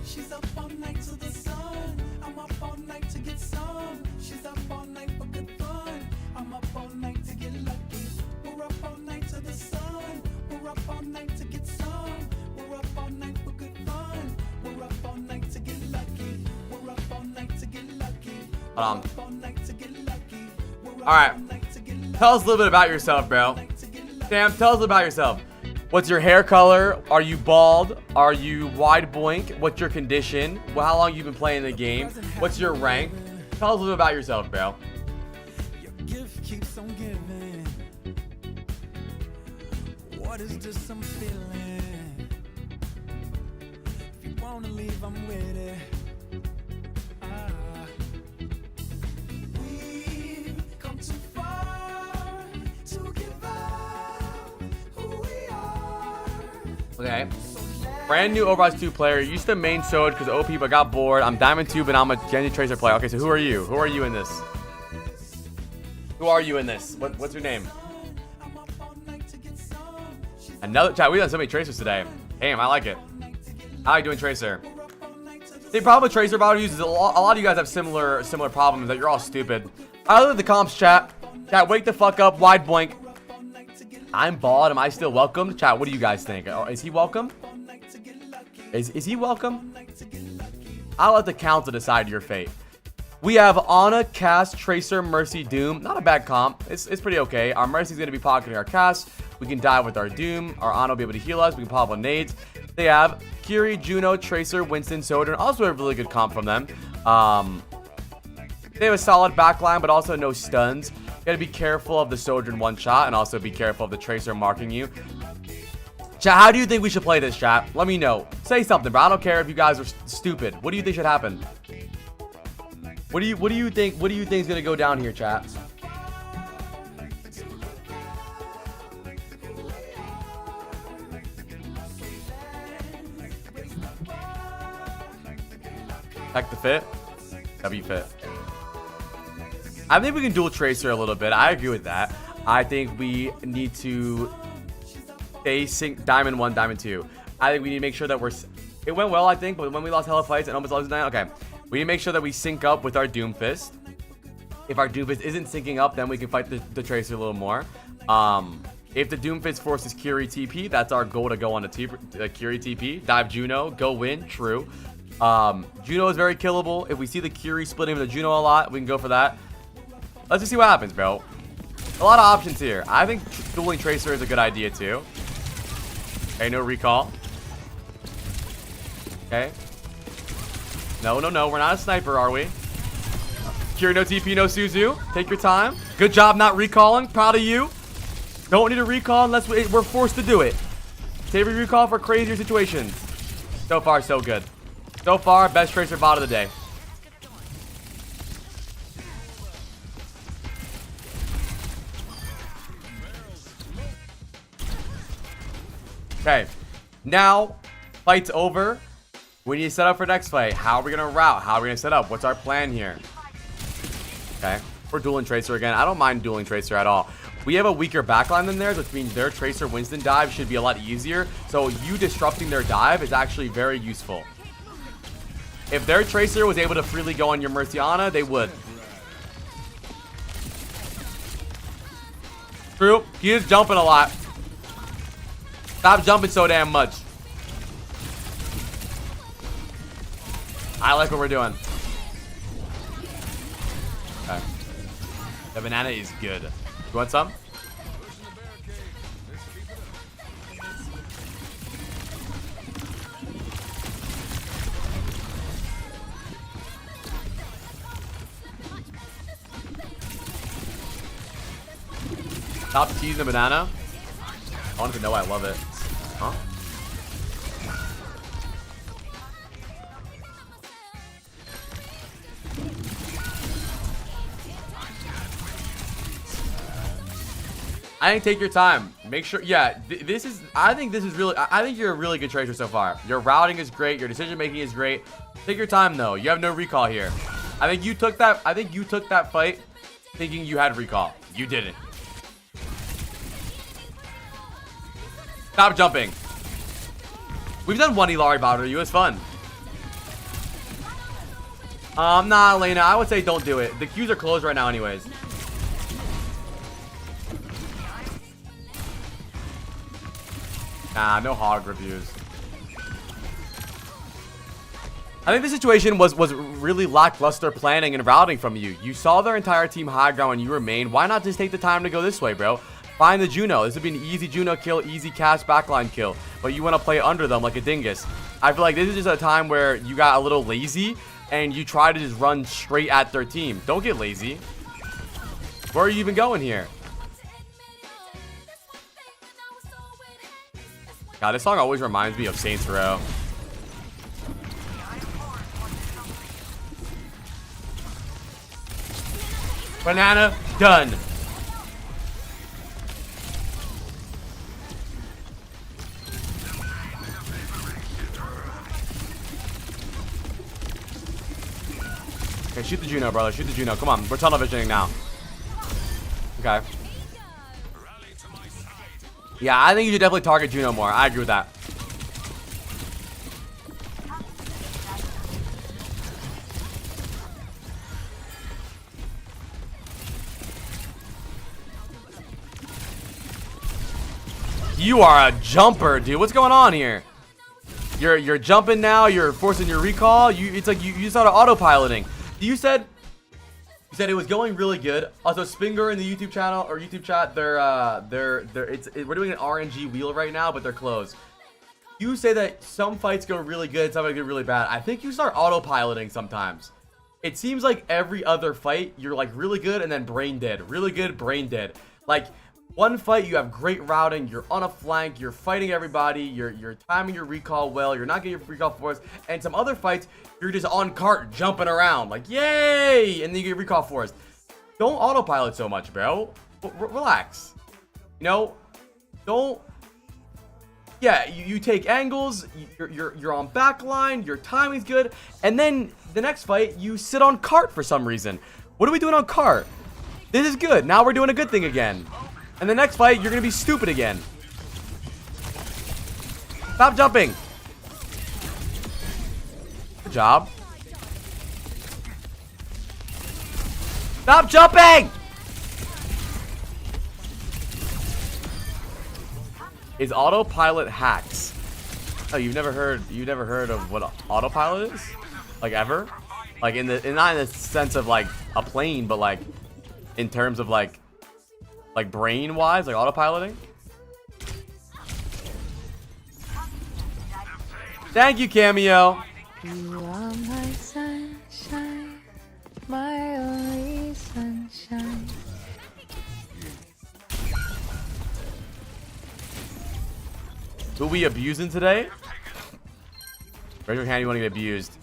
She's up all night to the sun. I'm up all night to get some. She's up all night for good fun. I'm up all night to get lucky. We're up all night to the sun. We're up all night to get some. We're up all night for good fun. We're up all night to get lucky. We're up all night to get lucky. Hold on. We're up all night to get lucky. We're up All right. all night to get lucky. Tell us a little bit about yourself, bro. Sam, tell us about yourself. What's your hair color? Are you bald? Are you wide boink? What's your condition? How long you been playing the game? What's your rank? Tell us a little bit about yourself, bro. Your gift keeps on giving. What is this I'm feeling? If you wanna leave, I'm with it. We've come too far to give up who we are. Okay. Brand new Overwatch 2 player. Used to main Soj because OP, but got bored. I'm Diamond 2, but I'm a Genji Tracer player. Okay, so who are you? Who are you in this? Who are you in this? What's your name? Another chat. We've done so many Tracers today. Damn, I like it. I like doing Tracer. The problem with Tracer battle use is a lot of you guys have similar problems, that you're all stupid. I love the comps, chat. Chat, wake the fuck up. Wide boink. I'm bald. Am I still welcome? Chat, what do you guys think? Is he welcome? Is he welcome? I'll let the council decide your fate. We have Ana, Cass, Tracer, Mercy, Doom. Not a bad comp. It's pretty okay. Our Mercy's going to be pocketing our Cass. We can dive with our Doom. Our Ana will be able to heal us. We can pop on nades. They have Kiri, Juno, Tracer, Winston, Sojourn. Also a really good comp from them. They have a solid backline, but also no stuns. You gotta be careful of the Sojourn one shot, and also be careful of the Tracer marking you. Chat, how do you think we should play this, chat? Let me know. Say something, bro. I don't care if you guys are stupid. What do you think should happen? What do you think is gonna go down here, chat? Check the fit. W fit. I think we can dual Tracer a little bit. I agree with that. I think we need to stay sync Diamond 1, Diamond 2. I think we need to make sure that we're... It went well, I think, but when we lost hella fights and almost lost 9... Okay. We need to make sure that we sync up with our Doomfist. If our Doomfist isn't syncing up, then we can fight the Tracer a little more. If the Doomfist forces Curie TP, that's our goal, to go on a Curie TP. Dive Juno, go win, true. Juno is very killable. If we see the Curie splitting with the Juno a lot, we can go for that. Let's just see what happens, bro. A lot of options here. I think dueling Tracer is a good idea too. Okay, no recall. Okay. No, we're not a sniper, are we? Curie, no TP, no Suzu. Take your time. Good job not recalling. Proud of you. Don't need a recall unless we're forced to do it. Save a recall for crazier situations. So far, so good. So far, best Tracer bot of the day. Okay. Now, fight's over. We need to set up for next fight. How are we going to route? How are we going to set up? What's our plan here? Okay. We're dueling Tracer again. I don't mind dueling Tracer at all. We have a weaker backline than theirs, which means their Tracer Winston dive should be a lot easier. So you disrupting their dive is actually very useful. If their Tracer was able to freely go on your Merciana, they would. True. He is jumping a lot. Stop jumping so damn much. I like what we're doing. Okay. The banana is good. You want some? Stop teasing the banana. I want to know I love it. Huh? I think take your time. Make sure. Yeah, this is. I think this is really. I think you're a really good Tracer so far. Your routing is great. Your decision making is great. Take your time though. You have no recall here. I think you took that. I think you took that fight thinking you had recall. You didn't. Stop jumping. We've done one Ilari battle. It was fun. Nah, Elena. I would say don't do it. The queues are closed right now, anyways. Nah, no hog reviews. I think the situation was really lackluster planning and routing from you. You saw their entire team high ground and you remained. Why not just take the time to go this way, bro? Find the Juno. This would be an easy Juno kill, easy cast backline kill. But you want to play under them like a dingus. I feel like this is just a time where you got a little lazy and you try to just run straight at their team. Don't get lazy. Where are you even going here? God, this song always reminds me of Saints Row. Banana, done. Okay, shoot the Juno, brother. Shoot the Juno. Come on, we're tunnel visioning now. Okay. Yeah, I think you should definitely target Juno more. I agree with that. You are a jumper, dude. What's going on here? You're jumping now. You're forcing your recall. It's like you started autopiloting. You said it was going really good. Also, Spinger in the YouTube channel or YouTube chat, we're doing an RNG wheel right now, but they're closed. You say that some fights go really good, some fights go really bad. I think you start autopiloting sometimes. It seems like every other fight you're like really good and then brain dead, really good, brain dead. Like one fight you have great routing, you're on a flank, you're fighting everybody, you're timing your recall well, you're not getting your recall force, and some other fights you're just on cart jumping around like yay, and then you get recall force. Don't autopilot so much, bro. Relax. You know, don't. Yeah, you take angles, you're on backline, your timing's good, and then the next fight you sit on cart for some reason. What are we doing on cart? This is good. Now we're doing a good thing again. And the next fight, you're going to be stupid again. Stop jumping. Good job. Stop jumping! Is autopilot hacks? Oh, you've never heard of what autopilot is? Like ever? Like not in the sense of like a plane, but like in terms of like brain wise, like autopiloting? Thank you, Cameo. You are my sunshine, my only sunshine. Who we abusing today? Raise your hand, you want to get abused.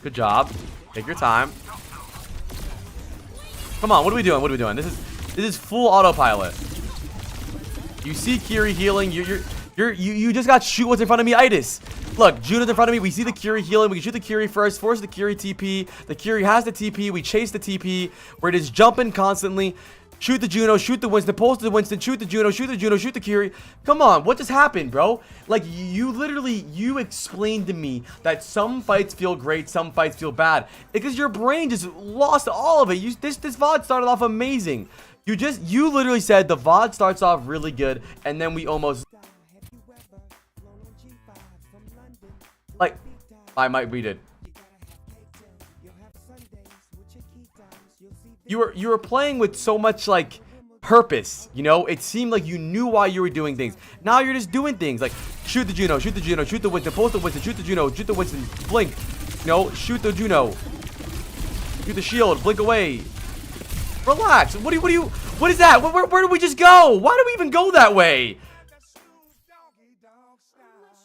Good job. Take your time. Come on, what are we doing? What are we doing? This is full autopilot. You see Kiri healing. You just got shoot what's in front of me, itis. Look, Juno's in front of me. We see the Kiri healing. We can shoot the Kiri first. Force the Kiri TP. The Kiri has the TP. We chase the TP. We're just jumping constantly. Shoot the Juno. Shoot the Winston. Pulse the Winston. Shoot the Juno. Shoot the Juno. Shoot the Kiri. Come on. What just happened, bro? Like, you explained to me that some fights feel great. Some fights feel bad. Because your brain just lost all of it. This VOD started off amazing. You literally said the VOD starts off really good. And then we almost... Like, I might read it. You were playing with so much like purpose, you know. It seemed like you knew why you were doing things. Now you're just doing things like shoot the Juno, shoot the Juno, shoot the Winston, post the Winston, shoot the Juno, shoot the Winston, blink, you know, shoot the Juno, shoot the shield, blink away. Relax. What is that? Where did we just go? Why did we even go that way?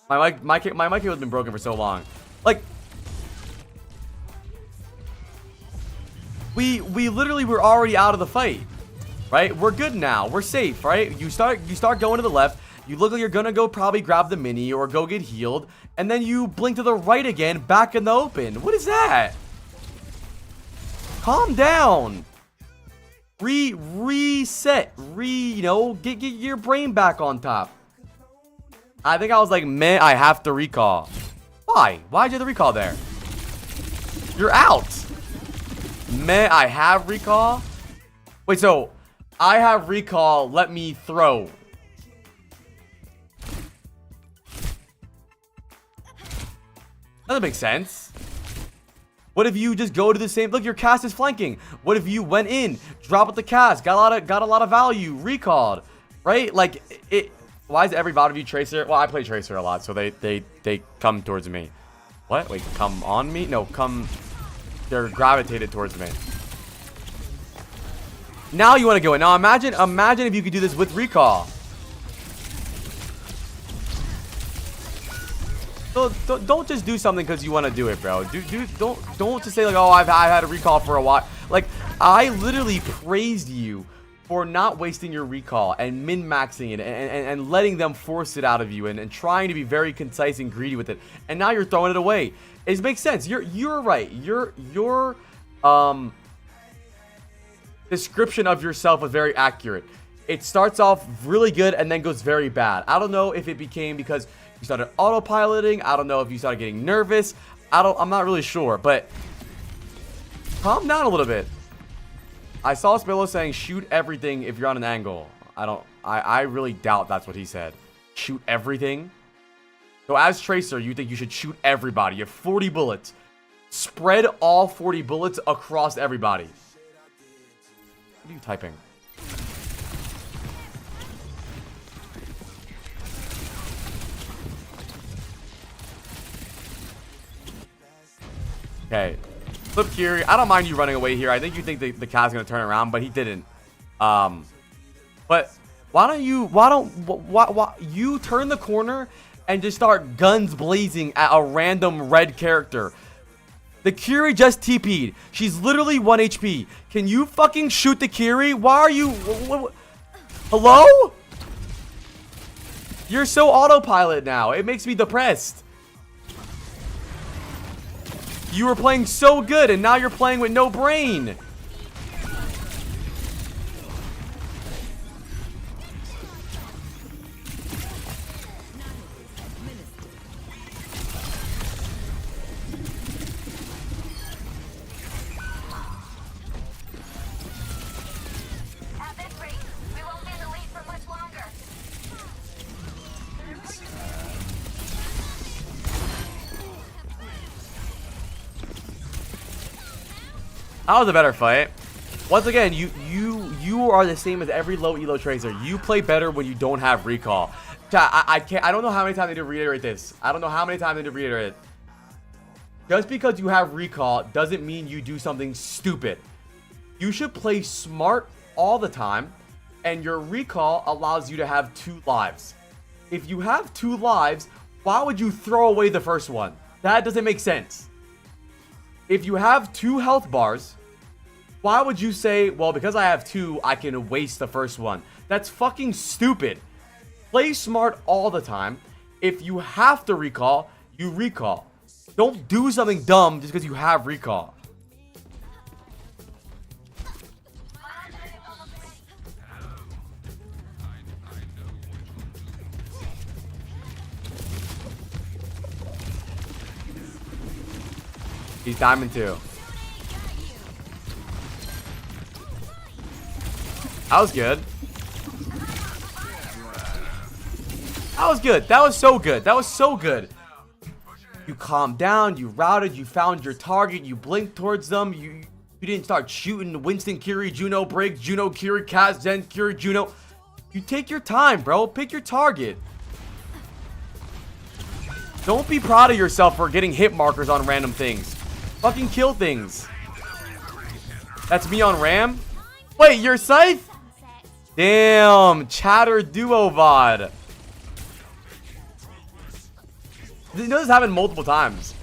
My mic has been broken for so long. Like, we literally were already out of the fight, right? We're good now. We're safe, right? You start going to the left. You look like you're gonna go probably grab the mini or go get healed, and then you blink to the right again, back in the open. What is that? Calm down. Reset. You know, get your brain back on top. I think I was like, meh, I have to recall. Why? Why'd you have to recall there? You're out. Meh, I have recall? Wait, so I have recall, let me throw. Doesn't make sense. What if you just go to the same... Look, your cast is flanking. What if you went in, drop with the cast, got a lot of value, recalled, right? Like, it... Why is every bot of you Tracer? Well, I play Tracer a lot, so they come towards me. What? Wait, come on me? No, come... They're gravitated towards me. Now you want to go in. Now imagine if you could do this with recall. So don't just do something because you want to do it, bro. Don't just say like, oh, I've had a recall for a while. Like, I literally praised you for not wasting your recall and min-maxing it and letting them force it out of you and trying to be very concise and greedy with it. And now you're throwing it away. It makes sense. You're right. Your description of yourself was very accurate. It starts off really good and then goes very bad. I don't know if it became because you started autopiloting. I don't know if you started getting nervous. I'm not really sure, but calm down a little bit. I saw Spillo saying shoot everything if you're on an angle. I really doubt that's what he said. Shoot everything. So as Tracer, you think you should shoot everybody. You have 40 bullets. Spread all 40 bullets across everybody. What are you typing? Okay. Flip Kiri. I don't mind you running away here. I think you think the cat's gonna turn around, but he didn't. But why don't you turn the corner and just start guns blazing at a random red character? The Kiri just TP'd. She's literally 1 HP. Can you fucking shoot the Kiri? Why are you... Hello? You're so autopilot now. It makes me depressed. You were playing so good, and now you're playing with no brain. That was a better fight. Once again, you are the same as every low elo tracer. You play better when you don't have recall. Chat, I don't know how many times I need to reiterate this. I don't know how many times I need to reiterate it. Just because you have recall doesn't mean you do something stupid. You should play smart all the time, and your recall allows you to have 2 lives. If you have 2 lives, why would you throw away the first one? That doesn't make sense. If you have 2 health bars, why would you say, well, because I have 2, I can waste the first one? That's fucking stupid. Play smart all the time. If you have to recall, you recall. Don't do something dumb just because you have recall. He's diamond 2. That was good. That was good. That was so good. That was so good. You calmed down. You routed. You found your target. You blinked towards them. You didn't start shooting Winston, Curie, Juno, Briggs, Juno, Curie, Kaz, Zen, Curie, Juno. You take your time, bro. Pick your target. Don't be proud of yourself for getting hit markers on random things. Fucking kill things. That's me on Ram. Wait, you're Scythe? Damn, chatter duo VOD. You know this happened multiple times.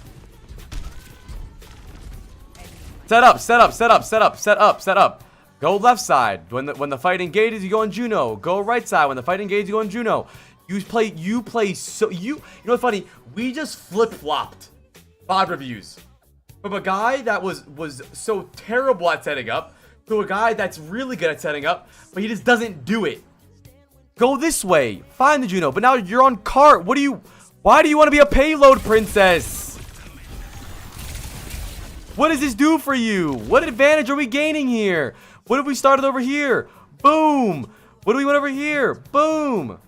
Set up, set up, set up, set up, set up, set up. Go left side. When the fight engages, you go on Juno. Go right side. When the fight engages, you go on Juno. You play so you know what's funny? We just flip-flopped VOD reviews. From a guy that was so terrible at setting up to a guy that's really good at setting up, but he just doesn't do it. Go this way. Find the Juno. But now you're on cart. Why do you want to be a payload princess? What does this do for you? What advantage are we gaining here? What if we started over here? Boom. What do we want over here? Boom.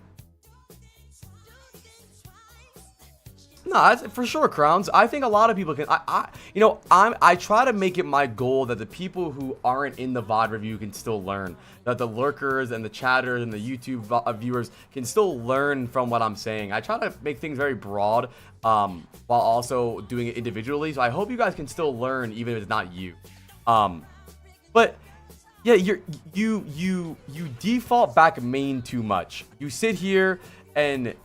No, that's for sure, Crowns. I think a lot of people can. I try to make it my goal that the people who aren't in the VOD review can still learn. That the lurkers and the chatters and the YouTube viewers can still learn from what I'm saying. I try to make things very broad, while also doing it individually. So I hope you guys can still learn, even if it's not you. But yeah, you default back main too much. You sit here and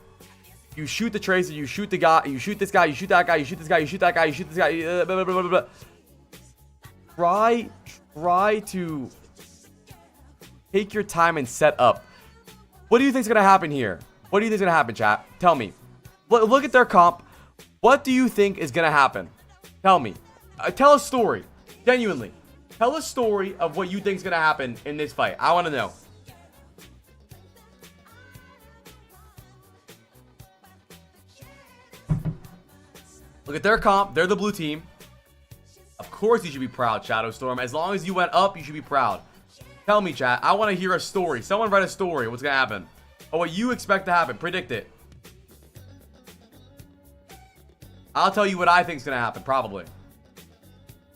you shoot the tracer, you shoot the guy, you shoot this guy, you shoot that guy, you shoot this guy, you shoot that guy, you shoot this guy. Blah, blah, blah, blah, blah. Try to take your time and set up. What do you think's gonna happen here? What do you think's gonna happen, chat? Tell me. Look at their comp. What do you think is gonna happen? Tell me. Tell a story. Genuinely. Tell a story of what you think's gonna happen in this fight. I want to know. Look at their comp. They're the blue team. Of course you should be proud, Shadowstorm. As long as you went up, you should be proud. Tell me, chat. I want to hear a story. Someone write a story. What's going to happen? Or what you expect to happen. Predict it. I'll tell you what I think is going to happen. Probably.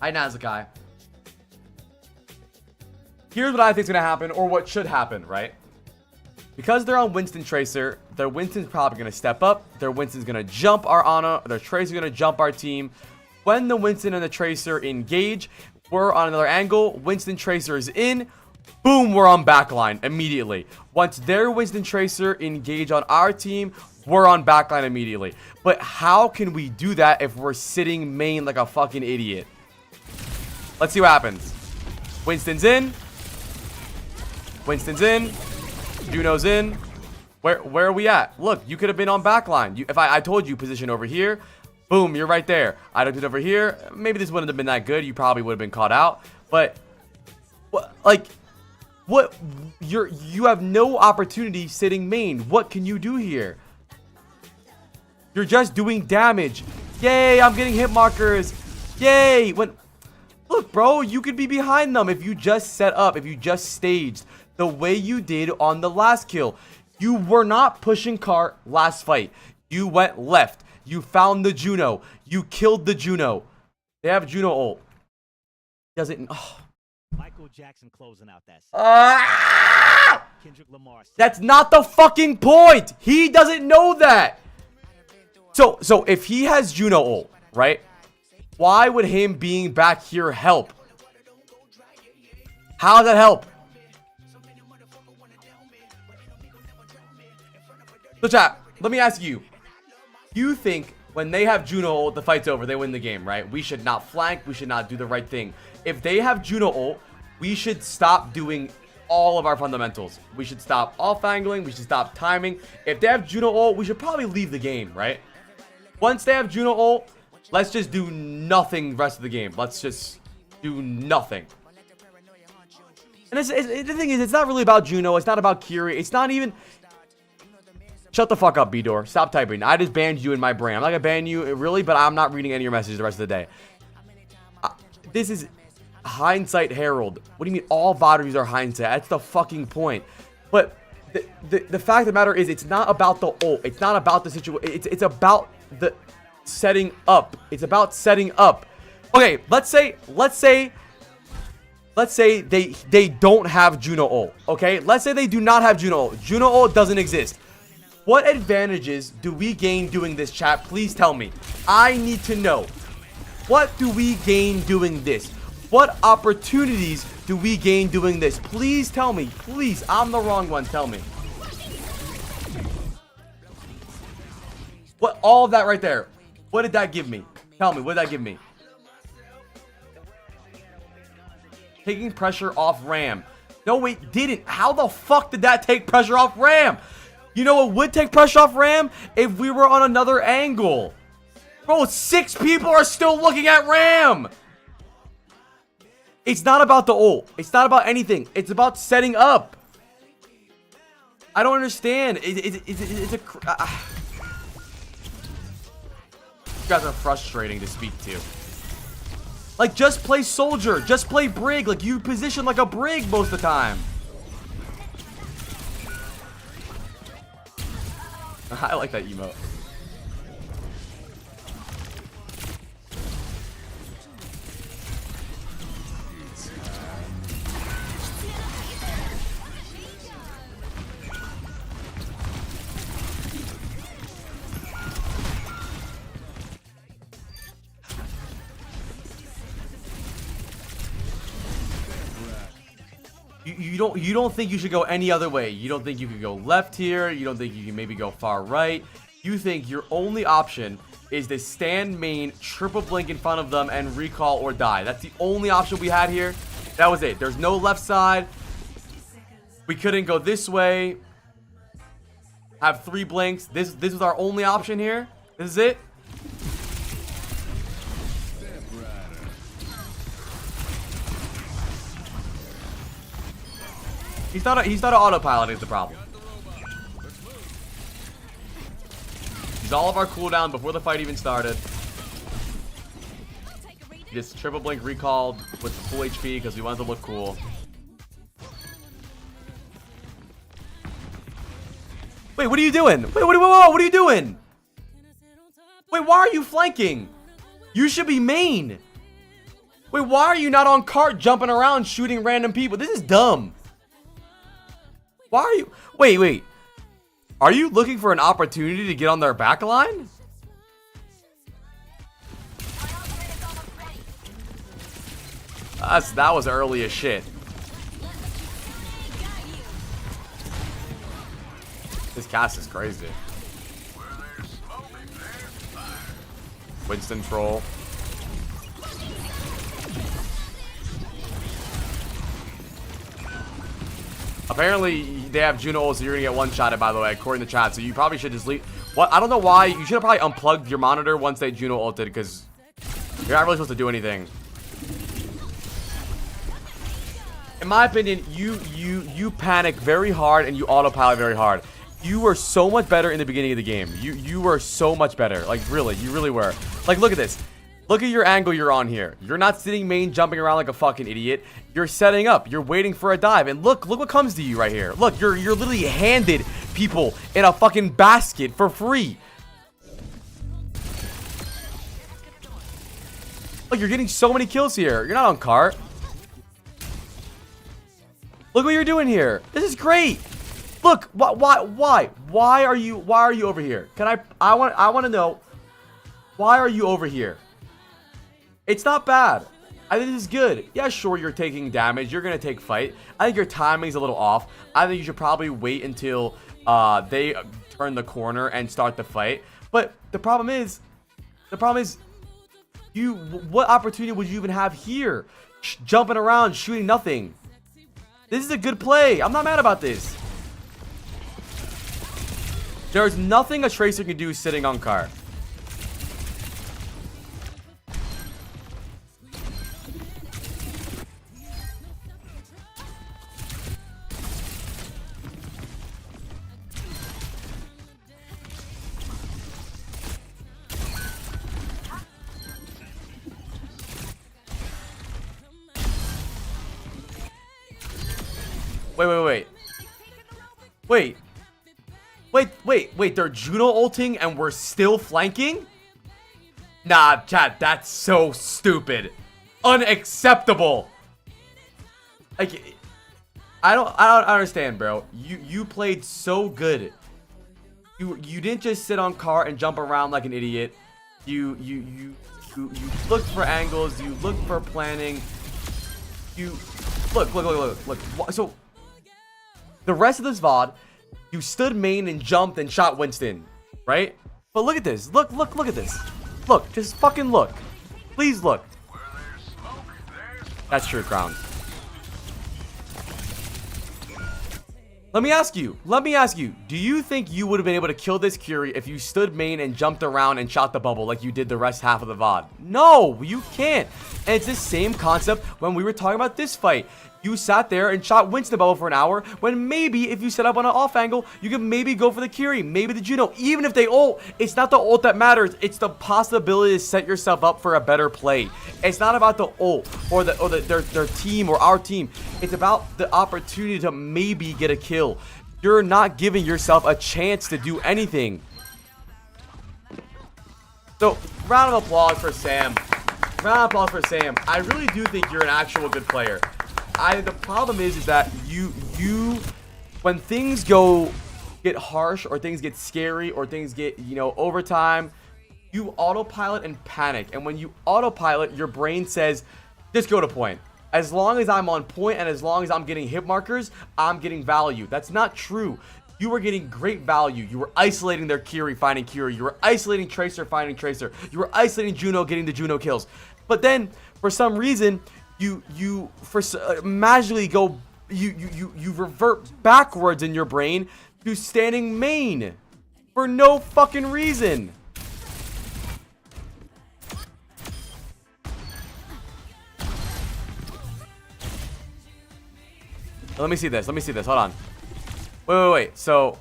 Hi, Nazakai. Here's what I think is going to happen, or what should happen, right? Because they're on Winston Tracer, their Winston's probably going to step up. Their Winston's going to jump our Ana. Their Tracer's going to jump our team. When the Winston and the Tracer engage, we're on another angle. Winston Tracer is in. Boom, we're on backline immediately. Once their Winston Tracer engage on our team, we're on backline immediately. But how can we do that if we're sitting main like a fucking idiot? Let's see what happens. Winston's in. Winston's in. Juno's in. Where are we at? Look, you could have been on backline. If I told you position over here, boom, you're right there. I looked it over here. Maybe this wouldn't have been that good. You probably would have been caught out. But you have no opportunity sitting main. What can you do here? You're just doing damage. Yay, I'm getting hit markers. Yay. Look, bro, you could be behind them if you just set up, if you just staged the way you did on the last kill. You were not pushing cart last fight. You went left. You found the Juno. You killed the Juno. They have Juno ult. Doesn't. Oh. Michael Jackson closing out that. Kendrick Lamar. That's not the fucking point. He doesn't know that. So if he has Juno ult, right? Why would him being back here help? How does that help? So chat, let me ask you. You think when they have Juno ult, the fight's over, they win the game, right? We should not flank. We should not do the right thing. If they have Juno ult, we should stop doing all of our fundamentals. We should stop off angling. We should stop timing. If they have Juno ult, we should probably leave the game, right? Once they have Juno ult, let's just do nothing the rest of the game. Let's just do nothing. And the thing is, it's not really about Juno. It's not about Kiri. It's not even... Shut the fuck up, B-Door. Stop typing. I just banned you in my brain. I'm not gonna ban you, really, but I'm not reading any of your messages the rest of the day. This is hindsight Herald. What do you mean all VODs are hindsight? That's the fucking point. But the fact of the matter is, it's not about the ult. It's not about the situation. It's about the setting up. It's about setting up. Okay, let's say they don't have Juno ult. Okay, let's say they do not have Juno ult. Juno ult doesn't exist. What advantages do we gain doing this, chat? Please tell me. I need to know. What do we gain doing this? What opportunities do we gain doing this? Please tell me. Please, I'm the wrong one. Tell me. What, all of that right there, what did that give me? Tell me, what did that give me? Taking pressure off Ram. No, it didn't. How the fuck did that take pressure off Ram? You know what would take pressure off Ram? If we were on another angle. Bro, 6 people are still looking at Ram. It's not about the ult. It's not about anything. It's about setting up. I don't understand. You guys are frustrating to speak to. Like, just play soldier. Just play brig. Like, you position like a brig most of the time. I like that emote. You don't think you should go any other way. You don't think you could go left here. You don't think you can maybe go far right. You think your only option is to stand main, triple blink in front of them, and recall or die. That's the only option we had here. That was it. There's no left side. We couldn't go this way. Have 3 blinks. This was our only option here. This is it. He started autopiloting is the problem. He's all of our cooldown before the fight even started. He just triple blink recalled with full HP because we wanted to look cool. Wait, what are you doing? Wait, what are you doing? Wait, why are you flanking? You should be main. Wait, why are you not on cart jumping around shooting random people? This is dumb. Why are you... Wait. Are you looking for an opportunity to get on their back line? That was early as shit. This cast is crazy. Winston troll. Apparently, they have Juno, so you're gonna get one-shotted, by the way, according to chat. So you probably should just leave. What? I don't know why. You should have probably unplugged your monitor once they Juno ulted, because you're not really supposed to do anything. In my opinion, you panic very hard and you autopilot very hard. You were so much better in the beginning of the game. You were so much better. Like, really, you really were. Like, look at this. Look at your angle you're on here. You're not sitting main jumping around like a fucking idiot. You're setting up. You're waiting for a dive. And look what comes to you right here. Look, you're literally handed people in a fucking basket for free. Look, you're getting so many kills here. You're not on cart. Look what you're doing here. This is great. Look, why are you over here? I want to know, why are you over here? It's not bad. I think this is good. Yeah, sure, you're taking damage. You're going to take fight. I think your timing's a little off. I think you should probably wait until they turn the corner and start the fight. But the problem is, what opportunity would you even have here? Jumping around, shooting nothing. This is a good play. I'm not mad about this. There's nothing a Tracer can do sitting on car. Wait, they're Juno ulting and we're still flanking? Nah, chat, that's so stupid. Unacceptable. Like, I don't understand, bro. You played so good. You didn't just sit on car and jump around like an idiot. You looked for angles, you looked for planning. You look. So the rest of this VOD, you stood main and jumped and shot Winston, right? But look at this. Look at this. Look, just fucking look. Please look. That's true, Crown. Let me ask you, do you think you would have been able to kill this Curie if you stood main and jumped around and shot the bubble like you did the rest half of the VOD? No, you can't. And it's the same concept when we were talking about this fight. You sat there and shot Winston bubble for an hour when maybe if you set up on an off angle, you could maybe go for the Curie, maybe the Juno. Even if they ult, it's not the ult that matters. It's the possibility to set yourself up for a better play. It's not about the ult or their team or our team. It's about the opportunity to maybe get a kill. You're not giving yourself a chance to do anything. So, round of applause for Sam. Round of applause for Sam. I really do think you're an actual good player. The problem is that you when things get harsh or things get scary or things get, overtime, you autopilot and panic. And when you autopilot, your brain says, just go to point. As long as I'm on point and as long as I'm getting hit markers, I'm getting value. That's not true. You were getting great value. You were isolating their Curie, finding Curie. You were isolating Tracer, finding Tracer. You were isolating Juno, getting the Juno kills. But then, for some reason, you magically go, you revert backwards in your brain to standing main for no fucking reason. Let me see this. Hold on. Wait. So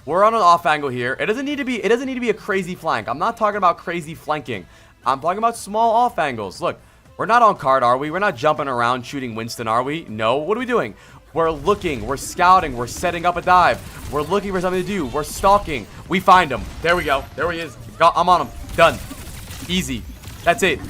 we're on an off angle here. It doesn't need to be a crazy flank. I'm not talking about crazy flanking. I'm talking about small off angles. Look. We're not on card, are we? We're not jumping around shooting Winston, are we? No. What are we doing? We're looking. We're scouting. We're setting up a dive. We're looking for something to do. We're stalking. We find him. There we go. There he is. I'm on him. Done. Easy. That's it.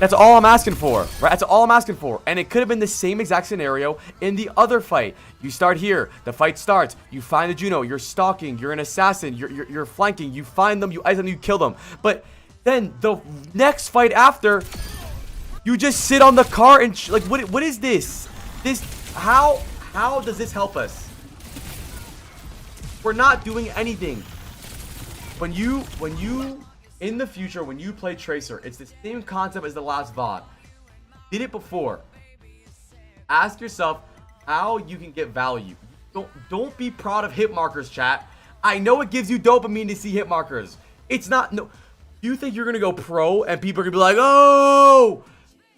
That's all I'm asking for. Right? That's all I'm asking for. And it could have been the same exact scenario in the other fight. You start here. The fight starts. You find the Juno. You're stalking. You're an assassin. You're flanking. You find them. You ice them. You kill them. But then the next fight after, you just sit on the car and like, what is this? How does this help us? We're not doing anything. When you in the future, when you play Tracer, it's the same concept as the last VOD. Did it before. Ask yourself how you can get value. Don't be proud of hit markers, chat. I know it gives you dopamine to see hit markers. It's not, no. You think you're gonna go pro and people are gonna be like, oh,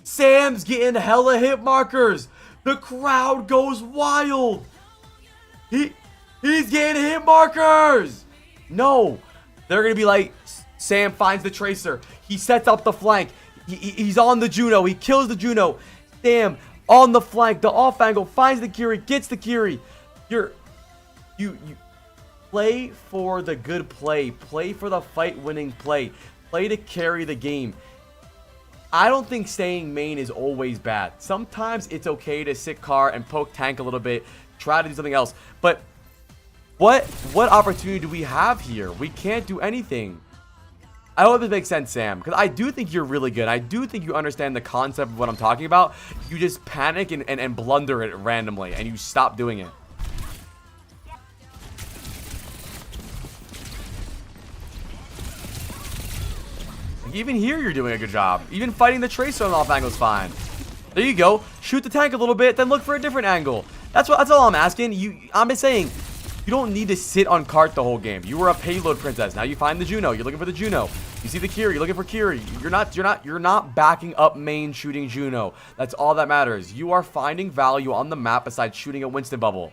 Sam's getting hella hit markers. The crowd goes wild. He's getting hit markers. No, they're gonna be like, Sam finds the Tracer. He sets up the flank. He's on the Juno. He kills the Juno. Sam on the flank, the off angle, finds the Curie, gets the Curie. You play for the good play. Play for the fight winning play. Play to carry the game. I don't think staying main is always bad. Sometimes it's okay to sit car and poke tank a little bit, try to do something else. But what opportunity do we have here? We can't do anything. I hope this makes sense, Sam, because I do think you're really good. I do think you understand the concept of what I'm talking about. You just panic and blunder it randomly, and you stop doing it. Even here, you're doing a good job. Even fighting the Tracer on off angle is fine. There you go. Shoot the tank a little bit, then look for a different angle. That's all I'm asking. I'm just saying, you don't need to sit on cart the whole game. You were a payload princess. Now you find the Juno. You're looking for the Juno. You see the Kiri. You're looking for Kiri. You're not backing up main shooting Juno. That's all that matters. You are finding value on the map besides shooting a Winston bubble.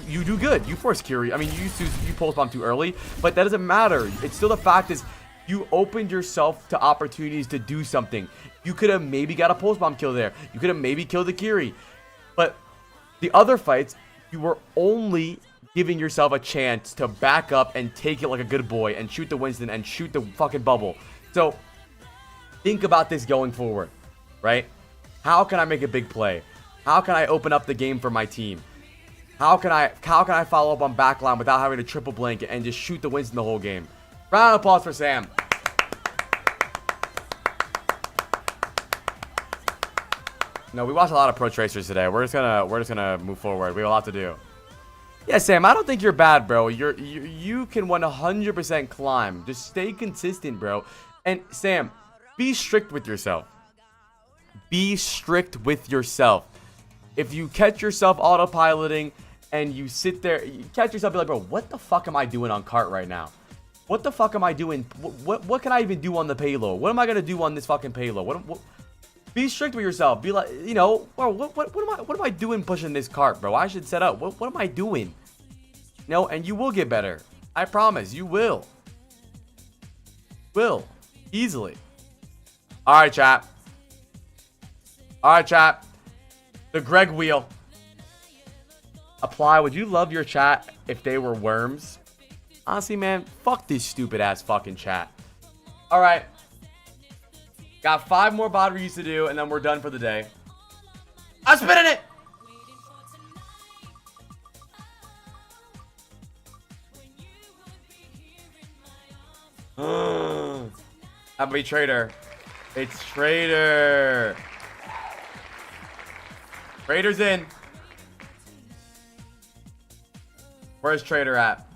You do good. You force Kiri. I mean, you pulse bomb too early, but that doesn't matter. It's still the fact is you opened yourself to opportunities to do something. You could have maybe got a pulse bomb kill there. You could have maybe killed the Kiri. But the other fights, you were only giving yourself a chance to back up and take it like a good boy and shoot the Winston and shoot the fucking bubble. So think about this going forward, right? How can I make a big play? How can I open up the game for my team? How can I follow up on backline without having to triple blink and just shoot the Winston the whole game? Round of applause for Sam. No, we watched a lot of pro tracers today. We're just gonna move forward. We have a lot to do. Yeah, Sam, I don't think you're bad, bro. You can 100% climb. Just stay consistent, bro. And Sam, be strict with yourself. Be strict with yourself. If you catch yourself autopiloting and you sit there, you catch yourself be like, bro, what the fuck am I doing on cart right now? What the fuck am I doing? What can I even do on the payload? What am I gonna do on this fucking payload? What be strict with yourself. Be like, you know, bro, what am I doing pushing this cart, bro? I should set up. What am I doing? You know, and you will get better. I promise, you will. Will. Easily. Alright, chat. Alright, chat. The Greg wheel. Apply. Would you love your chat if they were worms? Honestly, man, fuck this stupid ass fucking chat. Alright. Got 5 more bot reads to do, and then we're done for the day. I'm spinning it! That be Trader. It's Trader. Trader's in. Where's Trader at?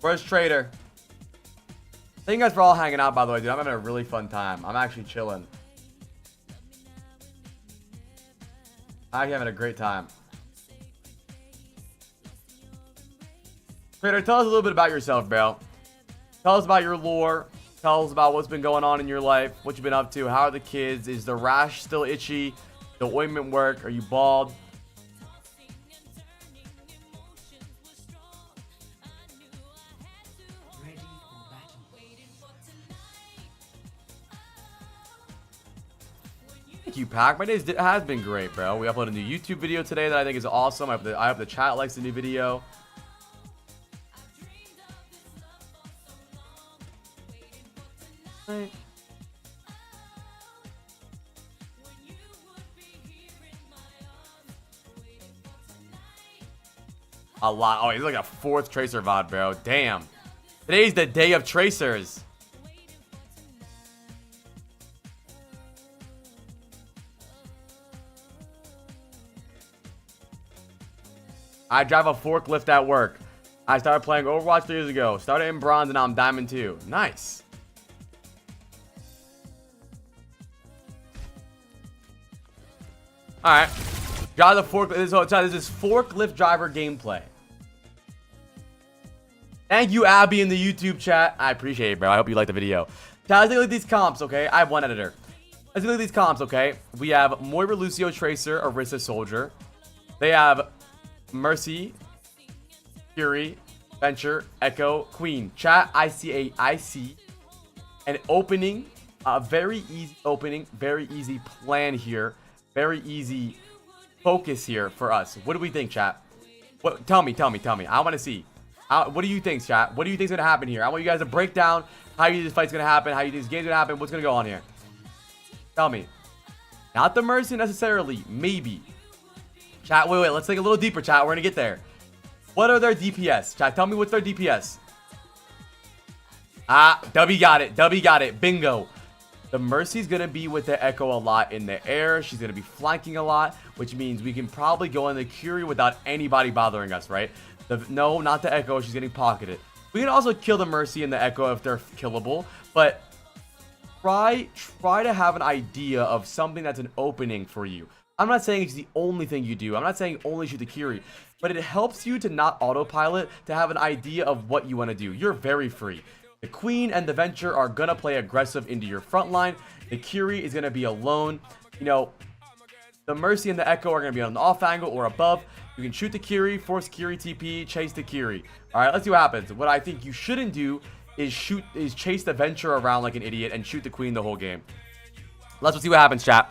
Where's Trader? Thank you guys for all hanging out, by the way, dude. I'm having a really fun time. I'm actually chilling. I'm having a great time. Trader, tell us a little bit about yourself, bro. Tell us about your lore. Tell us about what's been going on in your life. What you've been up to. How are the kids? Is the rash still itchy? The ointment work? Are you bald? Thank you, Pack. My day has been great, bro. We uploaded a new YouTube video today that I think is awesome. I hope the chat likes the new video. Right. A lot. Oh, he's like a 4th Tracer VOD, bro. Damn. Today's the day of Tracers. I drive a forklift at work. I started playing Overwatch 3 years ago. Started in bronze and now I'm diamond 2. Nice. Alright. Drive the forklift. This is forklift driver gameplay. Thank you, Abby, in the YouTube chat. I appreciate it, bro. I hope you like the video. Now, let's look at these comps, okay? I have one editor. Let's look at these comps, okay? We have Moira Lucio Tracer, Orisa Soldier. They have Mercy, Fury, Venture, Echo, Queen. Chat, I see an opening. A very easy opening. Very easy plan here. Very easy focus here for us. What do we think, chat? What? Tell me. I want to see. What do you think, chat? What do you think is going to happen here? I want you guys to break down how you think this fight's going to happen, how you think this game's going to happen, what's going to go on here. Tell me. Not the Mercy necessarily. Maybe. Chat, wait. Let's take a little deeper, chat. We're going to get there. What are their DPS? Chat, tell me what's their DPS. W got it. W got it. Bingo. The Mercy's going to be with the Echo a lot in the air. She's going to be flanking a lot, which means we can probably go in the Curie without anybody bothering us, right? No, not the Echo. She's getting pocketed. We can also kill the Mercy and the Echo if they're killable, but try to have an idea of something that's an opening for you. I'm not saying it's the only thing you do. I'm not saying only shoot the Curie, but it helps you to not autopilot, to have an idea of what you want to do. You're very free. The Queen and the Venture are going to play aggressive into your front line. The Curie is going to be alone. You know, the Mercy and the Echo are going to be on the off angle or above. You can shoot the Curie, force Curie TP, chase the Curie. All right, let's see what happens. What I think you shouldn't do is chase the Venture around like an idiot and shoot the Queen the whole game. Let's see what happens, chat.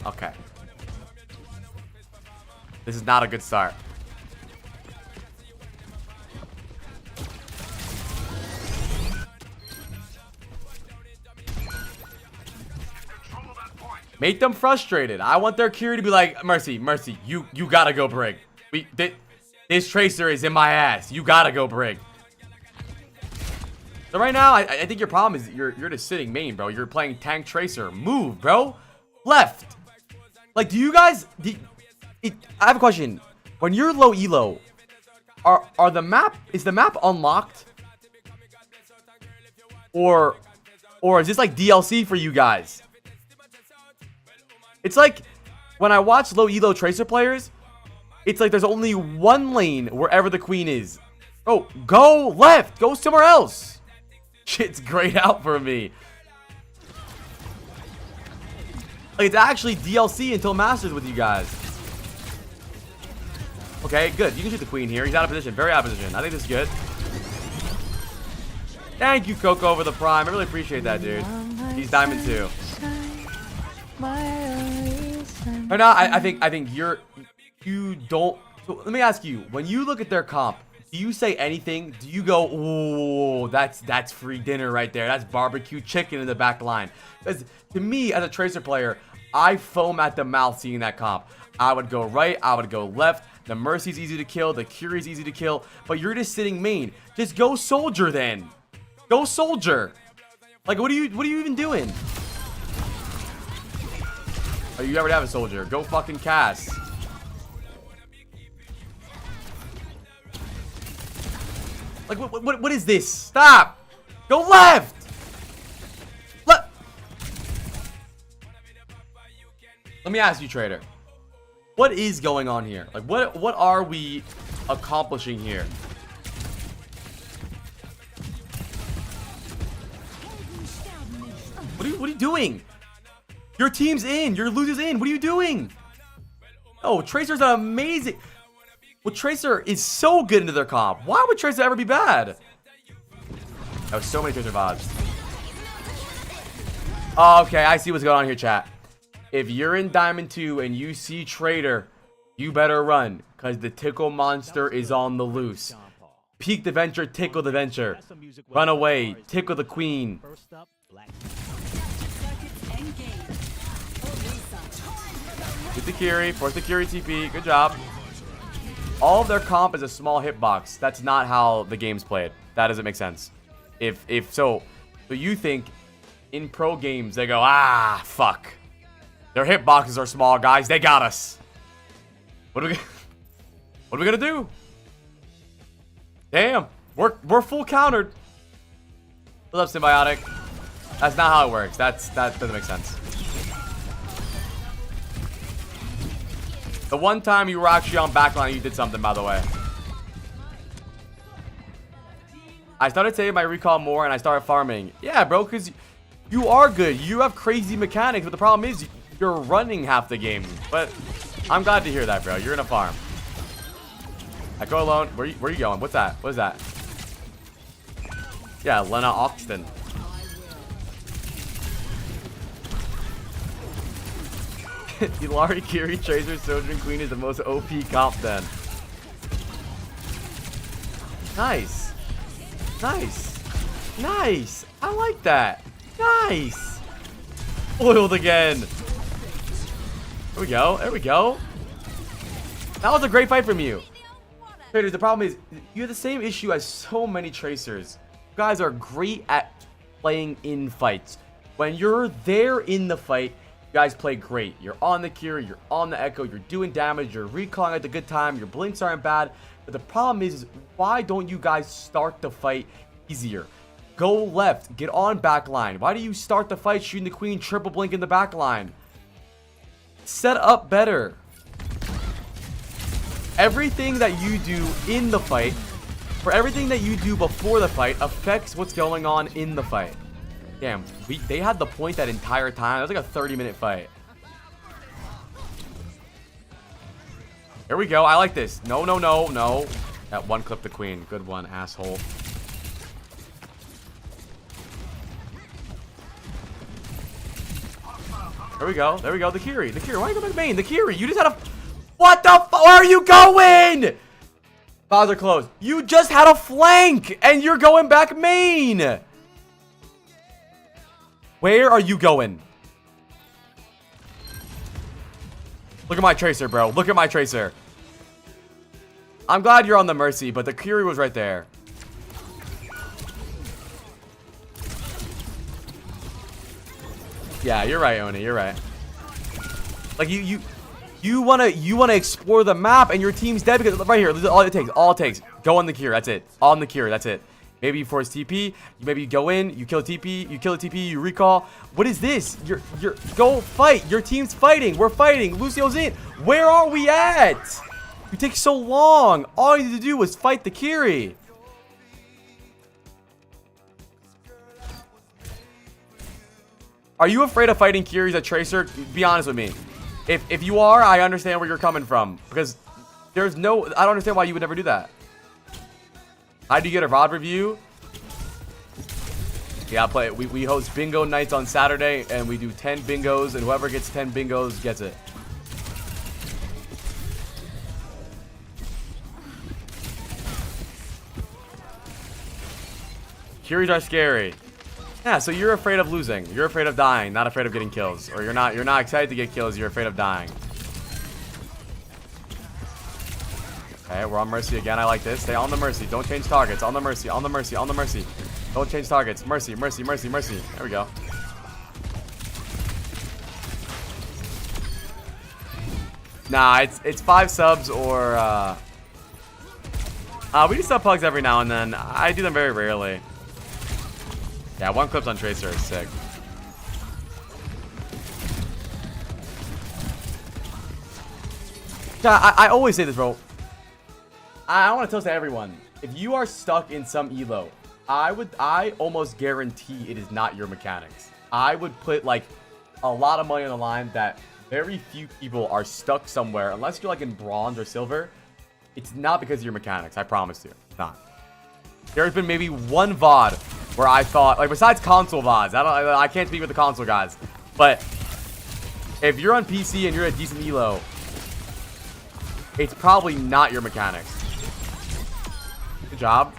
Okay. This is not a good start. Make them frustrated. I want their Curie to be like, Mercy, you gotta go Brig. This Tracer is in my ass. You gotta go Brig. So right now, I think your problem is you're just sitting main, bro. You're playing tank Tracer. Move, bro. Left. Like, do you guys... I have a question. When you're low elo, is the map unlocked? Or is this like DLC for you guys? It's like when I watch low elo Tracer players, it's like there's only one lane wherever the Queen is. Oh, go left. Go somewhere else. Shit's grayed out for me. Like, it's actually DLC until Masters with you guys. Okay, good. You can shoot the Queen here. He's out of position. Very out of position. I think this is good. Thank you, Coco, for the Prime. I really appreciate that, dude. He's Diamond 2. Right now, I think you don't. So let me ask you, when you look at their comp, do you say anything? Do you go, "Oh, that's free dinner right there. That's barbecue chicken in the back line"? Because to me, as a Tracer player, I foam at the mouth seeing that comp. I would go right, I would go left. The Mercy's easy to kill, the Curie's easy to kill, but you're just sitting main. Just go Soldier then. Go Soldier. Like, what are you even doing? Oh, you already have a Soldier. Go fucking Cass. Like, what is this? Stop! Go left! Let me ask you, Trader. What is going on here? Like, what are we accomplishing here? What are you doing? Your team's in. Your loser's in. What are you doing? Oh, Tracer's amazing. Well, Tracer is so good into their comp. Why would Tracer ever be bad? That was so many Tracer VODs. Oh, okay, I see what's going on here, chat. If you're in Diamond 2 and you see Trader, you better run, because the Tickle monster is on the loose. Peek the Venture, tickle the Venture. Run away, tickle the Queen. Get the Curie, force the Curie TP, good job. All of their comp is a small hitbox. That's not how the game's played. That doesn't make sense. So you think in pro games they go, fuck. Their hitboxes are small, guys. They got us. What are we gonna do? Damn, we're full countered. What's up, Symbiotic? That's not how it works. That doesn't make sense. The one time you were actually on backline, you did something, by the way. I started saving my recall more and I started farming. Yeah, bro, because you are good. You have crazy mechanics, but the problem is you're running half the game. But I'm glad to hear that, bro. You're in a farm. I go alone. Where you going? What's that? What is that? Yeah, Lena Oxton. Ilari, Kiri, Tracer, Sojourn, Queen is the most OP comp then. Nice. Nice. Nice. I like that. Nice. Foiled again. There we go. There we go. That was a great fight from you. Traders, the problem is you have the same issue as so many Tracers. You guys are great at playing in fights. When you're there in the fight, you guys play great. You're on the Kiri, you're on the Echo, you're doing damage, you're recalling at the good time, your blinks aren't bad. But the problem is why don't you guys start the fight easier? Go left, get on backline. Why do you start the fight shooting the Queen, triple blink in the backline? Set up better. Everything that you do in the fight, for everything that you do before the fight, affects what's going on in the fight. Damn, they had the point that entire time. It was like a 30-minute fight. Here we go. I like this. No, no, no, no. That one clip the Queen. Good one, asshole. There we go. There we go. The Kiri. The Kiri. Why are you going back main? The Kiri. You just had a... What the fuck? Where are you going? Bows are closed. You just had a flank and you're going back main. Where are you going? Look at my Tracer, bro. Look at my Tracer. I'm glad you're on the Mercy, but the Kiri was right there. Yeah, you're right, Oni. You're right. Like you wanna explore the map, and your team's dead because right here, this is all it takes. All it takes. Go on the Kiri. That's it. On the Kiri. That's it. Maybe you force TP. Maybe you go in. You kill TP. You kill a TP. You recall. What is this? You're go fight. Your team's fighting. We're fighting. Lucio's in. Where are we at? You take so long. All you need to do was fight the Kiri. Are you afraid of fighting Kiri's a Tracer? Be honest with me. If you are, I understand where you're coming from. Because there's no... I don't understand why you would never do that. How do you get a VOD review? Yeah, I'll play it. We host bingo nights on Saturday. And we do 10 bingos. And whoever gets 10 bingos gets it. Kiris are scary. Yeah, so you're afraid of losing. You're afraid of dying, not afraid of getting kills. Or you're not excited to get kills, you're afraid of dying. Okay, we're on Mercy again. I like this. Stay on the Mercy. Don't change targets. On the Mercy, on the Mercy, on the Mercy. Don't change targets. Mercy, Mercy, Mercy, Mercy. There we go. Nah, it's 5 subs or we do sub pugs every now and then. I do them very rarely. Yeah, 1 clips on Tracer is sick. Yeah, I always say this, bro. I want to tell this to everyone. If you are stuck in some elo, I almost guarantee it is not your mechanics. I would put like a lot of money on the line that very few people are stuck somewhere unless you're like in bronze or silver. It's not because of your mechanics. I promise you, it's not. There's been maybe 1 VOD where I thought, like, besides console VODs, I can't speak with the console guys, but if you're on PC and you're a decent elo, it's probably not your mechanics. Good job.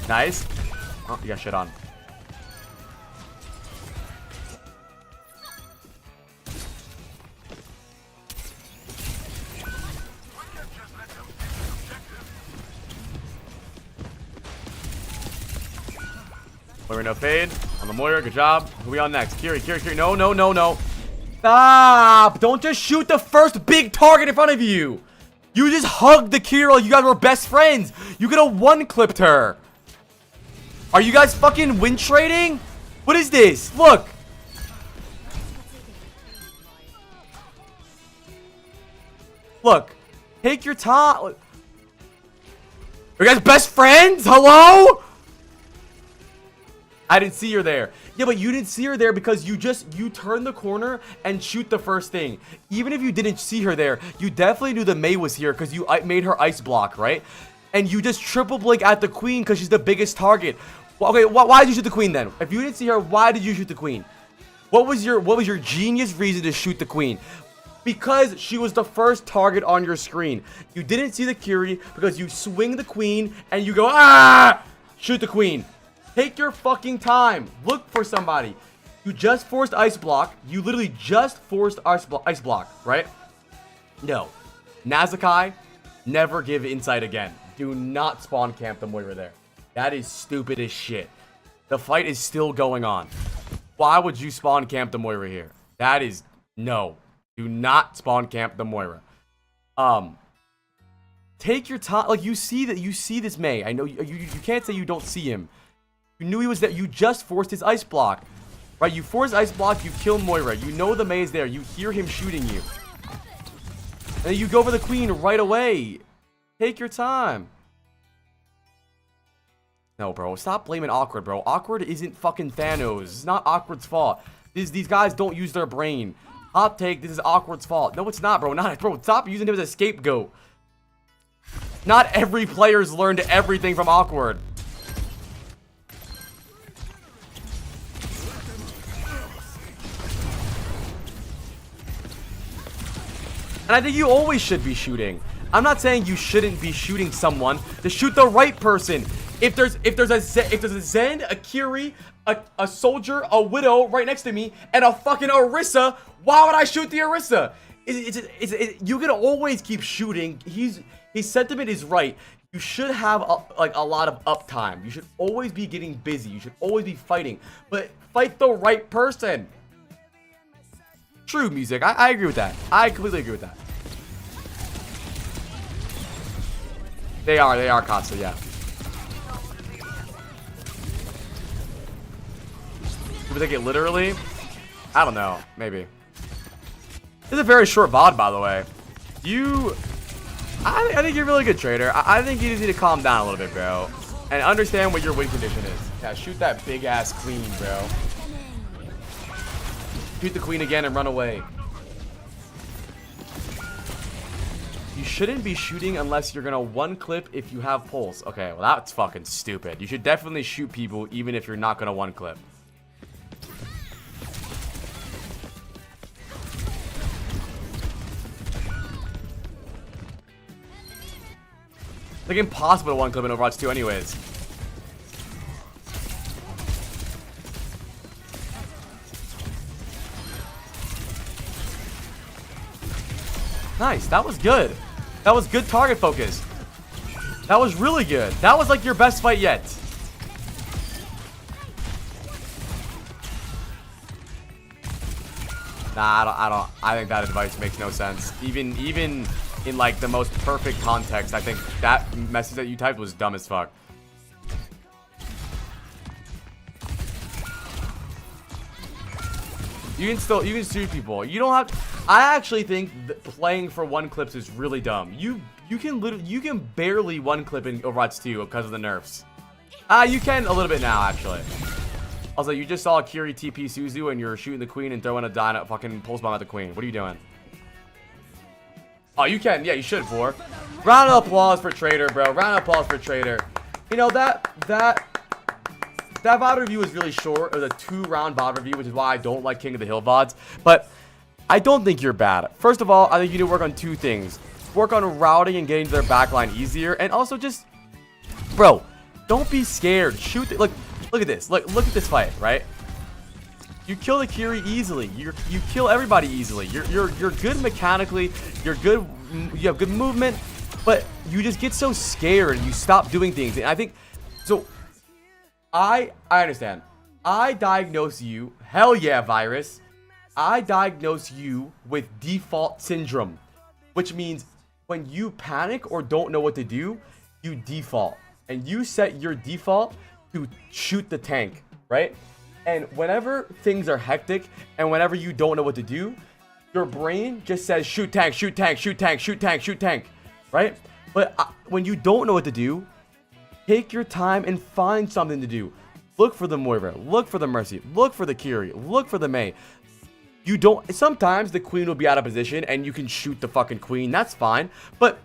Nice. Oh, you got shit on. Moira no fade. On the Moira, good job. Who we on next? Kiri, Kiri, Kiri. No, no, no, no. Stop! Don't just shoot the first big target in front of you. You just hugged the Kiri like you guys were best friends. You could have 1-clipped her. Are you guys fucking win trading? What is this? Look. Look. Take your time. Are you guys best friends? Hello? I didn't see her there. Yeah, but you didn't see her there because you turned the corner and shoot the first thing. Even if you didn't see her there, you definitely knew the Mei was here because you made her ice block, right? And you just triple blink at the Queen because she's the biggest target. Well, okay, why did you shoot the Queen then? If you didn't see her, why did you shoot the Queen? What was your genius reason to shoot the queen? Because she was the first target on your screen. You didn't see the Curie because you swing the queen and you go, ah! Shoot the queen. Take your fucking time. Look for somebody. You just forced ice block. You literally just forced ice block, right? No. Nazakai, never give insight again. Do not spawn camp the Moira there. That is stupid as shit. The fight is still going on. Why would you spawn camp the Moira here? That is no. Do not spawn camp the Moira. Take your time. Like you see this Mei. I know you can't say you don't see him. You knew he was there. You just forced his ice block. Right? You force ice block, you kill Moira. You know the Mei is there. You hear him shooting you. And then you go for the queen right away. Take your time. No, bro. Stop blaming Awkward, bro. Awkward isn't fucking Thanos. It's not Awkward's fault. These guys don't use their brain. Hot take, this is Awkward's fault. No, it's not, bro. Bro, stop using him as a scapegoat. Not every player's learned everything from Awkward. And I think you always should be shooting. I'm not saying you shouldn't be shooting someone. To shoot the right person. If there's a Zen, a Curie, a soldier, a Widow right next to me, and a fucking Orisa, why would I shoot the Orisa? You can always keep shooting. His sentiment is right. You should have a lot of uptime. You should always be getting busy. You should always be fighting. But fight the right person. True, Music. I agree with that. I completely agree with that. They are Casa, yeah. Do we take it literally? I don't know. Maybe. This is a very short VOD, by the way. I think you're a really good trader. I think you just need to calm down a little bit, bro. And understand what your win condition is. Yeah, shoot that big ass queen, bro. Shoot the queen again and run away. You shouldn't be shooting unless you're gonna one clip if you have pulse. Okay, well that's fucking stupid. You should definitely shoot people even if you're not gonna one clip. It's like impossible to one clip in Overwatch 2 anyways. Nice, that was good. That was good target focus. That was really good. That was like your best fight yet. Nah, I think that advice makes no sense. Even in like the most perfect context, I think that message that you typed was dumb as fuck. You can shoot people. You don't have. I actually think that playing for one clips is really dumb. You can barely one clip in Overwatch 2 because of the nerfs. You can a little bit now actually. Also, you just saw Kiri TP Suzu and you're shooting the queen and throwing a fucking pulse bomb at the queen. What are you doing? Oh, you can. Yeah, you should, for. Round of applause for Trader, bro. Round of applause for Trader. You know, that VOD review was really short. It was a 2-round VOD review, which is why I don't like King of the Hill VODs. But I don't think you're bad. First of all, I think you need to work on 2 things. Work on routing and getting to their backline easier. And also just, bro, don't be scared. Shoot. Look at this. Look at this fight, right? You kill the Curie easily. You kill everybody easily. You're good mechanically. You're good. You have good movement, but you just get so scared and you stop doing things. And I think so. I understand. I diagnose you. Hell yeah, virus. I diagnose you with default syndrome, which means when you panic or don't know what to do, you default, and you set your default to shoot the tank, right? And whenever things are hectic and whenever you don't know what to do, your brain just says shoot tank, shoot tank, shoot tank, shoot tank, shoot tank, right? But when you don't know what to do, take your time and find something to do. Look for the Moira, look for the Mercy, look for the Kiri, look for the Mei. You don't. Sometimes the queen will be out of position and you can shoot the fucking queen. That's fine. But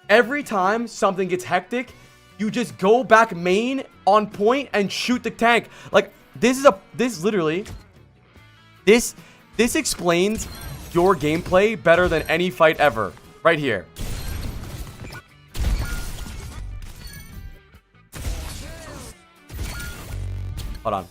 every time something gets hectic, you just go back main on point and shoot the tank. Like this literally This explains your gameplay better than any fight ever. Right here. Hold on.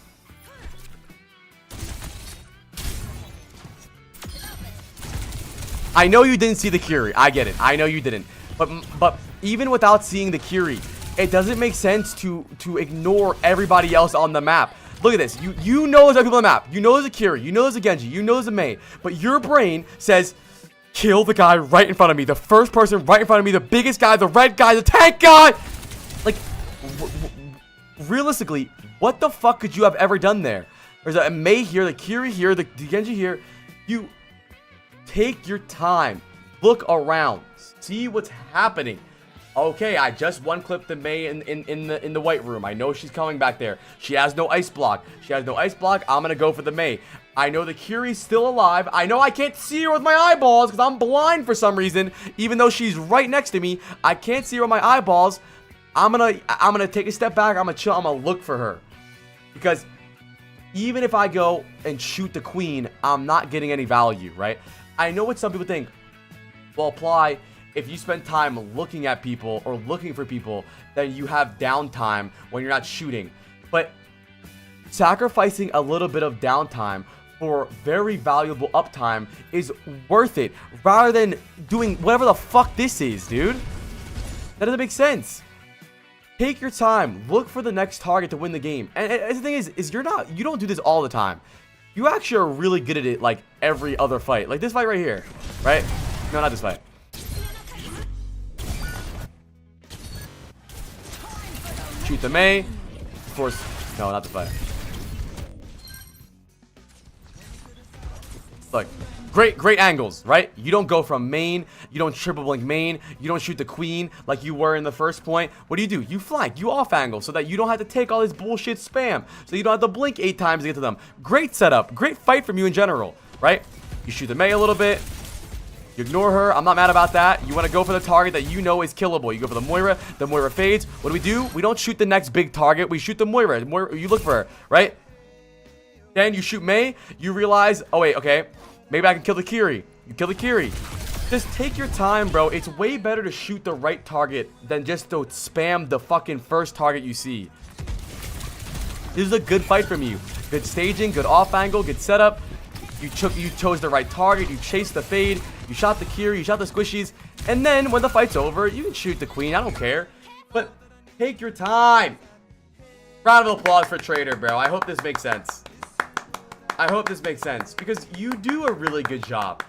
I know you didn't see the Curie. I get it. I know you didn't. But even without seeing the Curie, it doesn't make sense to ignore everybody else on the map. Look at this. You know there's other people on the map. You know there's a Curie. You know there's a Genji. You know there's a Mei. But your brain says, kill the guy right in front of me. The first person right in front of me. The biggest guy. The red guy. The tank guy. Like, realistically, what the fuck could you have ever done there? There's a Mei here. The Curie here. The Genji here. You take your time. Look around. See what's happening. Okay, I just one-clipped the Mei in the white room. I know she's coming back there. She has no ice block. She has no ice block. I'm gonna go for the Mei. I know the Curie's still alive. I know I can't see her with my eyeballs because I'm blind for some reason. Even though she's right next to me, I can't see her with my eyeballs. I'm gonna take a step back. I'm gonna chill. I'm gonna look for her because even if I go and shoot the queen, I'm not getting any value, right? I know what some people think will apply. If you spend time looking at people or looking for people, then you have downtime when you're not shooting. But sacrificing a little bit of downtime for very valuable uptime is worth it, rather than doing whatever the fuck this is, dude. That doesn't make sense. Take your time. Look for the next target to win the game. And the thing is you don't do this all the time. You actually are really good at it like every other fight. Like this fight right here, right? No, not this fight. Shoot the Mei. Of course. No, not the fight. Look. Great angles, right? You don't go from main. You don't triple blink main. You don't shoot the queen like you were in the first point. What do? You flank. You off angle so that you don't have to take all this bullshit spam. So you don't have to blink 8 times to get to them. Great setup. Great fight from you in general, right? You shoot the Mei a little bit. You ignore her. I'm not mad about that. You want to go for the target that you know is killable. You go for the Moira. The Moira fades. What do? We don't shoot the next big target. We shoot the Moira. You look for her, right? Then you shoot Mei. You realize, oh, wait, okay. Maybe I can kill the Curie. You kill the Curie. Just take your time, bro. It's way better to shoot the right target than just to spam the fucking first target you see. This is a good fight from you. Good staging, good off angle, good setup. You chose the right target. You chased the fade. You shot the Curie. You shot the squishies. And then when the fight's over, you can shoot the queen. I don't care. But take your time. Round of applause for Trader, bro. I hope this makes sense. I hope this makes sense because you do a really good job.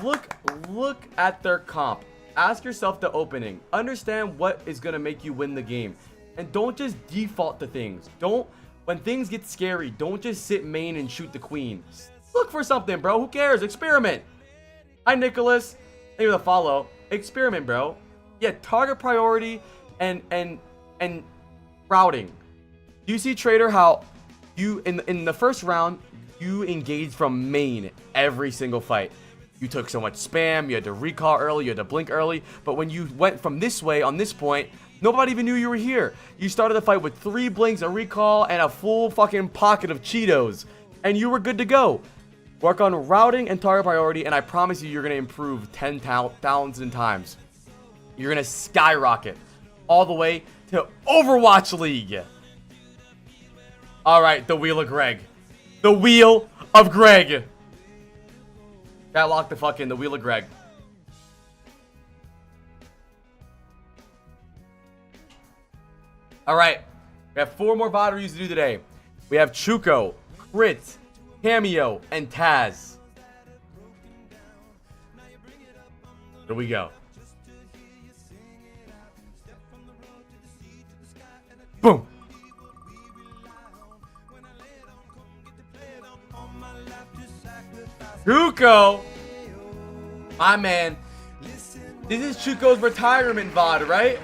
Look at their comp. Ask yourself the opening. Understand what is going to make you win the game. And don't just default to things. When things get scary, don't just sit main and shoot the queen. Look for something, bro. Who cares? Experiment. Hi, Nicholas. Thank you for the follow. Experiment, bro. Yeah, target priority and routing. Do you see, Trader, how you in the first round you engaged from main every single fight? You took so much spam, you had to recall early, you had to blink early, but when you went from this way on this point, nobody even knew you were here. You started the fight with 3 blinks, a recall, and a full fucking pocket of Cheetos, and you were good to go. Work on routing and target priority, and I promise you're going to improve 10,000 times. You're going to skyrocket all the way to Overwatch League. All right, the Wheel of Greg. The Wheel of Greg. Gotta lock the fuck in. The Wheel of Greg. All right. We have 4 more VOD reviews to do today. We have Chuko, Crit, Cameo, and Taz. Here we go. Boom. Chuko, my man. This is Chuko's retirement VOD, right?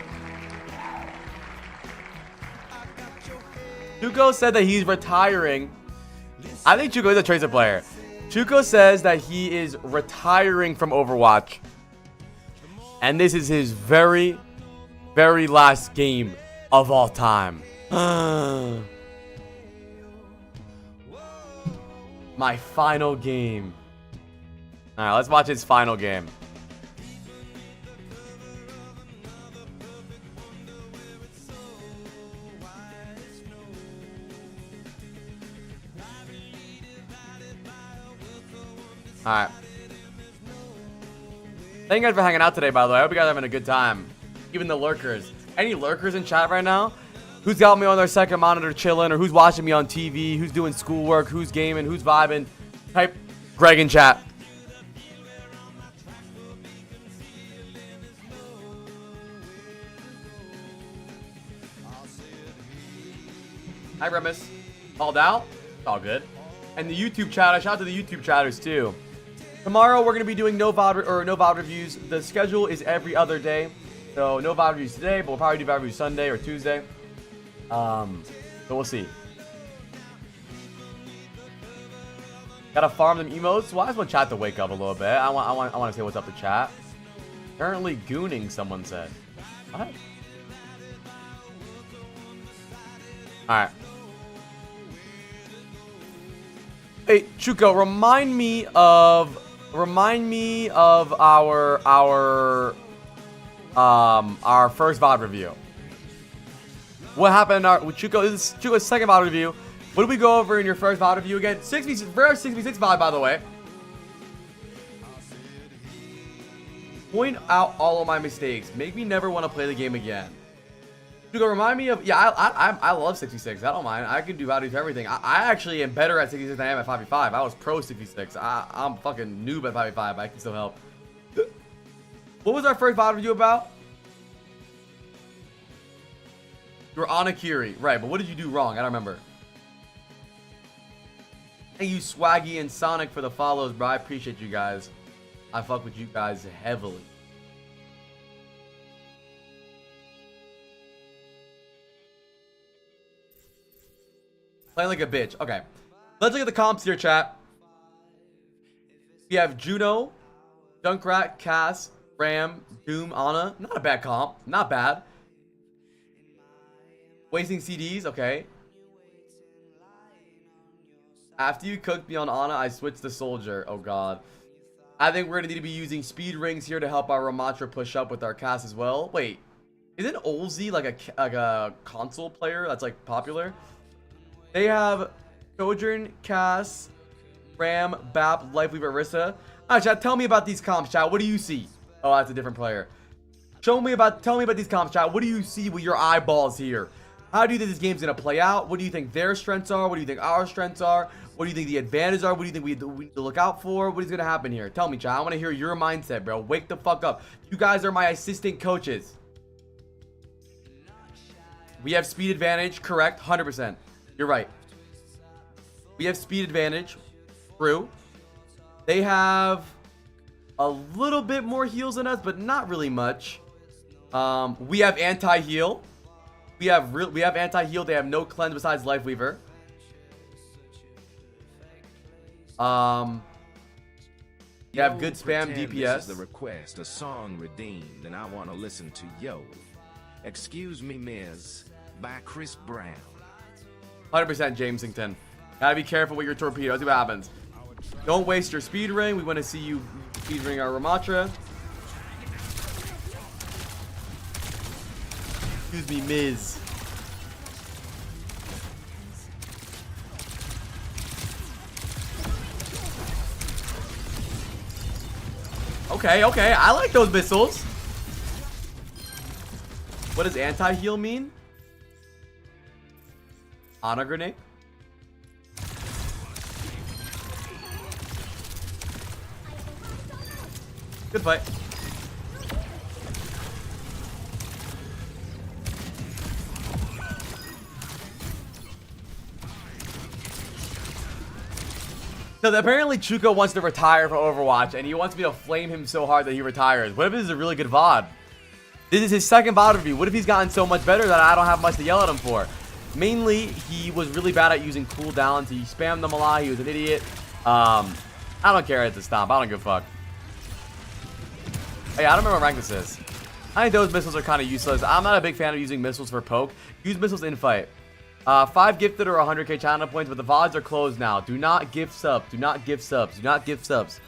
Chuko said that he's retiring. I think Chuko is a Tracer player. Chuko says that he is retiring from Overwatch. And this is his very, very last game of all time. My final game. Alright, let's watch his final game. Alright. Thank you guys for hanging out today, by the way. I hope you guys are having a good time. Even the lurkers. Any lurkers in chat right now? Who's got me on their second monitor chilling, or who's watching me on TV, who's doing schoolwork, who's gaming, who's vibing? Type Greg in chat. Hi, Remus. Called out? It's all good. And the YouTube chatter. Shout out to the YouTube chatters, too. Tomorrow, we're going to be doing no VOD reviews. The schedule is every other day. So, no VOD reviews today, but we'll probably do VOD reviews Sunday or Tuesday. So, we'll see. Gotta farm them emotes. Well, I just want chat to wake up a little bit. I want to say what's up to chat. Currently gooning, someone said. What? Alright. Hey, Chuko, remind me of our first VOD review. What happened with Chuko? This is Chuko's second VOD review. What did we go over in your first VOD review again? 6v6 VOD, by the way. Point out all of my mistakes. Make me never want to play the game again. Chuko, remind me of... Yeah, I love 66. I don't mind. I can do VOD reviews for everything. I actually am better at 66 than I am at 5v5. I was pro 66. I'm fucking noob at 5v5. I can still help. What was our first VOD review about? You were on Akiri. Right, but what did you do wrong? I don't remember. Thank you, Swaggy and Sonic, for the follows, bro. I appreciate you guys. I fuck with you guys heavily. Playing like a bitch. Okay. Let's look at the comps here, chat. We have Juno, Junkrat, Cass, Ram, Doom, Ana. Not a bad comp. Not bad. Wasting CDs. Okay. After you cooked me on Ana, I switched to Soldier. Oh, God. I think we're going to need to be using speed rings here to help our Ramatra push up with our Cass as well. Wait. Isn't Olzy like a console player that's like popular? They have Sojourn, Cass, Ram, Bap, Lifeweaver, Orisa. Alright, chat, tell me about these comps, chat. What do you see? Oh, that's a different player. Tell me about these comps, chat. What do you see with your eyeballs here? How do you think this game's gonna play out? What do you think their strengths are? What do you think our strengths are? What do you think the advantages are? What do you think we need to look out for? What is gonna happen here? Tell me, chat. I want to hear your mindset, bro. Wake the fuck up. You guys are my assistant coaches. We have speed advantage, correct? 100%. You're right. We have speed advantage. True. They have a little bit more heals than us, but not really much. We have anti-heal. We have anti-heal. They have no cleanse besides Lifeweaver. You have good spam DPS. This is the request, a song redeemed, and I want to listen to Yo. Excuse Me, Miss, by Chris Brown. 100% Jamesington. Gotta be careful with your torpedoes. See what happens. Don't waste your speed ring. We want to see you speed ring our Ramatra. Excuse me, Miz. Okay, okay. I like those missiles. What does anti-heal mean? Ana grenade? Good fight. So apparently Chuko wants to retire from Overwatch, and he wants me to flame him so hard that he retires. What if this is a really good VOD? This is his second VOD review. What if he's gotten so much better that I don't have much to yell at him for? Mainly, he was really bad at using cooldowns. He spammed them a lot. He was an idiot. I don't care at the stomp. I don't give a fuck. Hey, I don't remember what rank this is. I think those missiles are kind of useless. I'm not a big fan of using missiles for poke. Use missiles in fight. 5 gifted or 100k channel points, but the VODs are closed now. Do not gift subs. Do not gift subs. Do not gift subs.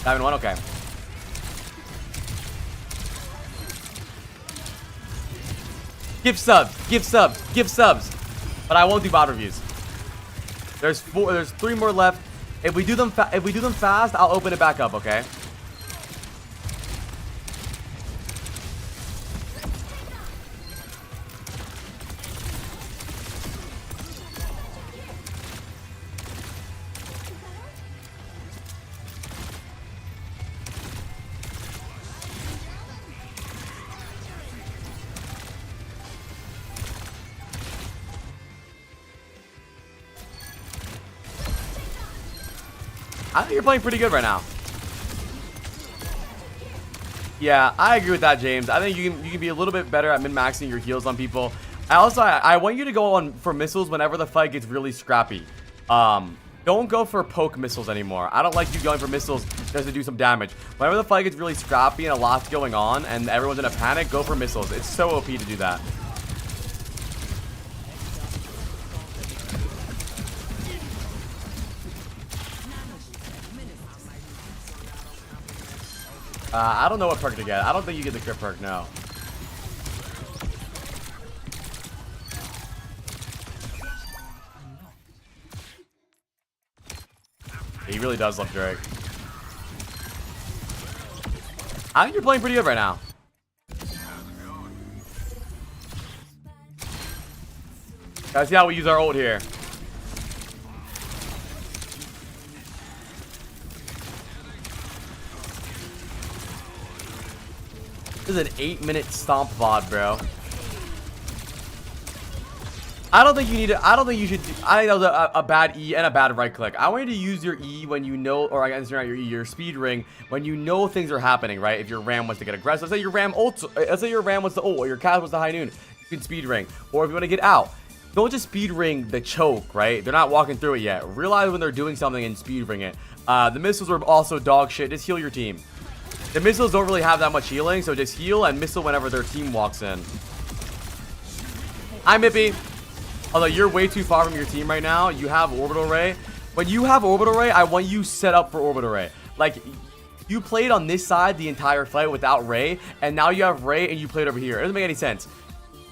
Diamond 1, okay. Gift subs. Gift subs. Gift subs. But I won't do VOD reviews. There's 3 more left. If we do them fast, I'll open it back up, okay? I think you're playing pretty good right now. Yeah, I agree with that, James. I think you can be a little bit better at min-maxing your heals on people. I want you to go on for missiles whenever the fight gets really scrappy. Don't go for poke missiles anymore. I don't like you going for missiles just to do some damage. Whenever the fight gets really scrappy and a lot's going on and everyone's in a panic, go for missiles. It's so OP to do that. I don't know what perk to get. I don't think you get the crit perk, no. He really does love Drake. I think you're playing pretty good right now. Guys, see how we use our ult here. This is an 8-minute stomp VOD, bro. I don't think you need to. I don't think you should. I think that was a bad E and a bad right click. I want you to use your E when you know, or I guess not your E, your speed ring when you know things are happening, right? If your Ram wants to get aggressive, let's say your Ram ults. Let's say your Ram wants to ult, or your Cass wants to high noon. You can speed ring, or if you want to get out, don't just speed ring the choke, right? They're not walking through it yet. Realize when they're doing something and speed ring it. The missiles are also dog shit. Just heal your team. The missiles don't really have that much healing, so just heal and missile whenever their team walks in. Hi, Mippy. Although you're way too far from your team right now, you have Orbital Ray. When you have Orbital Ray, I want you set up for Orbital Ray. Like, you played on this side the entire fight without Ray, and now you have Ray and you played over here. It doesn't make any sense.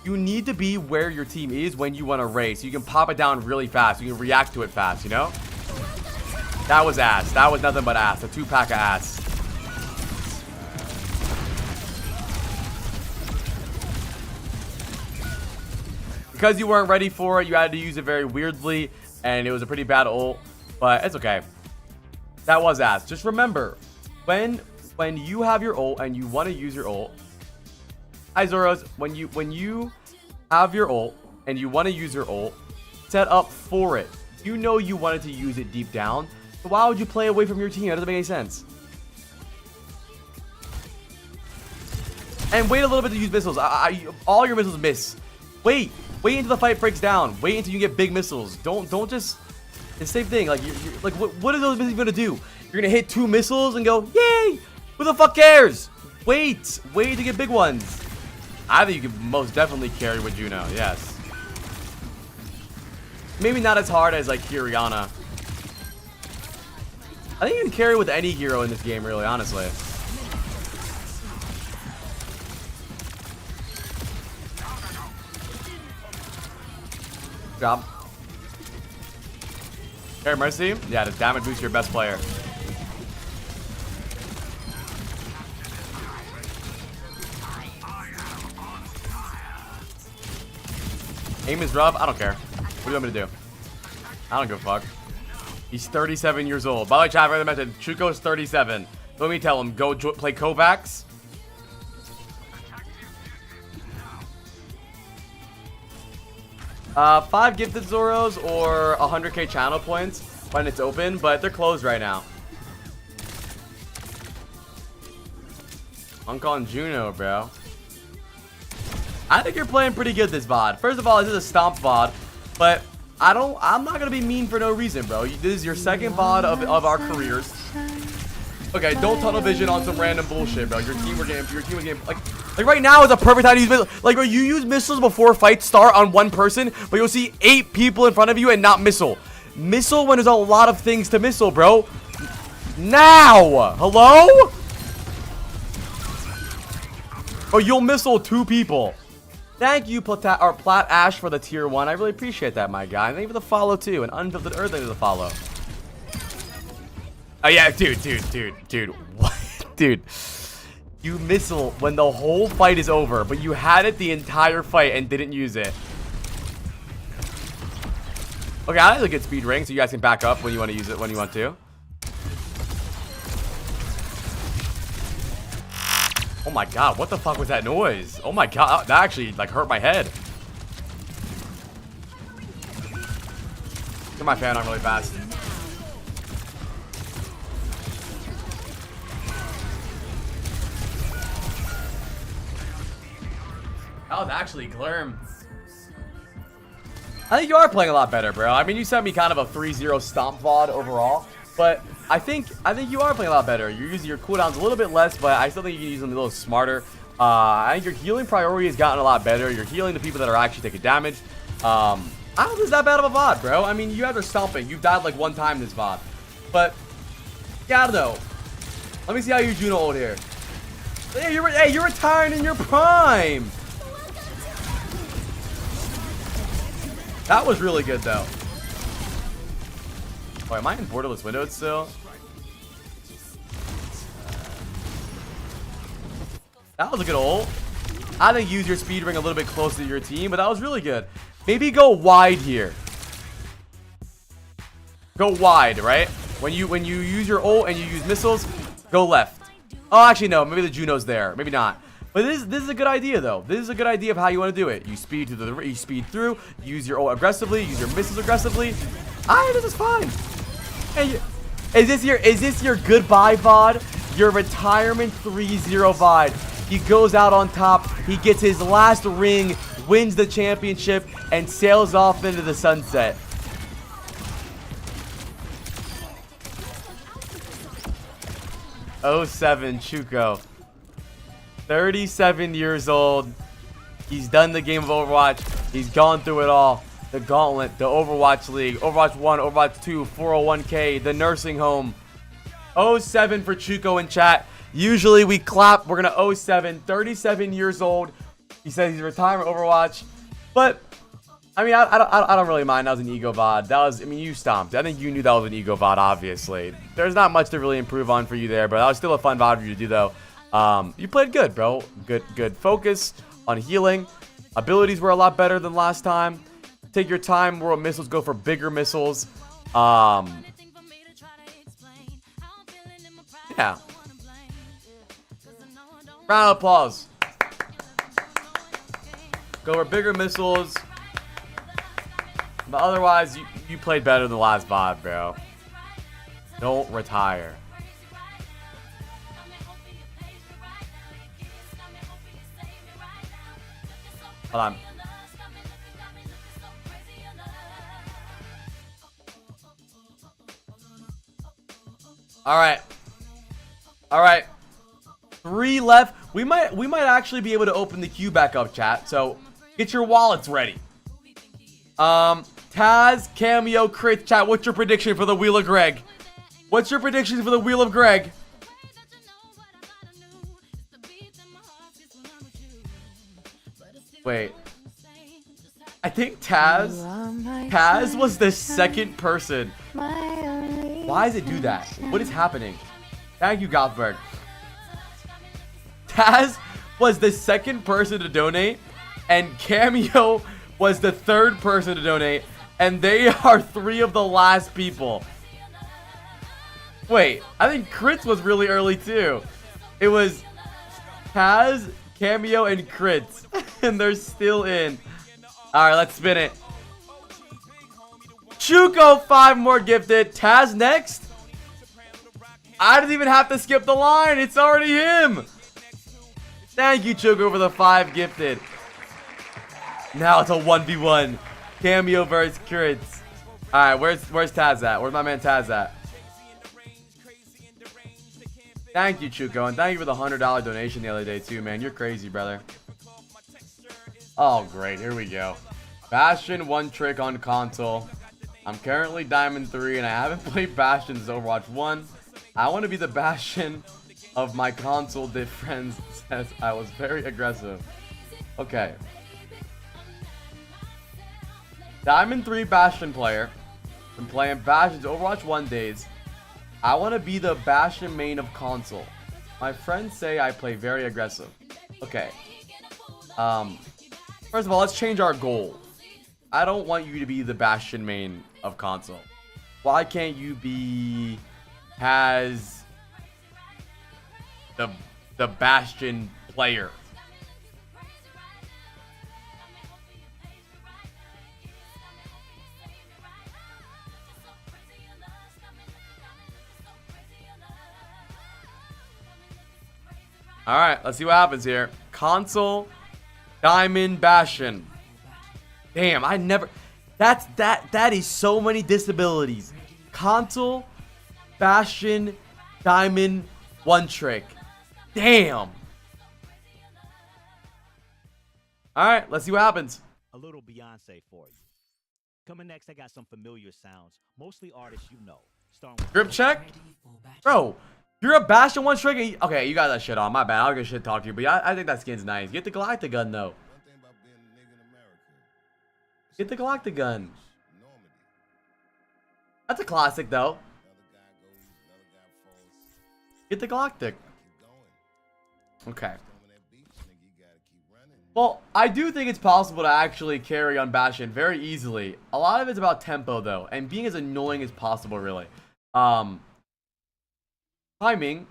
You need to be where your team is when you want to Ray, so you can pop it down really fast. You can react to it fast, you know? That was ass. That was nothing but ass. A 2-pack of ass. Because you weren't ready for it, you had to use it very weirdly, and it was a pretty bad ult, but it's okay. That was ass. Just remember, when you have your ult and you want to use your ult, hi Zoros, when you have your ult and you want to use your ult, set up for it. You know you wanted to use it deep down, so why would you play away from your team? That doesn't make any sense. And wait a little bit to use missiles. All your missiles miss. Wait until the fight breaks down. Wait until you get big missiles. Don't just. It's the same thing. Like you're like what are those missiles gonna do? You're gonna hit 2 missiles and go yay? Who the fuck cares? Wait to get big ones. I think you can most definitely carry with Juno. Yes. Maybe not as hard as like Kiriana. I think you can carry with any hero in this game, really, honestly. Job. Here, Mercy. Yeah, the damage boost your best player. Aim is rough. I don't care. What do you want me to do? I don't give a fuck. He's 37 years old. By the way, chat, I mentioned Chuko's 37. Let me tell him, go play Kovacs. Five gifted Zoros or 100k channel points when it's open, but they're closed right now. I'm calling Juno, bro. I think you're playing pretty good this VOD. First of all, this is a stomp VOD, but I'm not gonna be mean for no reason, bro. This is your second VOD of our careers. Okay, don't tunnel vision on some random bullshit, bro. Your team was getting like right now is a perfect time to use missiles. Like, bro, you use missiles before fights start on one person, but you'll see 8 people in front of you and not missile. Missile when there's a lot of things to missile, bro. Now, hello? Oh, you'll missile 2 people. Thank you, Plat Ash, for the tier 1. I really appreciate that, my guy. And thank you for the follow too. And Unfiltered Earth, thank you for the follow. Oh yeah, dude. What? Dude. You missile when the whole fight is over, but you had it the entire fight and didn't use it. Okay, I have a good speed ring, so you guys can back up when you want to use it when you want to. Oh my god, what the fuck was that noise? Oh my god, that actually like hurt my head. Get my fan on really fast. That was actually Glurm. I think you are playing a lot better, bro. I mean, you sent me kind of a 3-0 stomp VOD overall, but I think you are playing a lot better. You're using your cooldowns a little bit less, but I still think you can use them a little smarter. I think your healing priority has gotten a lot better. You're healing the people that are actually taking damage. I don't think it's that bad of a VOD, bro. I mean, you guys are stomping. You've died like 1 time this VOD. But, yeah, I don't know. Let me see how you Juno ult here. Hey, you're retiring in your prime. That was really good, though. Oh, am I in borderless windowed still? That was a good ult. I think use your speed ring a little bit closer to your team, but that was really good. Maybe go wide here. Go wide, right? When you use your ult and you use missiles, go left. Oh, actually no. Maybe the Juno's there. Maybe not. But this is a good idea though. This is a good idea of how you want to do it. You speed through. Use your ult aggressively. Use your missiles aggressively. This is fine. Hey, is this your goodbye VOD? Your retirement 3-0 VOD. He goes out on top. He gets his last ring, wins the championship, and sails off into the sunset. '07 Chuko. 37 years old. He's done the game of Overwatch. He's gone through it all. The Gauntlet, the Overwatch League, Overwatch 1, Overwatch 2, 401k, the nursing home. 07 for Chuko in chat. Usually we clap. We're going to 07. 37 years old. He says he's retiring Overwatch. But, I mean, I don't really mind. That was an ego VOD. That was, I mean, you stomped. I think you knew that was an ego VOD, obviously. There's not much to really improve on for you there, but that was still a fun VOD for you to do, though. You played good, bro. Good focus on healing. Abilities were a lot better than last time. Take your time. World missiles go for bigger missiles. Yeah. Round of applause. Go for bigger missiles. But otherwise, you played better than the last VOD, bro. Don't retire. Hold on. All right. 3 left. We might actually be able to open the queue back up, chat. So get your wallets ready. Taz, Cameo, Crit, chat. What's your prediction for the Wheel of Greg? What's your prediction for the Wheel of Greg? Wait. I think Taz was the second person. Why does it do that? What is happening? Thank you, Gothberg. Taz was the second person to donate, and Cameo was the third person to donate, and they are 3 of the last people. Wait, I think Crits was really early too. It was Taz, Cameo, and Crits, and they're still in. Alright, let's spin it. Chuko, 5 more gifted. Taz next? I didn't even have to skip the line. It's already him. Thank you, Chuko, for the 5 gifted. Now it's a 1v1. Cameo versus Crits. Alright, where's Taz at? Where's my man Taz at? Thank you, Chuko, and thank you for the $100 donation the other day too, man. You're crazy, brother. Oh, great. Here we go. Bastion one trick on console. I'm currently Diamond 3, and I haven't played Bastion since Overwatch 1. I want to be the Bastion of my console that friends says I was very aggressive. Okay. Diamond 3 Bastion player. Been playing Bastion since Overwatch 1 days. I want to be the Bastion main of console. My friends say I play very aggressive. Okay. First of all, let's change our goal. I don't want you to be the Bastion main of console. Why can't you be as the Bastion player? All right, let's see what happens here. Console, Diamond, Bastion. Damn, I never. That is so many disabilities. Console, Bastion, Diamond, one trick. Damn. All right, let's see what happens. A little Beyonce for you. Coming next, I got some familiar sounds, mostly artists you know. Starting with Grip check, bro. You're a Bastion one trick. Okay, you got that shit on. My bad. I'll get shit talk to you, but yeah, I think that skin's nice. Get the Galactic gun though. Get the Galactic gun. That's a classic though. Get the Galactic. Okay. Well, I do think it's possible to actually carry on Bastion very easily. A lot of it's about tempo though, and being as annoying as possible really. Timing.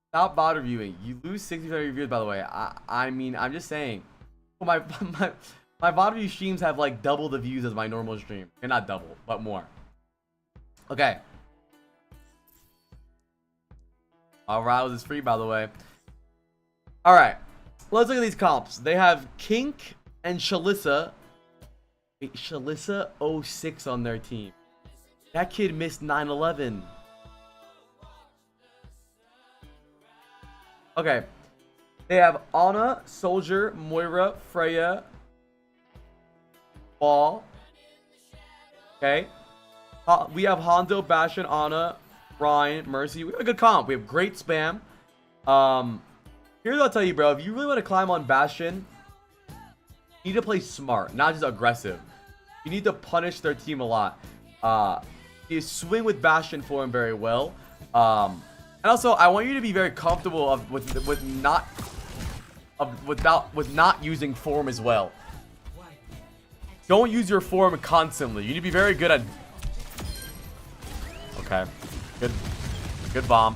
Stop bot reviewing. You lose 65 reviews, by the way. I mean, I'm just saying. My bot review streams have like double the views as my normal stream. And not double, but more. Okay. Alright, this is free, by the way. Alright. Let's look at these comps. They have Kink and Shalissa. Wait, Shalissa 06 on their team. That kid missed 9/11. Okay. They have Ana, Soldier, Moira, Freya, Ball. Okay. We have Hondo, Bastion, Ana, Ryan, Mercy. We have a good comp. We have great spam. Here's what I'll tell you, bro. If you really want to climb on Bastion, you need to play smart, not just aggressive. You need to punish their team a lot. You swing with Bastion for him very well. And also, I want you to be very comfortable with not using form as well. Don't use your form constantly. You need to be very good at. Okay, good bomb.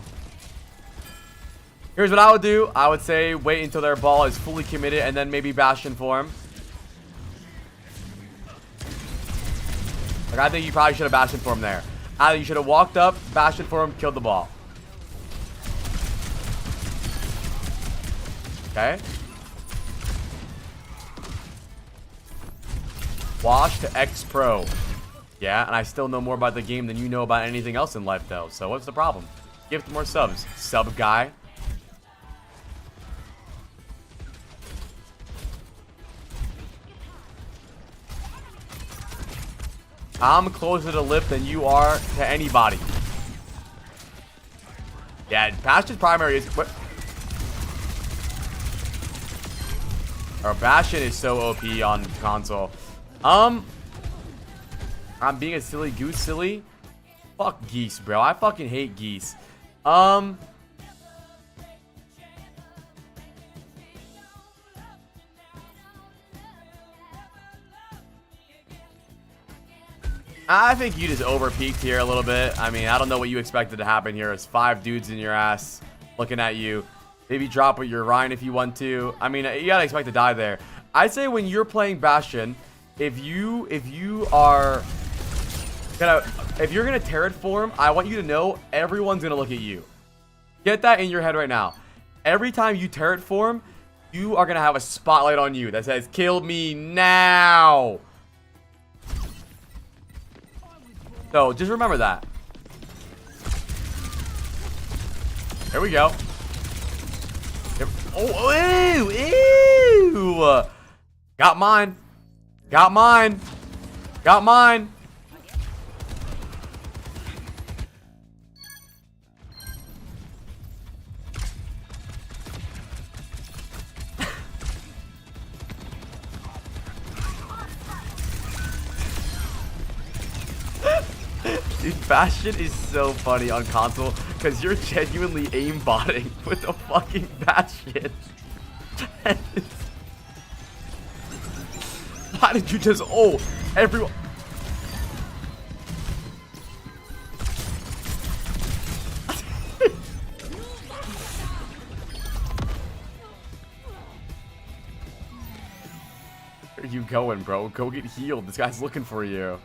Here's what I would do. I would say wait until their ball is fully committed and then maybe Bastion form. Like, I think you probably should have Bastion for him there. I think you should have walked up, Bastion for him, killed the ball. Okay. Wash to X Pro. Yeah, and I still know more about the game than you know about anything else in life, though. So what's the problem? Gift more subs. Sub guy. I'm closer to lift than you are to anybody. Yeah, Bastion's primary is... Or Bastion is so OP on console. I'm being a silly goose silly. Fuck geese, bro. I fucking hate geese. I think you just over-peaked here a little bit. I mean, I don't know what you expected to happen here. It's 5 dudes in your ass looking at you. Maybe drop with your Ryan if you want to. I mean, you gotta expect to die there. I'd say when you're playing Bastion, if you're gonna turret form, I want you to know everyone's gonna look at you. Get that in your head right now. Every time you turret form, you are gonna have a spotlight on you that says, "Kill me now." So just remember that. Here we go. Oh, ew, ew. Got mine. Got mine. Got mine. Dude, Bastion is so funny on console because you're genuinely aimbotting with the fucking Bastion. Why did you just everyone? Where are you going, bro? Go get healed. This guy's looking for you.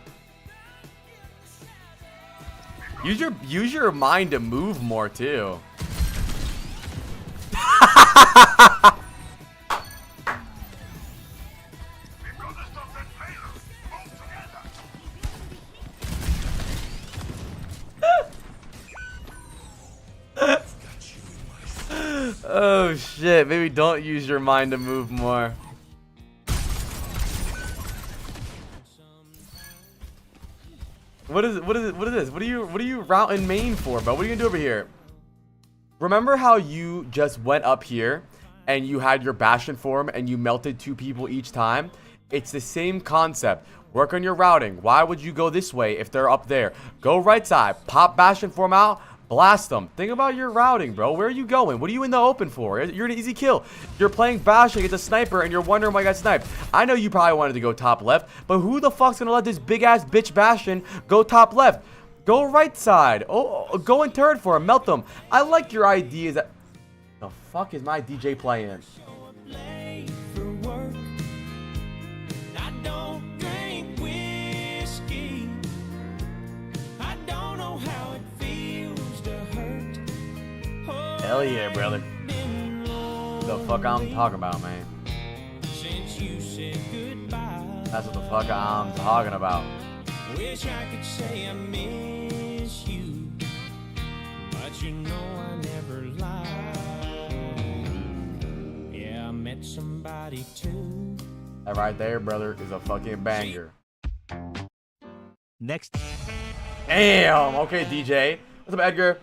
Use your mind to move more too. Oh shit, maybe don't use your mind to move more. What is this? What are you routing main for, bro? What are you gonna do over here? Remember how you just went up here and you had your Bastion form and you melted 2 people each time? It's the same concept. Work on your routing. Why would you go this way if they're up there? Go right side, pop Bastion form out, blast them. Think about your routing, bro. Where are you going? What are you in the open for? You're an easy kill. You're playing Bastion against a sniper and you're wondering why I got sniped. I know you probably wanted to go top left, but who the fuck's gonna let this big ass bitch Bastion go top left? Go right side. Go in turret for him. Melt them. I like your ideas. The fuck is my DJ playing? Hell yeah, brother. The fuck I'm talking about, man. That's what the fuck I'm talking about. Wish I could say I miss you, but you know I never lied. Yeah, I met somebody too. That right there, brother, is a fucking banger. Next. Damn. Okay, DJ. What's up, Edgar?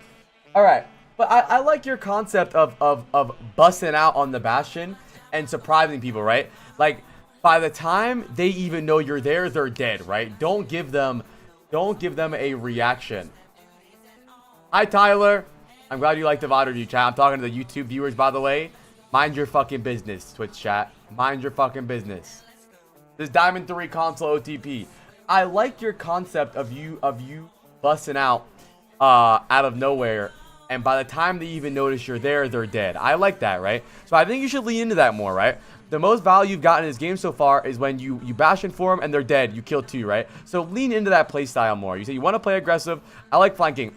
All right. But I like your concept of busting out on the Bastion and surprising people, right? Like, by the time they even know you're there, they're dead, right? Don't give them a reaction. Hi, Tyler. I'm glad you like the VOD review, chat. I'm talking to the YouTube viewers, by the way. Mind your fucking business, Twitch chat. Mind your fucking business. This Diamond 3 console OTP. I like your concept of you busting out of nowhere. And by the time they even notice you're there, they're dead. I like that, right? So I think you should lean into that more, right? The most value you've gotten in this game so far is when you Bastion for them and they're dead. You kill 2, right? So lean into that play style more. You say you want to play aggressive. I like flanking.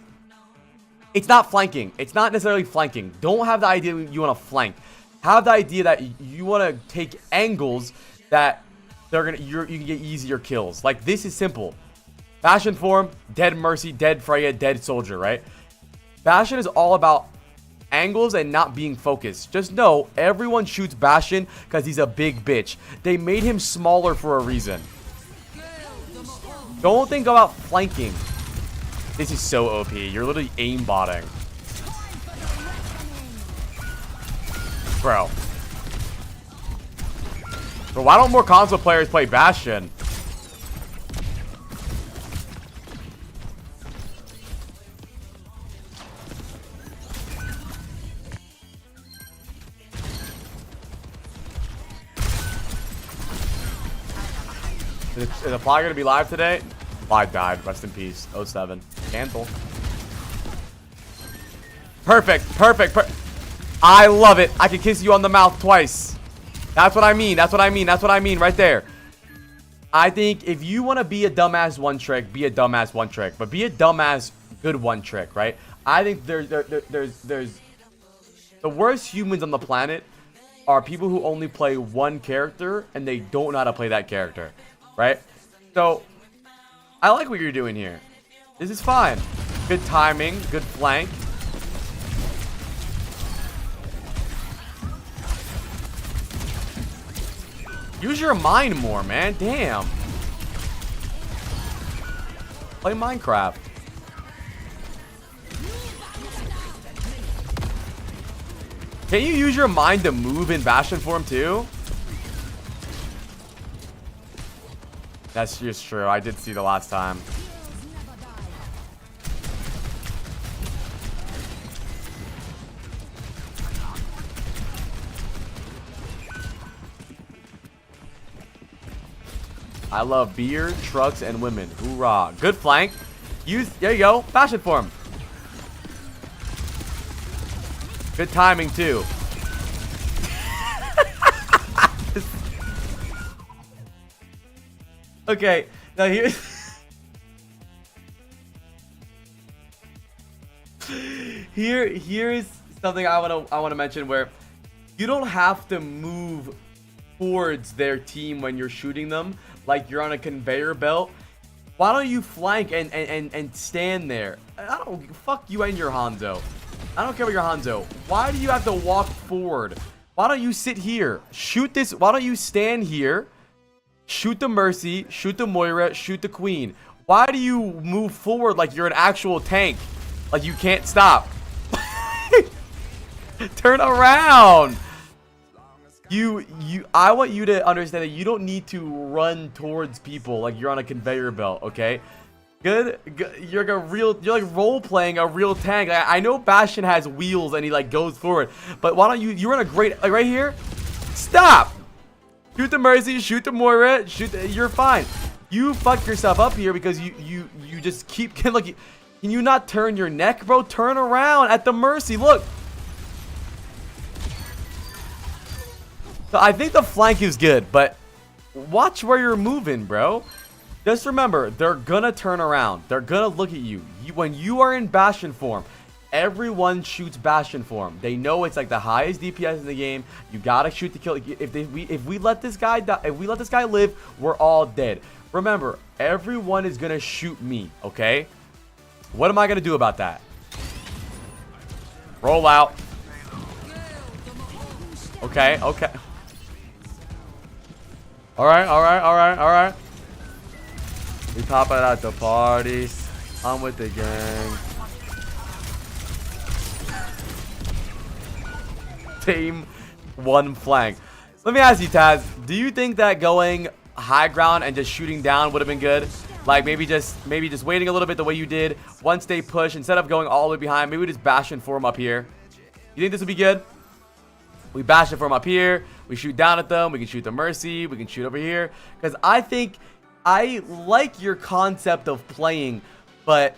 It's not flanking. It's not necessarily flanking. Don't have the idea you want to flank. Have the idea that you want to take angles that you can get easier kills. Like, this is simple. Bastion form, dead Mercy, dead Freya, dead Soldier, right? Bastion is all about angles and not being focused. Just know, everyone shoots Bastion because he's a big bitch. They made him smaller for a reason. Don't think about flanking. This is so OP. You're literally aimbotting. Bro, why don't more console players play Bastion? Is the Fly gonna be live today? Fly died. Rest in peace. 07. Cancel. Perfect. I love it. I can kiss you on the mouth twice. That's what I mean. That's what I mean right there. I think if you want to be a dumbass one trick, be a dumbass one trick. But be a dumbass good one trick, right? I think there's the worst humans on the planet are people who only play one character and they don't know how to play that character. Right? So, I like what you're doing here. This is fine. Good timing. Good flank. Use your mind more, man. Damn. Play Minecraft. Can you use your mind to move in Bastion form too? That's just true. I did see the last time. I love beer, trucks, and women. Hoorah. Good flank. Use, there you go. Bastion form. Good timing, too. Okay. Now here's... Here's something I want to mention where you don't have to move towards their team when you're shooting them like you're on a conveyor belt. Why don't you flank and stand there? I don't fuck you and your Hanzo. I don't care about your Hanzo. Why do you have to walk forward? Why don't you sit here? Shoot this. Why don't you stand here? Shoot the Mercy, shoot the Moira, shoot the Queen. Why do you move forward like you're an actual tank? Like you can't stop. Turn around. I want you to understand that you don't need to run towards people like you're on a conveyor belt, okay? Good. You're like role playing a real tank. I know Bastion has wheels and he like goes forward, but why don't you're in a great, like right here. Stop. Shoot the Mercy, shoot the Moira, you're fine. You fuck yourself up here because you just keep like, can you not turn your neck, bro? Turn around at the Mercy. Look. So I think the flank is good, but watch where you're moving, bro. Just remember, they're gonna turn around. They're gonna look at you. When you are in Bastion form, everyone shoots Bastion form. They know it's like the highest DPS in the game. You gotta shoot to kill. If we let this guy die, if we let this guy live, we're all dead. Remember, everyone is gonna shoot me. Okay. What am I gonna do about that? Roll out. Okay. Okay. All right. We pop it at the party. I'm with the gang. Team one flank. Let me ask you, Taz. Do you think that going high ground and just shooting down would have been good? Like maybe just waiting a little bit the way you did. Once they push, instead of going all the way behind, maybe we just Bastion form up here. You think this would be good? We Bastion form up here. We shoot down at them. We can shoot the Mercy. We can shoot over here. Because I think I like your concept of playing, but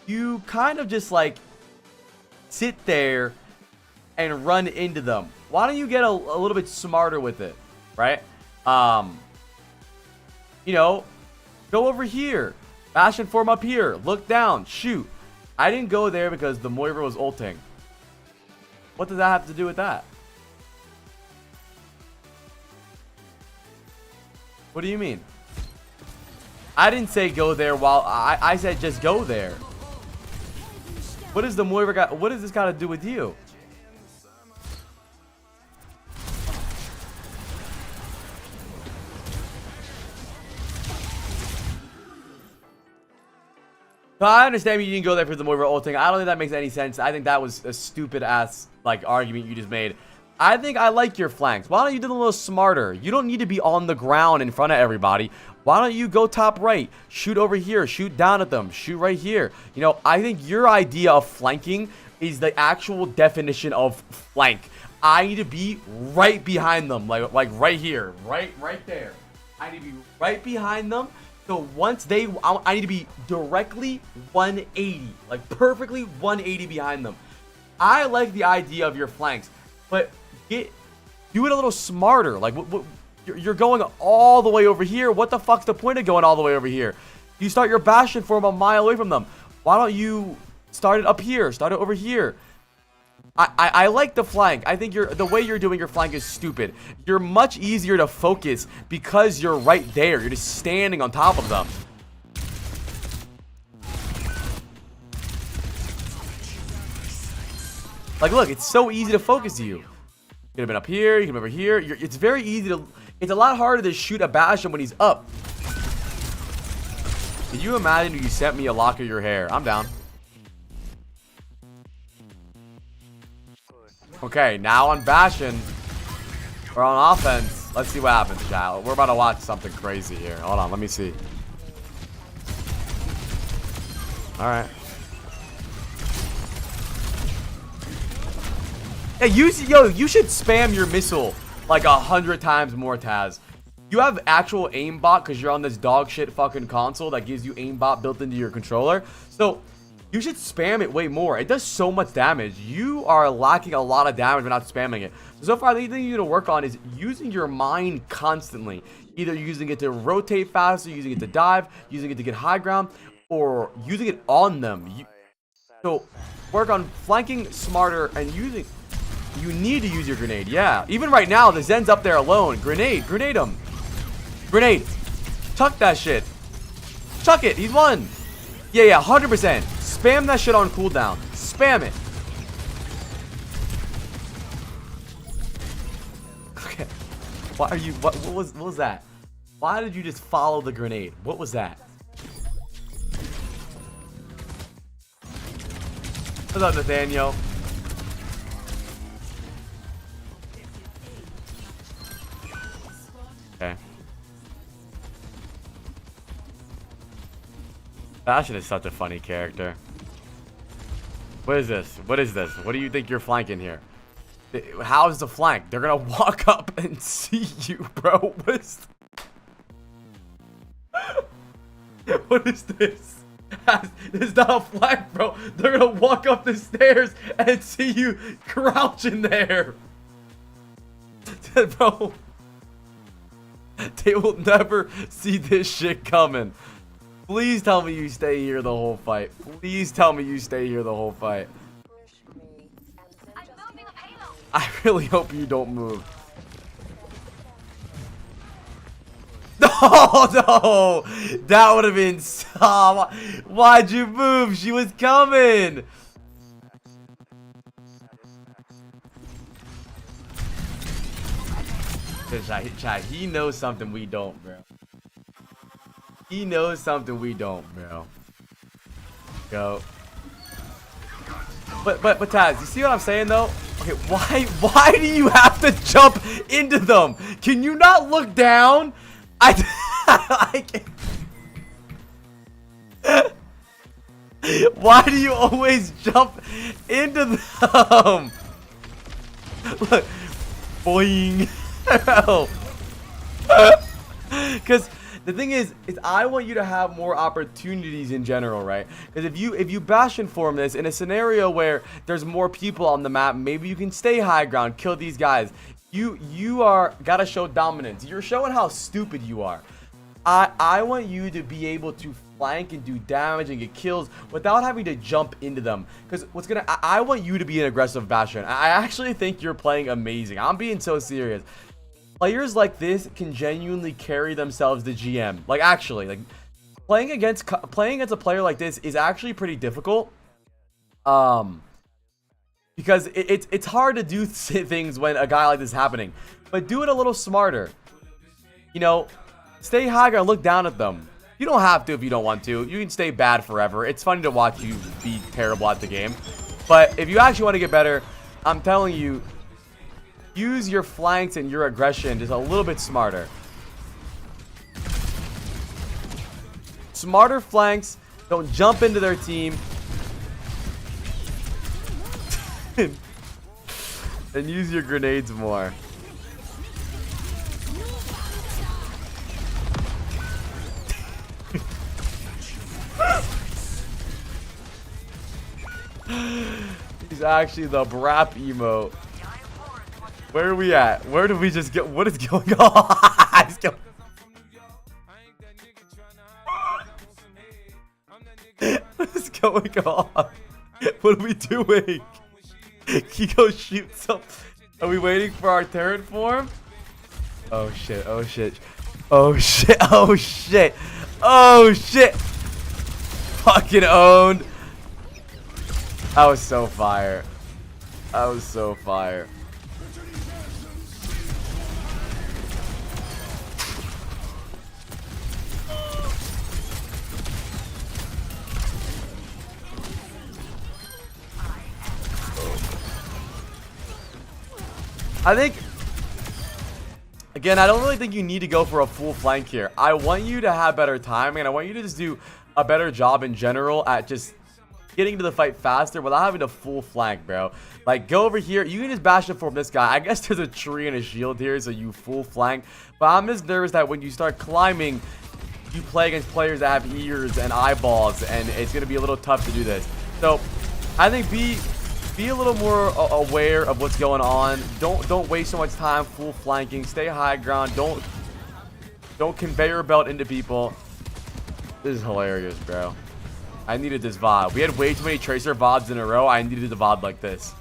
you kind of just like sit there and run into them. Why don't you get a little bit smarter with it, right? You know, go over here. Bastion form up here. Look down. Shoot. I didn't go there because the Moira was ulting. What does that have to do with that? What do you mean? I didn't say go there while I said just go there. What is the Moira got? What does this got to do with you? So I understand you didn't go there for the Moira ulting. I don't think that makes any sense. I think that was a stupid ass like argument you just made. I think I like your flanks. Why don't you do them a little smarter? You don't need to be on the ground in front of everybody. Why don't you go top right? Shoot over here. Shoot down at them. Shoot right here. You know, I think your idea of flanking is the actual definition of flank. I need to be right behind them. Like right here. Right there. I need to be right behind them. So once I need to be directly 180. Like perfectly 180 behind them. I like the idea of your flanks. But do it a little smarter. Like you're going all the way over here. What the fuck's the point of going all the way over here? You start your Bastion form a mile away from them. Why don't you start it up here? Start it over here. I like the flank. I think the way you're doing your flank is stupid. You're much easier to focus because you're right there. You're just standing on top of them. Like, look, it's so easy to focus you. You could have been up here. You could have been over here. It's very easy to... It's a lot harder to shoot a Bastion when he's up. Can you imagine if you sent me a lock of your hair? I'm down. Okay, now on Bastion, we're on offense. Let's see what happens, child. We're about to watch something crazy here. Hold on, let me see. All right. Yeah, you should spam your missile like 100 times more, Taz. You have actual aimbot because you're on this dog shit fucking console that gives you aimbot built into your controller. So you should spam it way more. It does so much damage. You are lacking a lot of damage by not spamming it. So far, the thing you need to work on is using your mind constantly. Either using it to rotate faster, using it to dive, using it to get high ground, or using it on them. So work on flanking smarter and using... You need to use your grenade, yeah. Even right now, the Zen's up there alone. Grenade him. Grenade. Chuck that shit. Chuck it, he's won. Yeah, 100%. Spam that shit on cooldown. Spam it. Okay. Why are you, what was that? Why did you just follow the grenade? What was that? What's up, Nathaniel? Okay. Bastion is such a funny character. What is this? What is this? What do you think you're flanking here? How's the flank? They're gonna walk up and see you, bro. What is... What is this? It's not a flank, bro. They're gonna walk up the stairs and see you crouching there. Bro. They will never see this shit coming. Please tell me you stay here the whole fight. Please tell me you stay here the whole fight. I really hope you don't move. No! That would have been so... Why'd you move? She was coming! Chat, he knows something we don't, bro. He knows something we don't, bro. Go. But Taz, you see what I'm saying though? Okay, why do you have to jump into them? Can you not look down? I can't. Why do you always jump into them? Look, boing. Because the thing is I want you to have more opportunities in general, right? Because if you Bastion form this in a scenario where there's more people on the map, maybe you can stay high ground, kill these guys. You are gotta show dominance. You're showing how stupid you are. I want you to be able to flank and do damage and get kills without having to jump into them. Because I want you to be an aggressive Bastion. I actually think you're playing amazing. I'm being so serious. Players like this can genuinely carry themselves to GM. Like, actually, like playing against a player like this is actually pretty difficult. Because it's hard to do things when a guy like this is happening. But do it a little smarter. You know, stay high ground, look down at them. You don't have to if you don't want to. You can stay bad forever. It's funny to watch you be terrible at the game. But if you actually want to get better, I'm telling you, use your flanks and your aggression just a little bit smarter. Smarter flanks. Don't jump into their team. And use your grenades more. He's actually the brap emote. Where are we at? Where did we just get? What is going on? What is going on? What are we doing? Can you go shoot some? Are we waiting for our turret form? Oh shit, oh shit. Oh shit, oh shit. Oh shit. Fucking owned. I was so fire. I was so fire. I think, again, I don't really think you need to go for a full flank here. I want you to have better timing, and I want you to just do a better job in general at just getting to the fight faster without having a full flank, bro. Like, go over here. You can just bash it from this guy. I guess there's a tree and a shield here, so you full flank. But I'm just nervous that when you start climbing, you play against players that have ears and eyeballs, and it's going to be a little tough to do this. So, I think be a little more aware of what's going on. Don't waste so much time full flanking. Stay high ground. Don't conveyor belt into people. This is hilarious, bro. I needed this VOD. We had way too many Tracer VODs in a row. I needed a VOD like this.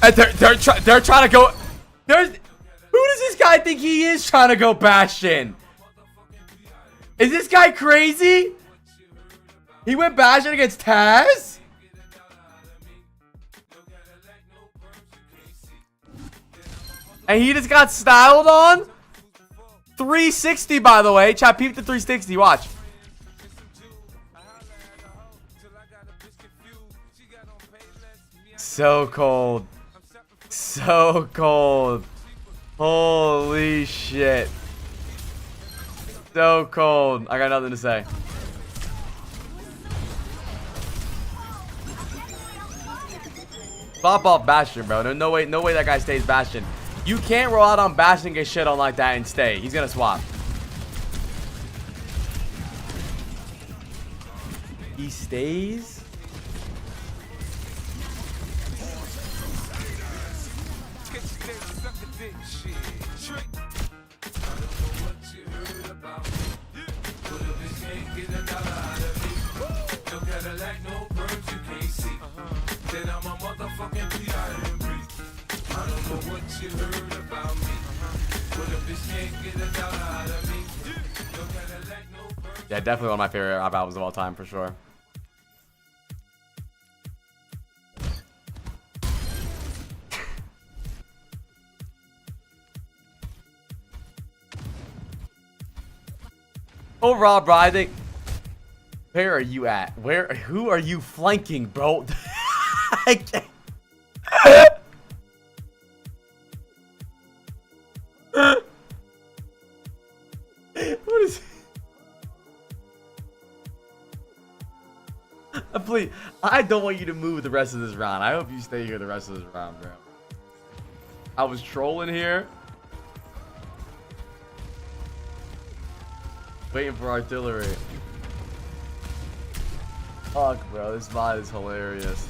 And they're trying to go. Who does this guy think he is trying to go Bastion? Is this guy crazy? He went Bastion against Taz? And he just got styled on? 360, by the way. Chat, peep the 360. Watch. So cold. So cold. Holy shit. So cold. I got nothing to say. Pop off Bastion, bro. No way that guy stays Bastion. You can't roll out on Bastion and get shit on like that and stay. He's gonna swap. He stays? Yeah, definitely one of my favorite rap albums of all time for sure. Overall, bro, I think. Where are you at? Who are you flanking, bro? I can't. What is? Please, I don't want you to move the rest of this round. I hope you stay here the rest of this round, bro. I was trolling here. Waiting for artillery. Fuck, bro. This mod is hilarious.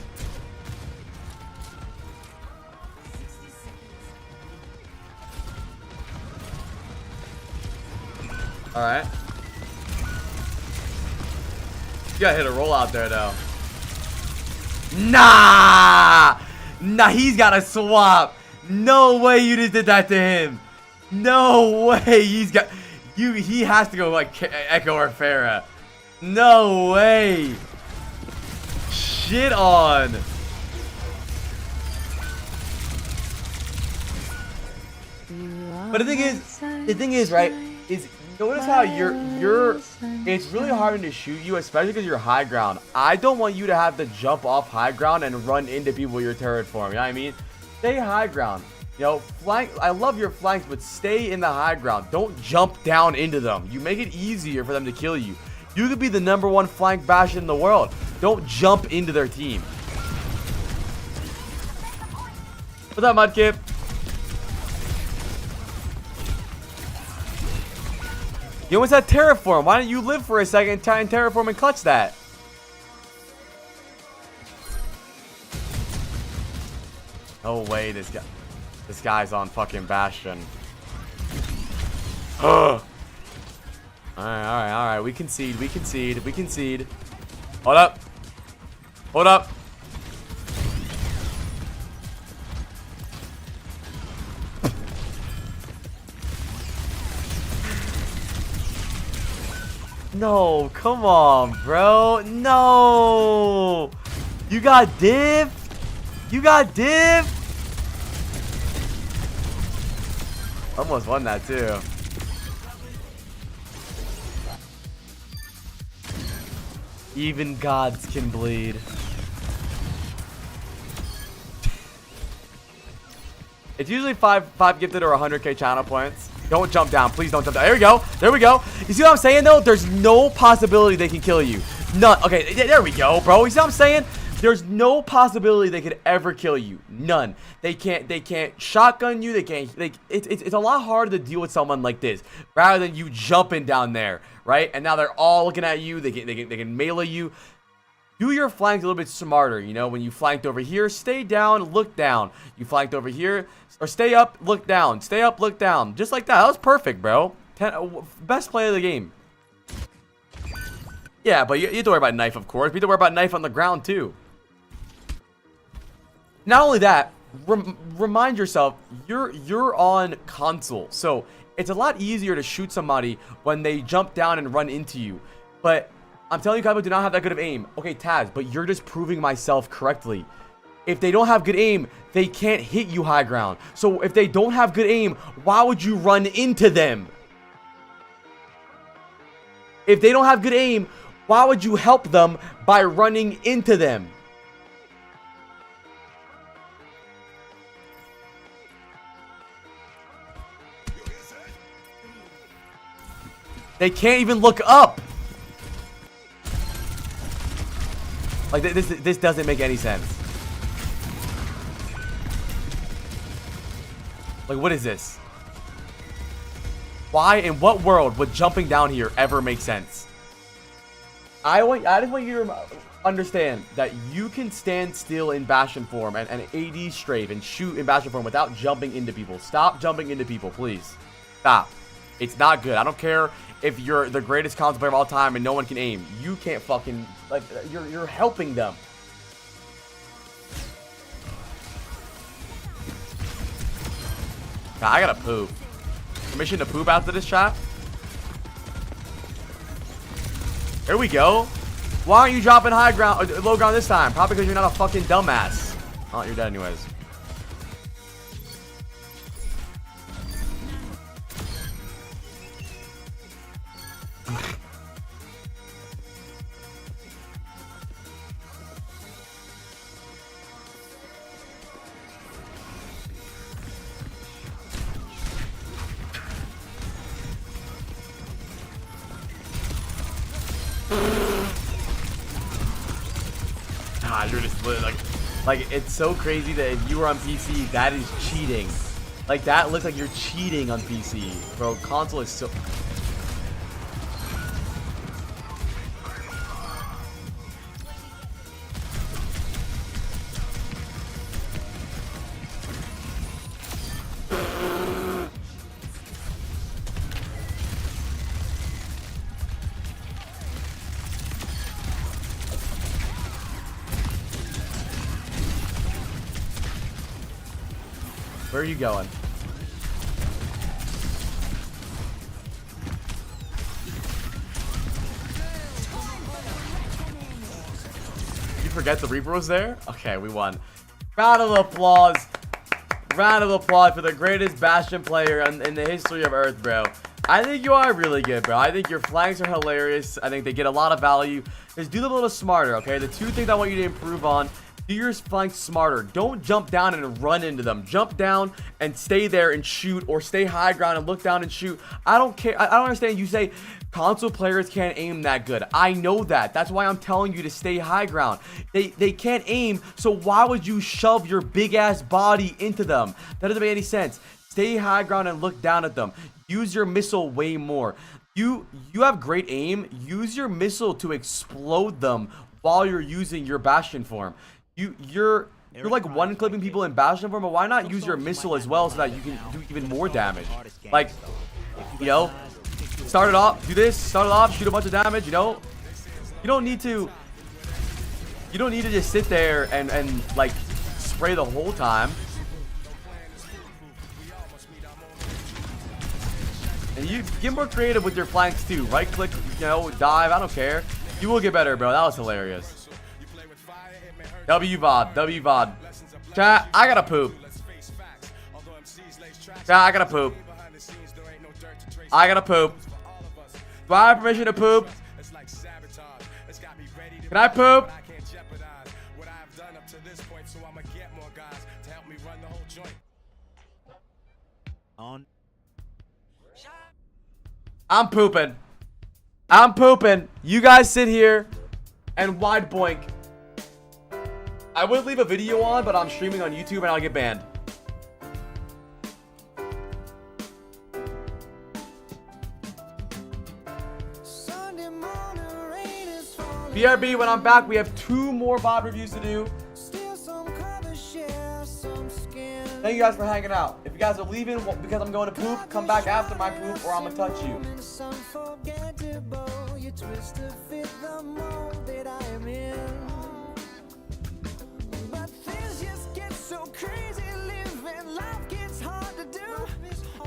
Alright. You gotta hit a roll out there, though. Nah! Nah, he's gotta swap. No way you just did that to him. No way. He's got... He has to go like Echo or Farah. No way. Shit on. But the thing is, right? Is notice how it's really hard to shoot you, especially because you're high ground. I don't want you to have to jump off high ground and run into people you're turret for. You know what I mean? Stay high ground. You know, flank. I love your flanks, but stay in the high ground. Don't jump down into them. You make it easier for them to kill you. You could be the #1 flank basher in the world. Don't jump into their team. What's up, Mudkip? You almost had terraform. Why don't you live for a second, try and terraform and clutch that? No way, this guy's on fucking Bastion. Ugh. Alright. We concede. Hold up. No, come on, bro. No. You got div? Almost won that too. Even gods can bleed. It's usually 5 gifted or 100k channel points. Don't jump down. Please don't jump down. There we go. There we go. You see what I'm saying, though? There's no possibility they can kill you. None. Okay, there we go, bro. You see what I'm saying? There's no possibility they could ever kill you. None. They can't shotgun you. They can't. It's a lot harder to deal with someone like this rather than you jumping down there, right? And now they're all looking at you. They can melee you. Do your flanks a little bit smarter, you know? When you flanked over here, stay down, look down. You flanked over here, or stay up, look down. Stay up, look down. Just like that. That was perfect, bro. Best play of the game. Yeah, but you have to worry about knife, of course. You have to worry about knife on the ground, too. Not only that, remind yourself, you're on console. So, it's a lot easier to shoot somebody when they jump down and run into you. But I'm telling you, Kaiba do not have that good of aim. Okay, Taz, but you're just proving myself correctly. If they don't have good aim, they can't hit you high ground. So if they don't have good aim, why would you run into them? If they don't have good aim, why would you help them by running into them? They can't even look up. Like, this doesn't make any sense. Like, what is this? Why, in what world would jumping down here ever make sense? I just want you to understand that you can stand still in Bastion form and AD strafe and shoot in Bastion form without jumping into people. Stop jumping into people, please. Stop. It's not good. I don't care if you're the greatest console player of all time and no one can aim. You can't fucking, like, you're helping them. God, I gotta poop. Permission to poop after this shot? Here we go. Why aren't you dropping high ground, or low ground this time? Probably because you're not a fucking dumbass. Oh, you're dead anyways. You're just like it's so crazy that if you were on PC, that is cheating. Like, that looks like you're cheating on PC, bro. Console is so. Where are you going? You forget the Reaper was there? Okay, we won. Round of applause. Round of applause for the greatest Bastion player in the history of Earth, bro. I think you are really good, bro. I think your flanks are hilarious. I think they get a lot of value. Just do them a little smarter, okay? The two things I want you to improve on: do your flanks smarter. Don't jump down and run into them. Jump down and stay there and shoot, or stay high ground and look down and shoot. I don't care. I don't understand. You say console players can't aim that good. I know that. That's why I'm telling you to stay high ground. They can't aim, so why would you shove your big ass body into them? That doesn't make any sense. Stay high ground and look down at them. Use your missile way more. You have great aim. Use your missile to explode them while you're using your Bastion form. You're like one clipping people in Bastion form, but why not use your missile as well so that you can do even more damage? Like, you know, start it off, do this, start it off, shoot a bunch of damage, you know? You don't need to just sit there and like spray the whole time. And you get more creative with your flanks too. Right click, you know, dive, I don't care. You will get better, bro. That was hilarious. WVOD. Chat, I gotta poop. Chat, I gotta poop. I gotta poop. Do I have permission to poop? Can I poop? I'm pooping. I'm pooping. You guys sit here and wide boink. I would leave a video on, but I'm streaming on YouTube and I'll get banned. Sunday morning rain is falling. BRB, when I'm back, we have 2 more VOD reviews to do. Still some cover, share some skin. Thank you guys for hanging out. If you guys are leaving because I'm going to poop, come back after my poop or I'm gonna touch you. It's unforgettable. You twist to fit the mold that I am in. But things just get so crazy. Living life gets hard to do.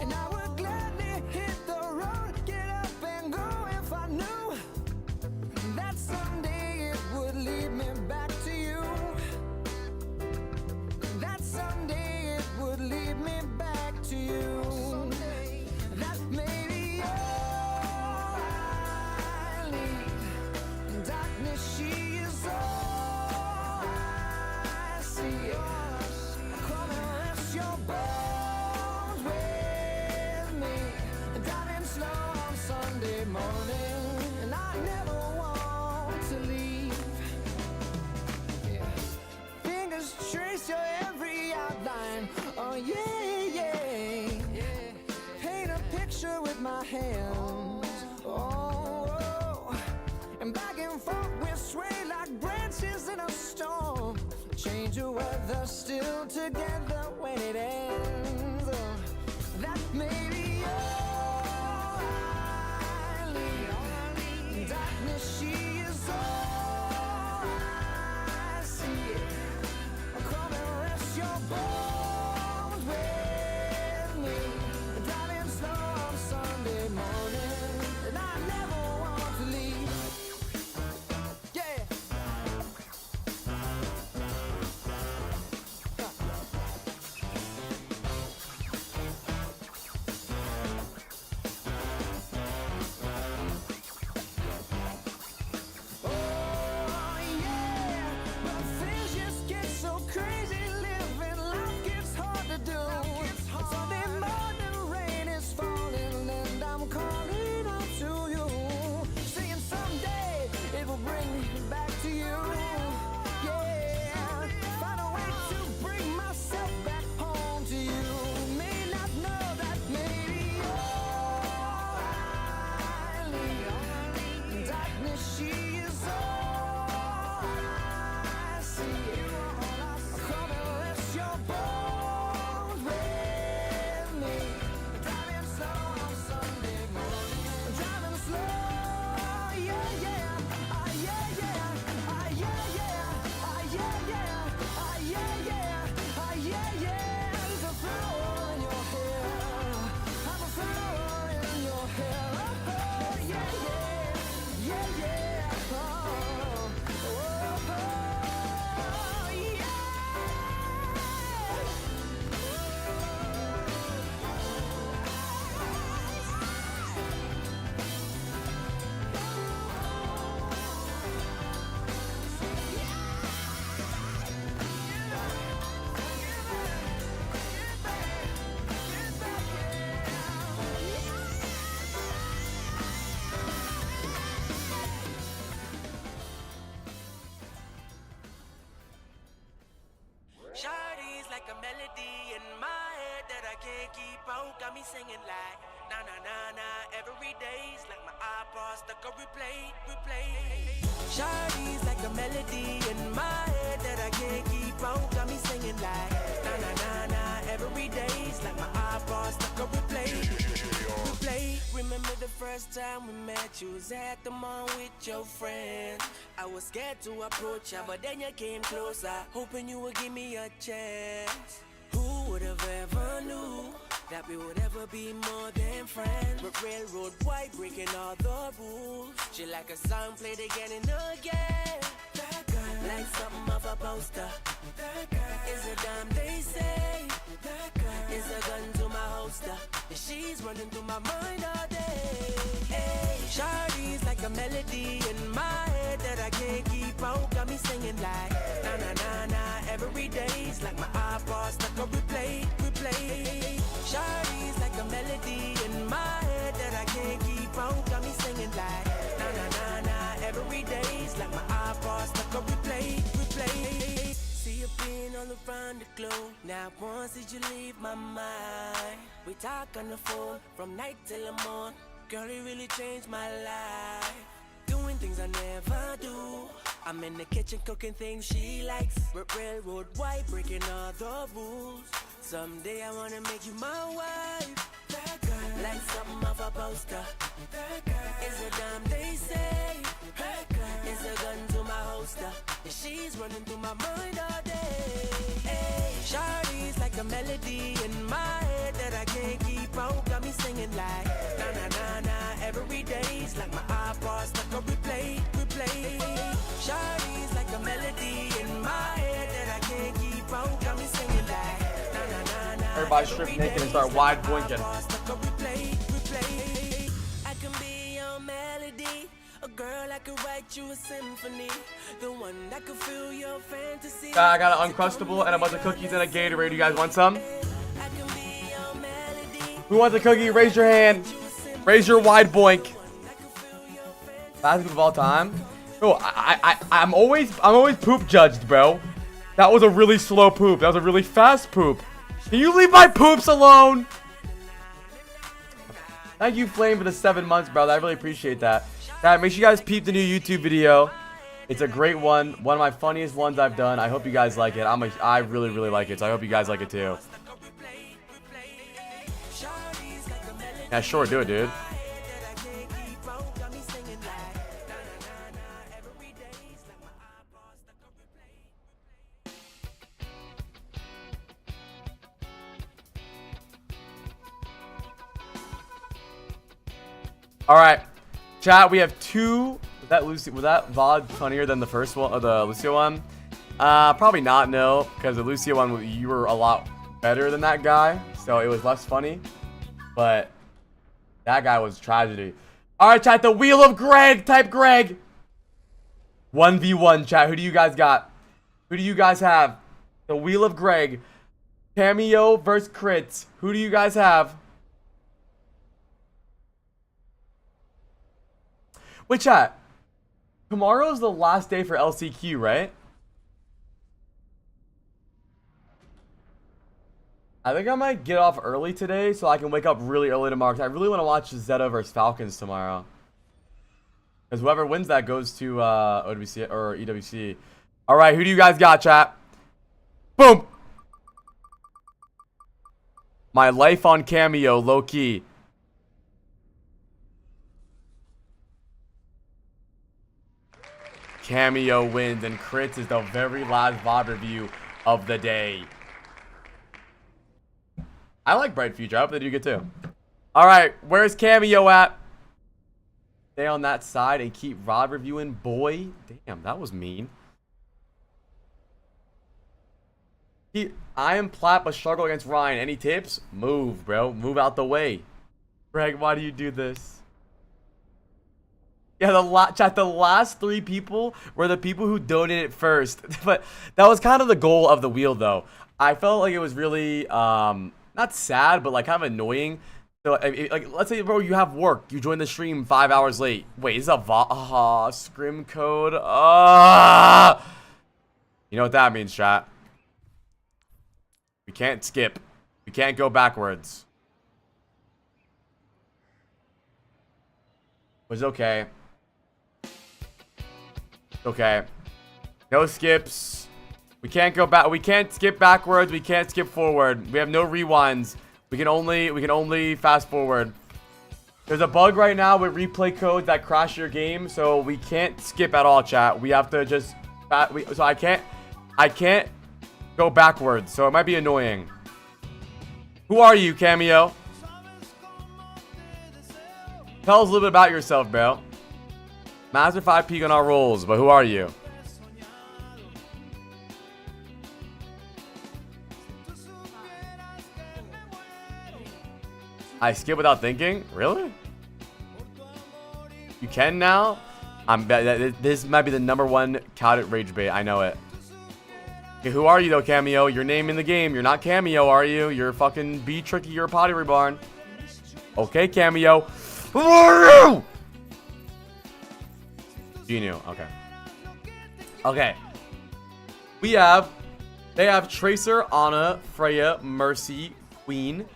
And I would gladly hit the road, get up and go if I knew that someday it would lead me back to you. That someday it would lead me back to you. That maybe all I need. Darkness, she is all I see. Come and rest your bones with me. Driving slow on Sunday morning, and I never want to leave. Yeah. Fingers trace your every outline. Oh yeah, yeah. Paint a picture with my hands. Oh, and back and forth we sway like branches in a storm. Change your weather, still together when it ends. Oh, that may be all I need. Darkness, she is all I see. Come and rest your bones with me. Driving slow on Sunday morning, and I never want to leave. Yeah. Oh yeah, but things just get so crazy. Living life gets hard to do. Sunday morning rain is falling, and I'm calling out to you, saying someday it will bring me back to you. Yeah, find a way to bring myself back home to you. May not know that maybe all I need. Darkness, she is all I see. Come and rest your bones with me. Driving slow on Sunday morning. Driving slow, yeah, yeah. Ah, yeah, yeah. Ah, yeah, yeah. Ah, yeah, yeah. Ah, yeah, yeah. Ah, yeah, yeah. There's a flower in your hair. I'm a flower in your hair. Oh, yeah, yeah. Yeah, yeah. Oh, oh, oh, yeah. Shawty's like a melody in my head that I can't keep out. Got me singing like na na na na every day's like my iPod stuck on replay, replay. Shawty's like a melody in my head that I can't keep out. Got me singing like na na na na every day's like my iPod stuck on replay, replay. Remember the first time we met, you was at the mall with your friends. I was scared to approach ya, but then you came closer, hoping you would give me a chance. Who would have ever knew that we would ever be more than friends? But railroad white breaking all the rules. She like a song played again and again. That girl, like something of a poster. That girl is a dime they say. That girl is a gun to my holster. And she's running through my mind all day. Hey, Shawty's like a melody in my head that I can't keep out. Got me singing like na na na na every day's like my iPod stuck on replay, replay. Shawty's like a melody in my head that I can't keep out, got me singing like na na na na. Every day's like my iPod stuck on replay. See you been all around the globe. Now once did you leave my mind? We talk on the phone from night till the morning. Girl, it really changed my life. Doing things I never do. I'm in the kitchen cooking things she likes. Railroad white, breaking all the rules. Someday I wanna make you my wife. That girl, like something off a poster. That girl is a dime they say. That girl is a gun to my holster. And she's running through my mind all day. Hey, Shawty's like a melody in my head that I can't keep out. Got me singing like na na na na. Every day's like my iPod stuck on replay. Shawty's like a melody in my head that I can't keep out. Got me singing like na na na na. Everybody strip naked and start wide blinking. I can be your melody. A girl, I could write you a symphony. The one that could fill your fantasy. I got an Uncrustable and a bunch of cookies and a Gatorade. You guys want some? Who wants a cookie? Raise your hand. Raise your wide boink. Fastest of all time. Bro, I'm always poop judged, bro. That was a really slow poop. That was a really fast poop. Can you leave my poops alone? Thank you, Flame, for the 7 months, brother. I really appreciate that. Guys, make sure you guys peep the new YouTube video. It's a great one. One of my funniest ones I've done. I hope you guys like it. I really, really like it. So I hope you guys like it too. Yeah, sure, do it, dude. All right, chat. We have two. Was that VOD funnier than the first one, or the Lucio one? Probably not. No, because the Lucio one, you were a lot better than that guy, so it was less funny. But that guy was tragedy. All right, chat. The Wheel of Greg. Type Greg. 1v1, chat. Who do you guys got? Who do you guys have? The Wheel of Greg. Cameo versus crits. Who do you guys have? Wait, chat. Tomorrow's the last day for LCQ, right? I think I might get off early today so I can wake up really early tomorrow. Because I really want to watch Zeta versus Falcons tomorrow. Because whoever wins that goes to OWC or EWC. All right, who do you guys got, chat? Boom. My life on Cameo, low key. Cameo wins, and crits is the very last VOD review of the day. I like Bright Future. I hope they do good too. All right, where's Cameo at? Stay on that side and keep VOD reviewing. Boy, damn, that was mean. I am plat but struggle against Ryan. Any tips? Move, bro. Move out the way. Greg, why do you do this? Yeah, the last 3 people were the people who donated first. But that was kind of the goal of the wheel, though. I felt like it was really, not sad, but like kind of annoying. So, like, let's say, bro, you have work. You join the stream 5 hours late. Wait, is a scrim code? You know what that means, chat? We can't skip. We can't go backwards. It was okay. Okay. No skips. We can't go back. We can't skip backwards. We can't skip forward. We have no rewinds. We can only fast forward. There's a bug right now with replay codes that crash your game, so we can't skip at all, chat. We have to just so I can't go backwards, so it might be annoying. Who are you, Cameo? Tell us a little bit about yourself, bro. Master 5 peak on our rolls, but who are you? I skip without thinking? Really? You can now? This might be the #1 touted rage bait. I know it. Okay, who are you though, Cameo? Your name in the game. You're not Cameo, are you? You're fucking B Tricky. You're a potty rebarn. Okay, Cameo. Who are you? You knew. Okay. Okay. They have Tracer, Ana, Freya, Mercy, Queen.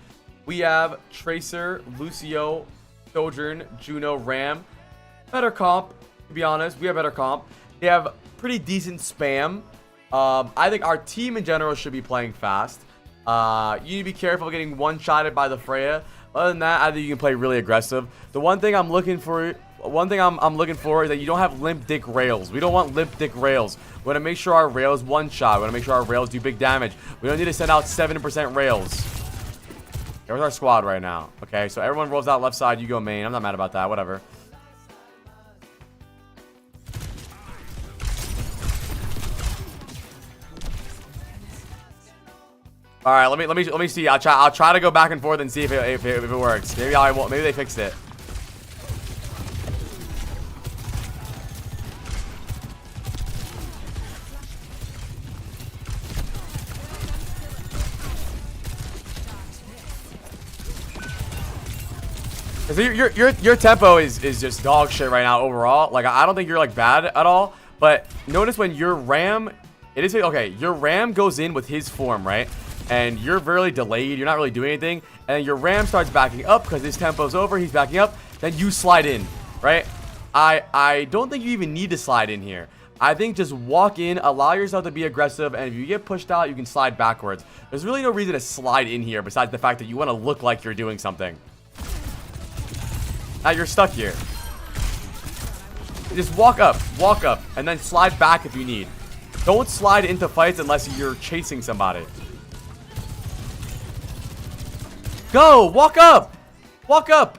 We have Tracer, Lucio, Sojourn, Juno, Ram. Better comp, to be honest. We have better comp. They have pretty decent spam. I think our team in general should be playing fast. You need to be careful getting one-shotted by the Freya. Other than that, I think you can play really aggressive. The one thing I'm looking for... I'm looking for is that you don't have limp dick rails. We don't want limp dick rails. We want to make sure our rails one shot. We want to make sure our rails do big damage. We don't need to send out 7% rails. There's our squad right now. Okay, so everyone rolls out left side. You go main. I'm not mad about that. Whatever. All right, let me see. I'll try to go back and forth and see if it works. Maybe I won't. Maybe they fixed it. Your tempo is just dog shit right now overall. Like, I don't think you're like bad at all, but notice when your Ram, your Ram goes in with his form, right? And you're very delayed, you're not really doing anything, and your Ram starts backing up because his tempo's over, he's backing up, then you slide in, right? I don't think you even need to slide in here. I think just walk in, allow yourself to be aggressive, and if you get pushed out, you can slide backwards. There's really no reason to slide in here besides the fact that you want to look like you're doing something. Now you're stuck here. Just walk up, and then slide back if you need. Don't slide into fights unless you're chasing somebody. Go! Walk up! Walk up!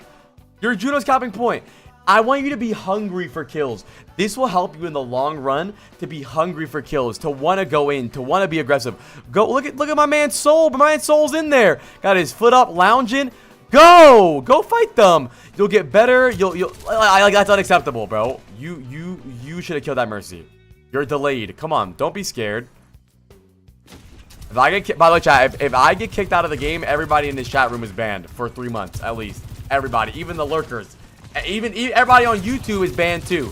You're Juno's capping point. I want you to be hungry for kills. This will help you in the long run to be hungry for kills, to want to go in, to want to be aggressive. Go! Look at my man's soul. My man's soul's in there. Got his foot up, lounging. Go! Go fight them. You'll get better. That's unacceptable, bro. You should have killed that Mercy. You're delayed. Come on, don't be scared. If I get, by the way, chat, if I get kicked out of the game, everybody in this chat room is banned for 3 months at least. Everybody, even the lurkers, even everybody on YouTube is banned too.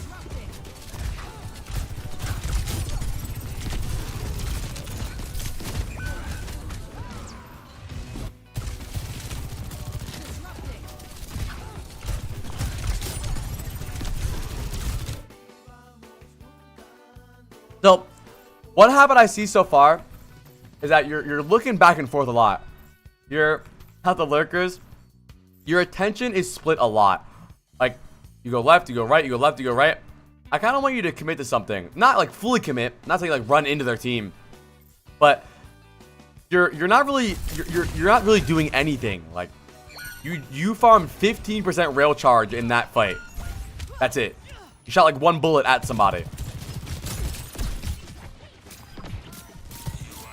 So, what habit I see so far is that you're looking back and forth a lot. You're not the lurkers. Your attention is split a lot. Like, you go left, you go right, you go left, you go right. I kind of want you to commit to something. Not like fully commit, not saying like run into their team. But you're not really doing anything. Like, you farmed 15% rail charge in that fight. That's it. You shot like 1 bullet at somebody.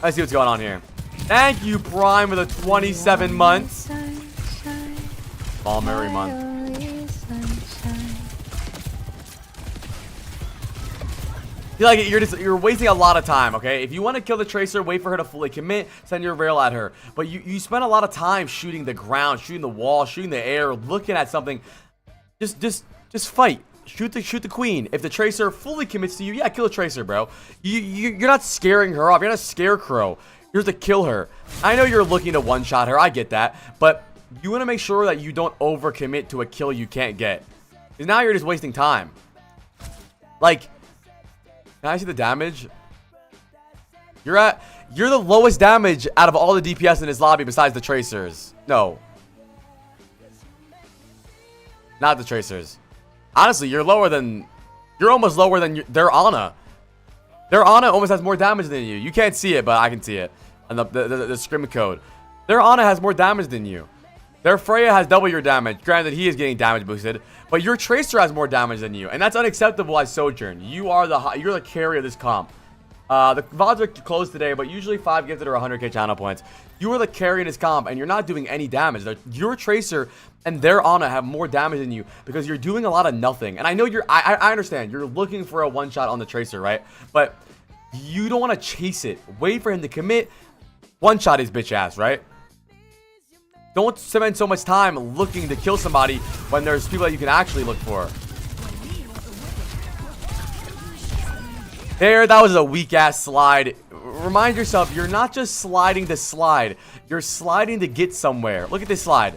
Let's see what's going on here. Thank you, Prime, for the 27 months. All merry month. Feel like you're wasting a lot of time, okay? If you want to kill the Tracer, wait for her to fully commit, send your rail at her. But you spend a lot of time shooting the ground, shooting the wall, shooting the air, looking at something. Just fight. Shoot the queen. If the Tracer fully commits to you, yeah, kill the Tracer, bro. You're not scaring her off. You're not a scarecrow. You're to kill her. I know you're looking to one-shot her. I get that. But you want to make sure that you don't overcommit to a kill you can't get. Because now you're just wasting time. Like, can I see the damage? You're the lowest damage out of all the DPS in this lobby besides the Tracers. No. Not the Tracers. Honestly, you're almost lower than their Ana. Their Ana almost has more damage than you. You can't see it, but I can see it. And the scrim code. Their Ana has more damage than you. Their Freya has double your damage. Granted, he is getting damage boosted, but your Tracer has more damage than you, and that's unacceptable as Sojourn. You're the carry of this comp. The VODs are closed today, but usually 5 gifted or 100k channel points. You are the carry in this comp, and you're not doing any damage. Your Tracer and their Ana have more damage than you because you're doing a lot of nothing. And I know I understand. You're looking for a one-shot on the Tracer, right? But you don't want to chase it. Wait for him to commit. One-shot his bitch ass, right? Don't spend so much time looking to kill somebody when there's people that you can actually look for. There, that was a weak-ass slide. Remind yourself, you're not just sliding to slide. You're sliding to get somewhere. Look at this slide.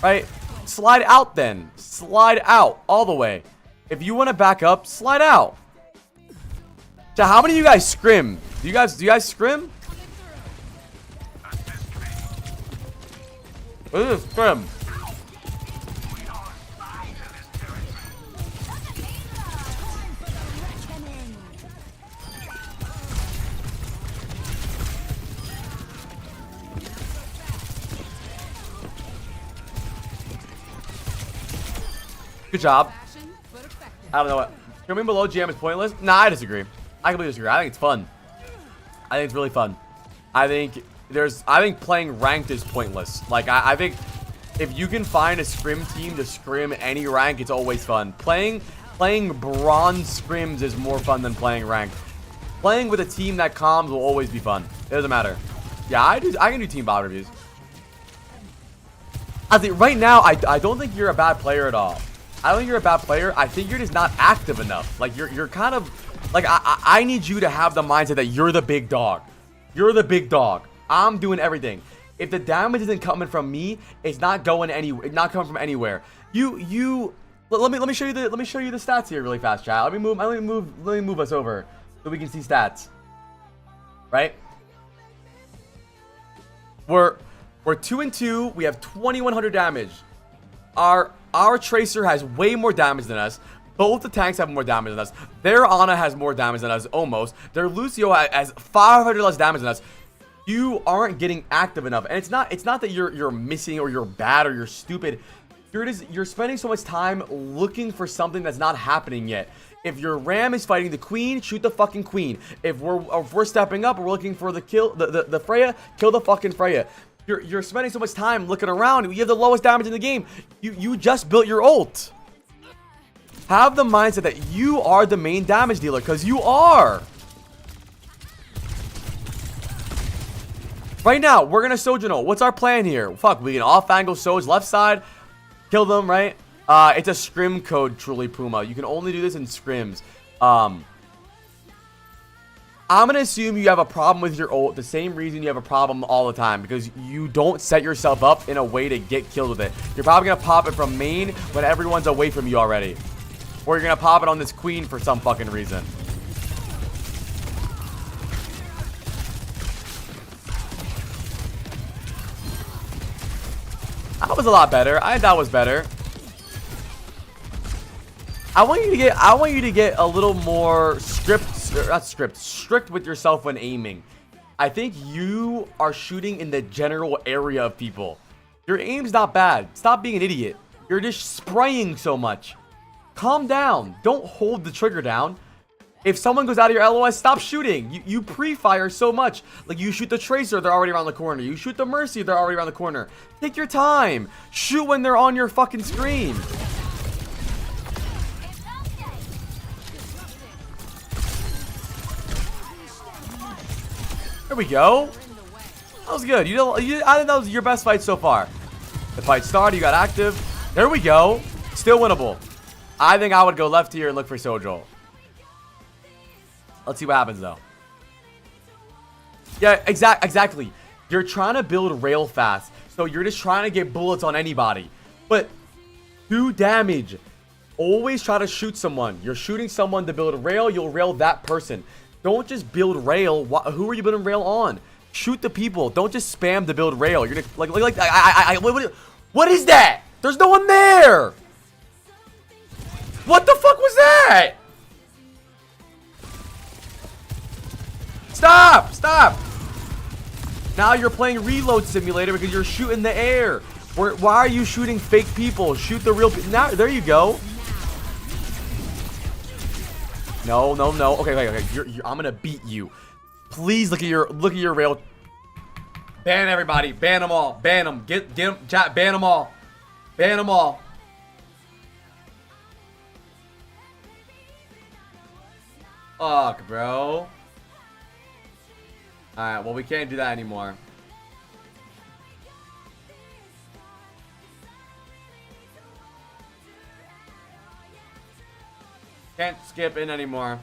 Right? Slide out then. Slide out all the way. If you want to back up, slide out. So how many of you guys scrim? Do you guys scrim? What is this scrim? Good job. I don't know what. Coming below GM is pointless? Nah, I disagree. I completely disagree. I think it's fun. I think it's really fun. I think playing ranked is pointless. Like, I think if you can find a scrim team to scrim any rank, it's always fun. Playing bronze scrims is more fun than playing ranked. Playing with a team that calms will always be fun. It doesn't matter. Yeah, I can do team bot reviews. I think right now, I don't think you're a bad player at all. I don't think you're a bad player. I think you're just not active enough. Like, you're kind of... Like, I need you to have the mindset that you're the big dog. You're the big dog. I'm doing everything. If the damage isn't coming from me, it's not going anywhere. It's not coming from anywhere. Let me show you the stats here really fast, chat. Let me move us over so we can see stats. Right? We're 2-2. We have 2100 damage. Our Tracer has way more damage than us. Both the tanks have more damage than us. Their Ana has more damage than us, almost. Their Lucio has 500 less damage than us. You aren't getting active enough. And it's not that you're missing or you're bad or you're stupid. You're spending so much time looking for something that's not happening yet. If your Ram is fighting the Queen, shoot the fucking Queen. If we're stepping up, we're looking for the Freya, kill the fucking Freya. You're spending so much time looking around. You have the lowest damage in the game. You just built your ult. Have the mindset that you are the main damage dealer, because you are. Right now, we're going to Sojourn. What's our plan here? Fuck, we can off-angle Soj left side. Kill them, right? It's a scrim code, truly, Puma. You can only do this in scrims. I'm going to assume you have a problem with your ult, the same reason you have a problem all the time, because you don't set yourself up in a way to get killed with it. You're probably going to pop it from main when everyone's away from you already. Or you're going to pop it on this Queen for some fucking reason. That was a lot better. I think that was better. I want you to get a little more strict with yourself when aiming. I think you are shooting in the general area of people. Your aim's not bad. Stop being an idiot. You're just spraying so much. Calm down. Don't hold the trigger down. If someone goes out of your LOS, stop shooting. You pre-fire so much. Like, you shoot the Tracer, they're already around the corner. You shoot the Mercy, they're already around the corner. Take your time. Shoot when they're on your fucking screen. There we go. That was good. I think that was your best fight so far. The fight started, you got active. There we go. Still winnable. I think I would go left here and look for Sojo. Let's see what happens, though. Yeah, exactly. You're trying to build rail fast, so you're just trying to get bullets on anybody. But do damage. Always try to shoot someone. You're shooting someone to build rail, you'll rail that person. Don't just build rail. Who are you building rail on? Shoot the people. Don't just spam to build rail. You're gonna what is that? There's no one there. What the fuck was that? Stop! Stop! Now you're playing Reload Simulator because you're shooting the air. Why are you shooting fake people? Shoot the real people. Now, there you go. No. Okay. I'm gonna beat you. Please look at your rail. Ban everybody. Ban them all. Ban them. Get them. Chat. Ban them all. Ban them all. Fuck, bro. Alright, well, we can't do that anymore. Can't skip in anymore.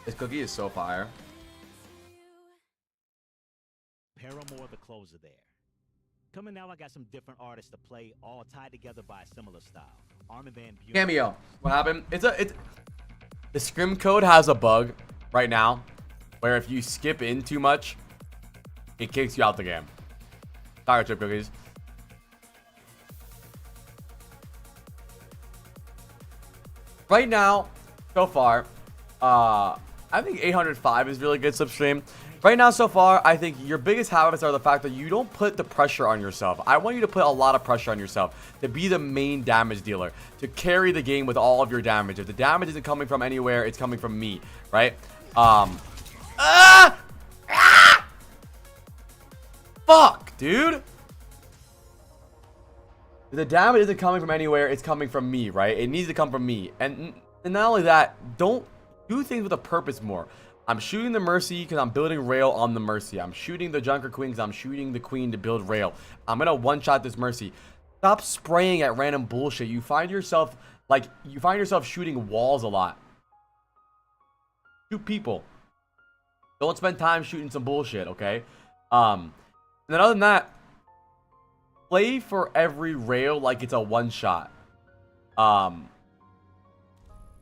This cookie is so fire. Paramore the closer there. Coming now, I got some different artists to play, all tied together by a similar style. Armin Van Buren. Cameo. What happened? The scrim code has a bug right now where if you skip in too much, it kicks you out the game. Sorry, chip cookies. Right now, so far, I think 805 is really good slipstream. Right now, so far, I think your biggest habits are the fact that you don't put the pressure on yourself. I want you to put a lot of pressure on yourself to be the main damage dealer, to carry the game with all of your damage. If the damage isn't coming from anywhere, it's coming from me, right? Fuck, dude. If the damage isn't coming from anywhere, it's coming from me, right? It needs to come from me. And not only that, don't do things with a purpose more. I'm shooting the Mercy because I'm building rail on the Mercy. I'm shooting the Junker Queen because I'm shooting the Queen to build rail. I'm going to one-shot this Mercy. Stop spraying at random bullshit. You find yourself shooting walls a lot. Shoot people. Don't spend time shooting some bullshit, okay? And then other than that, play for every rail like it's a one-shot. Hi,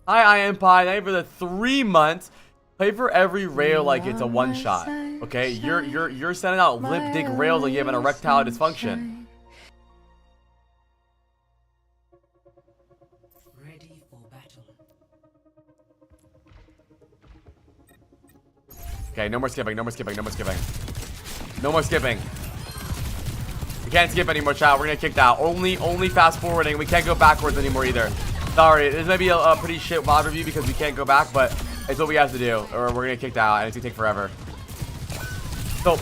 I am Pie. Thank you for the 3 months. Play for every rail like it's a one-shot. Okay? You're sending out lip dick rails like you have an erectile dysfunction. Ready for battle. Okay, no more skipping, no more skipping, no more skipping. No more skipping. We can't skip anymore, chat. We're gonna get kicked out. Only fast forwarding. We can't go backwards anymore either. Sorry, this may be a pretty shit VOD review because we can't go back, but it's what we have to do, or we're gonna get kicked out, and it's gonna take forever. So,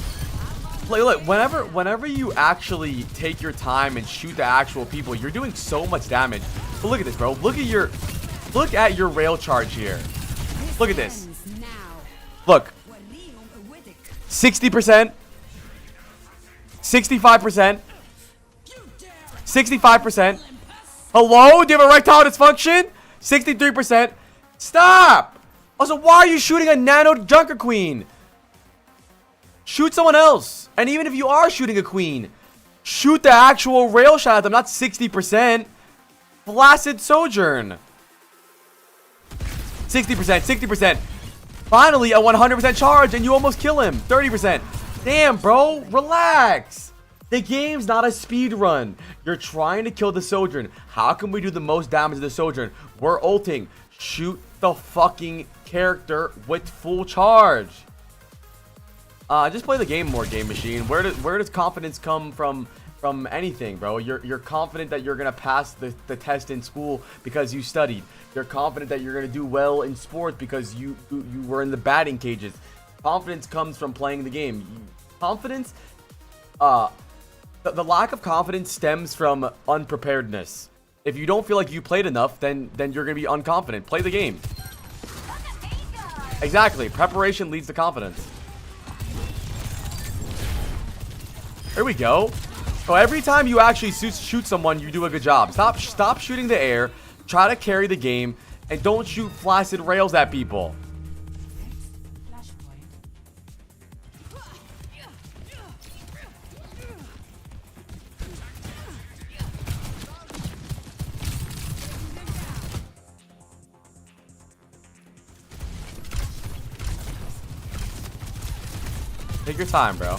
look, whenever you actually take your time and shoot the actual people, you're doing so much damage. But look at this, bro. Look at your rail charge here. Look at this. Look. 60%. 65%. 65%. Hello? Do you have erectile dysfunction? 63%. Stop! Also, why are you shooting a nano Junker Queen? Shoot someone else. And even if you are shooting a queen, shoot the actual rail shot at them, not 60%. Flaccid Sojourn. 60%, 60%. Finally, a 100% charge, and you almost kill him. 30%. Damn, bro. Relax. The game's not a speed run. You're trying to kill the Sojourn. How can we do the most damage to the Sojourn? We're ulting. Shoot the fucking character with full charge. Just play the game more, Game Machine. Where does confidence come from anything, bro? You're confident that you're gonna pass the test in school because you studied. You're confident that you're gonna do well in sports because you were in the batting cages. Confidence comes from playing the game. Confidence, the lack of confidence stems from unpreparedness. If you don't feel like you played enough, then you're gonna be unconfident. Play the game. Exactly. Preparation leads to confidence. There we go. So every time you actually shoot someone, you do a good job. Stop shooting the air. Try to carry the game, and don't shoot flaccid rails at people. Take your time, bro.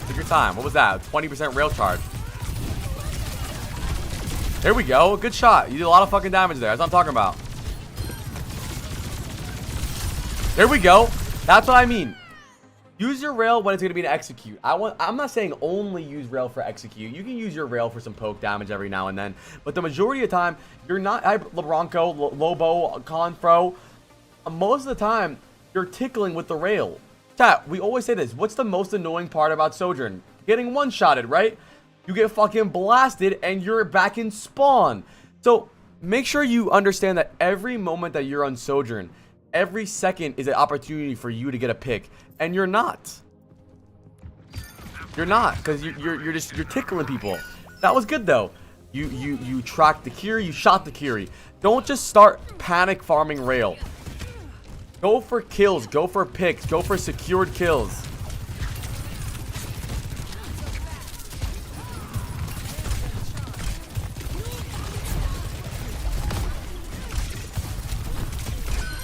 Take your time. What was that? 20% rail charge. There we go. Good shot. You did a lot of fucking damage there. That's what I'm talking about. There we go. That's what I mean. Use your rail when it's going to be an execute. I'm not saying only use rail for execute. You can use your rail for some poke damage every now and then. But the majority of the time, you're not... LeBronco, Lobo, Confro. Most of the time, you're tickling with the rail. Chat, we always say this. What's the most annoying part about Sojourn? Getting one-shotted, right? You get fucking blasted and you're back in spawn. So make sure you understand that every moment that you're on Sojourn, every second is an opportunity for you to get a pick. And you're not. You're not, because you're tickling people. That was good though. You tracked the Kiri, you shot the Kiri. Don't just start panic farming rail. Go for kills, go for picks, go for secured kills.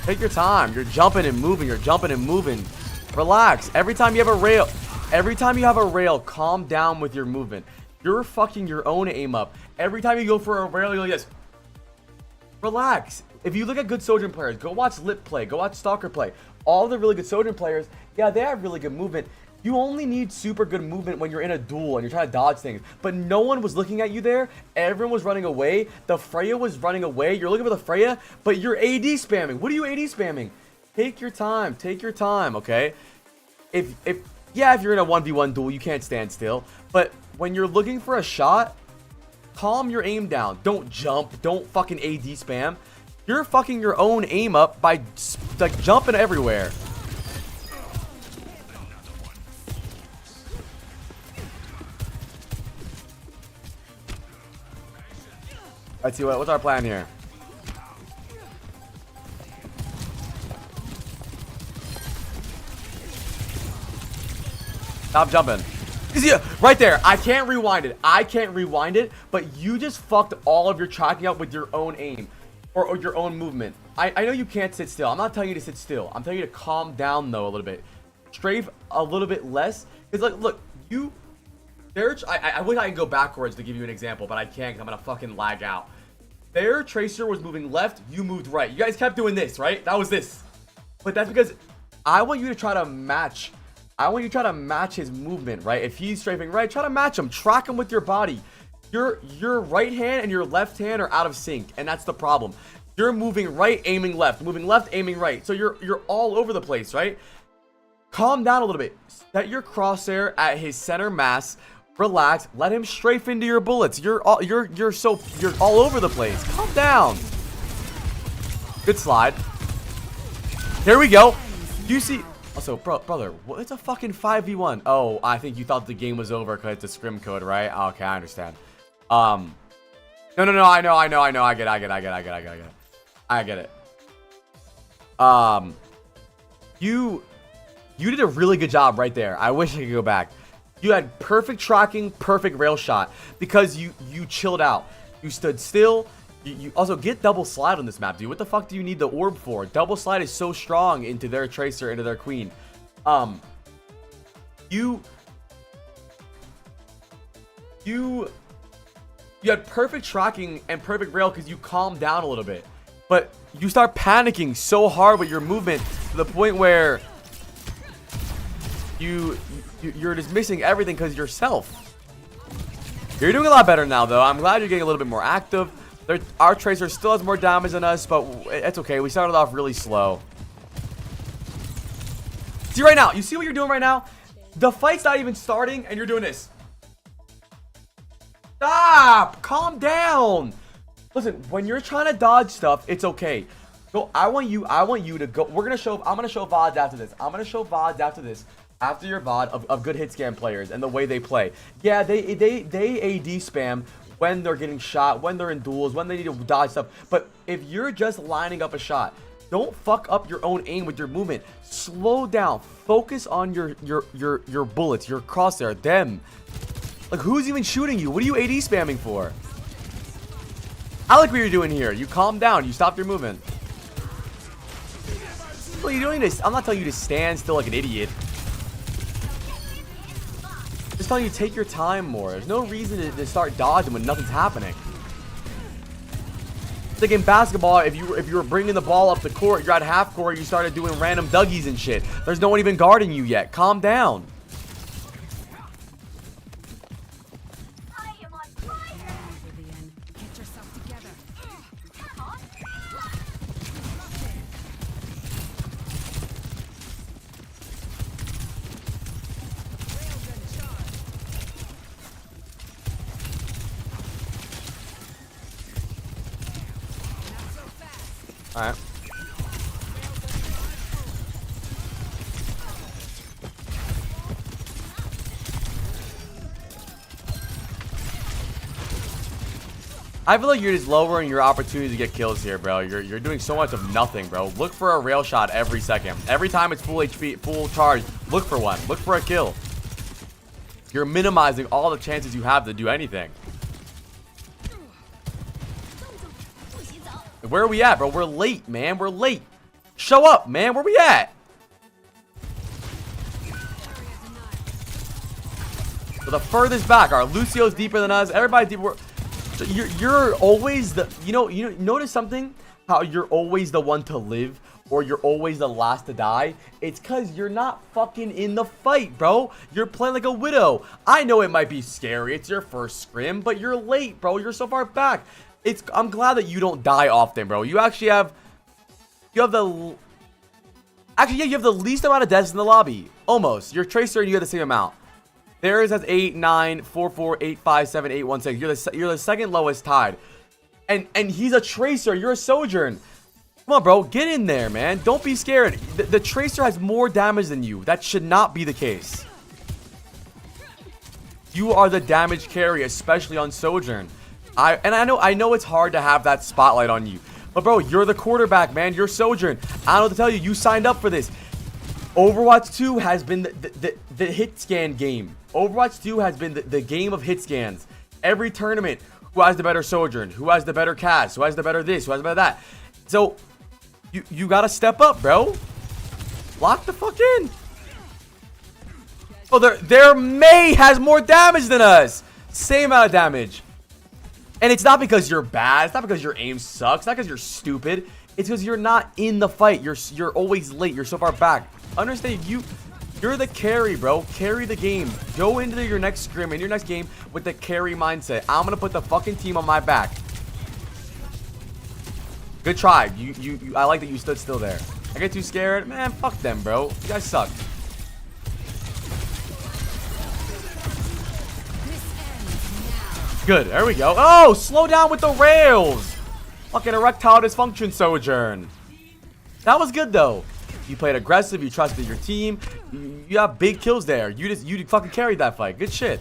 Take your time. You're jumping and moving. You're jumping and moving. Relax. Every time you have a rail, calm down with your movement. You're fucking your own aim up. Every time you go for a rail, you go like this. Relax. If you look at good Sojourn players, go watch Lip play. Go watch Stalker play. All the really good Sojourn players, yeah, they have really good movement. You only need super good movement when you're in a duel and you're trying to dodge things. But no one was looking at you there. Everyone was running away. The Freya was running away. You're looking for the Freya, but you're AD spamming. What are you AD spamming? Take your time. Take your time, okay? If you're in a 1v1 duel, you can't stand still. But when you're looking for a shot, calm your aim down. Don't jump. Don't fucking AD spam. You're fucking your own aim up by like jumping everywhere. Let's see what's our plan here. Stop jumping. Right there. I can't rewind it. I can't rewind it, but you just fucked all of your tracking up with your own aim or your own movement. I know you can't sit still. I'm not telling you to sit still. I'm telling you to calm down though a little bit. Strafe a little bit less. Because like, look, I wish I could go backwards to give you an example, but I can't because I'm going to fucking lag out. Their Tracer was moving left, you moved right. You guys kept doing this, right? That was this. But that's because I want you to try to match. I want you to try to match his movement, right? If he's strafing right, try to match him. Track him with your body. Your right hand and your left hand are out of sync, and that's the problem. You're moving right, aiming left. Moving left, aiming right. So you're all over the place, right? Calm down a little bit. Set your crosshair at his center mass. Relax. Let him strafe into your bullets. You're all over the place. Calm down. Good slide. Here we go. You see. Also, brother, it's a fucking 5v1. Oh, I think you thought the game was over because it's a scrim code, right? Okay, I understand. No. I know. I get it. You did a really good job right there. I wish I could go back. You had perfect tracking, perfect rail shot because you chilled out. You stood still. You also get double slide on this map, dude. What the fuck do you need the orb for? Double slide is so strong into their Tracer, into their Queen. You had perfect tracking and perfect rail because you calmed down a little bit. But you start panicking so hard with your movement to the point where you're just missing everything because yourself. You're doing a lot better now, though. I'm glad you're getting a little bit more active. Our Tracer still has more damage than us, but it's okay. We started off really slow. See right now, you see what you're doing right now? The fight's not even starting, and you're doing this. Stop! Calm down. Listen, when you're trying to dodge stuff, it's okay. So I want you to go. I'm gonna show VODs after this. I'm gonna show VODs after this. After your VOD of good hit scan players and the way they play. Yeah, they AD spam when they're getting shot, when they're in duels, when they need to dodge stuff. But if you're just lining up a shot, don't fuck up your own aim with your movement. Slow down. Focus on your bullets, your crosshair, them. Like, who's even shooting you? What are you AD spamming for? I like what you're doing here. You calm down. You stop your movement. What are you doing this? I'm not telling you to stand still like an idiot. Just telling you to take your time more. There's no reason to start dodging when nothing's happening. It's like in basketball, if you were bringing the ball up the court, you're at half court, you started doing random Dougies and shit. There's no one even guarding you yet. Calm down. Alright. I feel like you're just lowering your opportunity to get kills here, bro. You're doing so much of nothing, bro. Look for a rail shot every second. Every time it's full HP, full charge, look for one. Look for a kill. You're minimizing all the chances you have to do anything. Where are we at, bro? We're late, man. We're late. Show up, man. Where we at? So the furthest back. Our Lucio's deeper than us. Everybody's deeper. So you're always the... You notice something? How you're always the one to live, or you're always the last to die? It's because you're not fucking in the fight, bro. You're playing like a Widow. I know it might be scary. It's your first scrim, but you're late, bro. You're so far back. I'm glad that you don't die often, bro. You actually have... You have the... Actually, yeah, you have the least amount of deaths in the lobby. Almost. Your Tracer and you have the same amount. Theirs has 8, 9, 4, 4, 8, 5, 7, 8, 1, 6. You're the second lowest tied. And he's a Tracer. You're a Sojourn. Come on, bro. Get in there, man. Don't be scared. The Tracer has more damage than you. That should not be the case. You are the damage carry, especially on Sojourn. I know it's hard to have that spotlight on you. But, bro, you're the quarterback, man. You're Sojourn. I don't know what to tell you. You signed up for this. Overwatch 2 has been the hit scan game. Overwatch 2 has been the game of hit scans. Every tournament, who has the better Sojourn? Who has the better cast? Who has the better this? Who has the better that? So, you gotta step up, bro. Lock the fuck in. Oh, their Mei has more damage than us. Same amount of damage. And it's not because you're bad. It's not because your aim sucks. It's not because you're stupid. It's because you're not in the fight. You're always late. You're so far back. Understand, you're the carry, bro. Carry the game. Go into your next scrim, in your next game, with the carry mindset. I'm gonna put the fucking team on my back. Good try. I like that you stood still there. I get too scared. Man, fuck them, bro. You guys suck. Good. There we go. Oh, slow down with the rails. Fucking erectile dysfunction, Sojourn. That was good, though. You played aggressive. You trusted your team. You have big kills there. You fucking carried that fight. Good shit.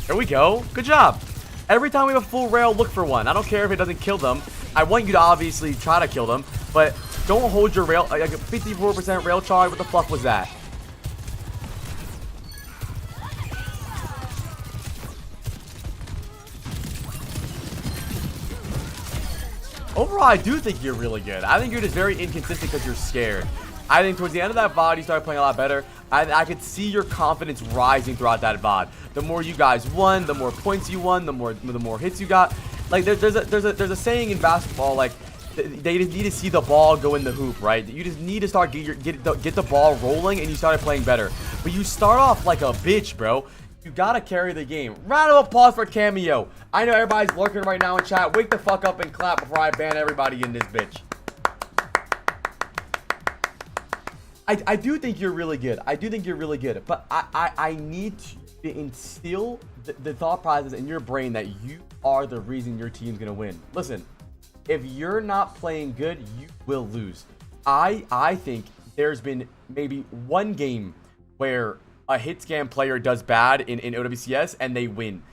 There we go. Good job. Every time we have a full rail, look for one. I don't care if it doesn't kill them. I want you to obviously try to kill them, but don't hold your rail. Like a 54% rail charge. What the fuck was that? Overall, I do think you're really good. I think you're just very inconsistent because you're scared. I think towards the end of that VOD, you started playing a lot better. I could see your confidence rising throughout that VOD. The more you guys won, the more points you won, the more hits you got. Like there's a saying in basketball, like they just need to see the ball go in the hoop, right? You just need to start get the ball rolling, and you started playing better. But you start off like a bitch, bro. You gotta carry the game. Round of applause for Cameo. I know everybody's lurking right now in chat. Wake the fuck up and clap before I ban everybody in this bitch. I do think you're really good. I do think you're really good. But I need to instill the thought process in your brain that you are the reason your team's gonna win. Listen, if you're not playing good, you will lose. I think there's been maybe one game where a hit scan player does bad in OWCS and they win.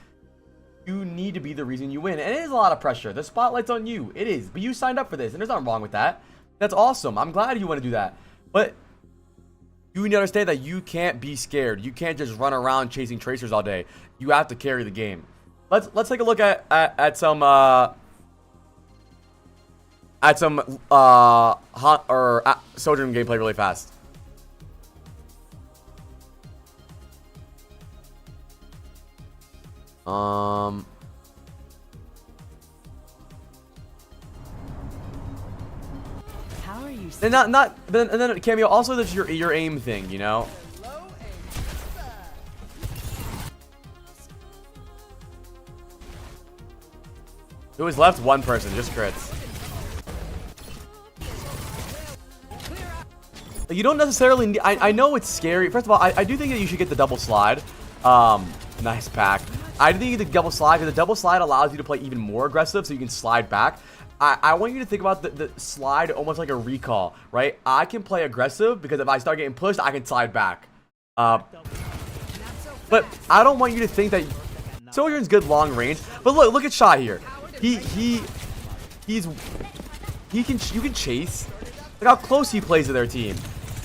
You need to be the reason you win. And it is a lot of pressure. The spotlight's on you. It is. But you signed up for this, and there's nothing wrong with that. That's awesome. I'm glad you want to do that. But you need to understand that you can't be scared. You can't just run around chasing tracers all day. You have to carry the game. Let's take a look at some Sojourn gameplay really fast. How are you? And then Cameo, also there's your aim thing, you know. It was left one person, just crits. You don't necessarily need, I know it's scary. First of all, I do think that you should get the double slide. Nice pack. I think the double slide, because the double slide allows you to play even more aggressive, so you can slide back. I want you to think about the slide almost like a recall, right? I can play aggressive because if I start getting pushed, I can slide back. But I don't want you to think that Sojourn's good long range. But look at Shy here. You can chase. Look how close he plays to their team.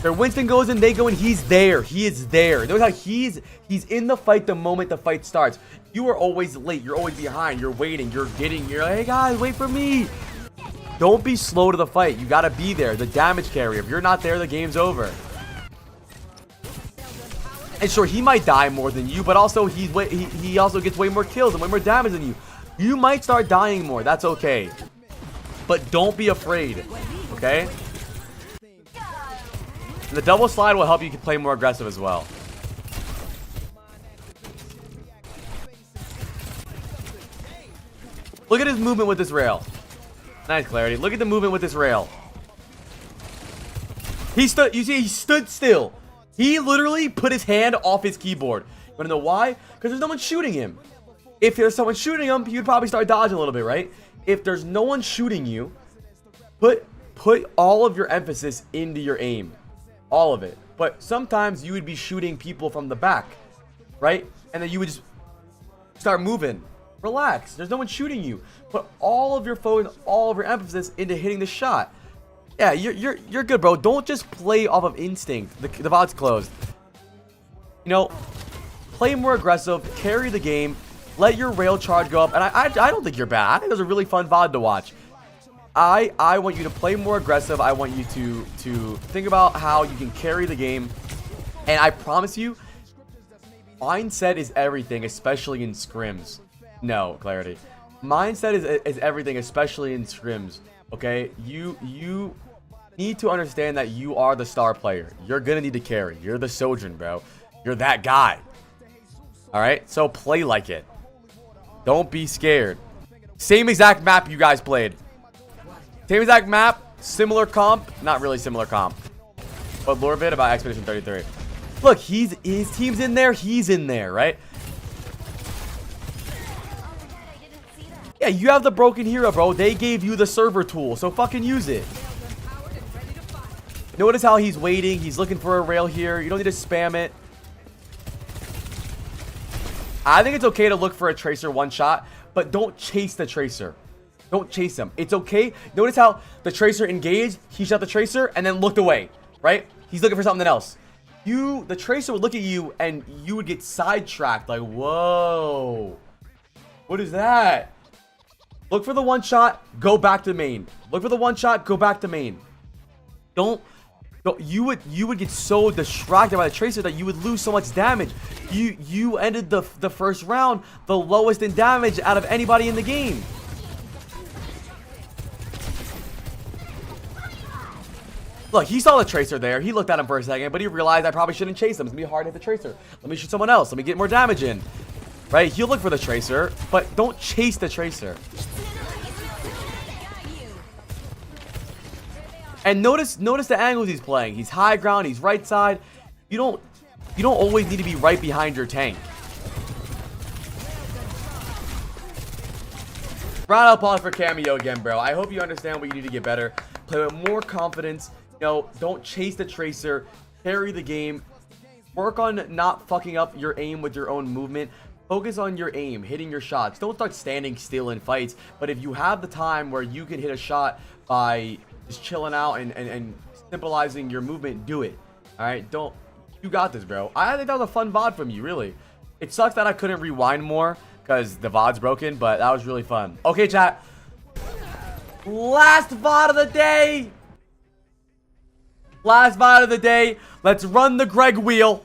Their Winston goes in, they go in, he's there. He is there. Notice how he's in the fight the moment the fight starts. You are always late. You're always behind. You're waiting. You're like, hey guys, wait for me. Don't be slow to the fight. You gotta be there. The damage carrier. If you're not there, the game's over. And sure, he might die more than you, but also he also gets way more kills and way more damage than you. You might start dying more. That's okay. But don't be afraid. Okay? And the double slide will help you play more aggressive as well. Look at his movement with this rail. Nice clarity. Look at the movement with this rail. You see, he stood still. He literally put his hand off his keyboard. You wanna know why? Because there's no one shooting him. If there's someone shooting him, you'd probably start dodging a little bit, right? If there's no one shooting you, put all of your emphasis into your aim. All of it. But sometimes you would be shooting people from the back, right? And then you would just start moving. Relax. There's no one shooting you. Put all of your focus, all of your emphasis into hitting the shot. Yeah, you're good, bro. Don't just play off of instinct. The VOD's closed. You know, play more aggressive. Carry the game. Let your rail charge go up. And I don't think you're bad. I think it was a really fun VOD to watch. I want you to play more aggressive. I want you to think about how you can carry the game. And I promise you, mindset is everything, especially in scrims. No, clarity. Mindset is everything, especially in scrims. Okay? You need to understand that you are the star player. You're gonna need to carry. You're the Sojourn, bro. You're that guy. Alright? So play like it. Don't be scared. Same exact map you guys played. Same exact map, similar comp, not really similar comp, but lore vid about Expedition 33. Look, his team's in there, he's in there, right? Yeah, you have the broken hero, bro. They gave you the server tool, so fucking use it. Notice how he's waiting, he's looking for a rail here. You don't need to spam it. I think it's okay to look for a tracer one shot, but don't chase the tracer. Don't chase him. It's okay. Notice how the tracer engaged. He shot the tracer and then looked away, right? He's looking for something else. The tracer would look at you and you would get sidetracked. Like, whoa. What is that? Look for the one shot. Go back to main. Look for the one shot. Go back to main. You would get so distracted by the tracer that you would lose so much damage. You ended the first round the lowest in damage out of anybody in the game. Look, he saw the tracer there. He looked at him for a second, but he realized I probably shouldn't chase him. It's going to be hard to hit the tracer. Let me shoot someone else. Let me get more damage in. Right? He'll look for the tracer, but don't chase the tracer. And notice the angles he's playing. He's high ground. He's right side. You don't always need to be right behind your tank. Round of applause for Cameo again, bro. I hope you understand what you need to get better. Play with more confidence. You know, don't chase the tracer. Carry the game. Work on not fucking up your aim with your own movement. Focus on your aim, hitting your shots. Don't start standing still in fights. But if you have the time where you can hit a shot by just chilling out and symbolizing your movement, do it. Alright? You got this, bro. I think that was a fun VOD from you, really. It sucks that I couldn't rewind more because the VOD's broken, but that was really fun. Okay, chat. Last VOD of the day. Last VOD of the day. Let's run the Greg wheel.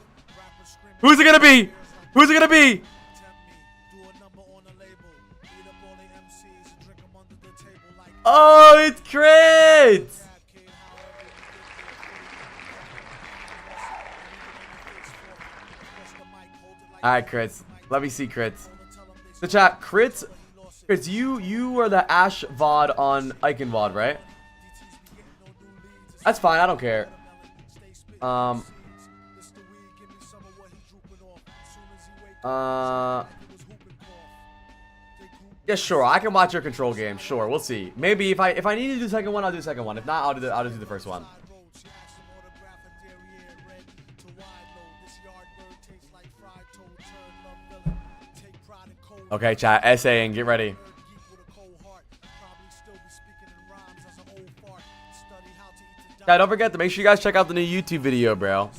Who's it gonna be? Who's it gonna be? Oh, it's Crits! Alright, Crits. Let me see Crits. So chat, Crits, you are the Ash VOD on Icon VOD, right? That's fine, I don't care. Yeah, sure. I can watch your control game. Sure, we'll see. Maybe if I need to do the second one, I'll do the second one. If not, I'll just do the first one. Okay, chat. Essaying. Get ready. Yeah, don't forget to make sure you guys check out the new YouTube video, bro.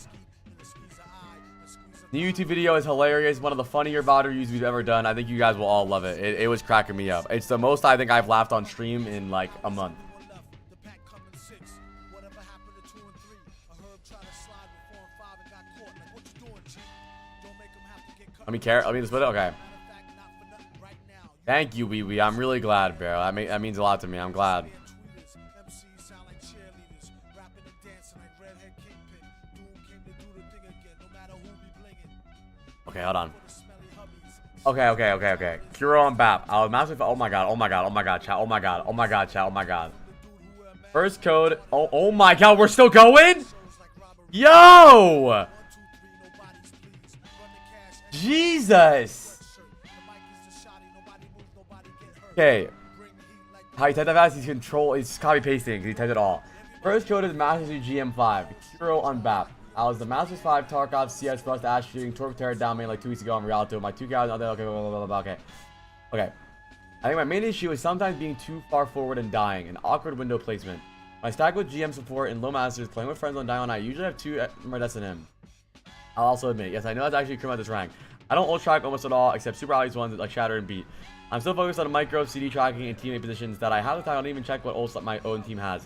The YouTube video is hilarious. One of the funnier VOD reviews we've ever done. I think you guys will all love it. It was cracking me up. It's the most I think I've laughed on stream in like a month. Let me split it. Okay. Thank you, Wee Wee. I'm really glad, bro. That means a lot to me. I'm glad. Okay, hold on. Okay. Kuro and Bap. I was massive. Oh my god, chat. Oh my god, chat. Oh my god. First code. Oh my god, we're still going? Yo! Jesus! Okay. How you type that fast? He's control. He's copy pasting. He typed it all. First code is Masters GM5. Kuro on Bap. I was the Masters 5 Tarkov CS Rust Ash shooting Torque Terror down main like 2 weeks ago in reality. My 2 guys. Okay. I think my main issue is sometimes being too far forward and dying. An awkward window placement. My stack with GM support and low masters playing with friends on Dion. I usually have 2 more deaths than him. I'll also admit, yes, I know that's actually a criminal at this rank. I don't ult track almost at all, except super obvious ones like Shatter and Beat. I'm still focused on micro, CD tracking, and teammate positions that I have the time. I don't even check what ults that my own team has.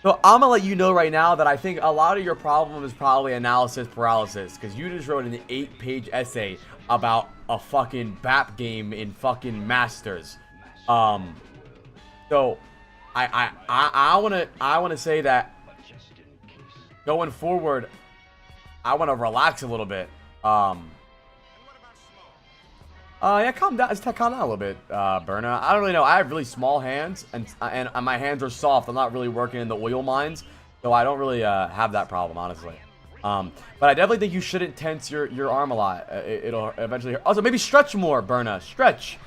So I'm gonna let you know right now that I think a lot of your problem is probably analysis paralysis, because you just wrote an 8-page essay about a fucking BAP game in fucking Masters. So I wanna say that going forward, I wanna relax a little bit. Yeah, calm down. Just calm down a little bit, Berna. I don't really know. I have really small hands, and my hands are soft. I'm not really working in the oil mines, so I don't really have that problem, honestly. But I definitely think you shouldn't tense your arm a lot. It'll eventually hurt. Also, maybe stretch more, Berna. Stretch.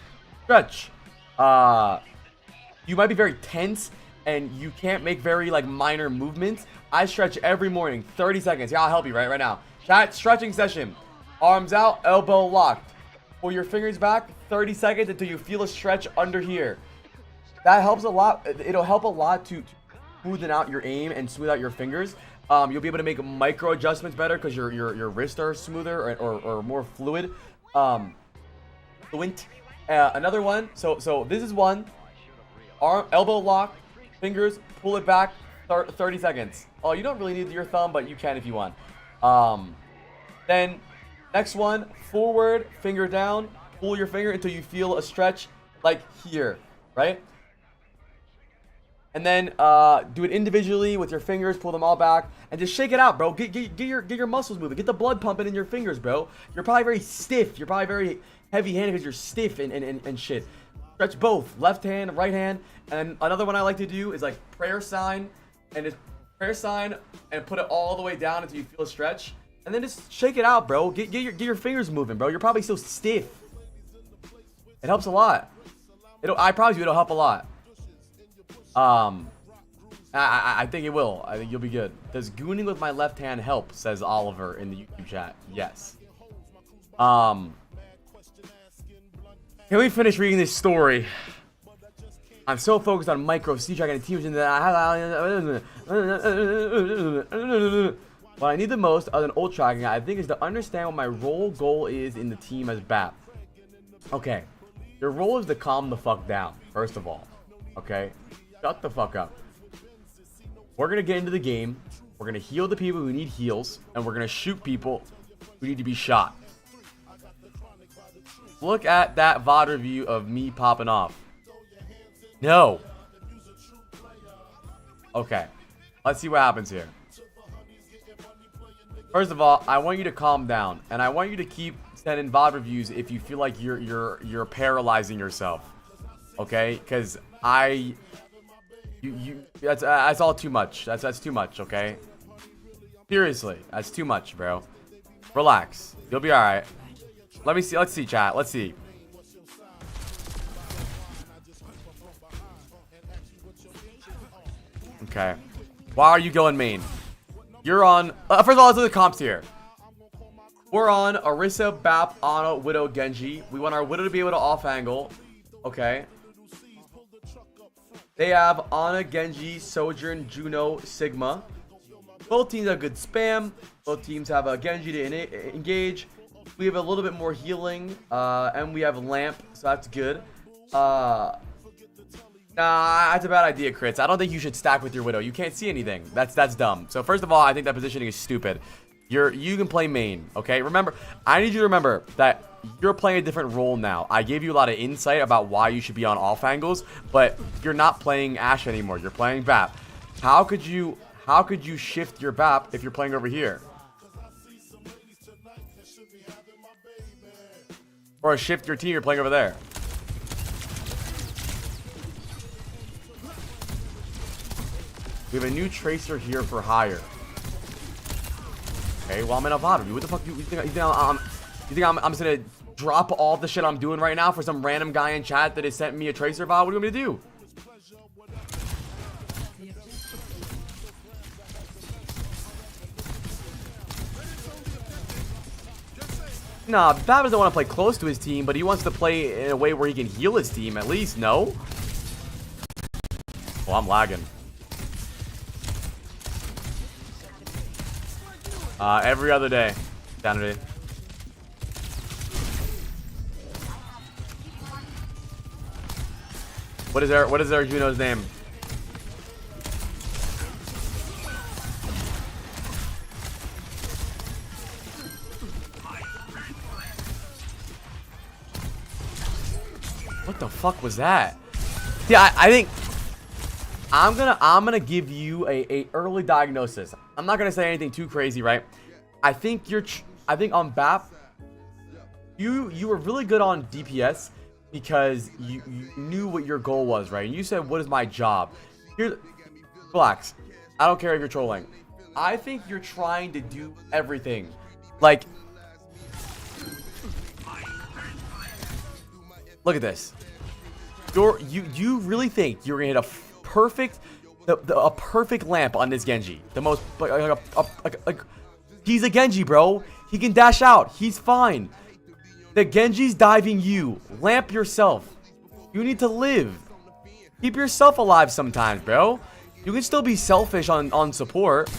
You might be very tense, and you can't make very like minor movements. I stretch every morning, 30 seconds. Yeah, I'll help you right now. Chat, stretching session. Arms out, elbow locked. Pull your fingers back 30 seconds until you feel a stretch under here. That helps a lot. It'll help a lot to smoothen out your aim and smooth out your fingers. You'll be able to make micro adjustments better because your wrists are smoother or more fluid. Fluent. Another one. So this is one. Arm, elbow lock, fingers, pull it back 30 seconds. Oh, you don't really need your thumb, but you can if you want. Then next one, forward, finger down, pull your finger until you feel a stretch like here, right? And then do it individually with your fingers, pull them all back, and just shake it out, bro. Get your muscles moving. Get the blood pumping in your fingers, bro. You're probably very stiff. You're probably very heavy-handed because you're stiff and shit. Stretch both, left hand, right hand. And another one I like to do is like prayer sign, and just prayer sign and put it all the way down until you feel a stretch. And then just shake it out, bro. Get your fingers moving, bro. You're probably so stiff. It helps a lot. I promise you, it'll help a lot. I think it will. I think you'll be good. Does gooning with my left hand help? Says Oliver in the YouTube chat. Yes. Can we finish reading this story? I'm so focused on micro C tracking and teams that what I need the most other than ult tracking, I think, is to understand what my role goal is in the team as BAP. Okay, your role is to calm the fuck down, first of all. Okay, shut the fuck up. We're gonna get into the game. We're gonna heal the people who need heals, and we're gonna shoot people who need to be shot. Look at that VOD review of me popping off. No. Okay, let's see what happens here. First of all, I want you to calm down, and I want you to keep sending VOD reviews if you feel like you're paralyzing yourself. Okay? Because that's all too much. That's too much. Okay? Seriously, that's too much, bro. Relax. You'll be all right. Let's see, chat. Let's see. Okay. Why are you going main? You're on... first of all, let's look at the comps here. We're on Orisa, Bap, Ana, Widow, Genji. We want our Widow to be able to off angle. Okay. They have Ana, Genji, Sojourn, Juno, Sigma. Both teams have good spam. Both teams have a Genji to engage. We have a little bit more healing. And we have Lamp, so that's good. Nah, that's a bad idea, Crits. I don't think you should stack with your Widow. You can't see anything. That's dumb. So first of all, I think that positioning is stupid. You can play main, okay? Remember, I need you to remember that you're playing a different role now. I gave you a lot of insight about why you should be on off angles, but you're not playing Ashe anymore. You're playing BAP. How could you shift your BAP if you're playing over here? Or shift your team, you're playing over there. We have a new Tracer here for hire. Okay, well, I'm in a bottom. What the fuck? You think I'm just gonna drop all the shit I'm doing right now for some random guy in chat that has sent me a Tracer VOD? What do you want me to do? Nah, Bab doesn't want to play close to his team, but he wants to play in a way where he can heal his team at least, no? Oh, I'm lagging. Every other day. Saturday. What is their Juno's name? What the fuck was that? Yeah, I think I'm gonna give you a early diagnosis. I'm not gonna say anything too crazy, right? I think on BAP, you were really good on DPS because you knew what your goal was, right? And you said, "What is my job?" Here, relax. I don't care if you're trolling. I think you're trying to do everything. Like, look at this. You really think you're gonna hit a perfect lamp on this Genji? The most like he's a Genji, bro. He can dash out. He's fine. The Genji's diving you. Lamp yourself. You need to live. Keep yourself alive sometimes, bro. You can still be selfish on support.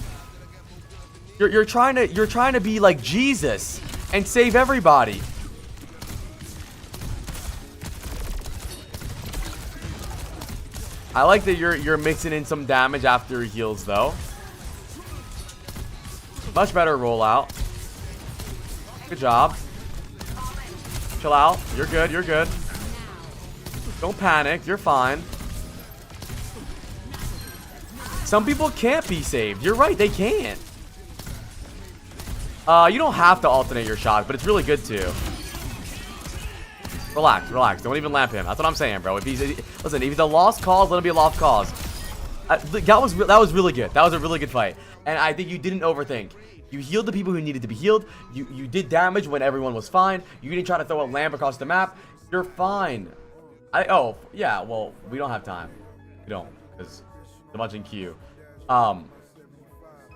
You're trying to be like Jesus and save everybody. I like that you're mixing in some damage after he heals though. Much better rollout. Good job. Chill out. You're good. You're good. Don't panic. You're fine. Some people can't be saved. You're right. They can't. You don't have to alternate your shots, but it's really good to. Relax, relax. Don't even lamp him. That's what I'm saying, bro. If he's a lost cause, let him be a lost cause. That was really good. That was a really good fight, and I think you didn't overthink. You healed the people who needed to be healed. You did damage when everyone was fine. You didn't try to throw a lamp across the map. You're fine. Oh yeah. Well, we don't have time. We don't, because a bunch in queue.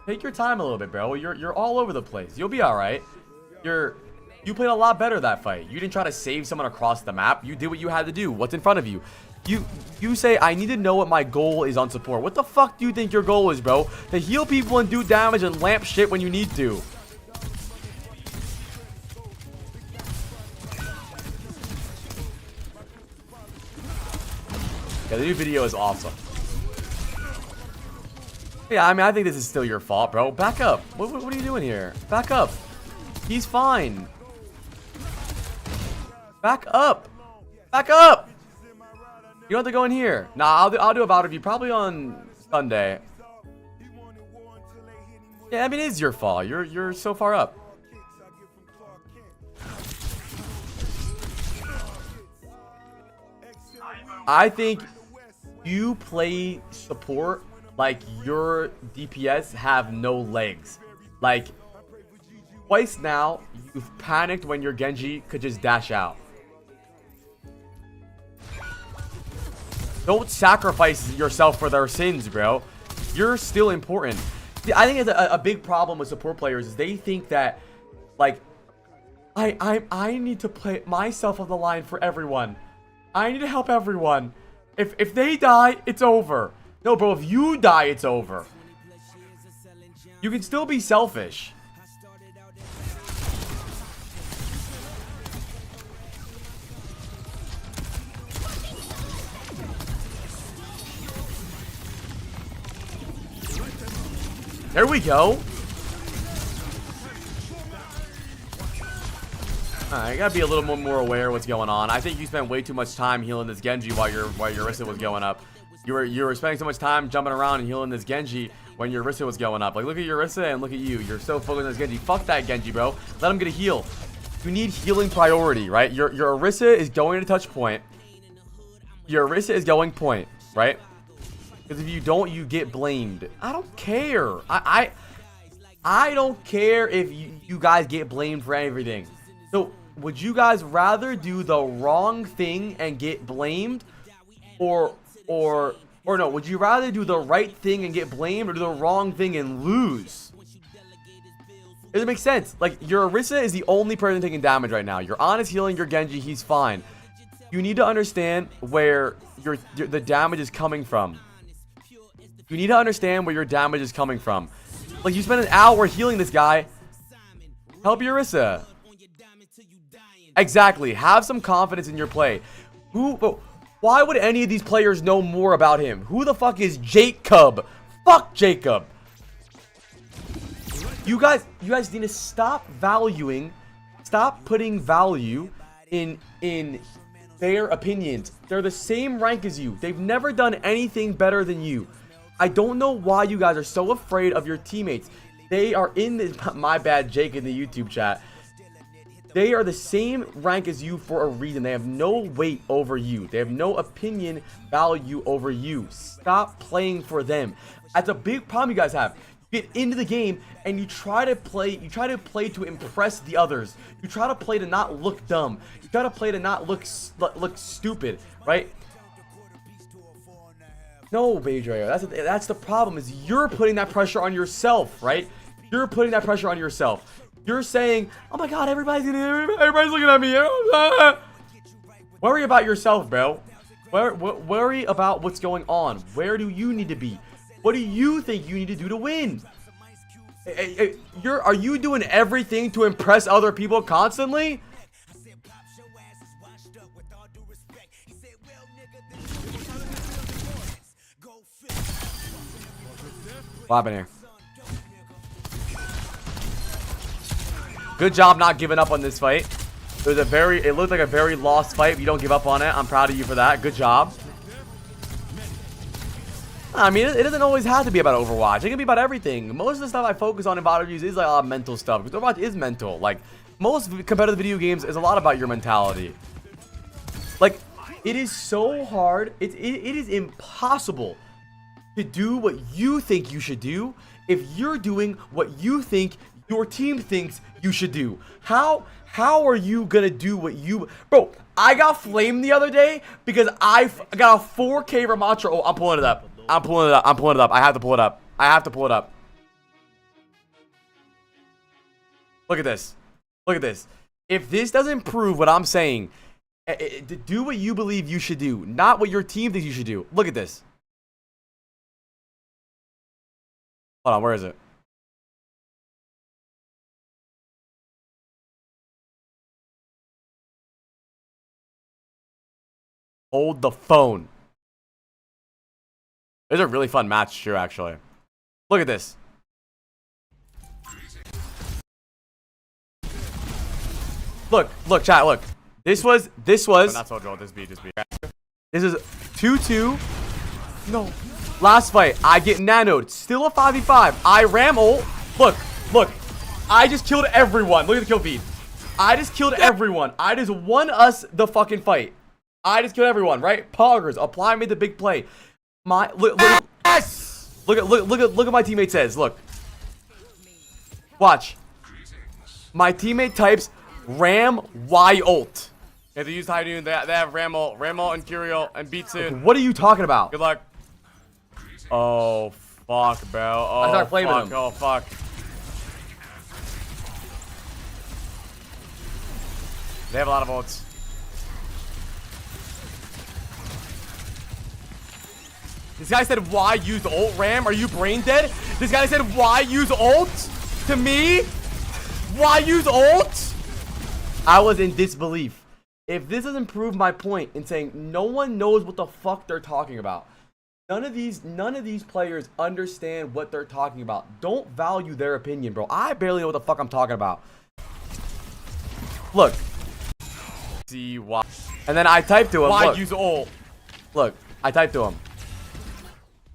Take your time a little bit, bro. You're all over the place. You'll be all right. You played a lot better that fight. You didn't try to save someone across the map. You did what you had to do. What's in front of you? You say, I need to know what my goal is on support. What the fuck do you think your goal is, bro? To heal people and do damage and lamp shit when you need to. Yeah, the new video is awesome. Yeah, I mean, I think this is still your fault, bro. Back up. What are you doing here? Back up. He's fine. Back up. Back up. You don't have to go in here. Nah, I'll do a VOD review probably on Sunday. Yeah, I mean, it is your fault. You're so far up. I think you play support like your DPS have no legs. Like, twice now, you've panicked when your Genji could just dash out. Don't sacrifice yourself for their sins, bro. you're still important. I think it's a big problem with support players is they think that, like, I need to play myself on the line for everyone. I need to help everyone. If they die, it's over. No, bro, if you die, it's over. You can still be selfish. There we go. I gotta be a little more aware of what's going on. I think you spent way too much time healing this Genji while your Orisa was going up. You were spending so much time jumping around and healing this Genji when your Orisa was going up. Like, look at your Orisa and look at you. You're so focused on this Genji. Fuck that Genji, bro. Let him get a heal. You need healing priority, right? Your Orisa is going to touch point. Your Orisa is going point, right? Because if you don't, you get blamed. I don't care. I don't care if you guys get blamed for everything. So, would you guys rather do the wrong thing and get blamed? Or no, would you rather do the right thing and get blamed or do the wrong thing and lose? Does it make sense? Like, your Orisa is the only person taking damage right now. Your Ana is healing your Genji, he's fine. You need to understand where the damage is coming from. You need to understand where your damage is coming from. Like, you spent an hour healing this guy. Help your Orisa. Exactly. Have some confidence in your play. Why would any of these players know more about him? Who the fuck is Jacob? Fuck Jacob. You guys need to stop putting value in their opinions. They're the same rank as you. They've never done anything better than you. I don't know why you guys are so afraid of your teammates. They are in this, my bad, Jake in the YouTube chat. They are the same rank as you for a reason. They have no weight over you. They have no opinion value over you. Stop playing for them. That's a big problem you guys have. You get into the game and you try to play to impress the others. You try to play to not look dumb. You try to play to not look stupid, right? No, Beidre, that's the problem, is you're putting that pressure on yourself, right? You're putting that pressure on yourself. You're saying, oh my god, everybody's looking at me. Worry about yourself, bro. Worry about what's going on. Where do you need to be? What do you think you need to do to win? Are you doing everything to impress other people constantly? What happened here? Good job not giving up on this fight. It looked like a very lost fight, but you don't give up on it. I'm proud of you for that. Good job. I mean, it doesn't always have to be about Overwatch. It can be about everything. Most of the stuff I focus on in Widowmaker is like a lot of mental stuff, because Overwatch is mental. Like, most competitive video games is a lot about your mentality. Like, it is so hard. It is impossible to do what you think you should do if you're doing what you think your team thinks you should do. How are you gonna do what you... Bro, I got flamed the other day because I got a 4K Ramatra. Oh, I'm pulling it up. I'm pulling it up. I have to pull it up. Look at this. If this doesn't prove what I'm saying, do what you believe you should do, not what your team thinks you should do. Look at this. Hold on, where is it? Hold the phone. It's a really fun match too, actually. Look at this. Look, chat, look. This was not so draw, this beat. This is 2-2. No. Last fight, I get nanoed. Still a 5v5. I ram ult. Look. I just killed everyone. Look at the kill feed. I just killed everyone. I just won us the fucking fight. I just killed everyone, right? Poggers, apply made the big play. Look at what my teammate says. Look. Watch. My teammate types Ram Y ult. If they use high noon, they have Ram ult and Curial and beat soon. What are you talking about? Good luck. Oh, fuck, bro. Oh, I start flaming fuck. him. Oh, fuck. They have a lot of ults. This guy said, why use ult, Ram? Are you brain dead? This guy said, why use ult? To me? Why use ult? I was in disbelief. If this doesn't prove my point in saying no one knows what the fuck they're talking about. None of these players understand what they're talking about. Don't value their opinion, bro. I barely know what the fuck I'm talking about. Look. See why. And then I typed to him. Why Look. use ult? Look. I typed to him.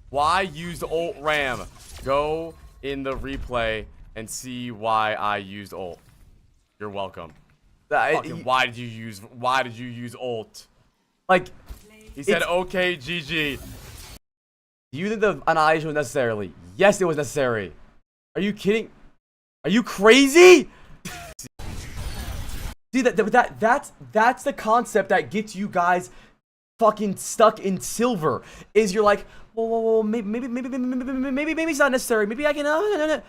Why use ult, Ram? Go in the replay and see why I used ult. You're welcome. Why did you use ult? Like, he said, okay, GG. Do you think the annihilation was necessarily? Yes, it was necessary. Are you kidding? Are you crazy? See that's the concept that gets you guys fucking stuck in silver. Is you're like, whoa, maybe it's not necessary. Maybe I can. No.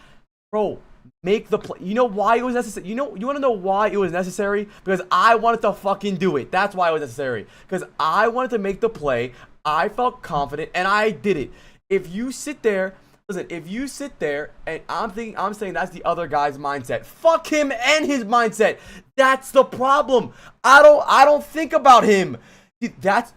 Bro, make the play. You know why it was necessary? You want to know why it was necessary? Because I wanted to fucking do it. That's why it was necessary. Because I wanted to make the play. I felt confident, and I did it. If you sit there, listen. If you sit there, and I'm saying that's the other guy's mindset. Fuck him and his mindset. That's the problem. I don't think about him. That's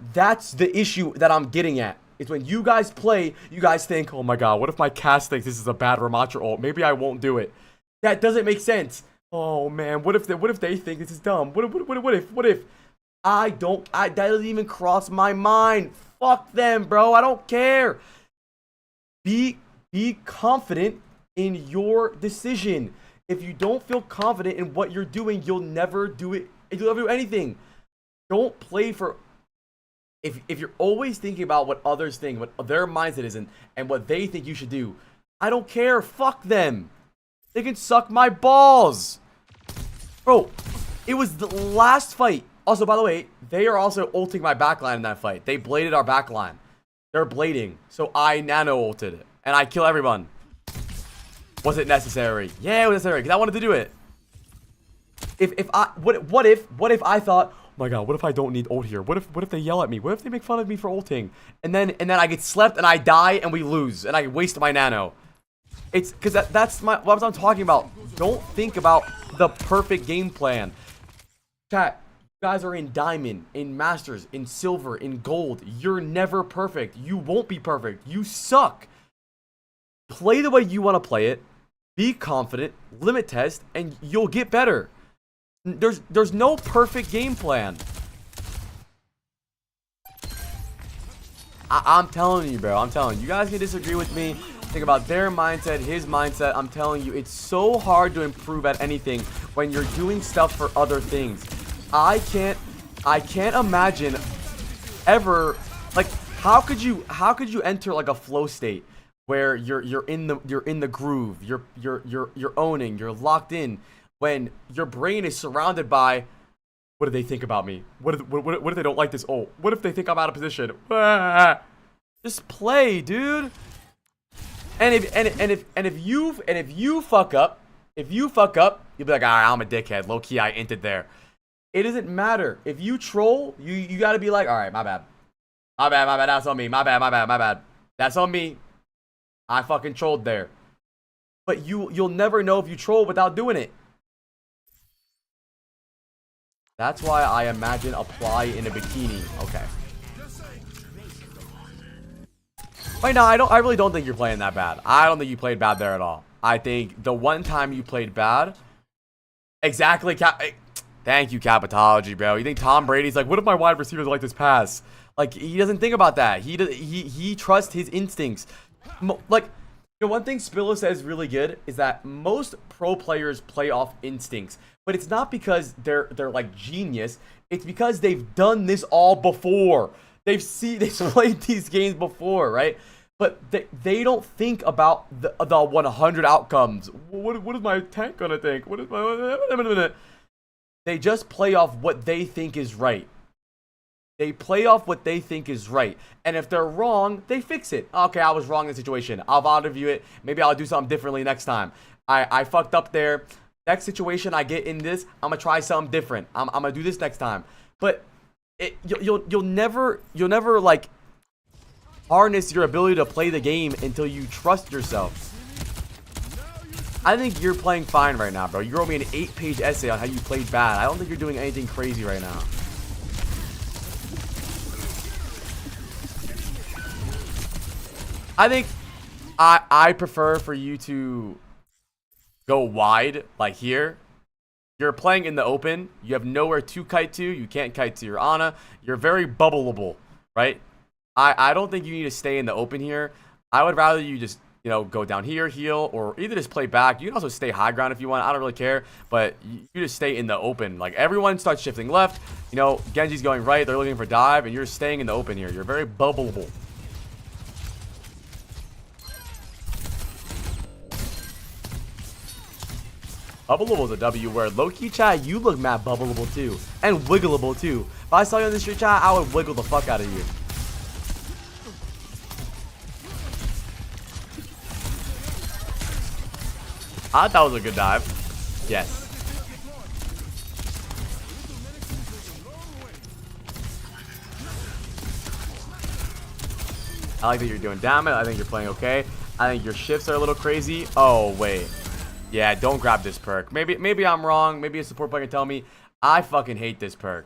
the issue that I'm getting at. It's when you guys play, you guys think, oh my god, what if my cast thinks this is a bad Ramattra ult? Maybe I won't do it. That doesn't make sense. Oh man, what if they think this is dumb? What if that doesn't even cross my mind. Fuck them, bro. I don't care. Be confident in your decision. If you don't feel confident in what you're doing, you'll never do it. You'll never do anything. Don't play for. If you're always thinking about what others think, what their mindset is, and what they think you should do, I don't care. Fuck them. They can suck my balls. Bro, it was the last fight. Also, by the way, they are also ulting my backline in that fight. They bladed our backline. They're blading. So I nano ulted. And I kill everyone. Was it necessary? Yeah, it was necessary. Because I wanted to do it. What if I thought, oh my god, what if I don't need ult here? What if they yell at me? What if they make fun of me for ulting? And then I get slept and I die and we lose. And I waste my nano. It's because that's what I'm talking about. Don't think about the perfect game plan. Chat, you guys are in diamond, in masters, in silver, in gold. You're never perfect. You won't be perfect. You suck. Play the way you want to play it. Be confident, limit test, and you'll get better. There's no perfect game plan. I'm telling you, bro. I'm telling you. You guys can disagree with me. Think about their mindset, his mindset. I'm telling you, it's so hard to improve at anything when you're doing stuff for other things. I can't imagine ever, like, how could you enter like a flow state where you're in the groove, you're owning, you're locked in, when your brain is surrounded by, what do they think about me? What if they don't like this ult? What if they think I'm out of position? Ah, just play, dude. And if you fuck up, you'll be like, alright, I'm a dickhead. Low key, I inted there. It doesn't matter. If you troll, you gotta be like, alright, my bad. My bad, that's on me. My bad. That's on me. I fucking trolled there. But you'll never know if you troll without doing it. That's why I imagine apply in a bikini. Okay. Right now, I really don't think you're playing that bad. I don't think you played bad there at all. I think the one time you played bad, exactly. Thank you, Capitology, bro. You think Tom Brady's like, what if my wide receivers like this pass? Like, he doesn't think about that. He trusts his instincts. Like, you know, one thing Spilla says really good is that most pro players play off instincts, but it's not because they're like genius. It's because they've done this all before. They've played these games before, right? But they don't think about the 100 outcomes. What is my tank gonna think? What is my? They just play off what they think is right. They play off what they think is right. And if they're wrong, they fix it. Okay, I was wrong in the situation. I'll auto review it. Maybe I'll do something differently next time. I fucked up there. Next situation I get in this, I'm gonna try something different. I'm gonna do this next time. But you'll never like harness your ability to play the game until you trust yourself. I think you're playing fine right now, bro. You wrote me an 8-page essay on how you played bad. I don't think you're doing anything crazy right now. I think I prefer for you to go wide, like here. You're playing in the open. You have nowhere to kite to. You can't kite to your Ana. You're very bubbleable, right? I don't think you need to stay in the open here. I would rather you just, you know, go down here, heal, or either just play back. You can also stay high ground if you want. I don't really care, but you just stay in the open. Like, everyone starts shifting left. You know, Genji's going right. They're looking for dive, and you're staying in the open here. You're very bubbleable. Bubbleable is a W word. Low-key chat, you look mad bubbleable too. And wiggleable too. If I saw you on the street chat, I would wiggle the fuck out of you. I thought that was a good dive. Yes. I like that you're doing damage. I think you're playing okay. I think your shifts are a little crazy. Oh, wait. Yeah, don't grab this perk. Maybe I'm wrong. Maybe a support player can tell me. I fucking hate this perk.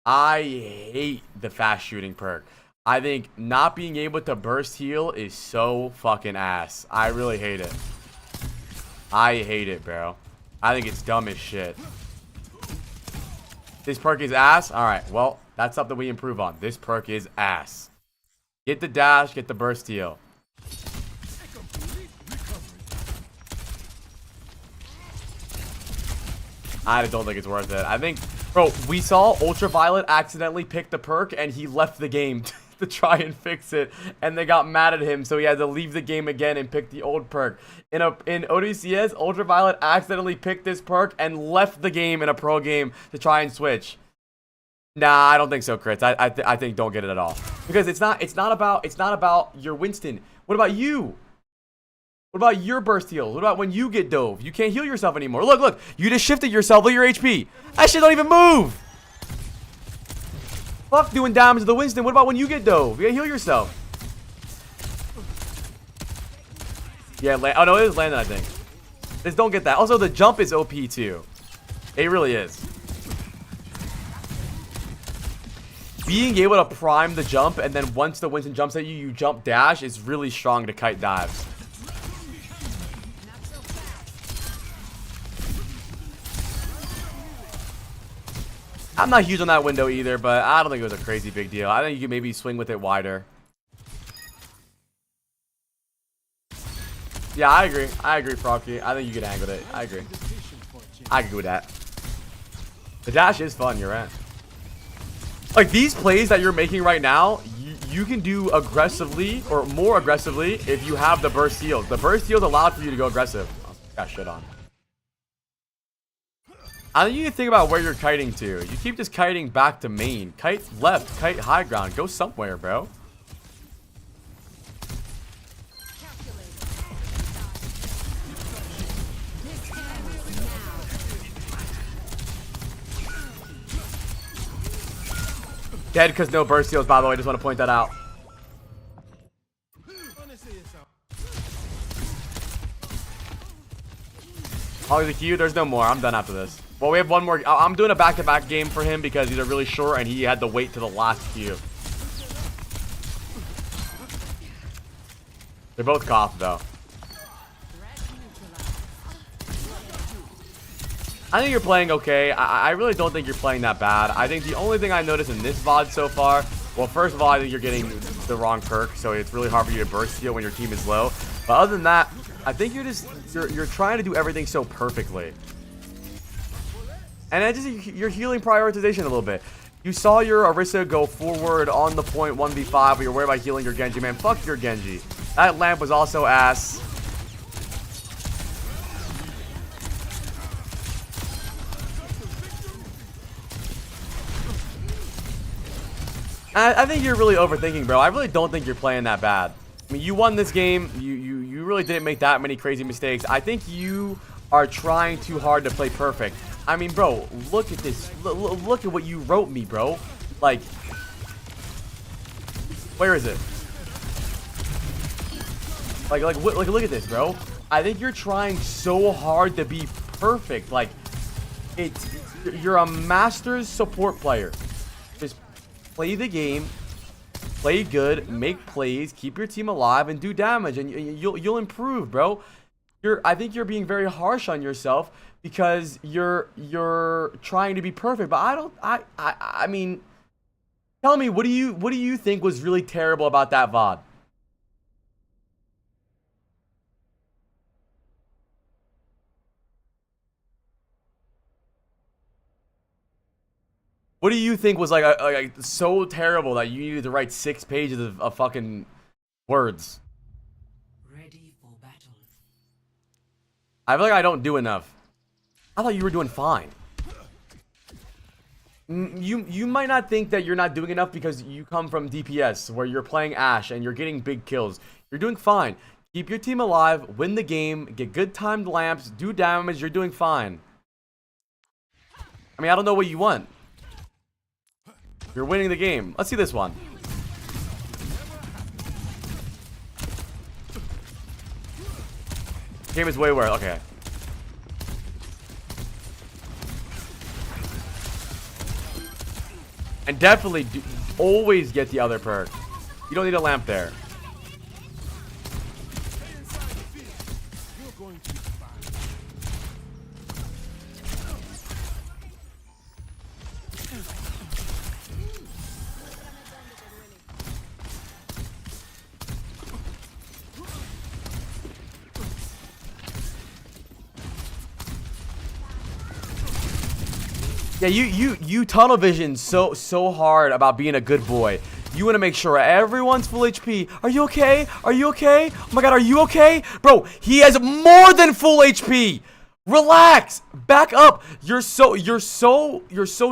I hate the fast shooting perk. I think not being able to burst heal is so fucking ass. I really hate it. I hate it, bro. I think it's dumb as shit. This perk is ass? Alright, well, that's something we improve on. This perk is ass. Get the dash, get the burst heal. I don't think it's worth it. I think, bro, we saw Ultraviolet accidentally pick the perk and he left the game to try and fix it, and they got mad at him, so he had to leave the game again and pick the old perk. In ODCS, Ultraviolet accidentally picked this perk and left the game in a pro game to try and switch. Nah, I don't think so, Crits. I think don't get it at all, because it's not about your Winston. What about you? What about your burst heals? What about when you get dove? You can't heal yourself anymore. Look. You just shifted yourself. Look at your HP. That shit don't even move. Fuck doing damage to the Winston. What about when you get dove? You gotta heal yourself. Yeah, oh no, it is Landon, I think. Just don't get that. Also, the jump is OP too. It really is. Being able to prime the jump, and then once the Winston jumps at you, you jump dash is really strong to kite dives. I'm not huge on that window either, but I don't think it was a crazy big deal. I think you could maybe swing with it wider. Yeah, I agree. Froggy. I think you could angle it. I agree. I can go with that. The dash is fun, you're right. Like, these plays that you're making right now, you can do aggressively, or more aggressively, if you have the burst heals. The burst heals allowed for you to go aggressive. Oh, got shit on. I think you need to think about where you're kiting to. You keep just kiting back to main. Kite left, kite high ground. Go somewhere, bro. Dead because no burst heals, by the way. Just want to point that out. Oh, the Q. There's no more. I'm done after this. Well, we have one more. I'm doing a back-to-back game for him because he's a really short and he had to wait to the last Q. They're both cough, though. I think you're playing okay. I really don't think you're playing that bad. I think the only thing I noticed in this VOD so far, well, first of all, I think you're getting the wrong perk, so it's really hard for you to burst heal when your team is low. But other than that, I think you're trying to do everything so perfectly. And you're healing prioritization a little bit. You saw your Orisa go forward on the point 1v5, but you're worried about healing your Genji. Man, fuck your Genji. That lamp was also ass. I think you're really overthinking, bro. I really don't think you're playing that bad. I mean, you won this game. You really didn't make that many crazy mistakes. I think you are trying too hard to play perfect. I mean, bro, look at this. Look at what you wrote me, bro. Like, where is it? Like, look at this, bro. I think you're trying so hard to be perfect. Like, you're a Masters support player. Just play the game, play good, make plays, keep your team alive, and do damage, and you'll improve, bro. I think you're being very harsh on yourself because you're trying to be perfect. But I mean, tell me, what do you think was really terrible about that VOD? What do you think was like so terrible that you needed to write 6 pages of fucking words? Ready for battle. I feel like I don't do enough. I thought you were doing fine. You might not think that you're not doing enough because you come from DPS where you're playing Ashe and you're getting big kills. You're doing fine. Keep your team alive, win the game, get good timed lamps, do damage. You're doing fine. I mean, I don't know what you want. You're winning the game. Let's see this one. Game is way worse. Okay. And definitely always get the other perk. You don't need a lamp there. Yeah, you tunnel vision so hard about being a good boy. You want to make sure everyone's full HP. Are you okay? Are you okay? Oh my god, are you okay? Bro, he has more than full HP. Relax. Back up. You're so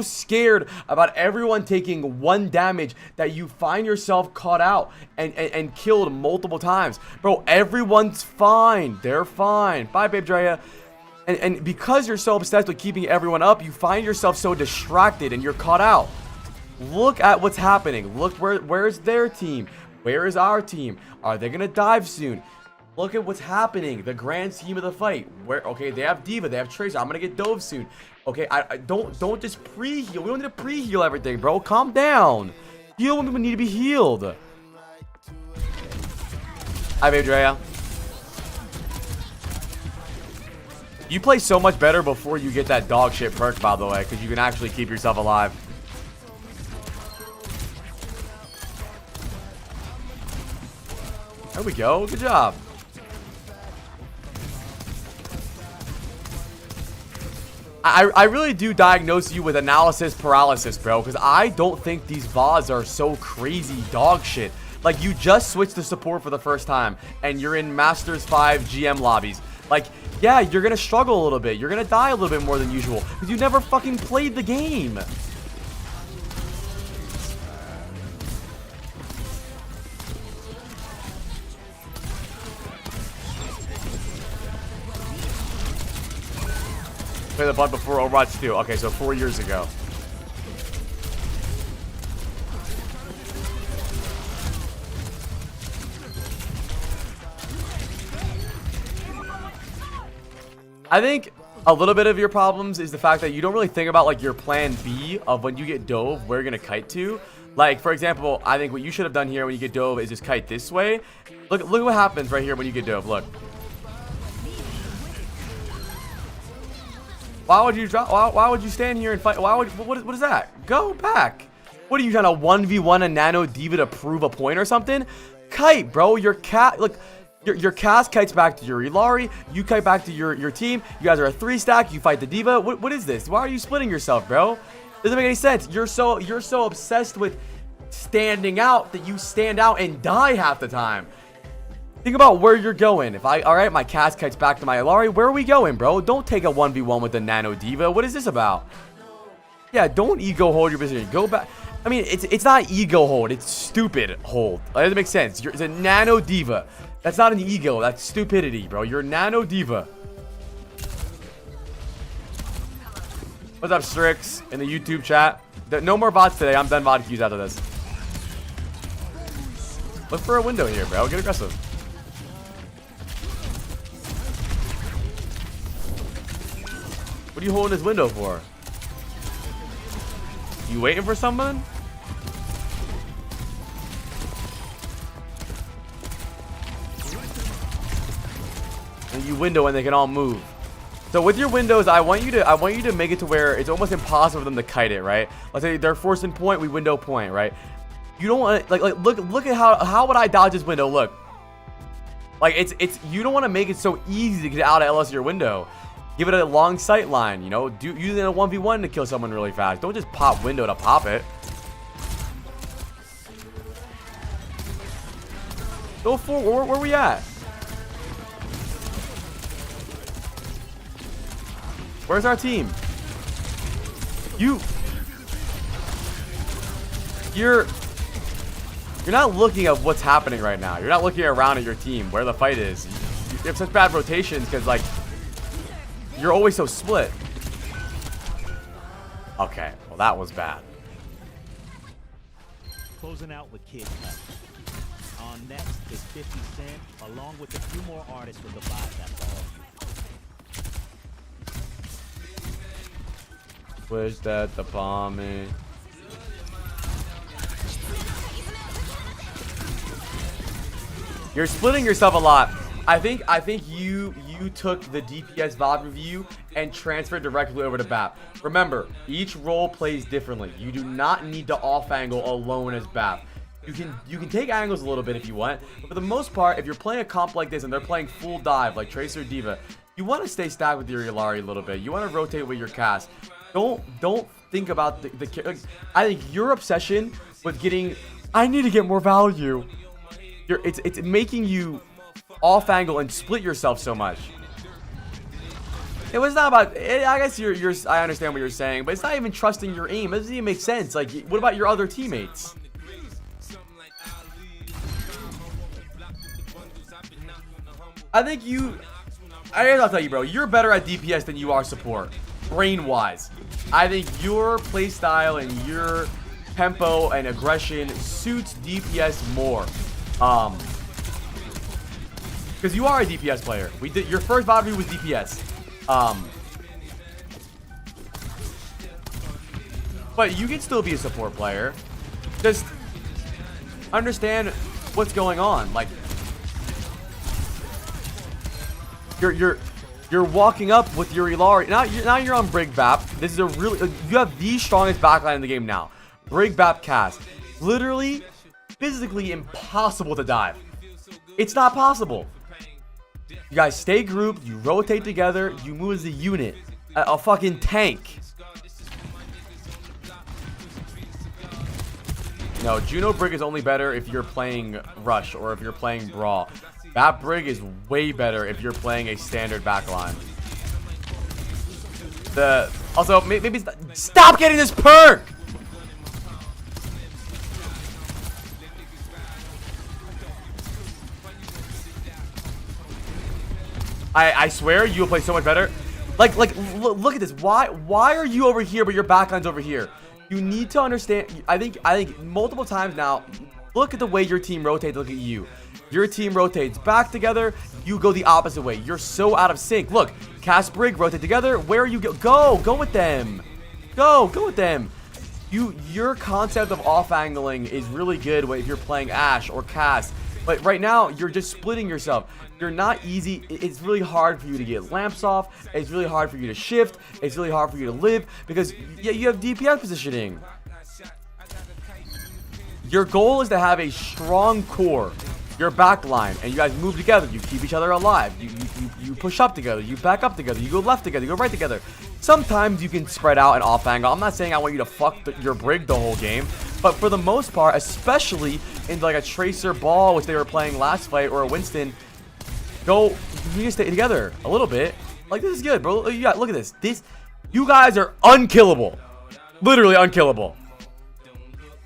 scared about everyone taking 1 damage that you find yourself caught out and killed multiple times. Bro, everyone's fine. They're fine. Bye, Babe Drea. And because you're so obsessed with keeping everyone up, you find yourself so distracted and you're caught out. Look at what's happening. Look, where's their team? Where is our team? Are they gonna dive soon? Look at what's happening. The grand scheme of the fight. Okay, they have Diva, they have Tracer. I'm gonna get dove soon. Okay, I don't just pre-heal. We don't need to pre-heal everything, bro. Calm down. Heal when people need to be healed. Hi, Babe Drea. You play so much better before you get that dog shit perk, by the way, because you can actually keep yourself alive. There we go. Good job. I really do diagnose you with analysis paralysis, bro, because I don't think these VODs are so crazy dog shit. Like, you just switched to support for the first time, and you're in Masters 5 GM lobbies. Like, yeah, you're gonna struggle a little bit. You're gonna die a little bit more than usual because you never fucking played the game. Play the bot before Overwatch 2. Okay, so 4 years ago. I think a little bit of your problems is the fact that you don't really think about like your plan B of when you get dove, where you're gonna kite to. Like, for example, I think what you should have done here when you get dove is just kite this way. Look at what happens right here when you get dove. Look. Why would you drop? Why would you stand here and fight? What is that? Go back. What are you trying to 1v1 a Nano Diva to prove a point or something? Kite, bro. Your cat. Look. Your cast kites back to your Ilari, you kite back to your team, you guys are a 3-stack, you fight the Diva. What is this? Why are you splitting yourself, bro? Doesn't make any sense. You're so obsessed with standing out that you stand out and die half the time. Think about where you're going. Alright, my cast kites back to my Ilari, where are we going, bro? Don't take a 1v1 with the Nano Diva. What is this about? Yeah, don't ego hold your position. Go back. I mean, it's not ego hold. It's stupid hold. That doesn't make sense. It's a nano diva. That's not an ego. That's stupidity, bro. You're a nano diva. What's up, Strix, in the YouTube chat? No more bots today. I'm done bot queues after this. Look for a window here, bro. Get aggressive. What are you holding this window for? You waiting for someone? And you window and they can all move. So with your windows, I want you to make it to where it's almost impossible for them to kite it, right? Let's say they're forcing point, we window point, right? You don't want to look at how would I dodge this window? Look. Like it's you don't want to make it so easy to get out of LS your window. Give it a long sight line, you know, using a 1v1 to kill someone really fast. Don't just pop window to pop it. Go for where we at? Where's our team? You're not looking at what's happening right now. You're not looking around at your team, where the fight is. You have such bad rotations because, like, you're always so split. Okay, well, that was bad. Closing out with Kid Cut. On next is 50 Cent, along with a few more artists with the vibe that follows. Wish that the me. You're splitting yourself a lot. I think you took the DPS VOD review and transferred directly over to BAP. Remember, each role plays differently. You do not need to off angle alone as BAP. You can take angles a little bit if you want, but for the most part, if you're playing a comp like this and they're playing full dive like Tracer Diva, you want to stay stacked with your Illari a little bit. You want to rotate with your cast. Don't think about the I think your obsession with getting, I need to get more value. It's making you off angle and split yourself so much. It was not about, I guess I understand what you're saying, but it's not even trusting your aim. It doesn't even make sense. Like, what about your other teammates? I think I'll tell you, bro, you're better at DPS than you are support, brain-wise. I think your playstyle and your tempo and aggression suits DPS more. Because you are a DPS player. Your first VOD review was DPS. But you can still be a support player. Just understand what's going on. Like, you're walking up with your Illari. Now you're on Brig Bap. This is you have the strongest backline in the game now. Brig Bap cast. Literally, physically impossible to dive. It's not possible. You guys stay grouped. You rotate together. You move as a unit. A fucking tank. No, Juno Brig is only better if you're playing Rush or if you're playing Brawl. That Brig is way better if you're playing a standard backline. Also, maybe stop getting this perk! I swear you will play so much better. Like look at this. Why are you over here but your backline's over here? You need to understand. I think multiple times now, look at the way your team rotates. Look at you. Your team rotates back together. You go the opposite way. You're so out of sync. Look, Cass Brig rotate together. Where are you go with them. Go with them. Your concept of off angling is really good if you're playing Ashe or Cass. But right now, you're just splitting yourself. You're not easy. It's really hard for you to get lamps off. It's really hard for you to shift. It's really hard for you to live because you have DPS positioning. Your goal is to have a strong core, your backline, and you guys move together. You keep each other alive. You push up together. You back up together. You go left together. You go right together. Sometimes you can spread out and off angle. I'm not saying I want you to fuck your Brig the whole game, but for the most part, especially in like a Tracer Ball, which they were playing last fight, or a Winston, you need to stay together a little bit. Like, this is good, bro. Look at this. You guys are unkillable. Literally unkillable.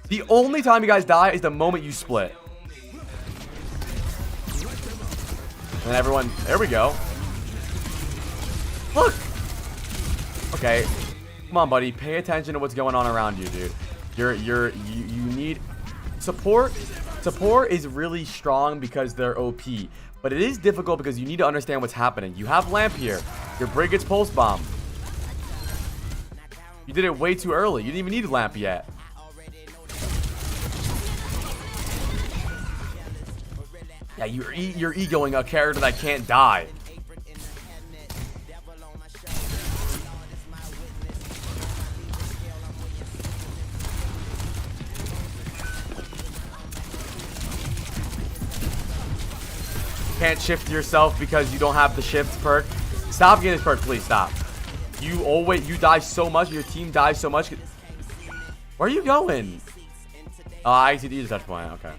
The only time you guys die is the moment you split. And everyone, there we go. Look. Okay. Come on, buddy. Pay attention to what's going on around you, dude. You need support. Support is really strong because they're OP. But it is difficult because you need to understand what's happening. You have lamp here. Your Brig gets pulse bomb. You did it way too early. You didn't even need lamp yet. Yeah, you're egoing a character that can't die. Can't shift yourself because you don't have the shift perk. Stop getting this perk, please stop. You die so much, your team dies so much. Where are you going? Oh, I see the touch point. Okay.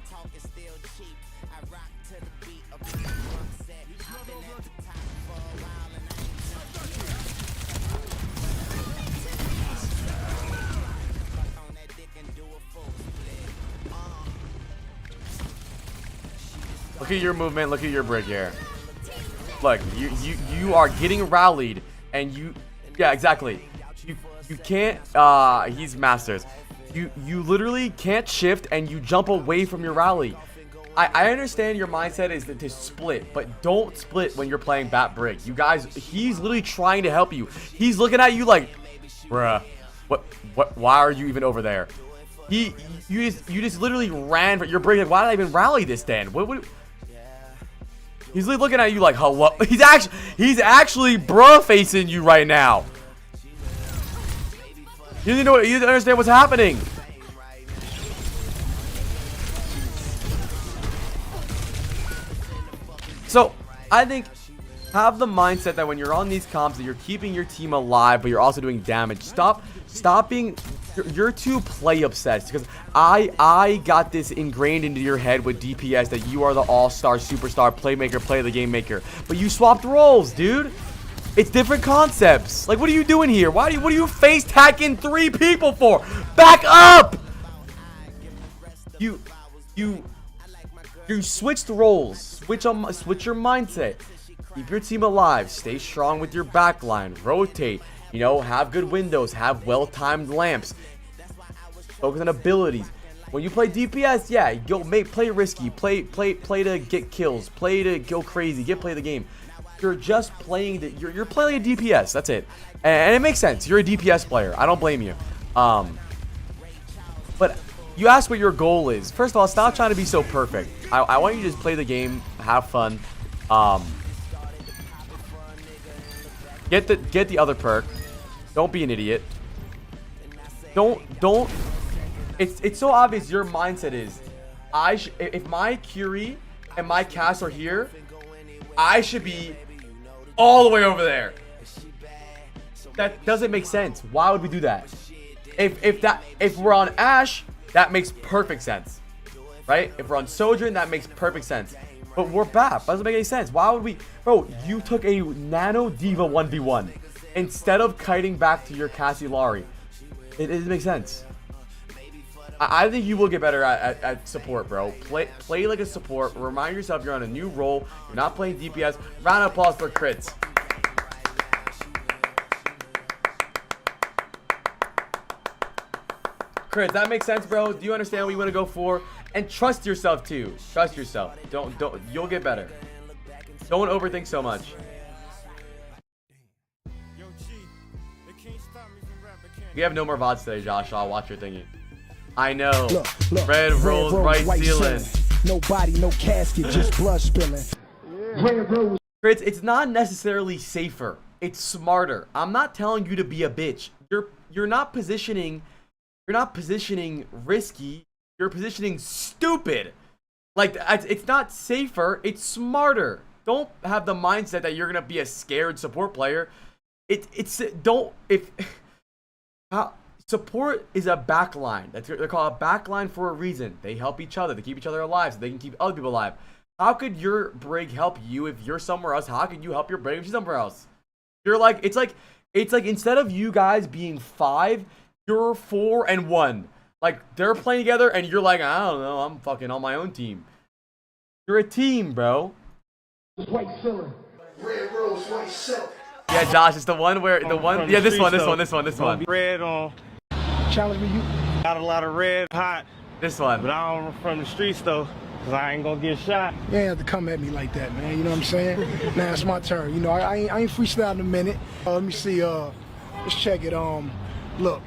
Look at your movement. Look at your Brig here. Look, you are getting rallied, and yeah, exactly. You can't. He's masters. You literally can't shift, and you jump away from your rally. I understand your mindset is to split, but don't split when you're playing Bat Brig. You guys, he's literally trying to help you. He's looking at you like, bruh, what? Why are you even over there? You just literally ran for your Brig. Like, why did I even rally this then? What? He's looking at you like, hello. He's actually bruh facing you right now. You didn't know. You didn't understand what's happening. So I think have the mindset that when you're on these comps that you're keeping your team alive, but you're also doing damage. Stop being. You're too play obsessed because I got this ingrained into your head with DPS that you are the all-star superstar playmaker, play the game maker, but you swapped roles, dude. It's different concepts. Like, what are you doing here? What are you face tagging 3 people for? Back up. You switched roles. Switch your mindset. Keep your team alive. Stay strong with your backline. Rotate. You know, have good windows, have well-timed lamps. Focus on abilities. When you play DPS, yeah, play risky, play to get kills, play to go crazy, play the game. You're just playing you're playing a DPS. That's it, and it makes sense. You're a DPS player. I don't blame you. But you ask what your goal is. First of all, stop trying to be so perfect. I want you to just play the game, have fun. Get the other perk. Don't be an idiot. Don't. It's so obvious your mindset is, if my Curie and my Cass are here, I should be all the way over there. That doesn't make sense. Why would we do that? If we're on Ashe, that makes perfect sense, right? If we're on Sojourn, that makes perfect sense. But we're BAP. Doesn't make any sense. Why would we? Bro, you took a Nano Diva 1v1 instead of kiting back to your Cassie Lari. It doesn't make sense. I think you will get better at support, bro. Play like a support. Remind yourself you're on a new role. You're not playing DPS. Round of applause for crits. Crits, that makes sense, bro. Do you understand what you want to go for? And trust yourself too. Trust yourself. Don't. You'll get better. Don't overthink so much. We have no more VODs today, Josh. I'll watch your thingy. I know. Look, red rose, right ceiling. Nobody, no casket, just blood spilling. Red rose. It's not necessarily safer. It's smarter. I'm not telling you to be a bitch. You're not positioning. You're not positioning risky. You're positioning stupid. Like, it's not safer. It's smarter. Don't have the mindset that you're gonna be a scared support player. Support is a backline. They're called a backline for a reason. They help each other. They keep each other alive so they can keep other people alive. How could your Brig help you if you're somewhere else? How could you help your Brig if she's somewhere else? It's like instead of you guys being 5, You're 4-1. Like, they're playing together, and you're like, I don't know, I'm fucking on my own team. You're a team, bro. White ceiling. Red rose, white silk. Yeah, Josh, it's the one where yeah, this one. Red on. Challenge me, you. Got a lot of red hot, This one. but I don't from the streets though, cause I ain't gonna get shot. You ain't have to come at me like that, man. You know what I'm saying? Now it's my turn. You know, I ain't freestyling a minute. Let me see. Let's check it. Look,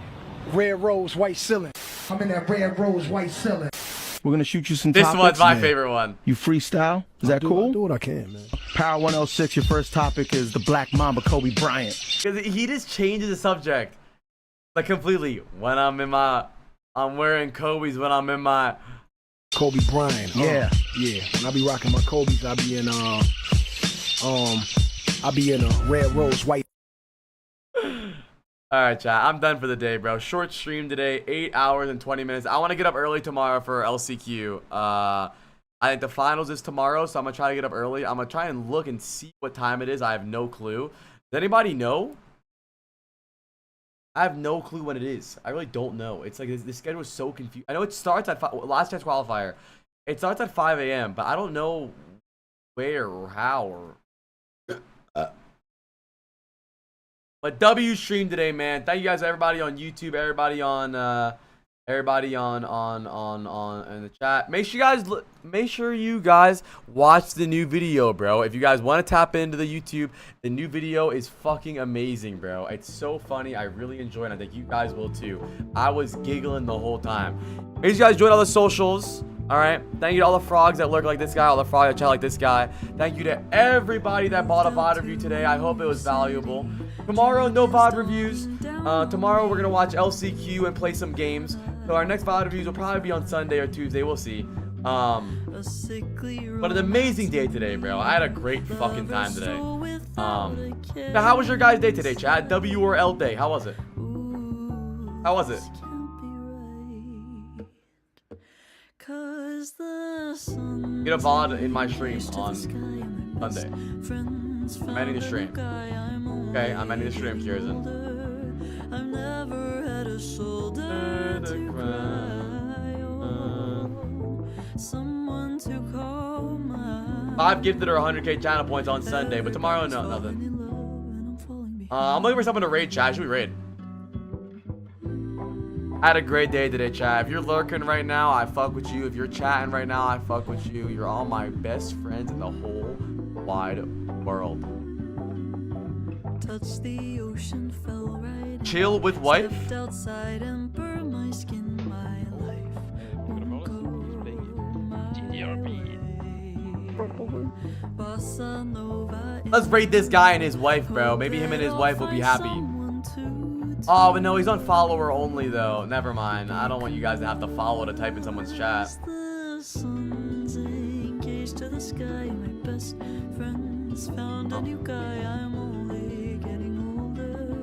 red rose, white ceiling. I'm in that red rose, white ceiling. We're gonna shoot you some This topics. one's my favorite one. You freestyle? Is that cool? I do what I can, man. Power 106, your first topic is the Black Mamba, Kobe Bryant. Because he just changes the subject. Like, completely. When I'm wearing Kobe's when I'm in my... Kobe Bryant. Yeah. Yeah. When I be rocking my Kobe's, I be in a red rose, white. Alright, chat. I'm done for the day, bro. Short stream today. 8 hours and 20 minutes. I want to get up early tomorrow for LCQ. I think the finals is tomorrow, so I'm going to try to get up early. I'm going to try and look and see what time it is. I have no clue. Does anybody know? I have no clue when it is. I really don't know. It's like this schedule is so confused. I know it starts at last chance qualifier. It starts at 5 a.m., but I don't know where or how or... But W stream today, man. Thank you guys, everybody on YouTube, everybody on in the chat. Make sure you guys watch the new video, bro. If you guys want to tap into the YouTube, the new video is fucking amazing, bro. It's so funny. I really enjoy it. I think you guys will too. I was giggling the whole time. Make sure you guys join all the socials. All right. Thank you to all the frogs that lurk like this guy, all the frogs that chat like this guy. Thank you to everybody that bought a VOD review today. I hope it was valuable. Tomorrow, no VOD reviews. Tomorrow, we're going to watch LCQ and play some games. So our next VOD reviews will probably be on Sunday or Tuesday. We'll see. But an amazing day today, bro. I had a great fucking time today. Now, how was your guys' day today, chat? W or L day? How was it? How was it? Get a VOD in my stream on Sunday. I'm ending the stream. Okay, I'm ending the stream, Kieran. I've never had a shoulder to cry on, someone to call my... 5 gifted or 100k channel points on Sunday, but tomorrow, no, nothing. I'm looking for someone to raid, chat. Should we raid? I had a great day today, chat. If you're lurking right now, I fuck with you. If you're chatting right now, I fuck with you. You're all my best friends in the whole wide world. Touch the ocean, fell right Chill with wife? outside and burn my skin, my life won't go Bossa Nova. Let's raid this guy and his wife, bro. Maybe him and his wife will be happy. Oh, but no, he's on follower only, though. Never mind. I don't want you guys to have to follow to type in someone's chat. The sun's engaged to the sky. My best friends found a new guy. I'm only getting older.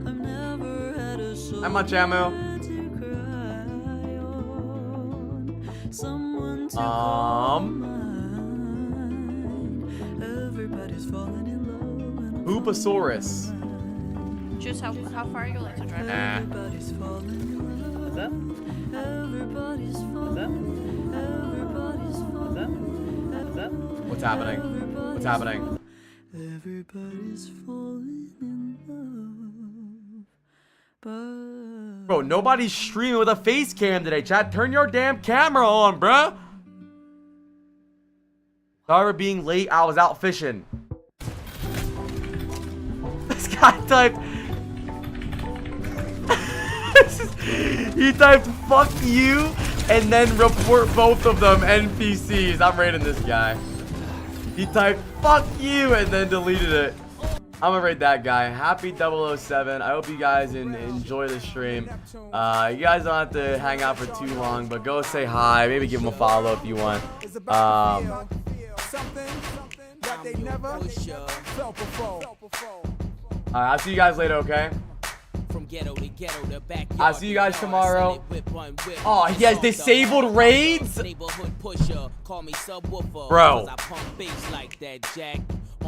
I've never had a shoulder How much ammo? to cry on. Someone to call mine. Everybody's falling in love and I'm Hooposaurus. Just how far are you like to drive? everybody's falling in love. What's that? Everybody's falling. Everybody's falling. What's happening? What's happening? Everybody's falling in love. Bro, nobody's streaming with a face cam today, chat. Turn your damn camera on, bruh. Sorry for being late. I was out fishing. This guy typed... He typed fuck you and then report both of them NPCs. I'm raiding this guy. He typed fuck you and then deleted it. I'm gonna raid that guy. Happy 007. I hope you guys enjoy the stream. You guys don't have to hang out for too long, but go say hi. Maybe give him a follow if you want. Alright, I'll see you guys later, okay? I'll see you guys tomorrow. Oh, he has disabled raids? Bro.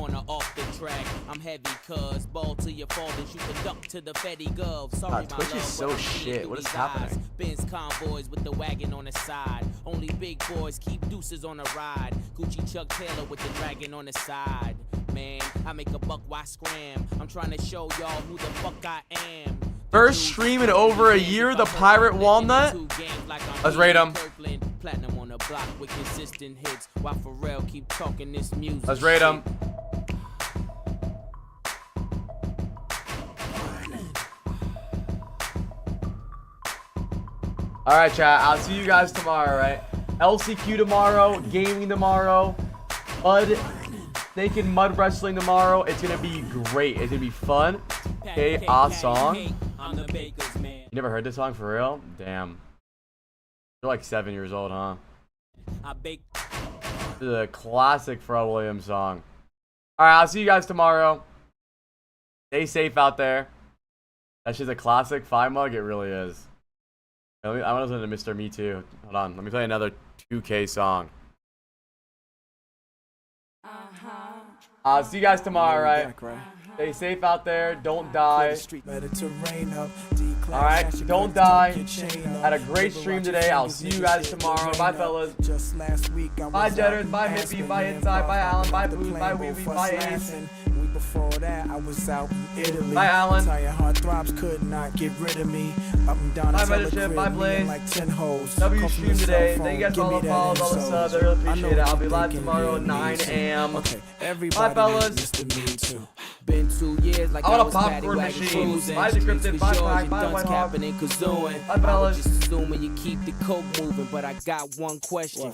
on or off the track. I'm heavy, cuz ball to your fall, then shoot the duck to the Fetty Gov. Sorry, God, my Twitch love, is so but I'm shit. seeing What is through happening? these eyes. Benz convoys with the wagon on the side. Only big boys keep deuces on the ride. Gucci Chuck Taylor with the dragon on the side. Man, I make a buck, why scram? I'm trying to show y'all who the fuck I am. First stream in over a year, the Pirate Walnut. Let's rate him. Platinum on the block with consistent hits. While Pharrell keep talking this music. Let's rate him. All right, chat. I'll see you guys tomorrow, right? LCQ tomorrow, gaming tomorrow, naked mud wrestling tomorrow. It's gonna be great. It's gonna be fun. Okay, song. You never heard this song for real? Damn. You're like 7 years old, huh? This is a classic Pharrell Williams song. All right, I'll see you guys tomorrow. Stay safe out there. That's just a classic 5 mug. It really is. I want to listen to Mr. Me Too. Hold on. Let me play another 2K song. I'll see you guys tomorrow, right? Stay safe out there. Don't die. Alright, don't die. Had a great stream today. I'll see you guys tomorrow. Bye, fellas. Bye, Jetters. Bye, Hippie. Bye, Inside. Bye, Alan. Bye, Boo. Bye, Wee Wee. Bye, Ace. Before that, I was out in Italy. Bye, Alan. Entire heartthrobs could not get rid of me. Up and down Bye, the Mothership. Bye, Blaze. like 10 hoes. W stream today. Thank you guys for all the follows, all the subs. I really appreciate it. I'll be live tomorrow at 9 a.m. Bye, fellas. Been 2 years like I want a was popcorn paddy machine. wagon Bye, cruising. Decrypted. Bye, Streets Pack. yours, Bye, your White dunce Hawk. capping and kazooing. Bye, fellas. I was just assuming you keep the coke moving, but I got one question.